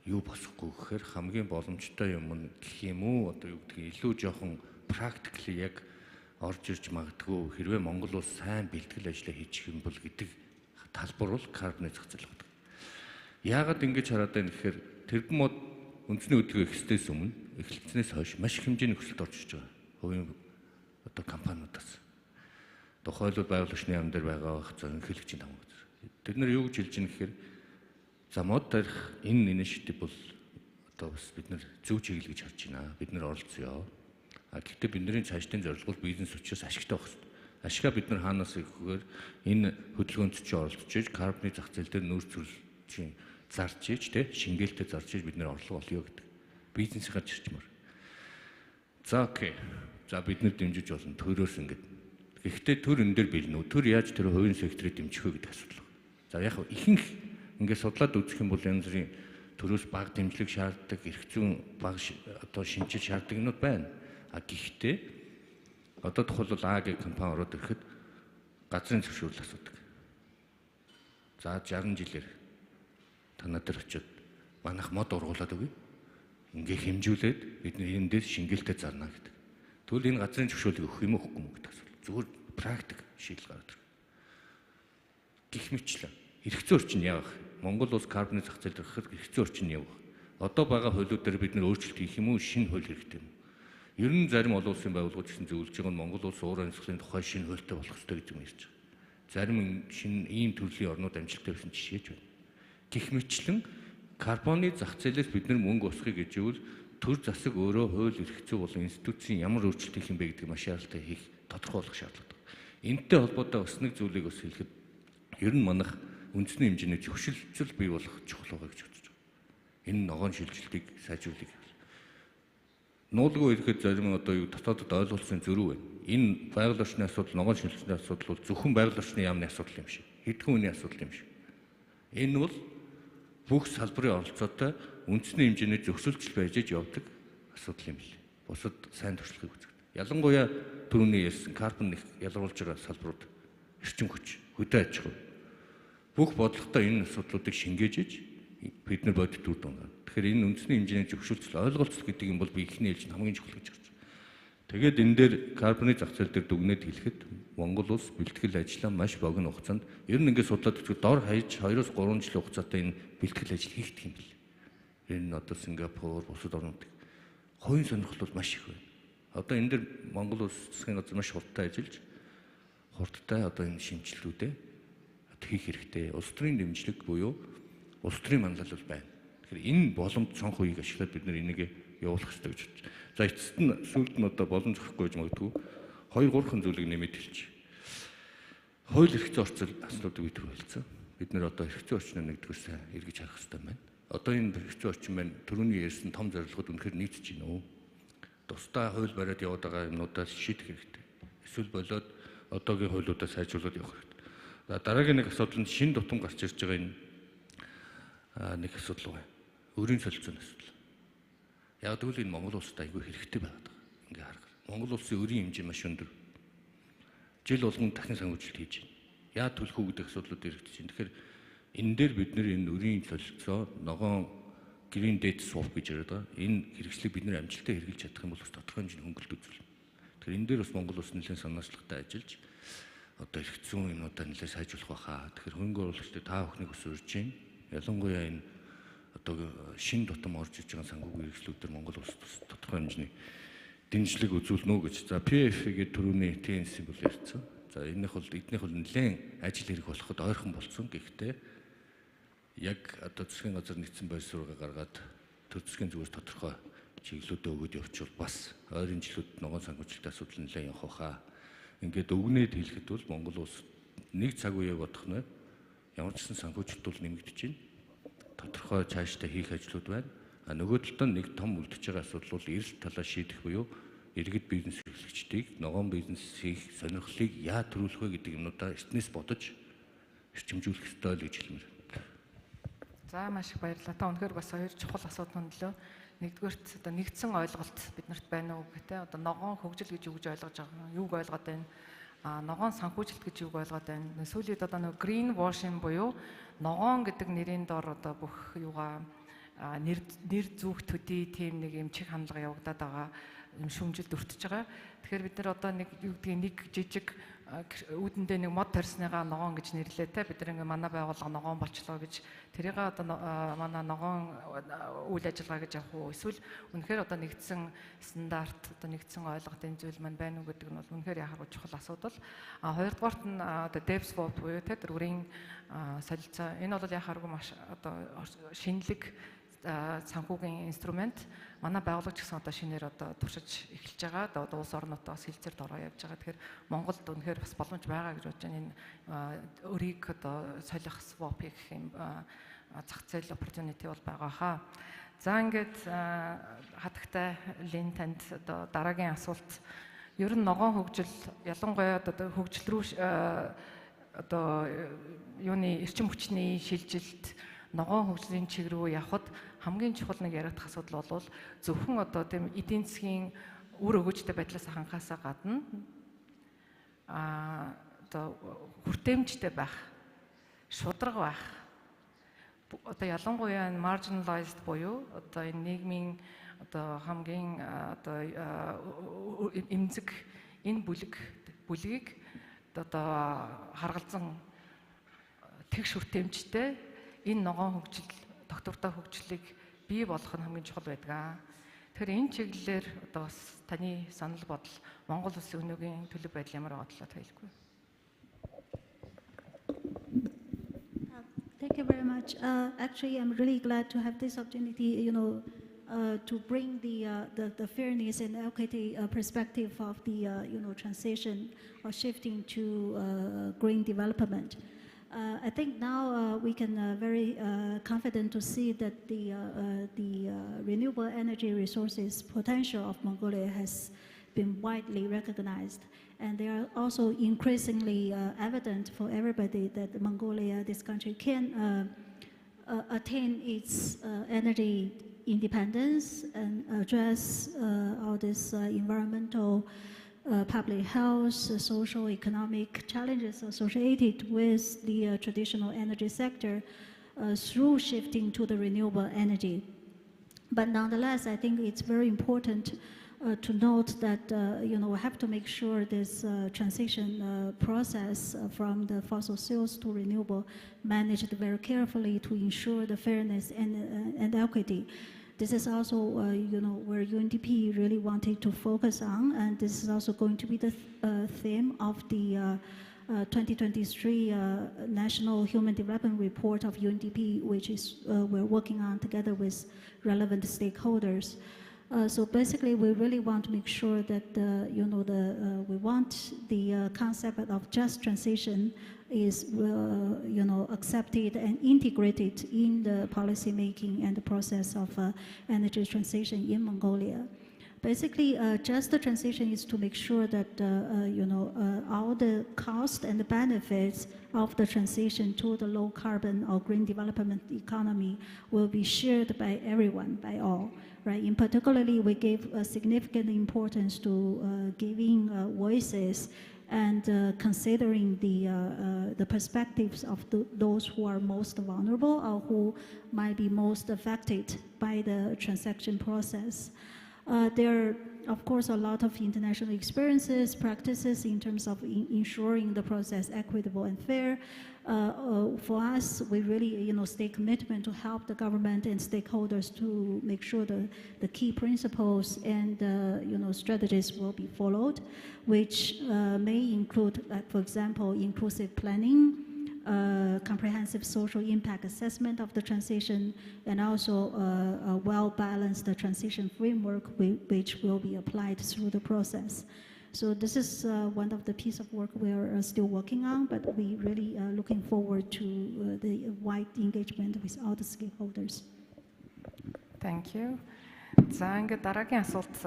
юу босохгүй гэхээр хамгийн боломжтой юм нь гэх юм уу одоо юу гэдгийг илүү жоохон практикли яг орж ирж магадгүй хэрвээ Монгол улс сайн бэлтгэл ажиллаа хийчих юм бол гэдэг талбар бол карбоны зах зээл байдаг. Яагаад ингэж хараад байна гэхээр тэрбум мод үндэсний хөдөлгөөн эхлснээс өмнө эхлэлцнээс хойш маш их хэмжээний өсөлт орж ирж байгаа. Хувийн одоо компаниудаас. Тухайлбал байгаль орчны яам дээр байгаа зөнхөлөгчийн тамга. Тэд нар юу гэж хэлж байна гэхээр за мод тарих энэ инишиатив бол одоо бас бид нар зөв чиглэл гэж харж байна. Бид нар оролцъё. Гэхдээ бидний цаашдын зорилго бол бизнес учраас ашигтай байх хэрэгтэй. Ашигаа бид нар хаанаас ихэхээр энэ хөдөлгөөнд чинь оролцож иж карбоны зах зээл дээр нүүр цэвэрлэлийн зарж иж тэ шингээлтэд зарж иж бид нар орлого олё гэдэг. Бизнесийнхаа чирчмээр. За окей. За бид нар дэмжиж болно. Төрөөс ингэж. Гэхдээ төр энэ дээр бэлнэ үү? Төр яаж тэр хувийн секторыг дэмжих вэ гэдэг асуудал. За яг ихэнх ингээд судлаад үзэх юм бол янз бүрийн төрөөс бага дэмжлэг шаарддаг, эрх зүйн бага одоо шинжил шаарддаг юмуд байна. Гэхдээ одоо тухайлбал А гэх компани ороод ирэхэд газрын зөвшөөрөл асуудаг. За 60 жилээр танаа дээр очиод манайх мод ургуулад өгье. Ингээ хэмжүүлээд бид энэ дээр шингээлтэд зарна гэдэг. Тэгвэл энэ газрын зөвшөөрлийг өгөх юм уу өгөхгүй юм гэдэг асуудал. Зүгээр практик шийдэл гараад ирэх. Гэх мэтлэн эрхцээ орчин явах. Монгол улс карбоны зах зээл дээр эрхцээ орчин явах. Одоо байгаа хуулиуд дээр бид нэр өөрчлөлт хийх юм уу, шинэ хууль хэрэгтэй юм. Ер нь зарим олон улсын байгууллагууд гэсэн зөвлөж байгаа нь Монгол улс уур амьсгалын тухай шинэ хуультай болох ёстой гэж юм ярьж байгаа. Зарим шинэ ийм төрлийн орнууд амжилттай байсан жишээж байна. Гэх мэтлэн карбоны зах зээлээс бид нар мөнгө усхыг гэж ивэл төр засаг өөрөө хууль эрх зүй болон институцийн ямар өөрчлөлт хийх юм бэ гэдэг маш яралтай хийх тодорхой болох шаардлагатай. Энэтэй холбоотой бас нэг зүйлийг бас хэлэхэд ер нь манайх үндэсний хэмжээний зөвшөлтсөл бий болох чухал байгаа гэж үзэж байна. Энэ ногоон шилжилтийг сайжруулах. Нуулгүй ирэхэд зарим одоо юу дотоодод ойлгуулсан зөрүү байна. Энэ байгаль орчны асуудал, ногоон шилжилтийн асуудал бол зөвхөн байгаль орчны яамны асуудал юм шиг. Хэдхэн хүний асуудал юм шиг. Энэ бол бүх салбарын оролцоотой үндэсний хэмжээний зөвшөлтсөл байж явдаг асуудал юм лээ. Бусад сайн туршлагыг үздэг. Ялангуяа түрүүний ярьсан карбон их ялруулж байгаа салбарууд эрчим хүч, хөдөө аж ахуй. Бүх бодлоготой энэ асуудлуудыг шингээж иж бид нар бодит үр дүн. Тэгэхээр энэ үндэсний хэмжээний зөвшөлтсөл ойлголцол гэдэг юм бол би ихний хэлж хамгийн чухал гэж харж байна. Тэгээд энэ дээр карбоны зах зээл дээр дүгнээд хэлэхэд Монгол улс бэлтгэл ажлаа маш богино хугацаанд ер нь ингээд судлаад үзвэл дор хаяж 2-3 жилийн хугацаатай энэ бэлтгэл ажил хийгдэх юм бэл. Энэ одоо Сингапур, бусад орнууд хувийн сонирхол бол маш их байна. Одоо энэ дээр Монгол улс засгийн газар маш хурдтай ажиллаж хурдтай одоо энэ шинжилгүүдээ хийх хэрэгтэй. Улс төрийн дэмжлэг буюу улс төрийн манлал бол байна. Тэгэхээр энэ боломж цонх үеийг ашиглаад бид нэр энийг явуулах хэрэгтэй гэж бодож. За эцэст нь сүүлд нь одоо боломж зохихгүй гэж магадгүй 2-3 зүйлийг нэмээд хэлчих. Хууль эрх зүйн орчил асуудлыг бид хэлсэн. Бид нэр одоо эрх зүйн орчныг нэгдүгээр сайн эргэж харах хэрэгтэй байна. Одоо энэ эрх зүйн орчин маань түрүүний ярьсан том зорилгод үнэхээр нийцж байна уу? Тусдаа хууль бариад яваад байгаа юмнуудаас шийдэх хэрэгтэй. Эсвэл болоод одоогийн хуулиудаа сайжруулаад явах хэрэгтэй. За дараагийн нэг асуудал нь шин тутам гарч ирж байгаа энэ нэг асуудал байна. Өрийн солилцооны асуудал. Яг тэгвэл энэ Монгол улсад айгүй хэрэгтэй байгаад байгаа. Ингээ харах. Монгол улсын өрийн хэмжээ маш өндөр. Жил болгон дахин санхүүжилт хийж байна. Яа төлөх үү гэдэг асуудлууд ирэгдэж байна. Тэгэхээр энэ дээр бид нэр энэ өрийн солилцоо ногоон green debt swap гэж яриад байгаа. Энэ хэрэгслийг бид нэр амжилттай хэрэгжилж чадах юм бол бас тодорхой хэмжээний хөнгөлөлт үзүүлнэ. Тэгэхээр энэ дээр бас Монгол улс нэлээд санаачлалтай ажиллаж одоо эрх зүйн юмудаа нэлээд сайжруулах байхаа. Тэгэхээр хөнгө оруулалтыг та бүхнийг бас урьж байна. Ялангуяа энэ одоо шин тутам орж иж байгаа санхүүгийн хэрэгслүүдээр Монгол улс тодорхой хэмжээний дэмжлэг үзүүлнэ үү гэж. За PF-ийг түрүүний TNC бол ярьсан. За эднийх бол нэлээд ажил хэрэг болоход ойрхон болсон. Гэхдээ яг одоо засгийн газар нийцсэн байр суурьгаа гаргаад төр засгийн зүгээс тодорхой чиглэлүүдээ өгөөд явуул бас ойрын жилүүд ногоон санхүүжилтийн асуудал нэлээд явах хаа. Ингээд өгнөд хэлэхэд бол Монгол улс нэг цаг үеэ бодох нь ямар ч гэсэн санхүүжилт бол нэмэгдэж байна. Тодорхой цаашдаа хийх ажлууд байна. Нөгөө талд нэг том үлдэж байгаа асуудал бол эрэлт талаа шийдэх буюу иргэд бизнес эрхлэгчдийг ногоон бизнес хийх сонирхлыг яа төрүүлэх вэ гэдэг юмудаа эртнээс бодож эрчимжүүлэх ёстой л гэж хэлмээр.
За маш их баярлалаа. Та өнөхөр бас хоёр чухал асуудал нөлөө. Нэгдүгээрт одоо нэгдсэн ойлголт биднэрт байна уу гэх тээ. Одоо ногоон хөгжил гэж юу гэж ойлгож байгаа юм? Юуг ойлгоод байна? Ногоон санхүүжилт гэж юуг ойлгоод байна? Сүүлийн одоо нэг green washing буюу ногоон гэдэг нэрийн дор одоо бүх юугаа нэр зүүх төдий тийм нэг юм чих хандлага явагдаад байгаа юм шүмжилд өртөж байгаа. Тэгэхээр бид нар одоо нэг юу гэдгийг нэг жижиг үүдэндээ нэг мод тарсныгаа ногоон гэж нэрлээ те. Бид нар ингээ манай байгууллага ногоон болчлоо гэж тэрийг одоо манай ногоон үйл ажиллагаа гэж явах уу? Эсвэл үнэхээр одоо нэгдсэн стандарт одоо нэгдсэн ойлголтын зүйл маань байна уу гэдэг нь бол үнэхээр яхагч чухал асуудал. Хоёрдугаарт нь одоо debt swap буюу те тэр өрийн солилцоо. Энэ бол яхагч маш одоо шинэлэг санхүүгийн инструмент манай байгууллага ч гэсэн одоо шинээр одоо туршиж эхэлж байгаа. Одоо улс орнуудаас хилцээр дороо явж байгаа. Тэгэхээр Монголд үнэхээр бас боломж байгаа гэж бодож байна. Энэ өрийг одоо солих swap гэх юм зах зээл opportunity бол байгаа хаа. За ингээд хатагтай лин танд одоо дараагийн асуулт. Ер нь ногоон хөгжил ялангуяа одоо хөгжил рүү одоо юуны эрчим хүчний шилжилт ногоон хөгжлийн чиг рүү явхад хамгийн чухал нэг яригдах асуудал бол зөвхөн одоо тийм эдийн засгийн үр өгөөжтэй байдлаас хангахаасаа гадна одоо хүртээмжтэй байх, шударга байх. Одоо ялангуяа marginalized буюу одоо энэ нийгмийн одоо хамгийн одоо эмзэг энэ бүлгийг одоо харгалзан тэгш хүртээмжтэй энэ ногоон хөгжил доктортой хөгжлийг бий болгох нь хамгийн чухал байдаг. Тэгэхээр энэ чиглэлээр одоо бас таны санал бодол Монгол улсын өнөөгийн төлөв байдал ямар байгаа талаар хэлэхгүй.
Thank you very much. Actually, I'm really glad to have this opportunity, to bring the fairness and equity perspective of the transition or shifting to green development. I think now we can very confident to see that the renewable energy resources potential of Mongolia has been widely recognized, and they are also increasingly evident for everybody that Mongolia, this country, can attain its energy independence and address all this environmental, public health, social, economic challenges associated with the traditional energy sector through shifting to the renewable energy. But nonetheless, I think it's very important to note that we have to make sure this transition process from the fossil fuels to renewable managed very carefully to ensure the fairness and equity. This is also where UNDP really wanted to focus on, and this is also going to be the theme of the 2023 National Human Development Report of UNDP, which is we're working on together with relevant stakeholders. So basically, we really want to make sure that we want the concept of just transition is accepted and integrated in the policy making and the process of energy transition in Mongolia. Basically, just the transition is to make sure that all the cost and the benefits of the transition to the low carbon or green development economy will be shared by everyone, by all. Right? In particularly, we gave significant importance to giving voices and considering the perspectives of those who are most vulnerable or who might be most affected by the transaction process. There are, of course, a lot of international experiences, practices in terms of ensuring the process equitable and fair. For us, we really, stay commitment to help the government and stakeholders to make sure the key principles and, strategies will be followed, which may include, for example, inclusive planning, comprehensive social impact assessment of the transition, and also a well-balanced transition framework which will be applied through the process. So this is one of the pieces of work we're still working on, but we really are looking forward to the wide engagement with all the stakeholders.
Thank you. За ингээд дараагийн асуулт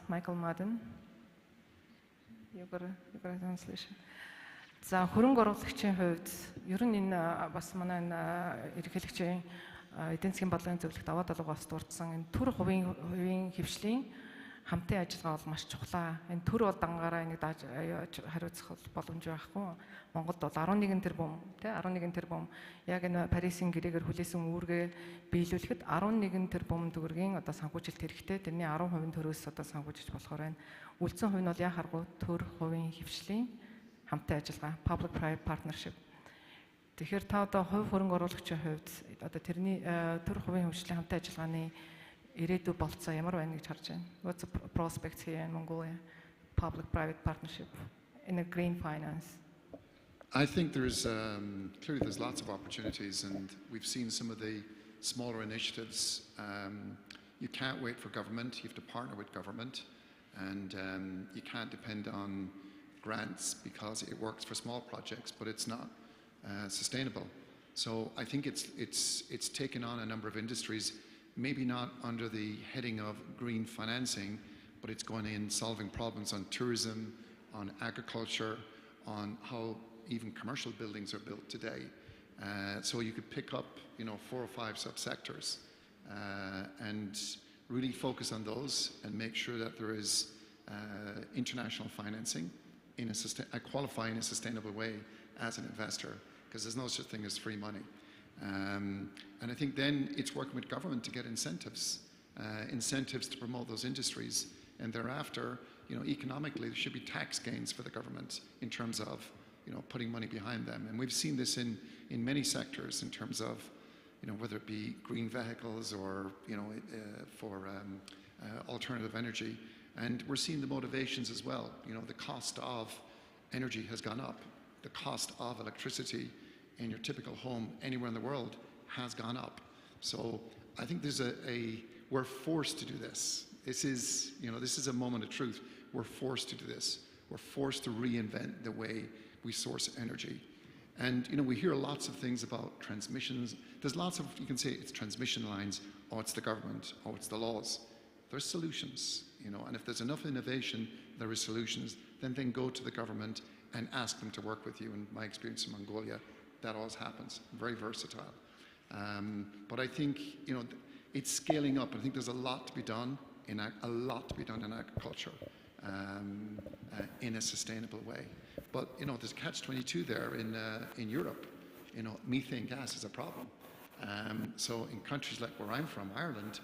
Michael Madden. You got a translation. За хөрөнгө оруулагчийн хувьд ер нь энэ бас манай энэ ерөнхийлөгчийн эдийн засгийн бодлогын зөвлөлт аваад алгаас дурдсан энэ төр хувийн хөвшлийн хамтын ажиллагаа бол маш чухлаа. Энэ төр бол дангаараа энийг хариуцах боломж байхгүй. Монголд бол 11 тэрбум тий 11 тэрбум яг энэ Парисын гэрээгээр хүлээсэн үүргээ биелүүлэхэд 11 тэрбум төгрөгийн одоо санхүүжилт хэрэгтэй. Тэрний 10% төрөөс одоо санхүүжиж болохоор байна. Үлдсэн хувь нь бол яхааргүй төр хувийн хөвшлийн хамтын ажиллагаа public private partnership. Тэгэхээр та одоо хувь хөрөнгө оруулагчийн хувьд одоо тэрний төр хувийн хөгжлийн хамтын ажиллагааны ирээдүй болцоо ямар байна гэж харж байна? What's the prospects here in Mongolia? Public private partnership in a green finance.
I think there's clearly there's lots of opportunities, and we've seen some of the smaller initiatives. You can't wait for government; you have to partner with government, and you can't depend on grants because it works for small projects, but it's not sustainable. So I think it's taken on a number of industries, maybe not under the heading of green financing, but it's going in solving problems on tourism, on agriculture, on how even commercial buildings are built today. So you could pick up, 4 or 5 subsectors and really focus on those and make sure that there is international financing in qualify in a sustainable way as an investor, because there's no such thing as free money. And I think then it's working with government to get incentives to promote those industries, and thereafter, economically there should be tax gains for the government in terms of, putting money behind them. And we've seen this in many sectors in terms of, whether it be green vehicles or, for alternative energy. And we're seeing the motivations as well. The cost of energy has gone up. The cost of electricity in your typical home anywhere in the world has gone up. So I think there's we're forced to do this. This is a moment of truth. We're forced to do this. We're forced to reinvent the way we source energy. And we hear lots of things about transmissions. There's lots of, you can say it's transmission lines, or it's the government, or it's the laws. There's solutions, and if there's enough innovation, there is solutions, then go to the government and ask them to work with you. In my experience in Mongolia, that always happens. Very versatile. But I think, it's scaling up. I think there's a lot to be done in agriculture in a sustainable way. But there's a catch-22 there in Europe. Methane gas is a problem. So in countries like where I'm from, Ireland,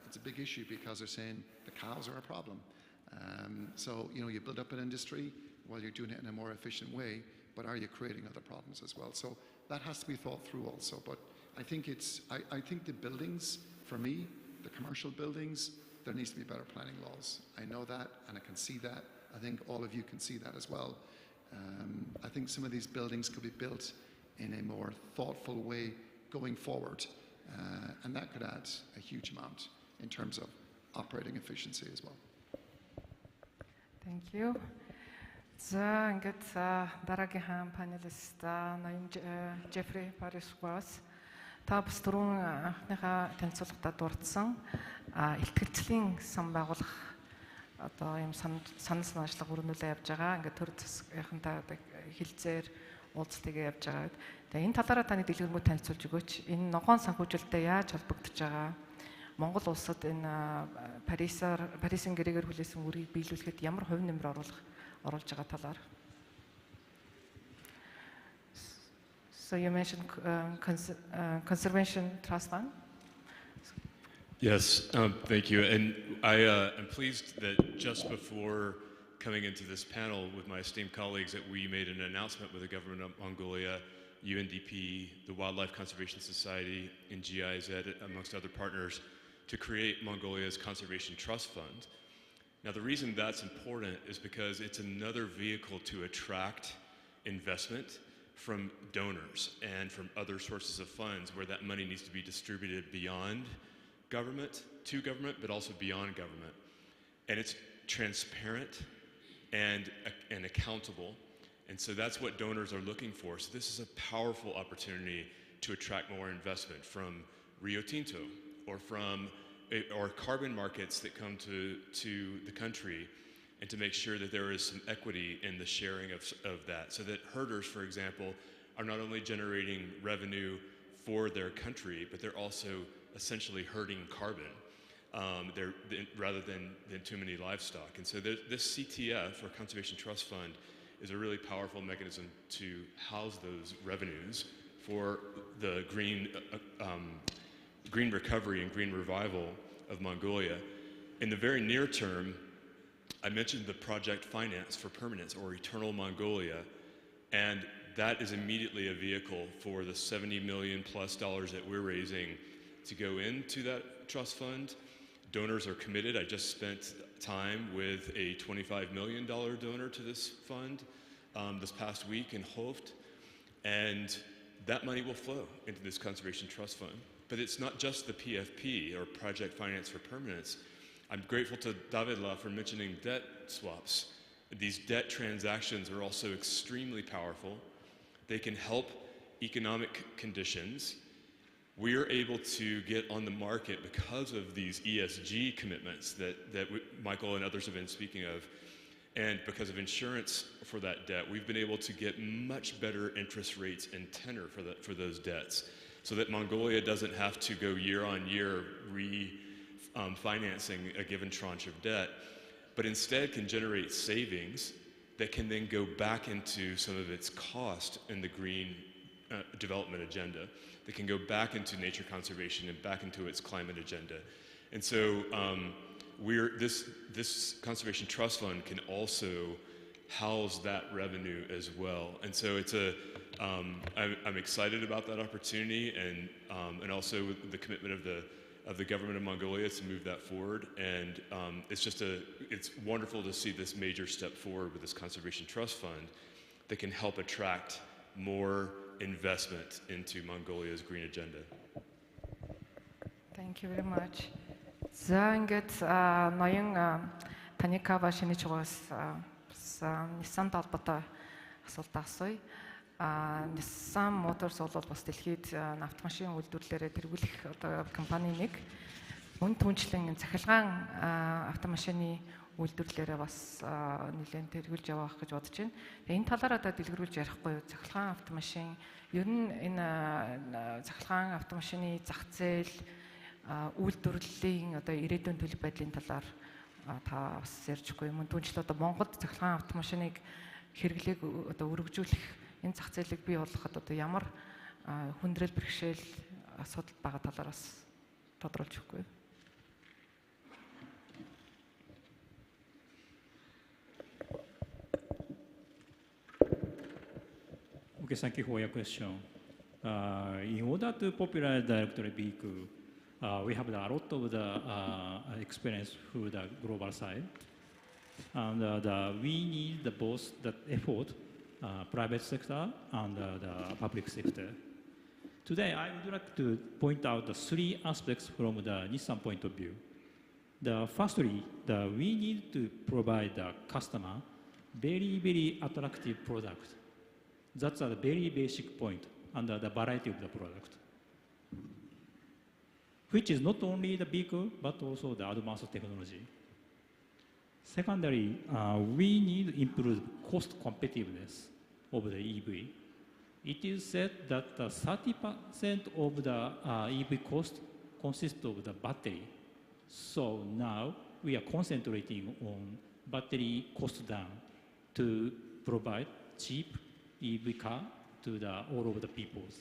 it's a big issue because they're saying the cows are a problem. So, you build up an industry while you're doing it in a more efficient way, but are you creating other problems as well? So that has to be thought through also. But I think I think the buildings, for me, the commercial buildings, there needs to be better planning laws. I know that, and I can see that. I think all of you can see that as well. I think some of these buildings could be built in a more thoughtful way going forward, and that could add a huge amount in terms of operating efficiency as well.
Thank you. За ингээд дараагийнхаа панелист ноён Jeffrey Paris-Ross та бас түрүүн анхныхаа танилцуулгатаа дурдсан илтгэлцлийн сан байгуулах одоо юм санал санаачлага өрнүүлээ явж байгаа. Ингээд төр засгийнхантай хилцээр уулзалтыг явж байгаа. Тэгээ энэ талаараа таны дэлгэрэнгүй танилцуулж өгөөч. Энэ ногоон санхүүжилттэй яаж холбогдож байгаа? Монгол улсад энэ Парисын гэрээгээр хүлээсэн үрийг биелүүлэхэд ямар хувь нэмэр оруулж байгаа талаар. So you mentioned Conservation Trust Fund.
Yes, thank you. And I am pleased that just before coming into this panel with my esteemed colleagues that we made an announcement with the government of Mongolia, UNDP, the Wildlife Conservation Society, and GIZ, amongst other partners, to create Mongolia's Conservation Trust Fund. Now, the reason that's important is because it's another vehicle to attract investment from donors and from other sources of funds where that money needs to be distributed beyond government, to government, but also beyond government. And it's transparent and accountable. And so that's what donors are looking for. So this is a powerful opportunity to attract more investment from Rio Tinto or carbon markets that come to the country, and to make sure that there is some equity in the sharing of that, so that herders, for example, are not only generating revenue for their country, but they're also essentially herding carbon rather than too many livestock. And so this CTF, or Conservation Trust Fund, is a really powerful mechanism to house those revenues for the green recovery and green revival of Mongolia. In the very near term, I mentioned the Project Finance for Permanence, or Eternal Mongolia, and that is immediately a vehicle for the $70 million plus that we're raising to go into that trust fund. Donors are committed. I just spent time with a $25 million donor to this fund this past week in Hoofd, and that money will flow into this Conservation Trust Fund. But it's not just the PFP, or Project Finance for Permanence. I'm grateful to David La for mentioning debt swaps. These debt transactions are also extremely powerful. They can help economic conditions. We are able to get on the market because of these ESG commitments that Michael and others have been speaking of. And because of insurance for that debt, we've been able to get much better interest rates and tenor for those debts, so that Mongolia doesn't have to go year on year financing a given tranche of debt, but instead can generate savings that can then go back into some of its cost in the green development agenda, that can go back into nature conservation and back into its climate agenda. And so this Conservation Trust Fund can also house that revenue as well. And so it's I'm excited about that opportunity, and also with the commitment of the government of Mongolia to move that forward. And it's wonderful to see this major step forward with this Conservation Trust Fund that can help attract more investment into Mongolia's green agenda.
Thank you very much. За ингээд ноён Таникава шинэж байгаас Nissan талбартай асуулт асууя. Nissan Motors бол бас дэлхийд автомашин үйлдвэрлэлээр тэргүүлэх одоо компани нэг. Мөн түнчлэн цахилгаан автомашины үйлдвэрлэлээр бас нэлээд тэргүүлж явах гэж бодож байна. Энэ талаараа та дэлгэрүүлж ярихгүй юу? Цахилгаан автомашин ер нь энэ цахилгаан автомашины зах зээл үйлдвэрлэлийн одоо ирээдүйн төлөв байдлын талаар та бас ярьж өгөхгүй юм. Түнчлэн одоо Монголд цахилгаан автомашиныг хэрэглээг одоо өргөжүүлэх энэ зах зээлийг бий болгоход одоо ямар хүндрэл бэрхшээл асуудал байгаа талаараас тодруулж өгөхгүй юу?
Okay, thank you for your question. In order to popularize the electric vehicle, we have a lot of the experience through the global side, and we need both the effort, private sector and the public sector. Today, I would like to point out the three aspects from the Nissan point of view. Firstly, we need to provide the customer very attractive product. That's a very basic point under the variety of the product, which is not only the vehicle, but also the advanced technology. Secondly, we need to improve cost competitiveness of the EV. It is said that 30% of the EV cost consists of the battery. So now we are concentrating on battery cost down to provide cheap EV car to all of the peoples.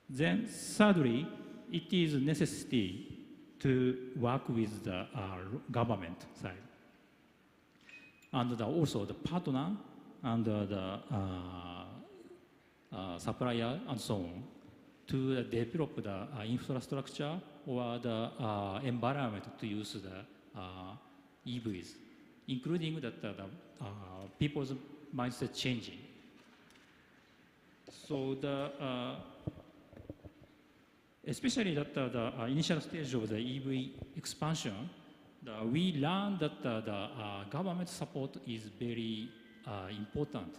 Then thirdly, it is necessary to work with the government side and also the partner and the supplier and so on to develop the infrastructure or the environment to use the EVs, including that the people's mindset changing. So especially that the initial stage of the EV expansion, we learned that the government support is very important.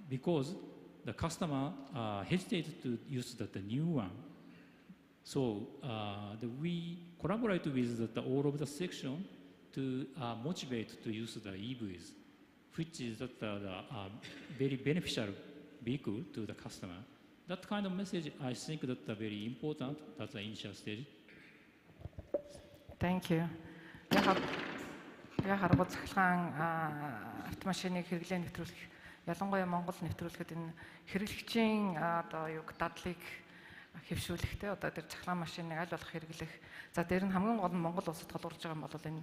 Because the customer hesitated to use the new one. So we collaborate with all of the section to motivate to use the EVs, which is the very beneficial vehicle to the customer. That kind of message, I think that very important at the initial stage.
Thank you. Яг харгуй цахилгаан автомашиныг хэрэглээ нэвтрүүлэх, ялангуяа Монгол нэвтрүүлэхэд энэ хэрэглэгчийн дадлыг хэвшүүлэхтэй одоо тэр цахилгаан машиныг аль болох хэрэглэх. За дээр нь хамгийн гол нь Монгол улсад тулгуурж байгаа юм бол энэ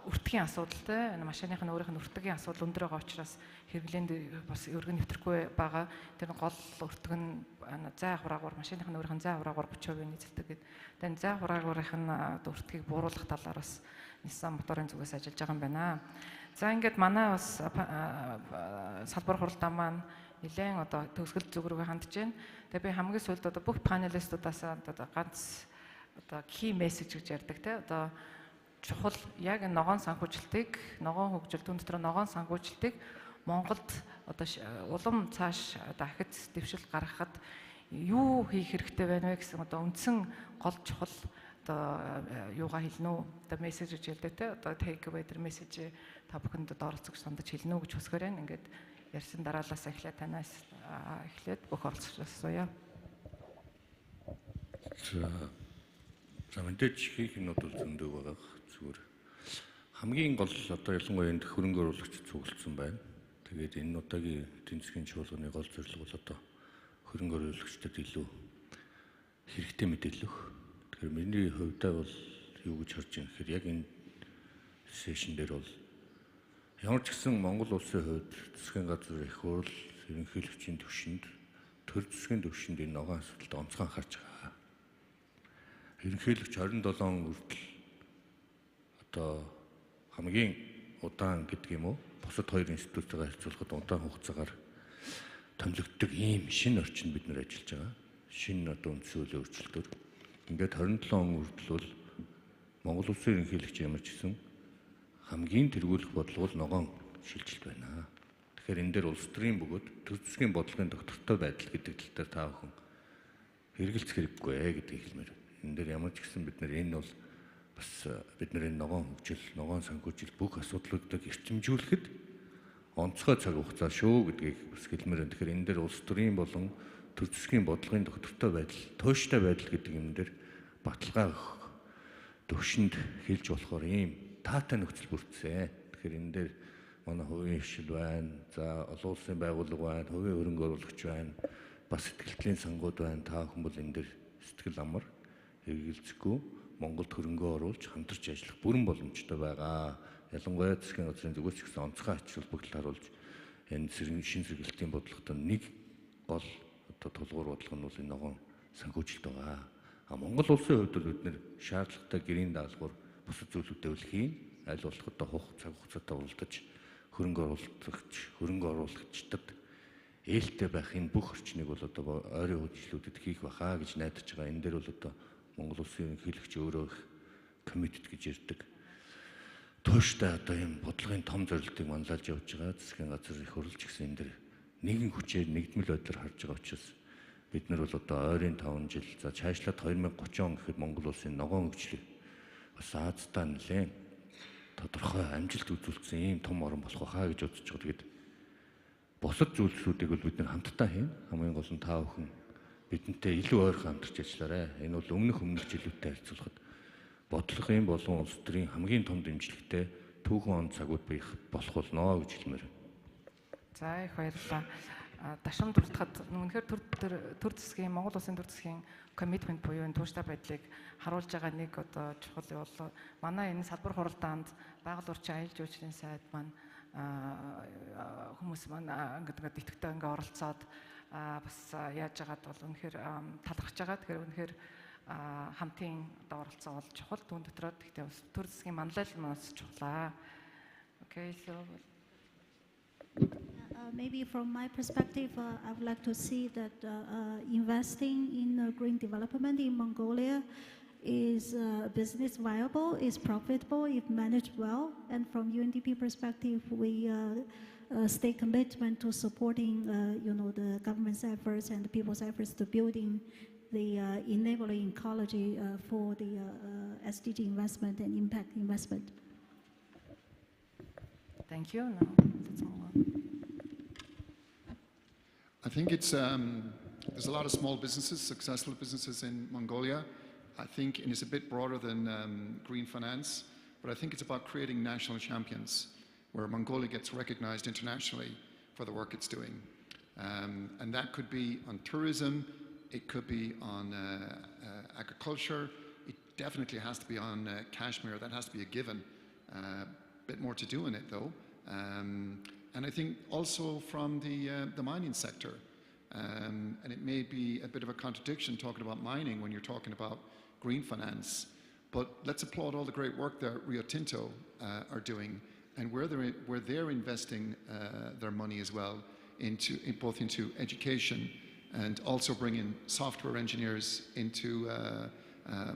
өртгийн асуудалтай, энэ машиных нь өөрийнх нь өртгийн асуудал өндөр байгаа учраас хэрэглээнд бас өргөн нэвтрэхгүй байгаа. Тэр гол өртөг нь зай хураагуур, машиных нь өөрийнх нь зай хураагуур 30% нийцэлдэг гэдэг. Тэгээд зай хураагуурынх нь өртгийг бууруулах талаар бас Nissan моторын зүгээс ажиллаж байгаа юм байна. За ингээд манай бас салбар хуралдаан маань нэлээд одоо төгсгөл зүг рүү хандж байна. Тэгээ би хамгийн сүүлд одоо бүх панелистуудаас одоо ганц одоо key message гэж ярьдаг те одоо чухал яг ногоон санхүүжилтийг, ногоон хөгжил түн дотор ногоон санхүүжилтийг Монголд одоо улам цааш дахид дэвшил гаргахад юу хийх хэрэгтэй байна вэ гэсэн одоо үндсэн гол чухал одоо юугаа хэлнэ үү? Одоо мессеж гэж хэлдэг те. Одоо take away тэр мессежээ та бүхэнд оролцогч сандаж хэлнэ үү гэж хүсгээр байна. Ингээд ярьсан дараалаас эхлээд танаас эхлээд бүх оролцогчдоос асууя.
За мэдээж хийх юмуд бол зөндөө байгаа. Зүгээр хамгийн гол одоо ялангуяа энд хөрөнгө оруулагч цуглдсан байна. Тэгээд энэ удаагийн эдийн засгийн чуулганы гол зорилго бол одоо хөрөнгө оруулагчдад илүү хэрэгтэй мэдээлэл өгөх. Тэгэхээр миний хувьдаа бол юу гэж харж байна гэхээр яг энэ сешн дээр бол ямар ч гэсэн Монгол улсын хувьд засгийн газар их хурл ерөнхийлөгчийн түвшинд төр засгийн түвшинд энэ ногоон асуудалд онцгой анхаарч байгаа. Ерөнхийлөгч 27 хүртэл одоо хамгийн удаан гэдэг юм уу? Бусад хоёр институттэйгээ харьцуулахад удаан хугацаагаар томилогддог ийм шинэ орчинд бид нэр ажиллаж байгаа. Шинэ одоо үндсүүлийн өөрчлөлтөөр ингээд 27 он хүртэл бол Монгол улсын ерөнхийлөгч ямар ч гэсэн хамгийн тэргүүлэх бодлого бол ногоон шилжилт байна. Тэгэхээр энэ дээр улс төрийн бөгөөд төр засгийн бодлогын доктортой байдал гэдэг тал дээр та бүхэн хэрэгэлцэх хэрэггүй гэдгийг хэлмээр. Энэ дээр ямар ч гэсэн бид нар энэ бол бас бидний ногоон хөгжил, ногоон санхүүжил бүх асуудлуудыг эрчимжүүлэхэд онцгой цаг хугацаа шүү гэдгийг бас хэлмээр. Тэгэхээр энэ дээр улс төрийн болон төр засгийн бодлогын доктортой байдал, тууштай байдал гэдэг юм дээр баталгаа өгөх төвшөнд хэлж болохоор ийм таатай нөхцөл бүрдсэн. Тэгэхээр энэ дээр манай хувийн хвшил байна, за олон улсын байгууллага байна, хувийн хөрөнгө оруулагч байна, бас сэтгэлдлийн сангууд байна. Та бүхэн бол энэ дээр сэтгэл амар хэрэгэлцэхгүй Монголд хөрөнгө оруулж хамтарч ажиллах бүрэн боломжтой байгаа. Ялангуяа засгийн газрын зүгээс ч гэсэн онцгой ач холбогдол харуулж энэ шин сэргэлтийн бодлоготой нэг гол одоо тулгуур бодлого нь бол энэ ногоон санхүүжилт байгаа. Монгол улсын хувьд бол бид нэр шаардлагатай гэрийн даалгавар бусад зүйлүүдэд үл хийн, аль болох одоо цаг хугацаатай уралдаж хөрөнгө оруулагчдад ээлтэй байх энэ бүх орчныг бол одоо ойрын үечлүүдэд хийх бахаа гэж найдаж байгаа. Энэ дээр бол одоо Монгол улсын ерөнхийлөгч өөрөө их committed гэж ярьдаг. Тууштай одоо юм бодлогын том зорилтыг манлайлж явж байгаа. Засгийн газар их хуралж гисэн энэ дээр нэгэн хүчээр нэгдмэл байдлаар харж байгаа учраас бид нар бол одоо ойрын 5 жил за цаашлаад 2030 он гэхэд Монгол улсын ногоон хөгжлийг бас Азтай нэлээд тодорхой амжилт үзүүлсэн ийм том орн болох байхаа гэж бодож байгаа. Тэгээд бусад зүйлсүүдийг бол бид нар хамтдаа хийнэ. Хамгийн гол нь та бүхэн бидэнтэй илүү ойрхон хамтарч ажиллаарай. Энэ бол өмнөх жилүүтэй харьцуулахад бодлогын болон улс төрийн хамгийн том дэмжлэгтэй түүхэн он цагууд биех болох болно гэж хэлмээр.
За их баярлалаа. Дашамд хүртэхэд үнэхээр төр засгийн Монгол улсын төр засгийн commitment буюу энэ тууштай байдлыг харуулж байгаа нэг одоо чухал бол манай энэ салбар хуралдаанд байгаль орчин аялал жуулчлалын сайд маань хүмүүс маань ингээд идэвхтэй ингээд оролцоод бас яаж яагаад бол үнэхээр талархаж байгаа. Тэгэхээр үнэхээр хамтын одоо оролцоо бол чухал түүн дотроо гэхдээ бас төр засгийн манлайл маань чухлаа. Okay, so
maybe from my perspective, I would like to see that investing in green development in Mongolia is business viable, is profitable if managed well. And from UNDP perspective, we stay commitment to supporting, the government's efforts and the people's efforts to building the enabling ecology for the SDG investment and impact investment.
Thank you. Now, let's move on.
I think there's a lot of small businesses, successful businesses in Mongolia. I think it's a bit broader than green finance, but I think it's about creating national champions where Mongolia gets recognized internationally for the work it's doing. And that could be on tourism, it could be on agriculture, it definitely has to be on Kashmir, that has to be a given. Bit more to do in it though. And I think also from the mining sector. And it may be a bit of a contradiction talking about mining when you're talking about green finance, but let's applaud all the great work that Rio Tinto are doing and where they're investing their money as well both into education and also bringing software engineers into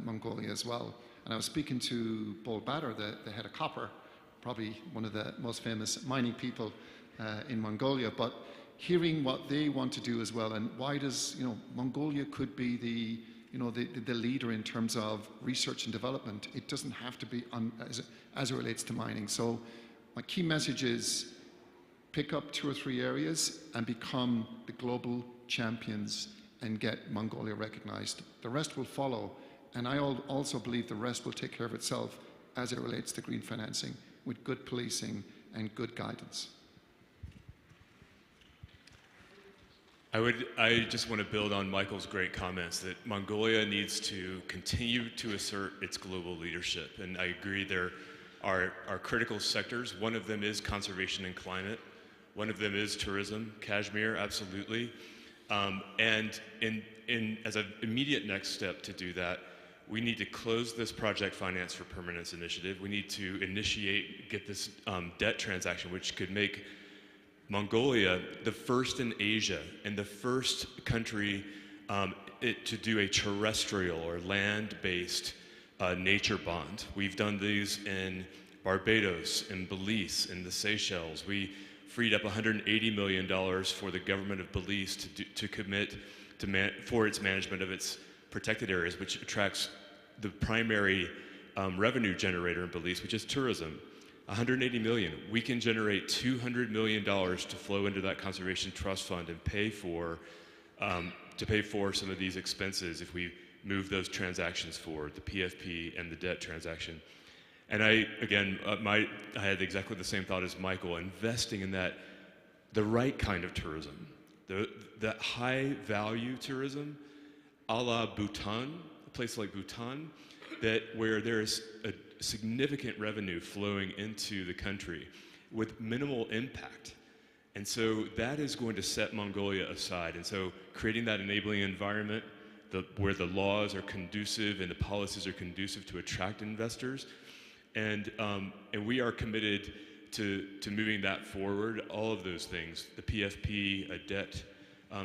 Mongolia as well. And I was speaking to Bol Badr, the head of copper, probably one of the most famous mining people in Mongolia, but hearing what they want to do as well, and why does Mongolia could be the leader in terms of research and development. It doesn't have to be as it relates to mining. So my key message is pick up 2 or 3 areas and become the global champions and get Mongolia recognized. The rest will follow, and I also believe the rest will take care of itself as it relates to green financing with good policing and good guidance.
I just want to build on Michael's great comments that Mongolia needs to continue to assert its global leadership. And I agree there are critical sectors. One of them is conservation and climate. One of them is tourism, Kashmir, absolutely. And as an immediate next step to do that, we need to close this project finance for permanence initiative. We need to get this debt transaction, which could make Mongolia the first in Asia and the first country to do a terrestrial or land-based nature bond. We've done these in Barbados, in Belize, in the Seychelles. We freed up $180 million for the government of Belize to commit for its management of its protected areas, which attracts the primary revenue generator in Belize, which is tourism. 180 million. We can generate $200 million to flow into that conservation trust fund and pay for some of these expenses if we move those transactions forward, the PFP and the debt transaction. And I had exactly the same thought as Michael, investing in the right kind of tourism, that high value tourism, a la Bhutan, a place like Bhutan, where there's a significant revenue flowing into the country with minimal impact. And so that is going to set Mongolia aside. And so creating that enabling environment where the laws are conducive and the policies are conducive to attract investors. And we are committed to moving that forward, all of those things, the PFP, a debt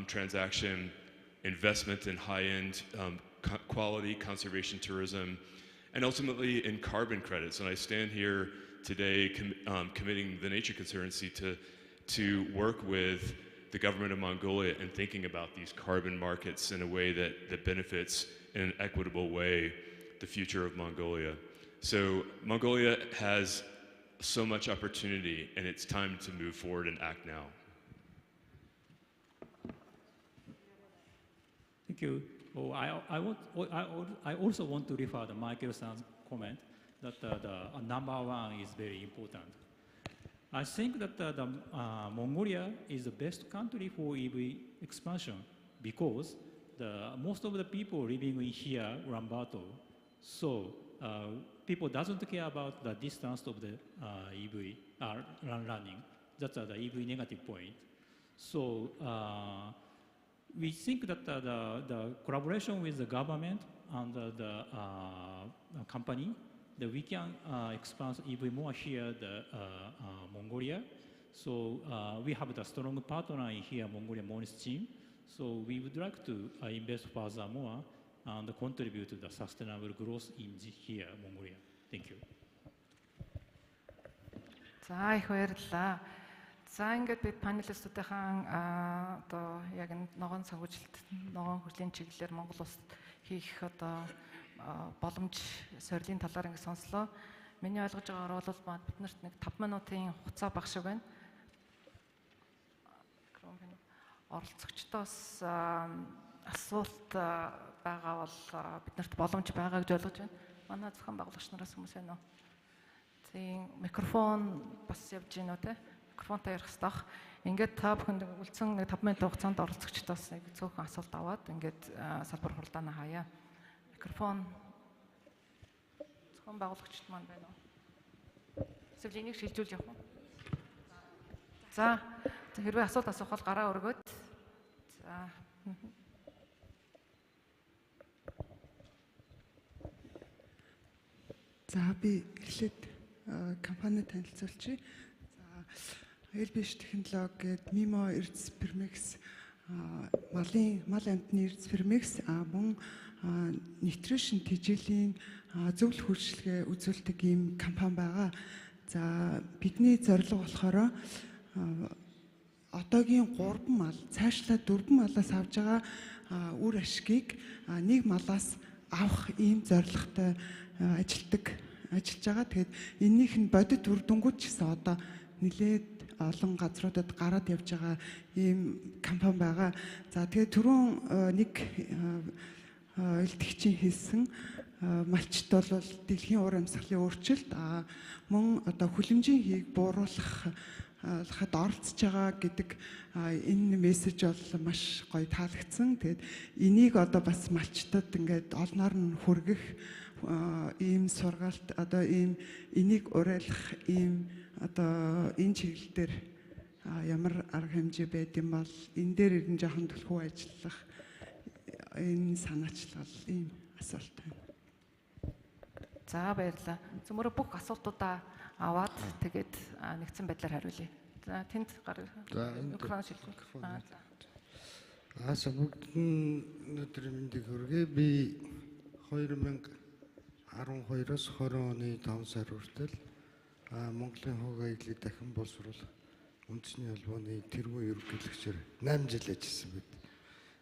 transaction, investment in high-end quality conservation tourism, and ultimately in carbon credits. And I stand here today committing the Nature Conservancy to work with the government of Mongolia and thinking about these carbon markets in a way that benefits in an equitable way the future of Mongolia. So Mongolia has so much opportunity, and it's time to move forward and act now.
Thank you. Oh, I also want to refer to Michael-san's comment that the number one is very important. I think that Mongolia is the best country for EV expansion because most of the people living in here, Ulaanbaatar, so people doesn't care about the distance of the EV running. That's the EV negative point. So we think that the collaboration with the government and the company, that we can expand even more here, Mongolia. So we have the strong partner in here, Mongolia Monist team. So we would like to invest furthermore and contribute to the sustainable growth in here, Mongolia. Thank you.
За их баярлалаа. За ингээд бид панелистуудынхаа одоо яг ногоон санхүүжилт, ногоон хөгжлийн чиглэлээр Монгол улсад хийх одоо боломж сорилын талаар ингэ сонслоо. Миний ойлгож байгаагаар бол биднэрт нэг 5 минутын хугацаа багшиг байна. Оролцогчдоос асуулт байгаа бол биднэрт боломж байгаа гэж ойлгож байна. Манай зохион байгуулагч нараас хүмүүс байна уу? Тийм микрофон бас явж гинөө те. Микрофонтой ярих хэрэгтэй. Ингээд та бүхэнд үлдсэн нэг 5 минутын хугацаанд оролцогчдоос нэг цөөхөн асуулт аваад ингээд салбар хурлаанаа хаяа. Микрофон зохион байгуулагчд маань байна уу? Эсвэл энийг шилжүүлж явах уу? За хэрвээ асуулт асуух бол гараа өргөөд. За.
За би эхлээд компани танилцуулчих. За Elbish технологи гээд Mimo Erz Permex мал амтны Erz Permex мөн nutrition тэжээлийн зөвлөх үйлчилгээ үзүүлдэг ийм компани байгаа. За бидний зорилго болохоор одоогийн 3 мал цаашлаа 4 малаас авж байгаа үр ашгийг нэг малаас авах ийм зорилготой ажиллаж байгаа. Тэгээд энэнийх нь бодит үр дүнгууд ч гэсэн одоо нэлээд олон газруудад гараад явж байгаа ийм компани байгаа. За тэгээд түрүүн нэг элдэгчийн хэлсэн малчт бол дэлхийн уур амьсгалын өөрчлөлт мөн одоо хүлэмжийн хийг бууруулахад оролцож байгаа гэдэг энэ мессеж бол маш гоё таалагдсан. Тэгээд энийг одоо бас малчтад ингээд олноор нь хүргэх ийм сургаалт одоо ийм энийг уриалах ийм одоо энэ чиглэл дээр ямар арга хэмжээ байд юм бол энэ дээр ирэн жоохон төлхөө ажиллах энэ санаачлал ийм асуулт байна.
За баярлалаа. Зөвмөрөө бүх асуултуудаа аваад тэгээд нэгдсэн байдлаар хариулъя. За тэнд микрофон шилжүүлэх.
Бүгд нь өнөөдөр мэндийг хүргэе. Би 2012-оос 20 оны 5 сар хүртэл Монголын хог аяглыг дахин боловсруулах үндэсний албаны тэргуун ерөнхийлөгчөөр 8 жил ажилласан бид.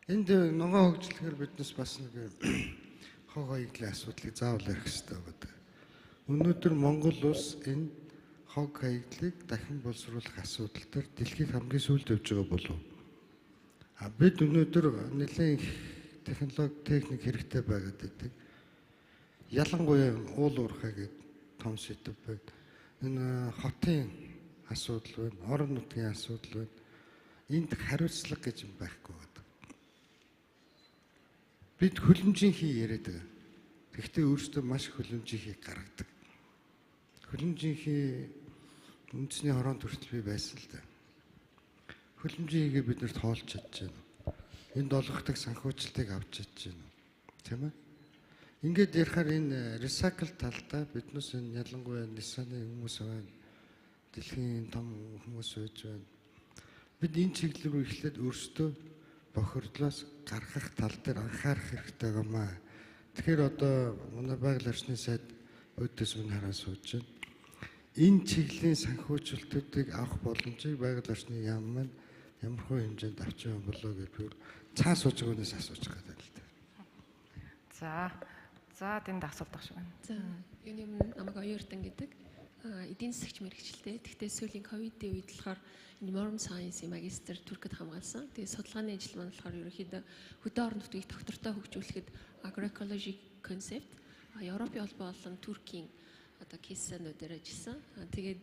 Энд ногоон хөгжлөөр биднес бас нэг хог аяглын асуудлыг заавал ярих хэрэгтэй байдаг. Өнөөдөр Монгол улс энэ хог аяглыг дахин боловсруулах асуудал дээр дэлхийд хамгийн сүүлд явж байгаа болов. Бид өнөөдөр нэлээд технологи техник хэрэгтэй байгаад байдаг. Ялангуяа уул уурхай гэдэг том сэдв байна. Энэ хотын асуудал байна, орон нутгийн асуудал байна. Энд хариуцлага гэж юм байхгүй байдаг. Бид хөлөмжийнхий яриад байгаа. Гэхдээ өөрсдөө маш хөлөмжийнхий гаргадаг. Хөлөмжийнхий үндэсний хорон төртөл бий байсан л да. хөлөмжийн хийгээ биднэрт хоолж чадж байна. Энд олгохдаг санхүүжилтийг авч чадж байна. Тийм ээ. Ингээд ярихаар энэ recycle талдаа биднээс энэ ялангуяа Nissan-ы хүмүүс байна. Дэлхийн том хүмүүс байж байна. Бид энэ чиглэл рүү эхлээд өөрсдөө бохирдлоос гаргах тал дээр анхаарах хэрэгтэй гэмаа. Тэгэхээр одоо манай байгаль орчны сайд өдөөс минь хараа сууж байна. Энэ чиглэлийн санхүүжилтүүдийг авах боломжийг байгаль орчны яам маань ямар хөө хэмжээнд авч байгаа болоо гэж би цаа сууж байгаас асууж байгаа л да.
За тэнд асуулт авах шиг байна.
За юуны намайг оюутан гэдэг эдийн засагч мэрэгчлээ. Тэгтээ сүүлийн ковидын үед болохоор Moral Science-ийн магистр Туркид хамгаалсан. Тэгээд судалгааны ажил маань болохоор ерөнхийдөө хөдөө орон нутгийг доктортой хөгжүүлэхэд agroecology concept Европын холбоо болон Туркийн одоо кейсэнүүдээр ажилласан. Тэгээд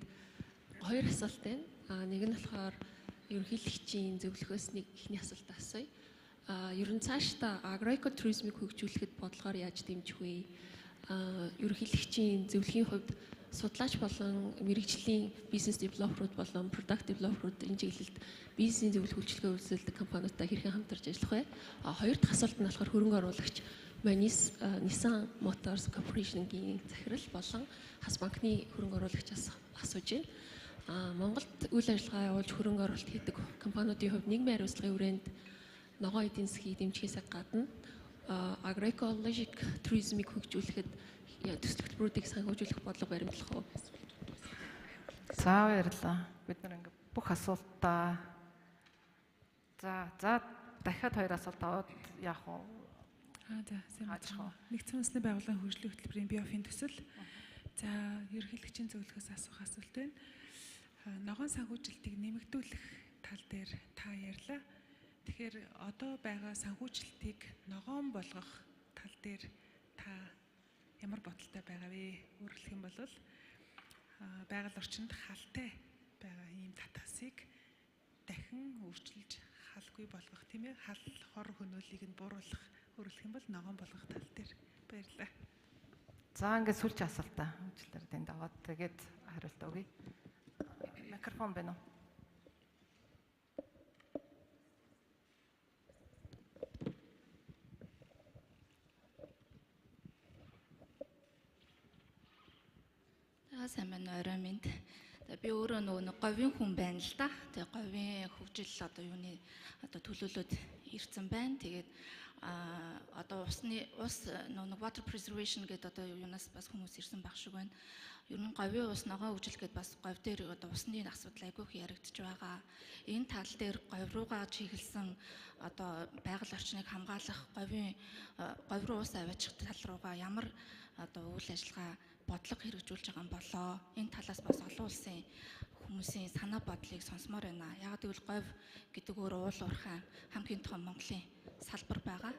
хоёр асуулт байна. Нэг нь болохоор ерөнхийлөгчийн зөвлөхөөс нэг ихний асуулт асууя. Ер нь цаашдаа agroecotourism-ыг хөгжүүлэхэд бодлогоор яаж дэмжих вэ? Ерөнхийлөгчийн зөвлөхийн хувьд судлаач болон мэрэгжлийн бизнес девелоперууд болон product developerууд энэ чиглэлд бизнесийн зөвлөх үйлчилгээ үзүүлдэг компаниудтай хэрхэн хамтарч ажиллах вэ? Хоёр дахь асуулт нь болохоор хөрөнгө оруулагч Nissan Motors Corporation-гийн захирал болон хас банкны хөрөнгө оруулагчаас асууж байна. Монголд үйл ажиллагаа явуулж хөрөнгө оруулалт хийдэг компаниудын хувьд нийгмийн хариуцлагын хүрээнд ногоон эдийн засгийг дэмжихээс гадна agroecologic tourism-ыг хөгжүүлэхэд төсөл хөтөлбөрүүдийг санхүүжүүлэх бодлого баримтлах уу?
За баярлалаа. Бид нар ингээ бүх асуултаа за дахиад хоёр асуулт аваад яах вэ?
За сайн байна. Нэгдсэн үндэсний байгууллагын хөгжлийн хөтөлбөрийн биофин төсөл. За ерөнхийлөгчийн зөвлөхөөс асуух асуулт байна. Ногоон санхүүжилтийг нэмэгдүүлэх тал дээр та ярьлаа. Тэгэхээр одоо байгаа санхүүжилтийг ногоон болгох тал дээр та ямар бодолтой байгаа вэ? Өөрөлдөх юм бол байгаль орчинд халтай байгаа ийм татасыг дахин өөрчилж халгүй болгох тийм ээ, хал хор хөнөөлийг нь бууруулах, өөрөлдөх юм бол ногоон болгох тал дээр. Баярлалаа.
За ингээд сүүлч асуултаа хөгжлөөр тэнд аваад тэгээд хариулт өгье. Микрофон байна уу?
Сайн байна, орой минь. Би өөрөө нөгөө говийн хүн байна л да. Тэгээ говийн хөгжил одоо юуны одоо төлөөлөд ирсэн байна. Тэгээд одоо ус нөгөө water preservation гэдэг одоо юунаас бас хүмүүс ирсэн баг шиг байна. Ер нь говийн ус ногоо хөгжил гэдэг бас говь дээр одоо усны асуудал айгүйх яригдж байгаа. Энэ тал дээр говь руугаа чиглэсэн одоо байгаль орчныг хамгаалах говь руу ус аваачих тал руугаа ямар одоо үйл ажиллагаа бодлого хэрэгжүүлж байгаа юм болоо. Энэ талаас бас олон улсын хүмүүсийн санаа бодлыг сонсомоор байна. Яг гэвэл говь гэдэг өөр уул уурхай хамгийн том Монголын салбар байгаа.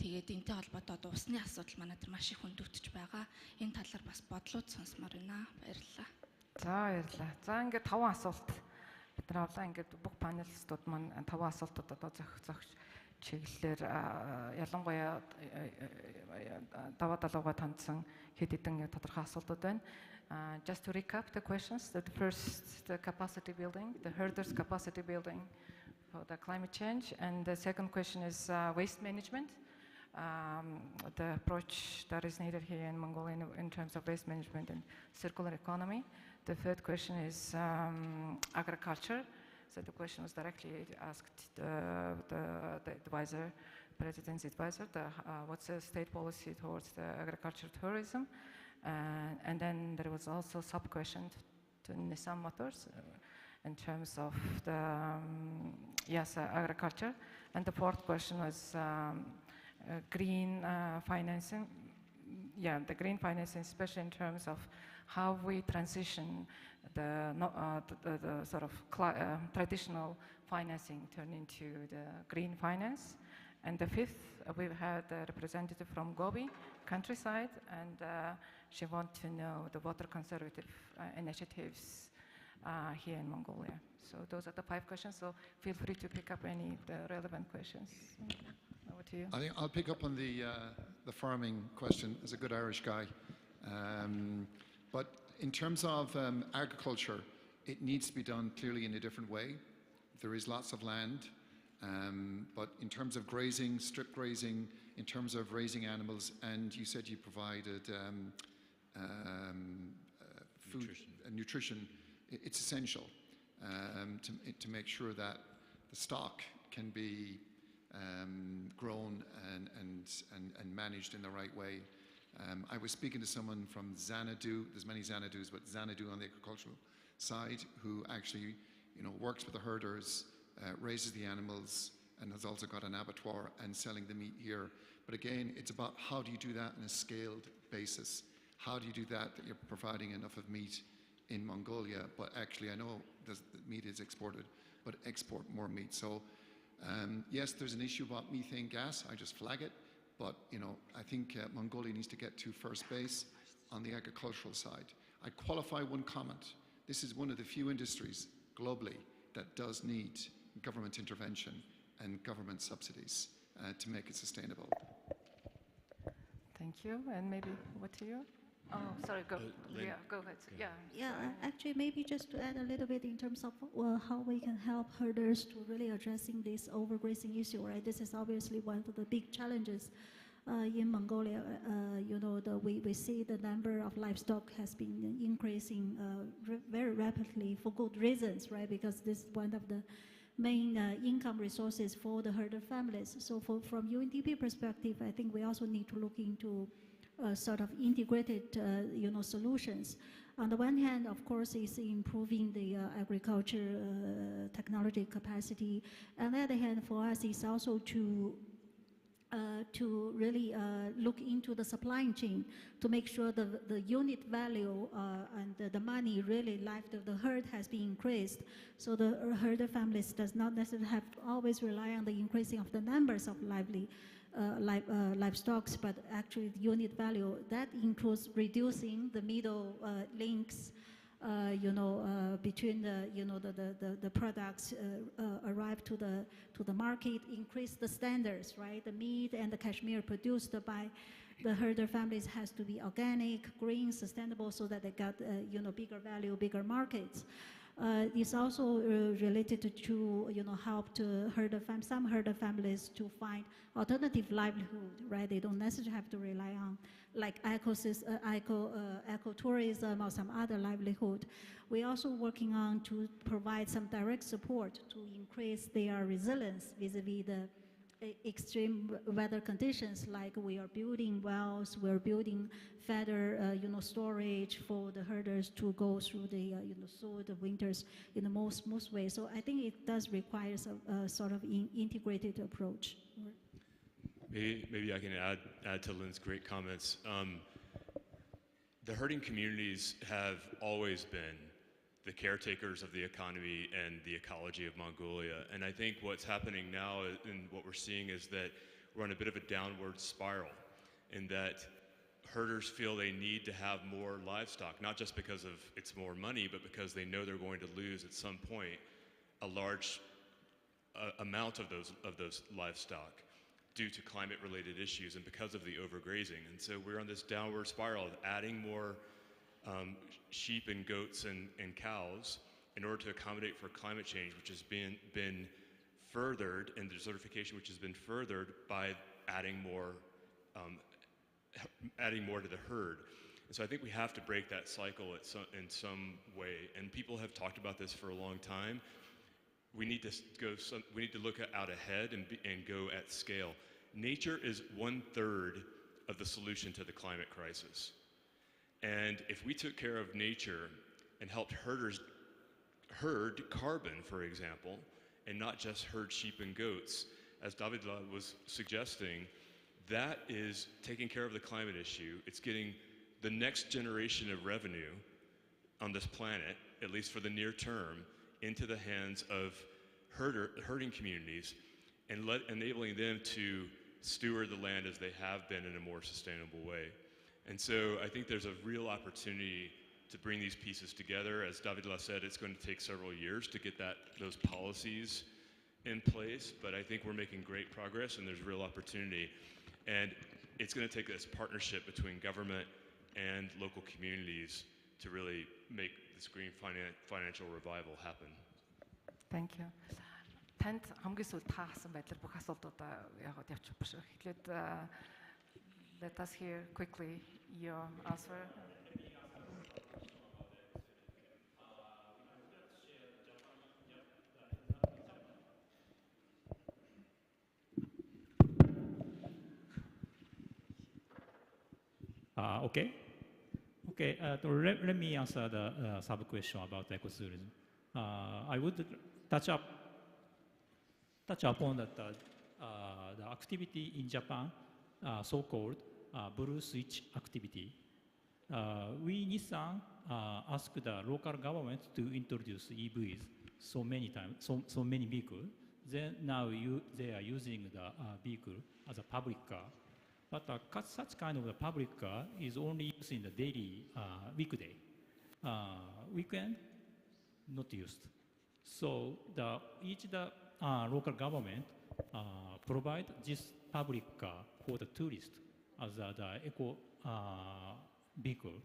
Тэгээд энэтэй холбоотой одоо усны асуудал манай дээр маш их хүндүтж байгаа. Энэ талаар бас бодлууд сонсомоор байна. Баярлалаа.
За баярлалаа. За ингээд 5 асуулт бид нар авлаа. Ингээд бүх панелистууд маань 5 асуултууд одоо зохиж чиглэлээр ялангуяа даваа далууга тандсан хэд хэдэн тодорхой асуултууд байна. Just to recap the questions, the first, the capacity building, the herders' capacity building for the climate change, and the second question is waste management, the approach that is needed here in Mongolia in terms of waste management and circular economy. The third question is agriculture. So the question was directly asked the advisor, President's advisor, what's the state policy towards the agricultural tourism? And then there was also a sub-question to Nissan Motors in terms of the, agriculture. And the fourth question was green financing. Yeah, the green financing, especially in terms of how we transition the sort of traditional financing turn into the green finance. And the fifth, we've had a representative from Gobi countryside, and she wants to know the water conservative initiatives here in Mongolia. So those are the 5 questions, so feel free to pick up any of the relevant questions. Over to you.
I think I'll pick up on the farming question as a good Irish guy. But in terms of agriculture, it needs to be done clearly in a different way. there is lots of land, but in terms of grazing, strip grazing, in terms of raising animals, and you said you provided food and nutrition, it's essential to make sure that the stock can be grown and managed in the right way. I was speaking to someone from Xanadu. There's many Xanadus, but Xanadu on the agricultural side, who actually, works with the herders, raises the animals, and has also got an abattoir and selling the meat here. But again, it's about how do you do that on a scaled basis? How do you do that you're providing enough of meat in Mongolia, but actually I know the meat is exported, but export more meat. So yes, there's an issue about methane gas. I just flag it. But, I think Mongolia needs to get to first base on the agricultural side. I qualify one comment. This is one of the few industries globally that does need government intervention and government subsidies to make it sustainable.
Thank you. And maybe what to you? Oh, sorry, go. Yeah, go ahead. Yeah.
Yeah, actually, maybe just to add a little bit in terms of how we can help herders to really addressing this overgrazing issue, right? This is obviously one of the big challenges in Mongolia. We see the number of livestock has been increasing very rapidly for good reasons, right? Because this is one of the main income resources for the herder families. So from UNDP perspective, I think we also need to look into sort of integrated, solutions. On the one hand, of course, is improving the agriculture technology capacity. On the other hand, for us, is also to really look into the supply chain to make sure the unit value and the money really life of the herd has been increased. So the herder families does not necessarily have to always rely on the increasing of the numbers of livestock, but actually the unit value that includes reducing the middle links, between the products arrive to the market, increase the standards, right? The meat and the cashmere produced by the herder families has to be organic, green, sustainable, so that they got bigger value, bigger markets. It's also related to help to some herder families to find alternative livelihood, right? They don't necessarily have to rely on like ecotourism or some other livelihood. We're also working on to provide some direct support to increase their resilience vis-a-vis the extreme weather conditions, like we are building wells, we're building feather, storage for the herders to go through the, through the winters in the most smooth way. So I think it does require a sort of integrated approach.
Maybe I can add to Lynn's great comments. The herding communities have always been the caretakers of the economy and the ecology of Mongolia. And I think what's happening now and what we're seeing is that we're on a bit of a downward spiral in that herders feel they need to have more livestock, not just because of it's more money, but because they know they're going to lose at some point a large amount of those livestock due to climate-related issues and because of the overgrazing. And so we're on this downward spiral of adding more sheep and goats and cows in order to accommodate for climate change, which has been furthered, and desertification, which has been furthered by adding more to the herd. And so I think we have to break that cycle in some way. And people have talked about this for a long time. We need to look out ahead and go at scale. Nature is 1/3 of the solution to the climate crisis. And if we took care of nature and helped herders herd carbon, for example, and not just herd sheep and goats, as Davidla was suggesting, that is taking care of the climate issue. It's getting the next generation of revenue on this planet, at least for the near term, into the hands of herding communities and enabling them to steward the land as they have been in a more sustainable way. And so I think there's a real opportunity to bring these pieces together. As Davidla said, it's going to take several years to get those policies in place, but I think we're making great progress and there's real opportunity. And it's going to take this partnership between government and local communities to really make this green financial revival happen.
Thank you. Танд хамгийн сүүлд таасан байдлаар бүх асуултуудаа яагаад явчих биш. Эхлээд let us hear quickly your answer.
Okay. Let me answer the sub-question about ecotourism. I would touch upon that the activity in Japan, so-called Blue Switch activity. We Nissan asked the local government to introduce EVs so many times, so many vehicles. Then now they are using the vehicle as a public car. But such kind of a public car is only used in the daily weekday. Weekend, not used. So each local government provide this public car for the tourist as the eco vehicle.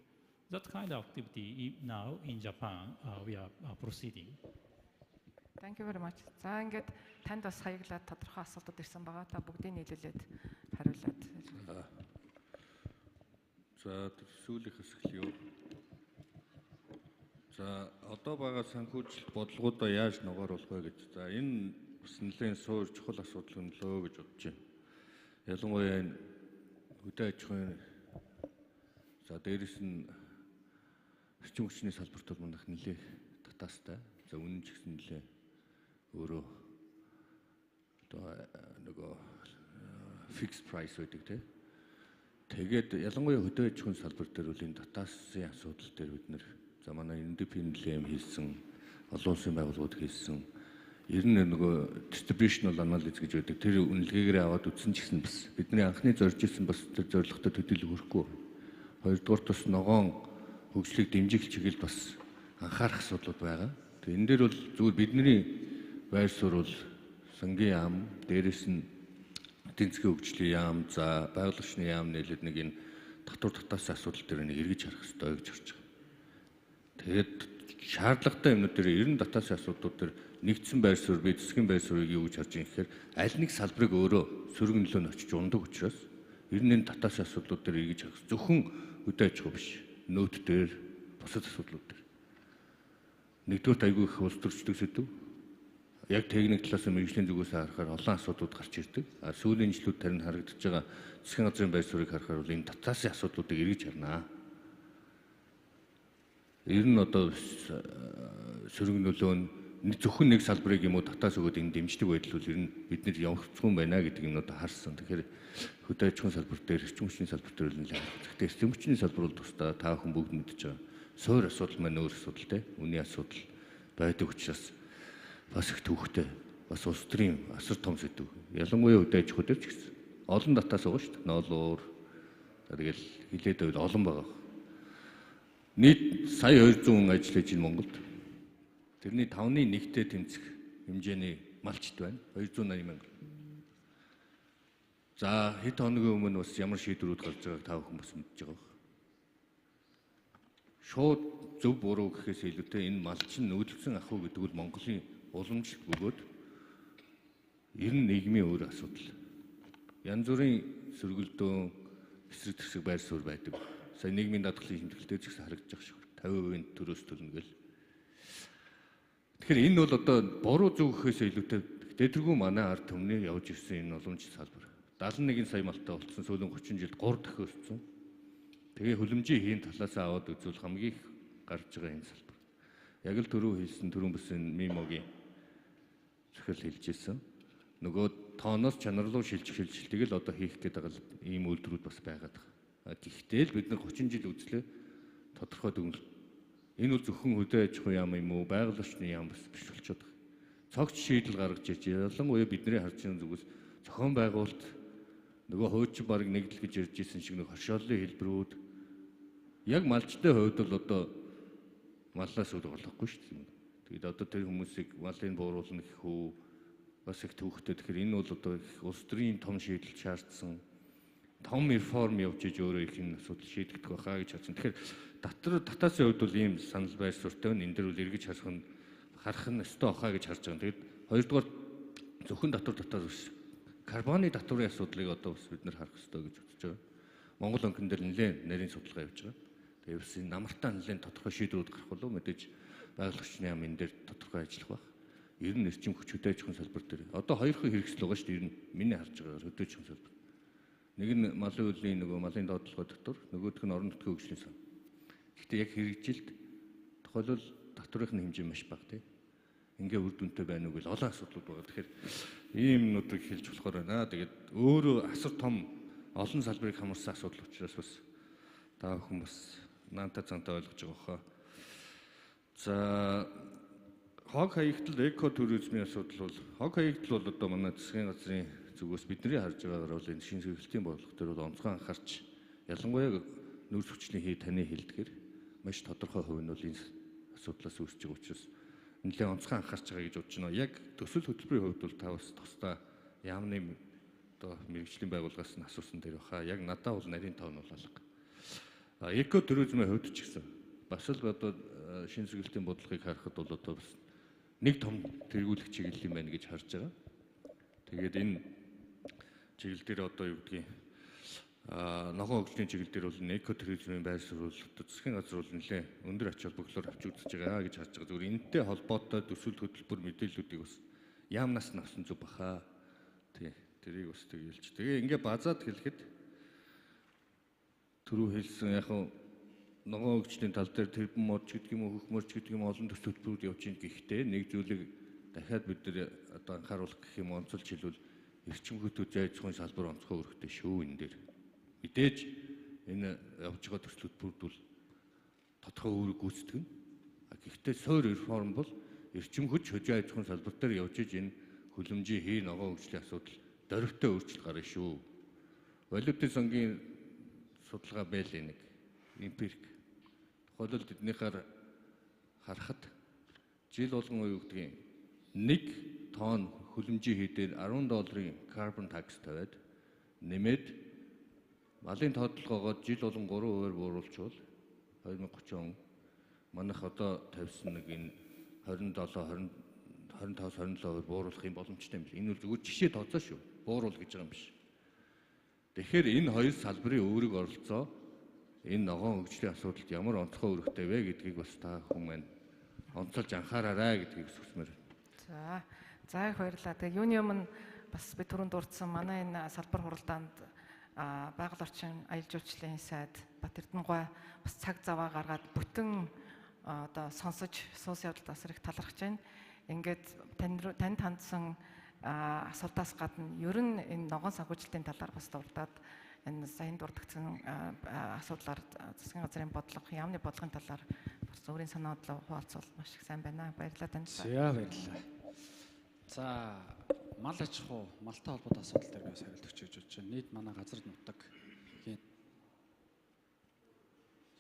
That kind of activity now in Japan we are proceeding.
Thank you very much. За ингээд танд бас хаяглаад тодорхой асуултууд ирсэн байгаа. Та бүгдийг нийлүүлээд хариулаад.
За сүүлийнхээс эхлэе. За одоо байгаа санхүүжилт бодлогуудаа яаж ногооруулах вэ гэж. За энэ бас нэлээд суур чухал асуудал нөлөө гэж бодож байна. Ялангуяа энэ хөдөө аж ахуйн за дээрэс нь орчин хүчний салбарт бол манайх нэлээд татаастай. За үнэн ч гэсэн нэлээд өөрөө одоо нөгөө fixed price байдаг тийм. Тэгээд ялангуяа хөдөө аж ахуйн салбар дээр үл энэ татаасын асуудал дээр бид нэр за манай independent хийсэн олон улсын байгууллагууд хийсэн ер нь нөгөө distributional analysis гэж байдаг. Тэр үнэлгээгээр аваад үзсэн ч гэсэн бас бидний анхны зорж исэн бас тэр зорилготой төдийлө хүрэхгүй. Хоёрдугаар бас ногоон хөгжлийг дэмжих чиглэл бас анхаарах асуудлууд байгаа. Тэгээ энэ дээр бол зүгээр бидний байр суурь бол сангийн яам, дээрэс нь эдийн засгийн хөгжлийн яам, за байгууллагын яам нэлээд нэг энэ татвар татаасын асуудал дээр нэг эргэж харах хэрэгтэй гэж харж байгаа. Тэгээд шаардлагатай юмнууд дээр ер нь татаасын асуудлууд дээр нэгдсэн байр суурь, бие засгийн байр суурийг юу гэж харж байгаа гэхээр аль нэг салбарыг өөрөө сөрөг нөлөөнд очиж ундаг учраас ер нь энэ татаасын асуудлууд дээр эргэж харах зөвхөн хөдөө аж ахуй биш. Нөөт дээр бусад асуудлууд дээр. Нэгдүгээр айгүй их улс төрчдөг сэдв. Яг техник талаас нь мэргэжлийн зүгээс харахаар олон асуудлууд гарч ирдэг. А сүүлийн жилүүд тарин харагдаж байгаа засгийн газрын байр суурийг харахаар бол энэ татаасын асуудлуудыг эргэж харнаа. Ер нь одоо сөрөг нөлөө нь зөвхөн нэг салбарыг юм уу татаас өгөөд энэ дэмждэг байдал бол ер нь бид нэр явагдсан байна гэдэг юм одоо харсан. Тэгэхээр хөдөө аж ахуйн салбар дээр, эрчим хүчний салбар дээр л нэлээд. Гэхдээ эрчим хүчний салбар бол тусдаа та бүхэн бүгд мэдж байгаа. Суур асуудал маань өөр асуудал те. Үний асуудал байдаг учраас бас их төвхтэй. Бас улс төрийн асар том сэдв. Ялангуяа хөдөө аж ахуй дээр ч гэсэн олон татаас байгаа шүү дээ. Ноолуур. Тэгэл хилээд байвал олон байгаа. Нийт сая 200 хүн ажиллаж байна Монголд. Тэрний 5.1-тэй тэмцэх хэмжээний малчд байна. 280 мянга. За хэд хоногийн өмнө бас ямар шийдвэрүүд гарч байгааг та бүхэн бас мэдж байгаа. Шууд зөв буруу гэхээс илүүтэй энэ малчин нүүдэлсэн ах уу гэдэг нь Монголын уламжлалт бөгөөд ер нь нийгмийн өөр асуудал. Янз бүрийн сөргөлдөөн эсрэг тэрсэг байр суурь байдаг. Сая нийгмийн даатгалын хэмжээлтэй ч гэсэн харагдаж байгаа шүү. 50% төрөөс төлнө гэл. Тэгэхээр энэ бол одоо буруу зөв гэхээс илүүтэй дэдэргүй манай ард түмний явж ирсэн энэ уламжлалт салбар. 71 сая малтай болцсон сүүлийн 30 жилд 3 дахин өссөн. Тэгээ хөлөмжийн хийн талаас аваад үзвэл хамгийн их гарч байгаа энэ салбар. Яг л түрүүн бүсэн мимогийн зөвхөл хэлжсэн. Нөгөө тооноос чанар руу шилжүүлтийг л одоо хийх гэдэг ийм үйлдвэрүүд бас байгаад байгаа. Гэхдээ л бид нар 30 жил үзлээ тодорхой дүгнэлт. Энэ бол зөвхөн хөдөө аж ахуй яам юм уу, байгууллагын яам бас биш болчиход байгаа. Цогц шийдэл гаргаж ирж ялангуяа бидний харж байгаа зүгээс зохион байгуулалт нөгөө хуучин бараг нэгдэл гэж ярьж ирсэн шиг нэг хоршооллын хэлбэрүүд яг малчтай хувьд бол одоо маллаас өөр болохгүй шүү дээ. Тэгээд одоо тэр хүмүүсийг малын бууруулна гэх үү бас их төвхтэй. Тэгэхээр энэ бол одоо улс төрийн том шийдэл шаардсан том реформ явж иж өөрөө их энэ асуудал шийдэгдэх байхаа гэж харсан. Тэгэхээр татаасын хувьд бол ийм санал байр суурьтай байна. Энэ дээр бол эргэж харах нь харах нь өстой бахаа гэж харж байгаа. Тэгээд хоёрдугаар зөвхөн татвар биш. Карбоны татварын асуудлыг одоо бас бид нэр харах ёстой гэж үзэж байгаа. Монгол банкн дээр нэлээд нарийн судалгаа явьж байгаа. Тэгээд бас энэ намартаа нэлээд тодорхой шийдвэрүүд гарах болов мэдээж байгууллагчны яам энэ дээр тодорхой ажиллах байх. Ер нь эрчим хүч хөдөө аж ахуйн салбар дээр. Одоо хоёрхан хэрэгсэл байгаа шүү дээ. Ер нь миний харж байгаагаар хөдөө аж ахуйн салбар. Нэг нь малын үлийн нөгөө малын доотлогоо татвар, нөгөөх нь орон нутгийн хөгжлийн сан. Гэхдээ яг хэрэгжилт тохиолбол татврын хэмжээ маш бага тийм. Ингээ үр дүнтэй байна уу гэж олон асуудлууд байгаа. Тэгэхээр ийм юмнуудыг хэлж болохоор байна. Тэгээд өөрөө асар том олон салбарыг хамарсан асуудал учраас бас та бүхэн бас наантай цантаа ойлгож байгаа хаа. За хог хаягдал эко туризмын асуудал бол хог хаягдал бол одоо манай засгийн газрын зүгээс бидний харж байгаагаар бол энэ шинэ зөвлөлтийн бодлого дээр бол онцгой анхаарч ялангуяа нөөц хүчний таны хэлдгэр маш тодорхой хувь нь бол энэ асуудлаас үүсэж байгаа учраас нэлээд онцгой анхаарч байгаа гэж бодож байна. Яг төсөл хөтөлбөрийн хувьд бол та бас тусдаа яамны одоо мэрэгжлийн байгууллагаас нь асуусан дээр баха. Яг надад бол нарийн тав нь бол алга. Эко туризмын хувьд ч гэсэн бас л одоо шинэ зөвлөлтийн бодлогыг харахад бол одоо бас нэг том тэргүүлэх чиглэл юм байна гэж харж байгаа. Тэгээд энэ чиглэл дээр одоо юу гэдгийг ногоон хөгжлийн чиглэл дээр бол эко туризмын байр суурь засгийн газар бол нэлээд өндөр ач холбогдлоор авч үзэж байгаа гэж харж байгаа. Зөвхөн энэтэй холбоотой төсөл хөтөлбөр мэдээллүүдийг бас яамнаас нь авсан зүг баха. Тий, тэрийг бас тэгэлж. Тэгээ ингээ базаад хэлэхэд түрүү хэлсэн яг ногоон хөгжлийн тал дээр тэрбум мод ч гэдэг юм уу, хөх морч гэдэг юм олон төсөл хөтөлбөрүүд явж ийн гэхдээ нэг зүйлийг дахиад бид нар одоо анхааруулах гэх юм онцолж хэлвэл эрчим хөтөж аж ахуйн салбар онцгой өрхтэй шүү энэ дээр. Мэдээж энэ явж байгаа төсөл хөтөлбөрүүд бол тодорхой үүрэг гүйцэтгэв. Гэхдээ суур реформ бол эрчим хүч хөдөө аж ахуйн салбар дээр явж иж энэ хөлөмжийн хий ногоон хөгжлийн асуудал дөрвтэй өөрчлөлт гарна шүү. Валютын сангийн судалгаа байлээ нэг эмпирик. Тухайлбал эднийхээр харахад жил болгон юу гэдгийг 1 тонн хөлөмжийн хий дээр $10 carbon tax тавиад нэмээд малын тоотлогоогоо жил болгон 3% бууруулчвал 2030 он манайх одоо тавьсан нэг энэ 25-27% бууруулах юм боломжтой юм биш. Энэ бол зүгээр жишээ тооцоо шүү. Бууруул гэж байгаа юм биш. Тэгэхээр энэ хоёр салбарын өөрийг оролцоо энэ ногоон хөгжлийн асуудалд ямар онцгой үүрэгтэй вэ гэдгийг бас та хүмүүс онцолж анхаараарай гэдгийг хүсмээр байна.
За их баярлалаа. Тэгээ юуны өмнө бас би түрүүнд дурдсан манай энэ салбар хуралдаанд байгаль орчин аялал жуулчлалын сайд Бат Эрдэнэгүй бас цаг заваа гаргаад бүтэн одоо сонсож суус явдалд асар их талархаж байна. Ингээд танд хандсан асуултаас гадна ер нь энэ ногоон санхүүжилтийн талаар бас дурдаад энэ сайн дурдгдсан асуудлаар засгийн газрын бодлого, яамны бодлогын талаар бас өөрийн санаа бодлоо хуваалцвал маш их сайн байна. Баярлалаа танд.
За баярлалаа. За мал аж ахуй, малтай холбоотой асуудал дээр би хариулт өгч бодож байна. Нийт манай газар нутаг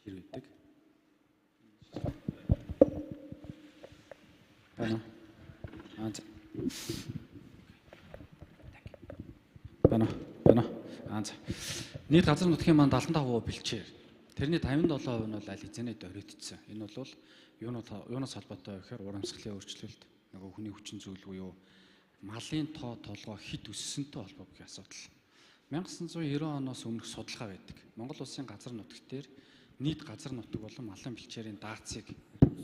хэр үүдэг? Байна. Нийт газар нутгийн маань 75% бэлчээр. Тэрний 57% нь бол аль хэзээний дөрөдсөн. Энэ бол юунаас холбоотой вэ гэхээр урамсгалын өөрчлөлт, нөгөө хүний хүчин зүйл буюу малын тоо толгой хит өссөнтэй холбоотой асуудал. 1990 оноос өмнөх судалгаа байдаг. Монгол улсын газар нутагт дээр нийт газар нутаг болон малын бэлчээрийн даацыг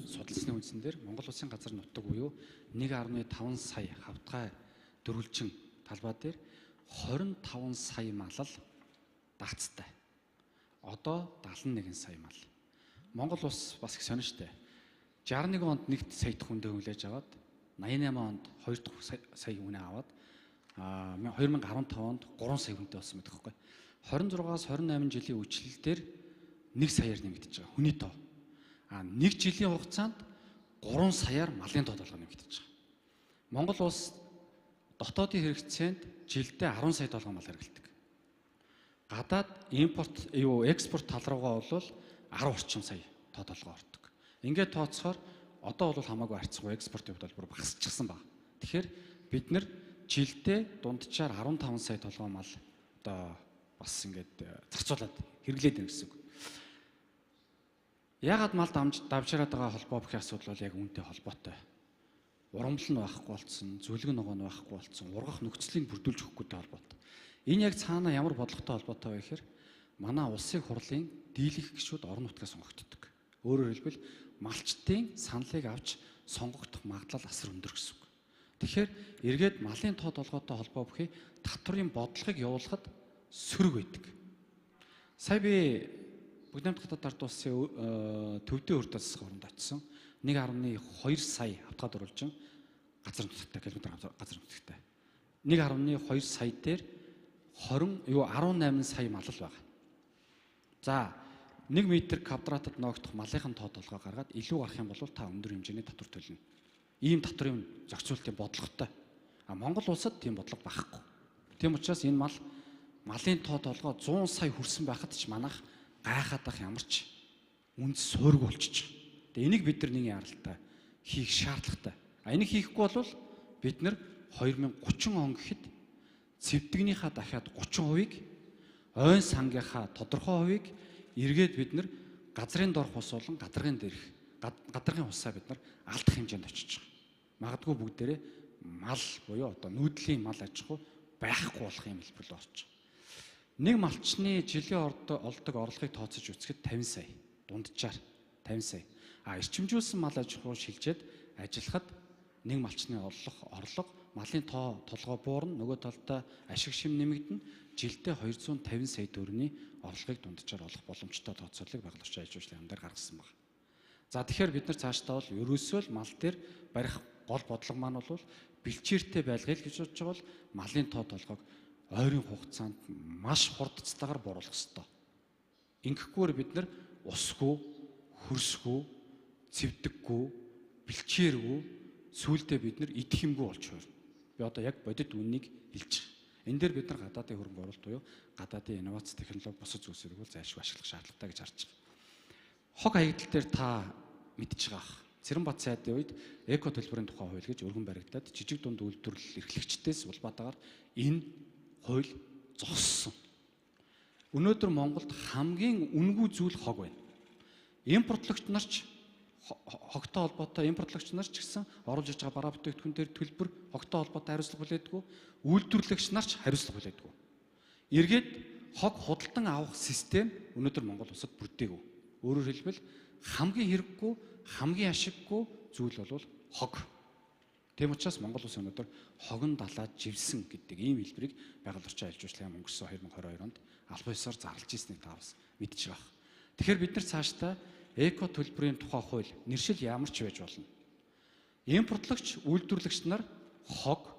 судалсны үндсэн дээр Монгол улсын газар нутаг буюу 1.5 сая хавтгай дөрвөлжин талбай дээр 25 сая мал даацтай. Одоо 71 сая мал. Монгол улс бас их сонирхтой. 61 онд 1 сая хүндээ хүлээж аваад 88 онд 2 сая хүнээ аваад 2015 онд 3 сая хүнтэй болсон байдаг байхгүй. 26-аас 28 жилийн үечлэл дээр 1 саяар нэмэгдэж байгаа хүний тоо. 1 жилийн хугацаанд 3 саяар малын тоо толгой нэмэгдэж байгаа. Монгол улс дотоодын хэрэгцээнд жилдээ 10 сая толгой мал хэрэглэдэг. Гадаад экспорт тал руугаа бол 10 орчим сая тоо толгой ордог. Ингээд тооцохоор одоо бол хамаагүй харьцангуй экспортын хувьд бол багасчихсан байна. Тэгэхээр бид нэр жилдээ дунджаар 15 сая толгой мал одоо бас ингээд зарцуулаад хэрэглээд байна гэсэн үг. Яагаад мал давжираад байгаа холбоо бүхий асуудал бол яг үүнтэй холбоотой. урамлал нь байхгүй болсон, зүлэг ногоо нь байхгүй болсон, ургах нөхцөлийг бүрдүүлж өгөхгүйтэй холбоотой. Энэ яг цаана ямар бодлоготой холбоотой вэ гэхээр манай улсын хурлын дийлэх гишүүд орон нутгаас сонгогддог. Өөрөөр хэлбэл малчтын саналыг авч сонгогдох магадлал асар өндөр гэсэн үг. Тэгэхээр эргээд малын тоо толгойтой холбоо бүхий татврын бодлогыг явуулахад сөрөг байдаг. Сая би Бүгднамт Гадаад ард улсын төвдөө урд засгийн оронд очсон. 1.2 сая автогад оруулж газар нутагтай километр газар нутагтай. 1.2 сая дээр 18 сая мал байгаа. За 1 м квадратад ноогдох малын тоо толгой гаргаад илүү гарах юм бол та өндөр хэмжээний татвар төлнө. Ийм татврын зохицуултын бодлоготой. Монгол улсад тийм бодлого байхгүй. Тийм учраас энэ малын тоо толгой 100 сая хүрсэн байхад ч манайх гайхаад ах ямарч үнс суург болчих. Тэгээ энийг бид нар нэгэн яралтай хийх шаардлагатай. Энийг хийхгүй бол бид нар 2030 он гэхэд цэвдэгнийхаа дахиад 30%-ийг ойн сангийнхаа тодорхой хувийг эргээд бид нар газрын дор хус болон гадаргын хусаа бид нар алдах хэмжээнд очиж байгаа. Магадгүй бүгдээрээ мал буюу одоо нүүдлийн мал аж ахуй байхгүй болох юм хэлбэл орж байгаа. Нэг малчны жилийн олдог орлогыг тооцож үзэхэд 50 сая дунджаар 50 сая. Эрчимжүүлсэн мал аж ахуй шилжээд ажиллахад нэг малчны орлого малын тоо толгой буурна, нөгөө талдаа ашиг шим нэмэгдэнэ. Жилдээ 250 сая төгрөгийн орлогыг дунджаар олох боломжтой тооцоолыг байгаль орчин аж ахуйн яам дээр гаргасан байна. За тэгэхээр бид нар цаашдаа бол ерөөсөө л мал дээр барих гол бодлого маань бол бэлчээртэй байлгая гэж бодож байгаа бол малын тоо толгойг ойрын хугацаанд маш хурдцтайгаар бууруулах ёстой. Ингэхгүйгээр бид нар усгүй, хөрсгүй, цэвдэггүй, бэлчээргүй, сүүлдээ бид нар идэх юмгүй болж байна. Би одоо яг бодит үннийг хэлж байгаа. Энэ дээр бид нар гадаадын хөрөнгө оруулалт буюу гадаадын инновац технологи босож зүйлсийг бол зайлшгүй ашиглах шаардлагатай гэж харж байгаа. Хог хаягдал дээр та мэдж байгаа. Цэрэнбат сайдын үед эко төлбөрийн тухай хууль гэж өргөн баригдаад жижиг дунд үйлдвэрлэл эрхлэгчдээс улбаатаагаар энэ хууль зогссон. Өнөөдөр Монголд хамгийн үнэгүй зүйл хог байна. Импортлогч нар ч хогтой холбоотой импортлогч нар ч гэсэн оруулж иж байгаа бараа бүтээгдэхүүн дээр төлбөр хогтой холбоотой хариуцлага хүлээдэггүй, үйлдвэрлэгч нар ч хариуцлага хүлээдэггүй. Эргээд хог худалдан авах систем өнөөдөр Монгол улсад бүрдээгүй. Өөрөөр хэлбэл хамгийн хэрэггүй, хамгийн ашиггүй зүйл бол хог. Тийм учраас Монгол улс өнөөдөр хогон далаад живсэн гэдэг ийм хэлбэрийг байгаль орчин аж ахуйн яам өнгөрсөн 2022 онд албан ёсоор зарлж ирснийг та бас мэдж байгаа. Тэгэхээр бид нар цаашдаа эко төлбөрийн тухай хууль нэршил ямар ч байж болно. Импортлогч, үйлдвэрлэгч нар хог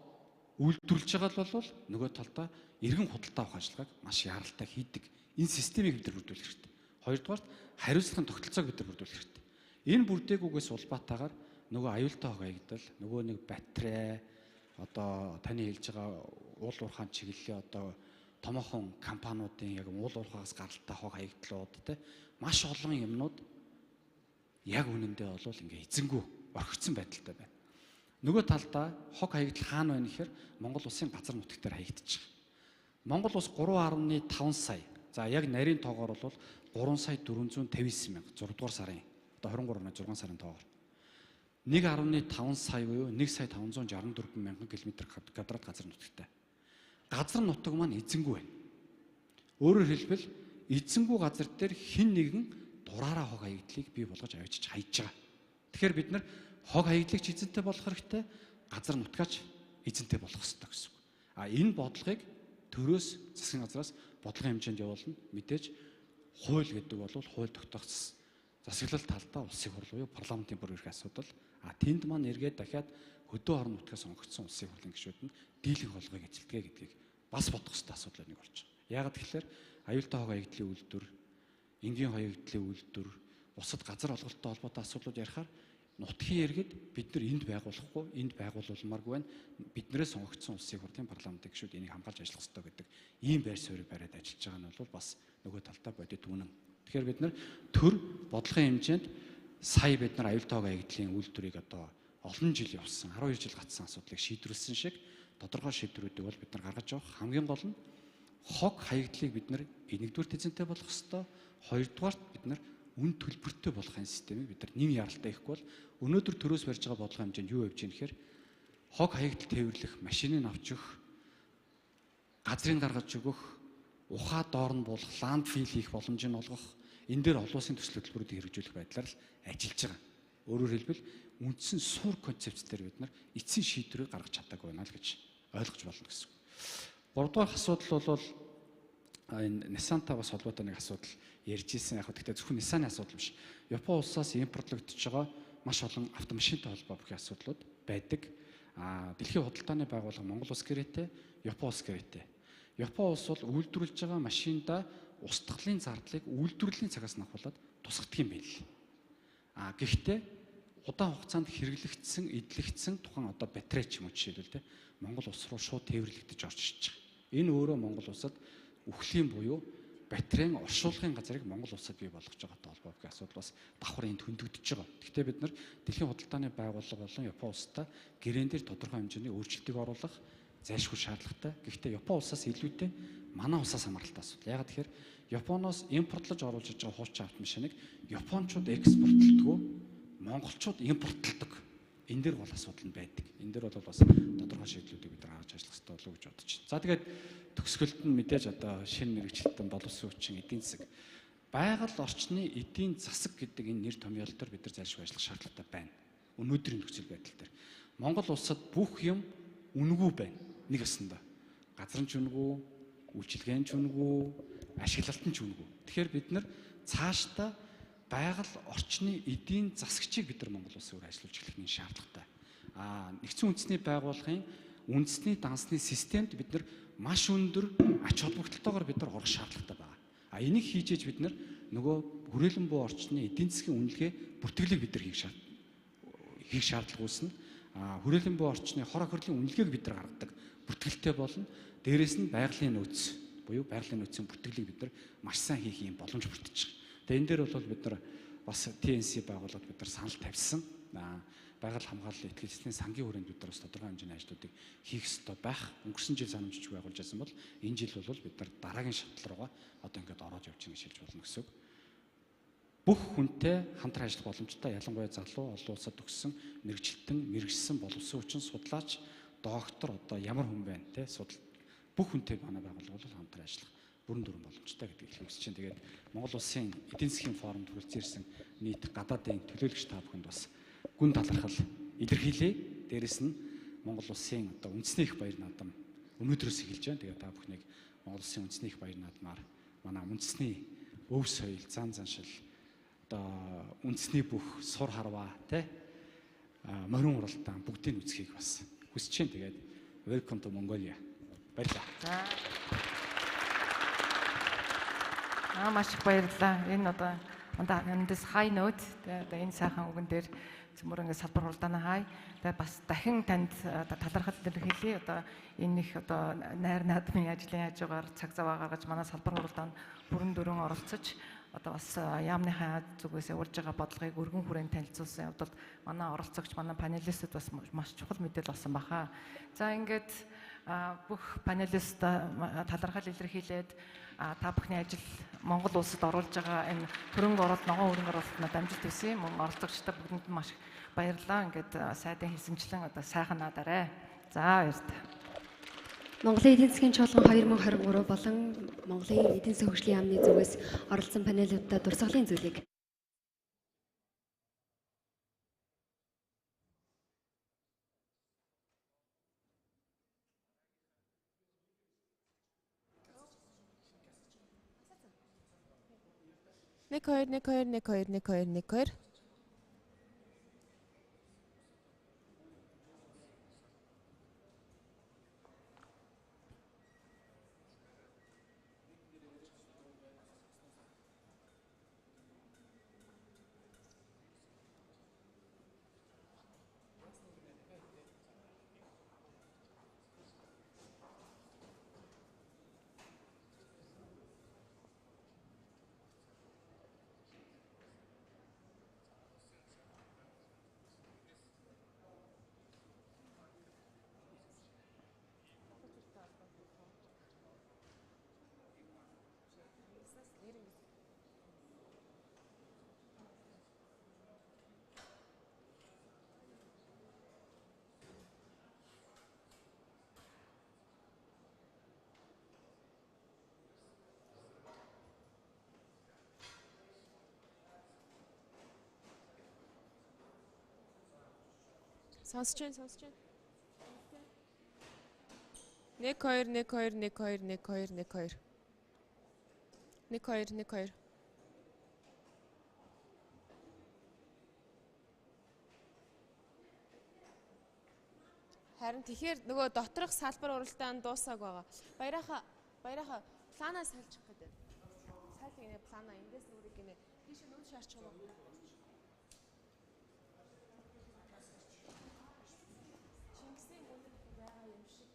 үйлдвэрлэж байгаа бол нөгөө талдаа эргэн худалдаа авах ажиллагааг маш яралтай хийдэг. Энэ системийг бид нар бүрдүүлэх хэрэгтэй. Хоёрдугаарт хариуцлагын тогтолцоог бид нар бүрдүүлэх хэрэгтэй. Энэ бүрдээгүйгээс улбаатаагаар нөгөө аюултай хог хаягдал, нөгөө нэг батарей, одоо таны хэлж байгаа уул уурхайн чиглэлийн одоо томоохон компаниудын яг уул уурхаас гаралтай хог хаягдлууд те маш олон юмнууд яг үнэндээ бол ингээ эзэнгүү орхигдсон байдалтай байна. Нөгөө талдаа хог хаягдал хаана байна гэхээр Монгол улсын газар нутаг дээр хаягдчих. Монгол улс 3.5 сая. За яг нарийн тоогоор бол 3 сая 459 мянга 6 дугаар сарын одоо 23-6 сарын тоогоор 1.5 сая буюу 1 сая 564 мянган км квадрат газар нутагтай. Газар нутаг маань эзэнгүү байна. Өөрөөр хэлбэл эзэнгүү газар дээр хэн нэгэн дураараа хог хаягдлыг бий болгож авчиж хайж байгаа. Тэгэхээр бид нар хог хаягдлыг эзэнтэй болох хэрэгтэй, газар нутгаач эзэнтэй болох хэрэгтэй гэсэн үг. Энэ бодлогыг төрөөс засгийн газраас бодлогын хэмжээнд явуулна. Мэдээж хууль гэдэг бол хууль тогтоогдсон засаглал талдаа улсын хурл буюу парламентын бүр ирэх асуудал. Тэнд маань эргээд дахиад хөдөө орон нутгаас сонгогдсон улсын хурлын гишүүд нь дийлэнх холгыг эзэлдэг гэдгийг бас бодох хэрэгтэй асуудал нэг болж байгаа. Яагаад тэгэхээр аюултай хог хаягдлын үйлдвэр, энгийн хаягдлын үйлдвэр, бусад газар олголттой холбоотой асуудлууд ярихаар нутгийн иргэд бид нар энд байгуулахгүй, энд байгуулуулмааргүй байна. Биднээс сонгогдсон улсын хурлын парламентын гишүүд энийг хамгаалж ажиллах ёстой гэдэг ийм байр суурийг бариад ажиллаж байгаа нь бол бас нөгөө талдаа бодит үнэн. Тэгэхээр бид нар төр бодлогын хэмжээнд сая бид нар аюултай хог хаягдлын үйлдвэрийг одоо олон жил явсан, 12 жил гацсан асуудлыг шийдвэрлсэн шиг тодорхой шийдвэрүүдийг бол бид нар гаргаж авах. Хамгийн гол нь хог хаягдлыг бид нар нэгдүгээр эзэнтэй болох ёстой. Хоёрдугаарт бид нар үн төлбөртэй болгохын системийг бид нар нэм яралтай ихгүй бол өнөөдөр төрөөс барьж байгаа бодлого хэмжээнд юу явж ийм гэхээр хог хаягдал тээвэрлэх, машиныг авч өгөх, газрын гаргаж өгөх, ухаа доор нь буулгах, ландфил хийх боломжийг олгох, энэ дээр олон улсын төсөл хөтөлбөрүүдийг хэрэгжүүлэх байдлаар л ажиллаж байгаа. Өөрөөр хэлбэл үндсэн суур концепцээр бид нар эцсийн шийдвэрийг гаргаж чадаагүй байна л гэж ойлгож болно гэсэн. Гуравдугаар асуудал бол энэ Nissan-тай бас холбоотой нэг асуудал ярьж ирсэн. Яг гэхдээ зөвхөн Nissan-ы асуудал биш. Япон улсаас импортлогдож байгаа маш олон автомашинтай холбоо бүхий асуудлууд байдаг. Дэлхийн худалдааны байгууллага Монгол улс гэрээтэй, Япон улс гэрээтэй. Япон улс бол үйлдвэрлэж байгаа машинда устгалын зардлыг үйлдвэрлэлийн цагаас нь авахлаад тусгадаг юм байна л. Гэхдээ удаан хугацаанд хэрэглэгдсэн, эдлэгдсэн тухайн одоо батарей ч юм уу жишээлбэл те Монгол улс руу шууд тээвэрлэгдэж орж ирж байгаа. Энэ өөрөө Монгол улсад үхлийн буюу батарейн оршуулгын газрыг Монгол улсад бий болгож байгаатай холбоотой асуудал бас давхар энд хөндөгдөж байгаа. Гэхдээ бид нар дэлхийн худалдааны байгууллага болон Япон улстай гэрээн дээр тодорхой хэмжээний өөрчлөлтийг оруулах зайлшгүй шаардлагатай. Гэхдээ Япон улсаас илүүтэй манай улсаас хамааралтай асуудал. Яагаад тэгэхээр Японоос импортлож оруулж иж байгаа хуучин автомашиныг японочууд экспортлдгоо, монголчууд импортлдог. Энэ дээр бол асуудал нь байдаг. Энэ дээр бол бас тодорхой шийдлүүдийг бид нар харж ажиллах хэрэгтэй болов уу гэж бодож байна. За тэгээд төгсгөлд нь мэдээж одоо шинэ мэрэгчлэлтэн боловсон хүчин эдийн засаг байгаль орчны эдийн засаг гэдэг энэ нэр томьёолтоор бид нар зайлшгүй ажиллах шаардлагатай байна. Өнөөдрийн нөхцөл байдал дээр Монгол улсад бүх юм үнэгүй байна. Нэг өсөндөө газрын ч үнэгүй, үйлчилгээний ч үнэгүй, ашиглалтын ч үнэгүй. Тэгэхээр бид нар цаашдаа байгаль орчны эдийн засагчийг бид нар Монгол улсын өөр ажиллаж эхлэх нь шаардлагатай. Нэгдсэн үндэсний байгууллагын үндэсний дансны системд бид нар маш өндөр ач холбогдолтойгоор бид нар орох шаардлагатай байна. Энийг хийж ээж бид нар нөгөө хүрээлэн буй орчны эдийн засгийн үнэлгээ бүртгэлийг бид нар хийх шаардлага үүснэ. Хүрээлэн буй орчны хор охирлын үнэлгээг бид нар гаргадаг бүртгэлтэй болно. Дээрээс нь байгалийн нөөц буюу байгалийн нөөцийн бүртгэлийг бид нар маш сайн хийх юм боломж бүрдэж байгаа. Тэгээ энэ дээр бол бид нар бас TNC байгууллагад бид нар санал тавьсан. Байгаль хамгааллын ихтгэл эзлэлийн сангийн хүрээнд бид нар бас тодорхой хэмжээний ажлуудыг хийх ёстой байх. Өнгөрсөн жил санамжиж байгуулж байсан бол энэ жил бол бид нар дараагийн шатлал руугаа одоо ингээд ороод явж байгаа гэж хэлж болно гэсэн үг. Бүх хүнтэй хамтран ажиллах боломжтой, ялангуяа залуу олон улсад төгссөн мэрэгчлэн, мэрэгсэн боловсон хүчин судлаач, доктор одоо ямар хүн байна те судал бүх хүнтэй манай байгууллага бол хамтран ажиллах бүрэн дүрэн боломжтой гэдгийг хэлэх хүсэж байна. Тэгээд Монгол улсын эдийн засгийн форумд хүрэлцэн ирсэн нийт гадаадын төлөөлөгч та бүхэнд бас гүн талархал илэрхийлье. Дээрэс нь Монгол улсын одоо үндэсний их баяр наадам өнөөдрөөс эхэлж байна. Тэгээд та бүхнийг Монгол улсын үндэсний их баяр наадмаар манай үндэсний өв соёл, зан заншил одоо үндэсний бүх сур харваа те морин уралдаан бүгдийг үзхийг бас хүсэж байна. Тэгээд welcome to Mongolia. Баярлалаа.
Маш их баярлалаа. Энэ одоо this high note одоо энэ сайхан үгэн дээр зөвмөр ингээд салбар хуралдааны хай. Тэгээ бас дахин танд талархал илэрхийлье. Одоо энэ их одоо найр наадмын ажлын хажуугаар цаг зав гаргаж манай салбар хуралдаанд бүрэн дүрэн оролцож одоо бас яамныхаа зүгээс явуулж байгаа бодлогыг өргөн хүрээнд танилцуулсан явдал манай оролцогч, манай панелистууд бас маш чухал мэдээлэл олсон баха. За ингээд бүх панелист талархал илэрхийлээд та бүхний ажил Монгол улсад оруулж байгаа энэ хөрөнгө оруулалт, ногоон хөрөнгө оруулалтанд амжилт хүсье. Мөн оролцогчдод бүгдэнд маш баярлалаа. Ингээд сайдын хэлсэнчлэн одоо сайхан наадаарай. За баярлалаа.
Монголын эдийн засгийн чуулган 2023 болон Монголын эдийн засгийн хөгжлийн яамны зүгээс оролцсон панелуудад дурсгалын зүйлийг
Нэг хоёр. Сонсож байна, сонсож байна. 1 2 1 2 1 2 1 2 1 2. 1 2 1 2. Харин тэгэхээр нөгөө доторх салбар уралдаанд дуусааг байгаа. Баярааха планаа сайлчих гэдэг. Сайлх гинэ планаа эндээс нүрийг гинэ. Тийш нүүр шаарчих юм уу? Чингисийн өндөр байгаа юм шиг.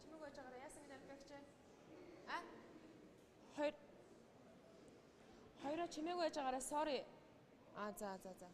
Чимэг байж байгаараа яасан гэж ампагч? А? Хоёроо чимэг байж байгаараа sorry. А за. За.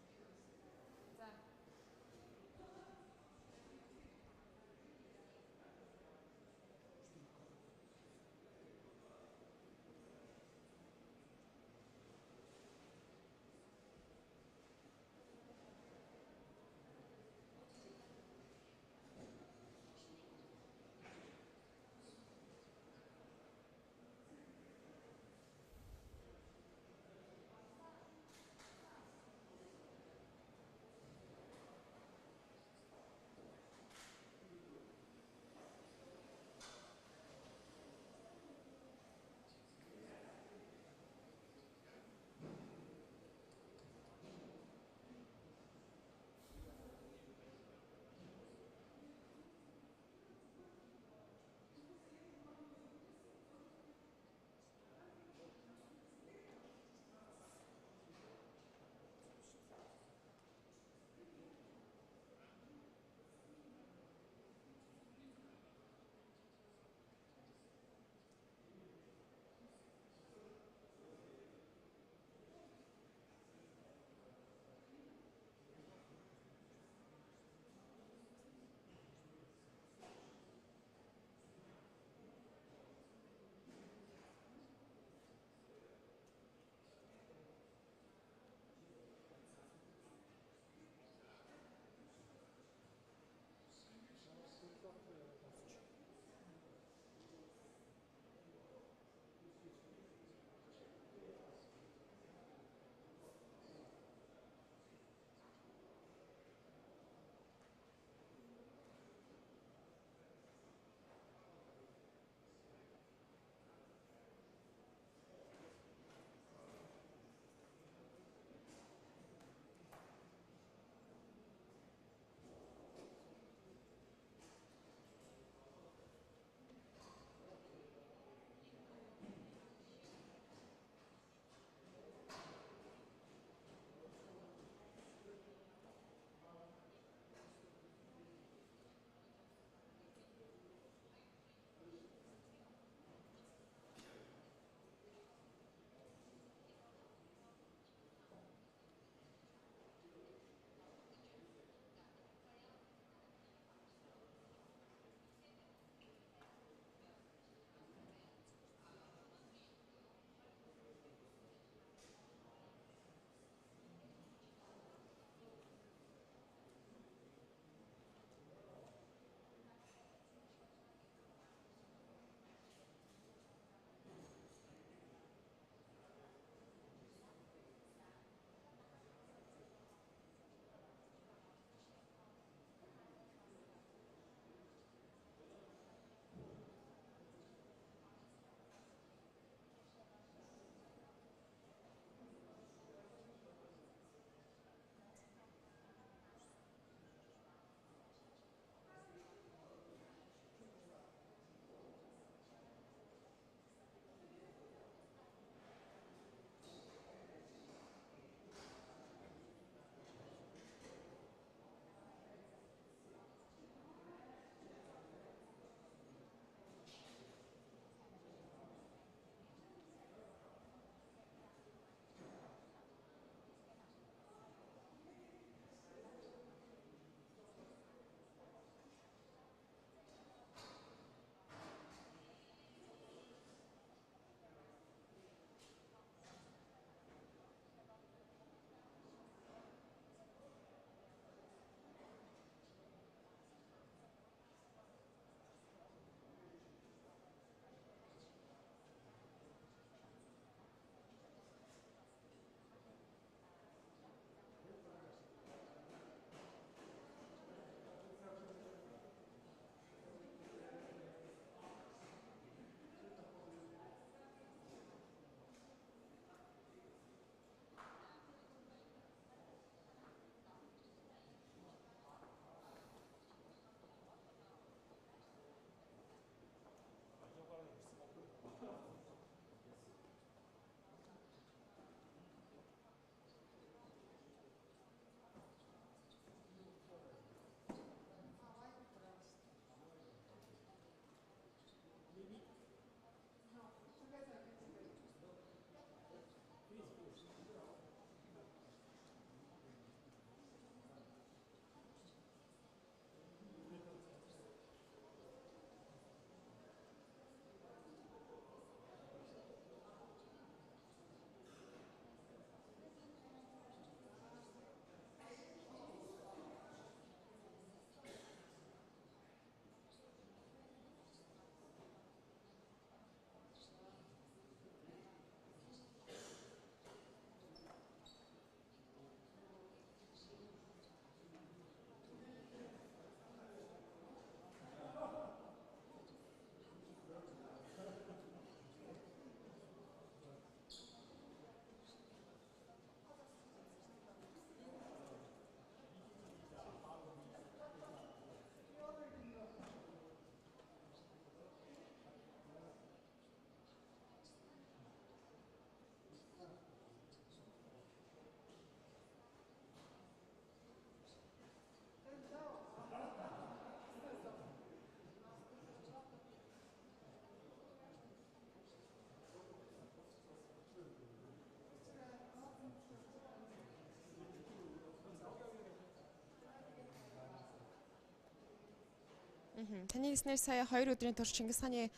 Таны хэлснээр сая 2 өдрийн турш Чингис хааны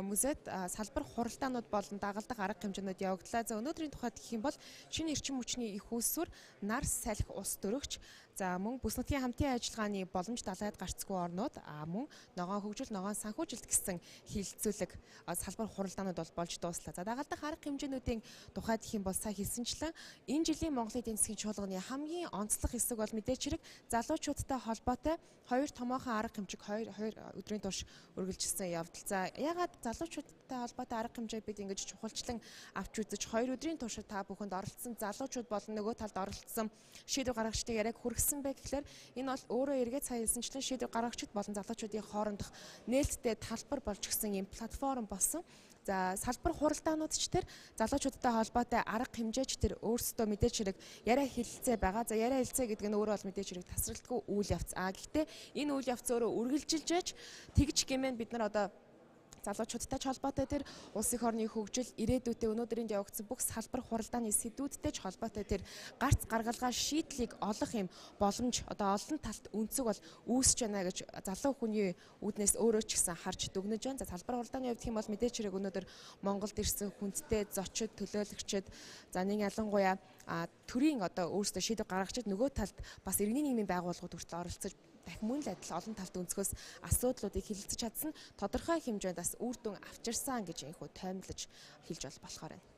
музейд салбар хуралдаанууд болон дагалдах арга хэмжээнүүд явагдлаа. За өнөөдрийн тухайд гэх юм бол шинэ эрчим хүчний их үүсвэр, нар салхи ус дөрөгч, за мөн бүс нутгийн хамтын ажиллагааны боломж далайд гарцгүй орнууд, мөн ногоон хөгжил, ногоон санхүүжилт гэсэн хилцүүлэг салбар хуралдаанууд бол болж дууслаа. За дагалдах арга хэмжээнүүдийн тухайд гэх юм бол сая хэлсэнчлэн энэ жилийн Монголын эдийн засгийн чуулганы хамгийн онцлог хэсэг бол мэдээж хэрэг залуучуудтай холбоотой 2 томоохон арга хэмжиг 2 өдрийн турш үргэлжилсэн явдал. За ягаад залуучуудтай холбоотой арга хэмжээ бид ингэж чухалчлан авч үзэж 2 өдрийн турш та бүхэнд оролцсон залуучууд болон нөгөө талд оролцсон шийдвэр гаргагчдыг яриаг хүргэсэн бэ гэхлээр энэ бол өөрөө эргээд сая хэлсэнчлэн шийдвэр гаргагчид болон залуучуудын хоорондох нээлттэй талбар болж гисэн юм платформ болсон. За салбар хуралдаанууд ч тэр залуучуудтай холбоотой арга хэмжээч тэр өөрсдөө мэдээж хэрэг яриа хэлэлцээ байгаа. За яриа хэлэлцээ гэдэг нь өөрөө бол мэдээж хэрэг тасралтгүй үйл явц. Гэхдээ энэ үйл явц өөрөө үргэлжилж тэгж гэмээр бид нар одоо залуучуудтай ч холбоотой тэр улс их орны хөгжил, ирээдүйдээ өнөөдрийн явагдсан бүх салбар хуралдааны сэдвүүдтэй ч холбоотой тэр гарц гаргалгаа шийдлийг олох юм боломж одоо олон талт өнцөг бол үүсэж байна гэж залуу хүний үүднээс өөрөө ч гэсэн харж дүгнэж байна. За салбар хуралдааны хувьд хэм бол мэдээж хэрэг өнөөдөр Монголд ирсэн хүндтэй зочид, төлөөлөгчид, за нэг ялангуяа төрийн одоо өөрсдөө шийдвэр гаргагчид нөгөө талд бас иргэний нийгмийн байгууллагууд хүртэл оролцож дахин мөн л адил олон талт өнцгөөс асуудлуудыг хэлэлцэж чадсан тодорхой хэмжээнд бас үр дүн авчирсан гэж инхүү тоймлож хэлж болохоор байна.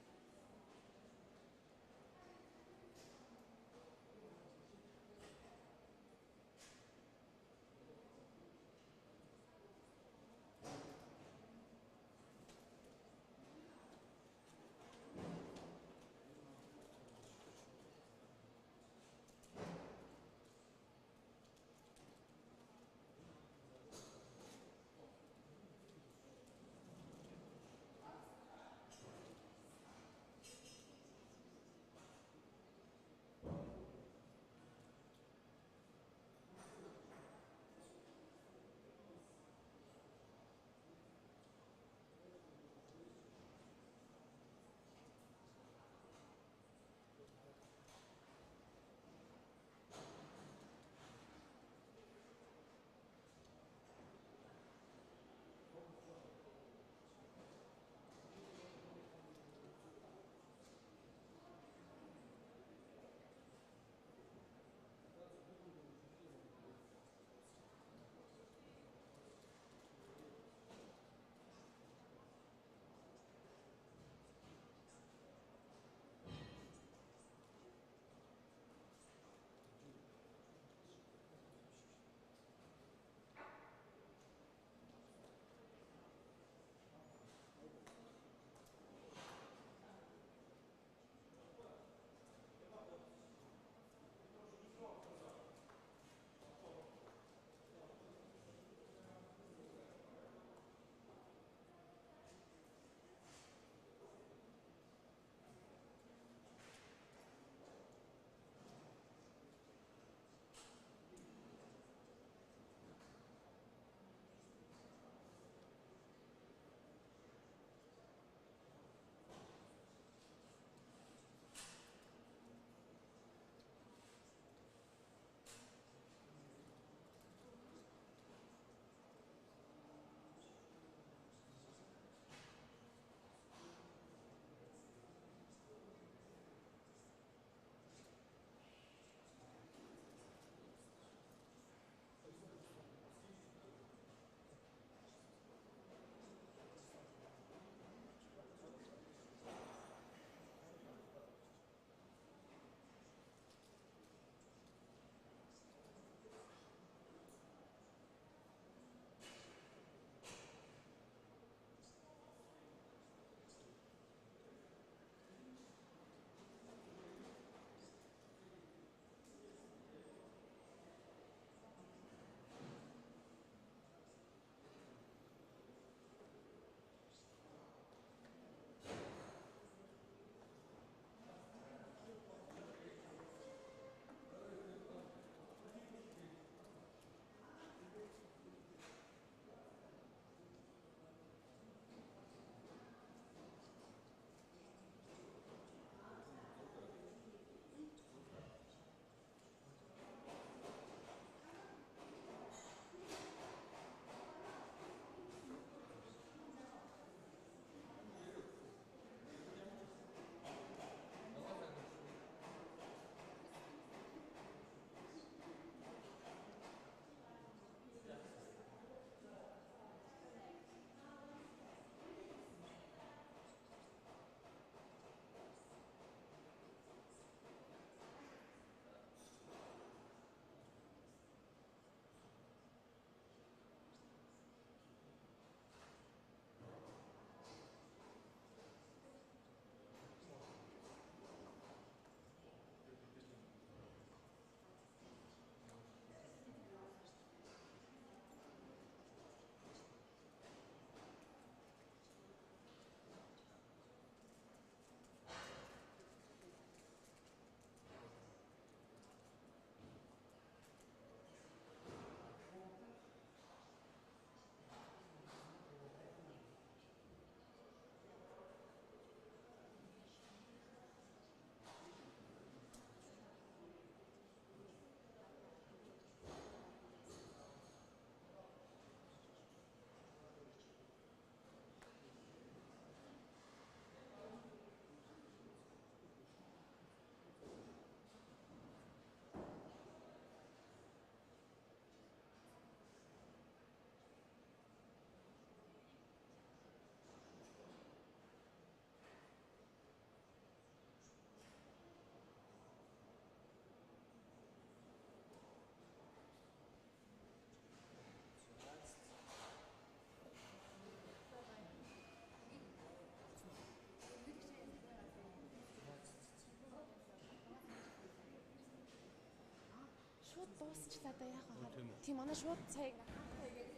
шууд дуусчлаа да яах вэ? Тийм манай шууд цай ингээ хаалтаа игээд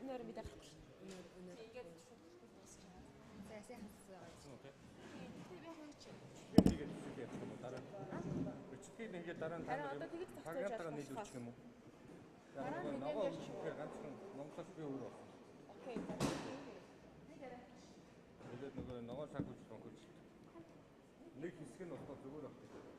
өнөр бид гарах. Өнөр. Тэгээд шууд дуусчлаа. За сайхан хассан.
Окей.
Тийм яг хөөч.
Тэгээд тэгээд дараа. Өчтгийг ингээд дараа нь
тагаатаа
нийлүүлчих юм уу? Яг нөгөө ганцхан Монголоос би өөр болсон.
Окей.
Тэгээд нөгөө цагууч нэг хэсэг нь болохоор зүгээр авах гэдэг.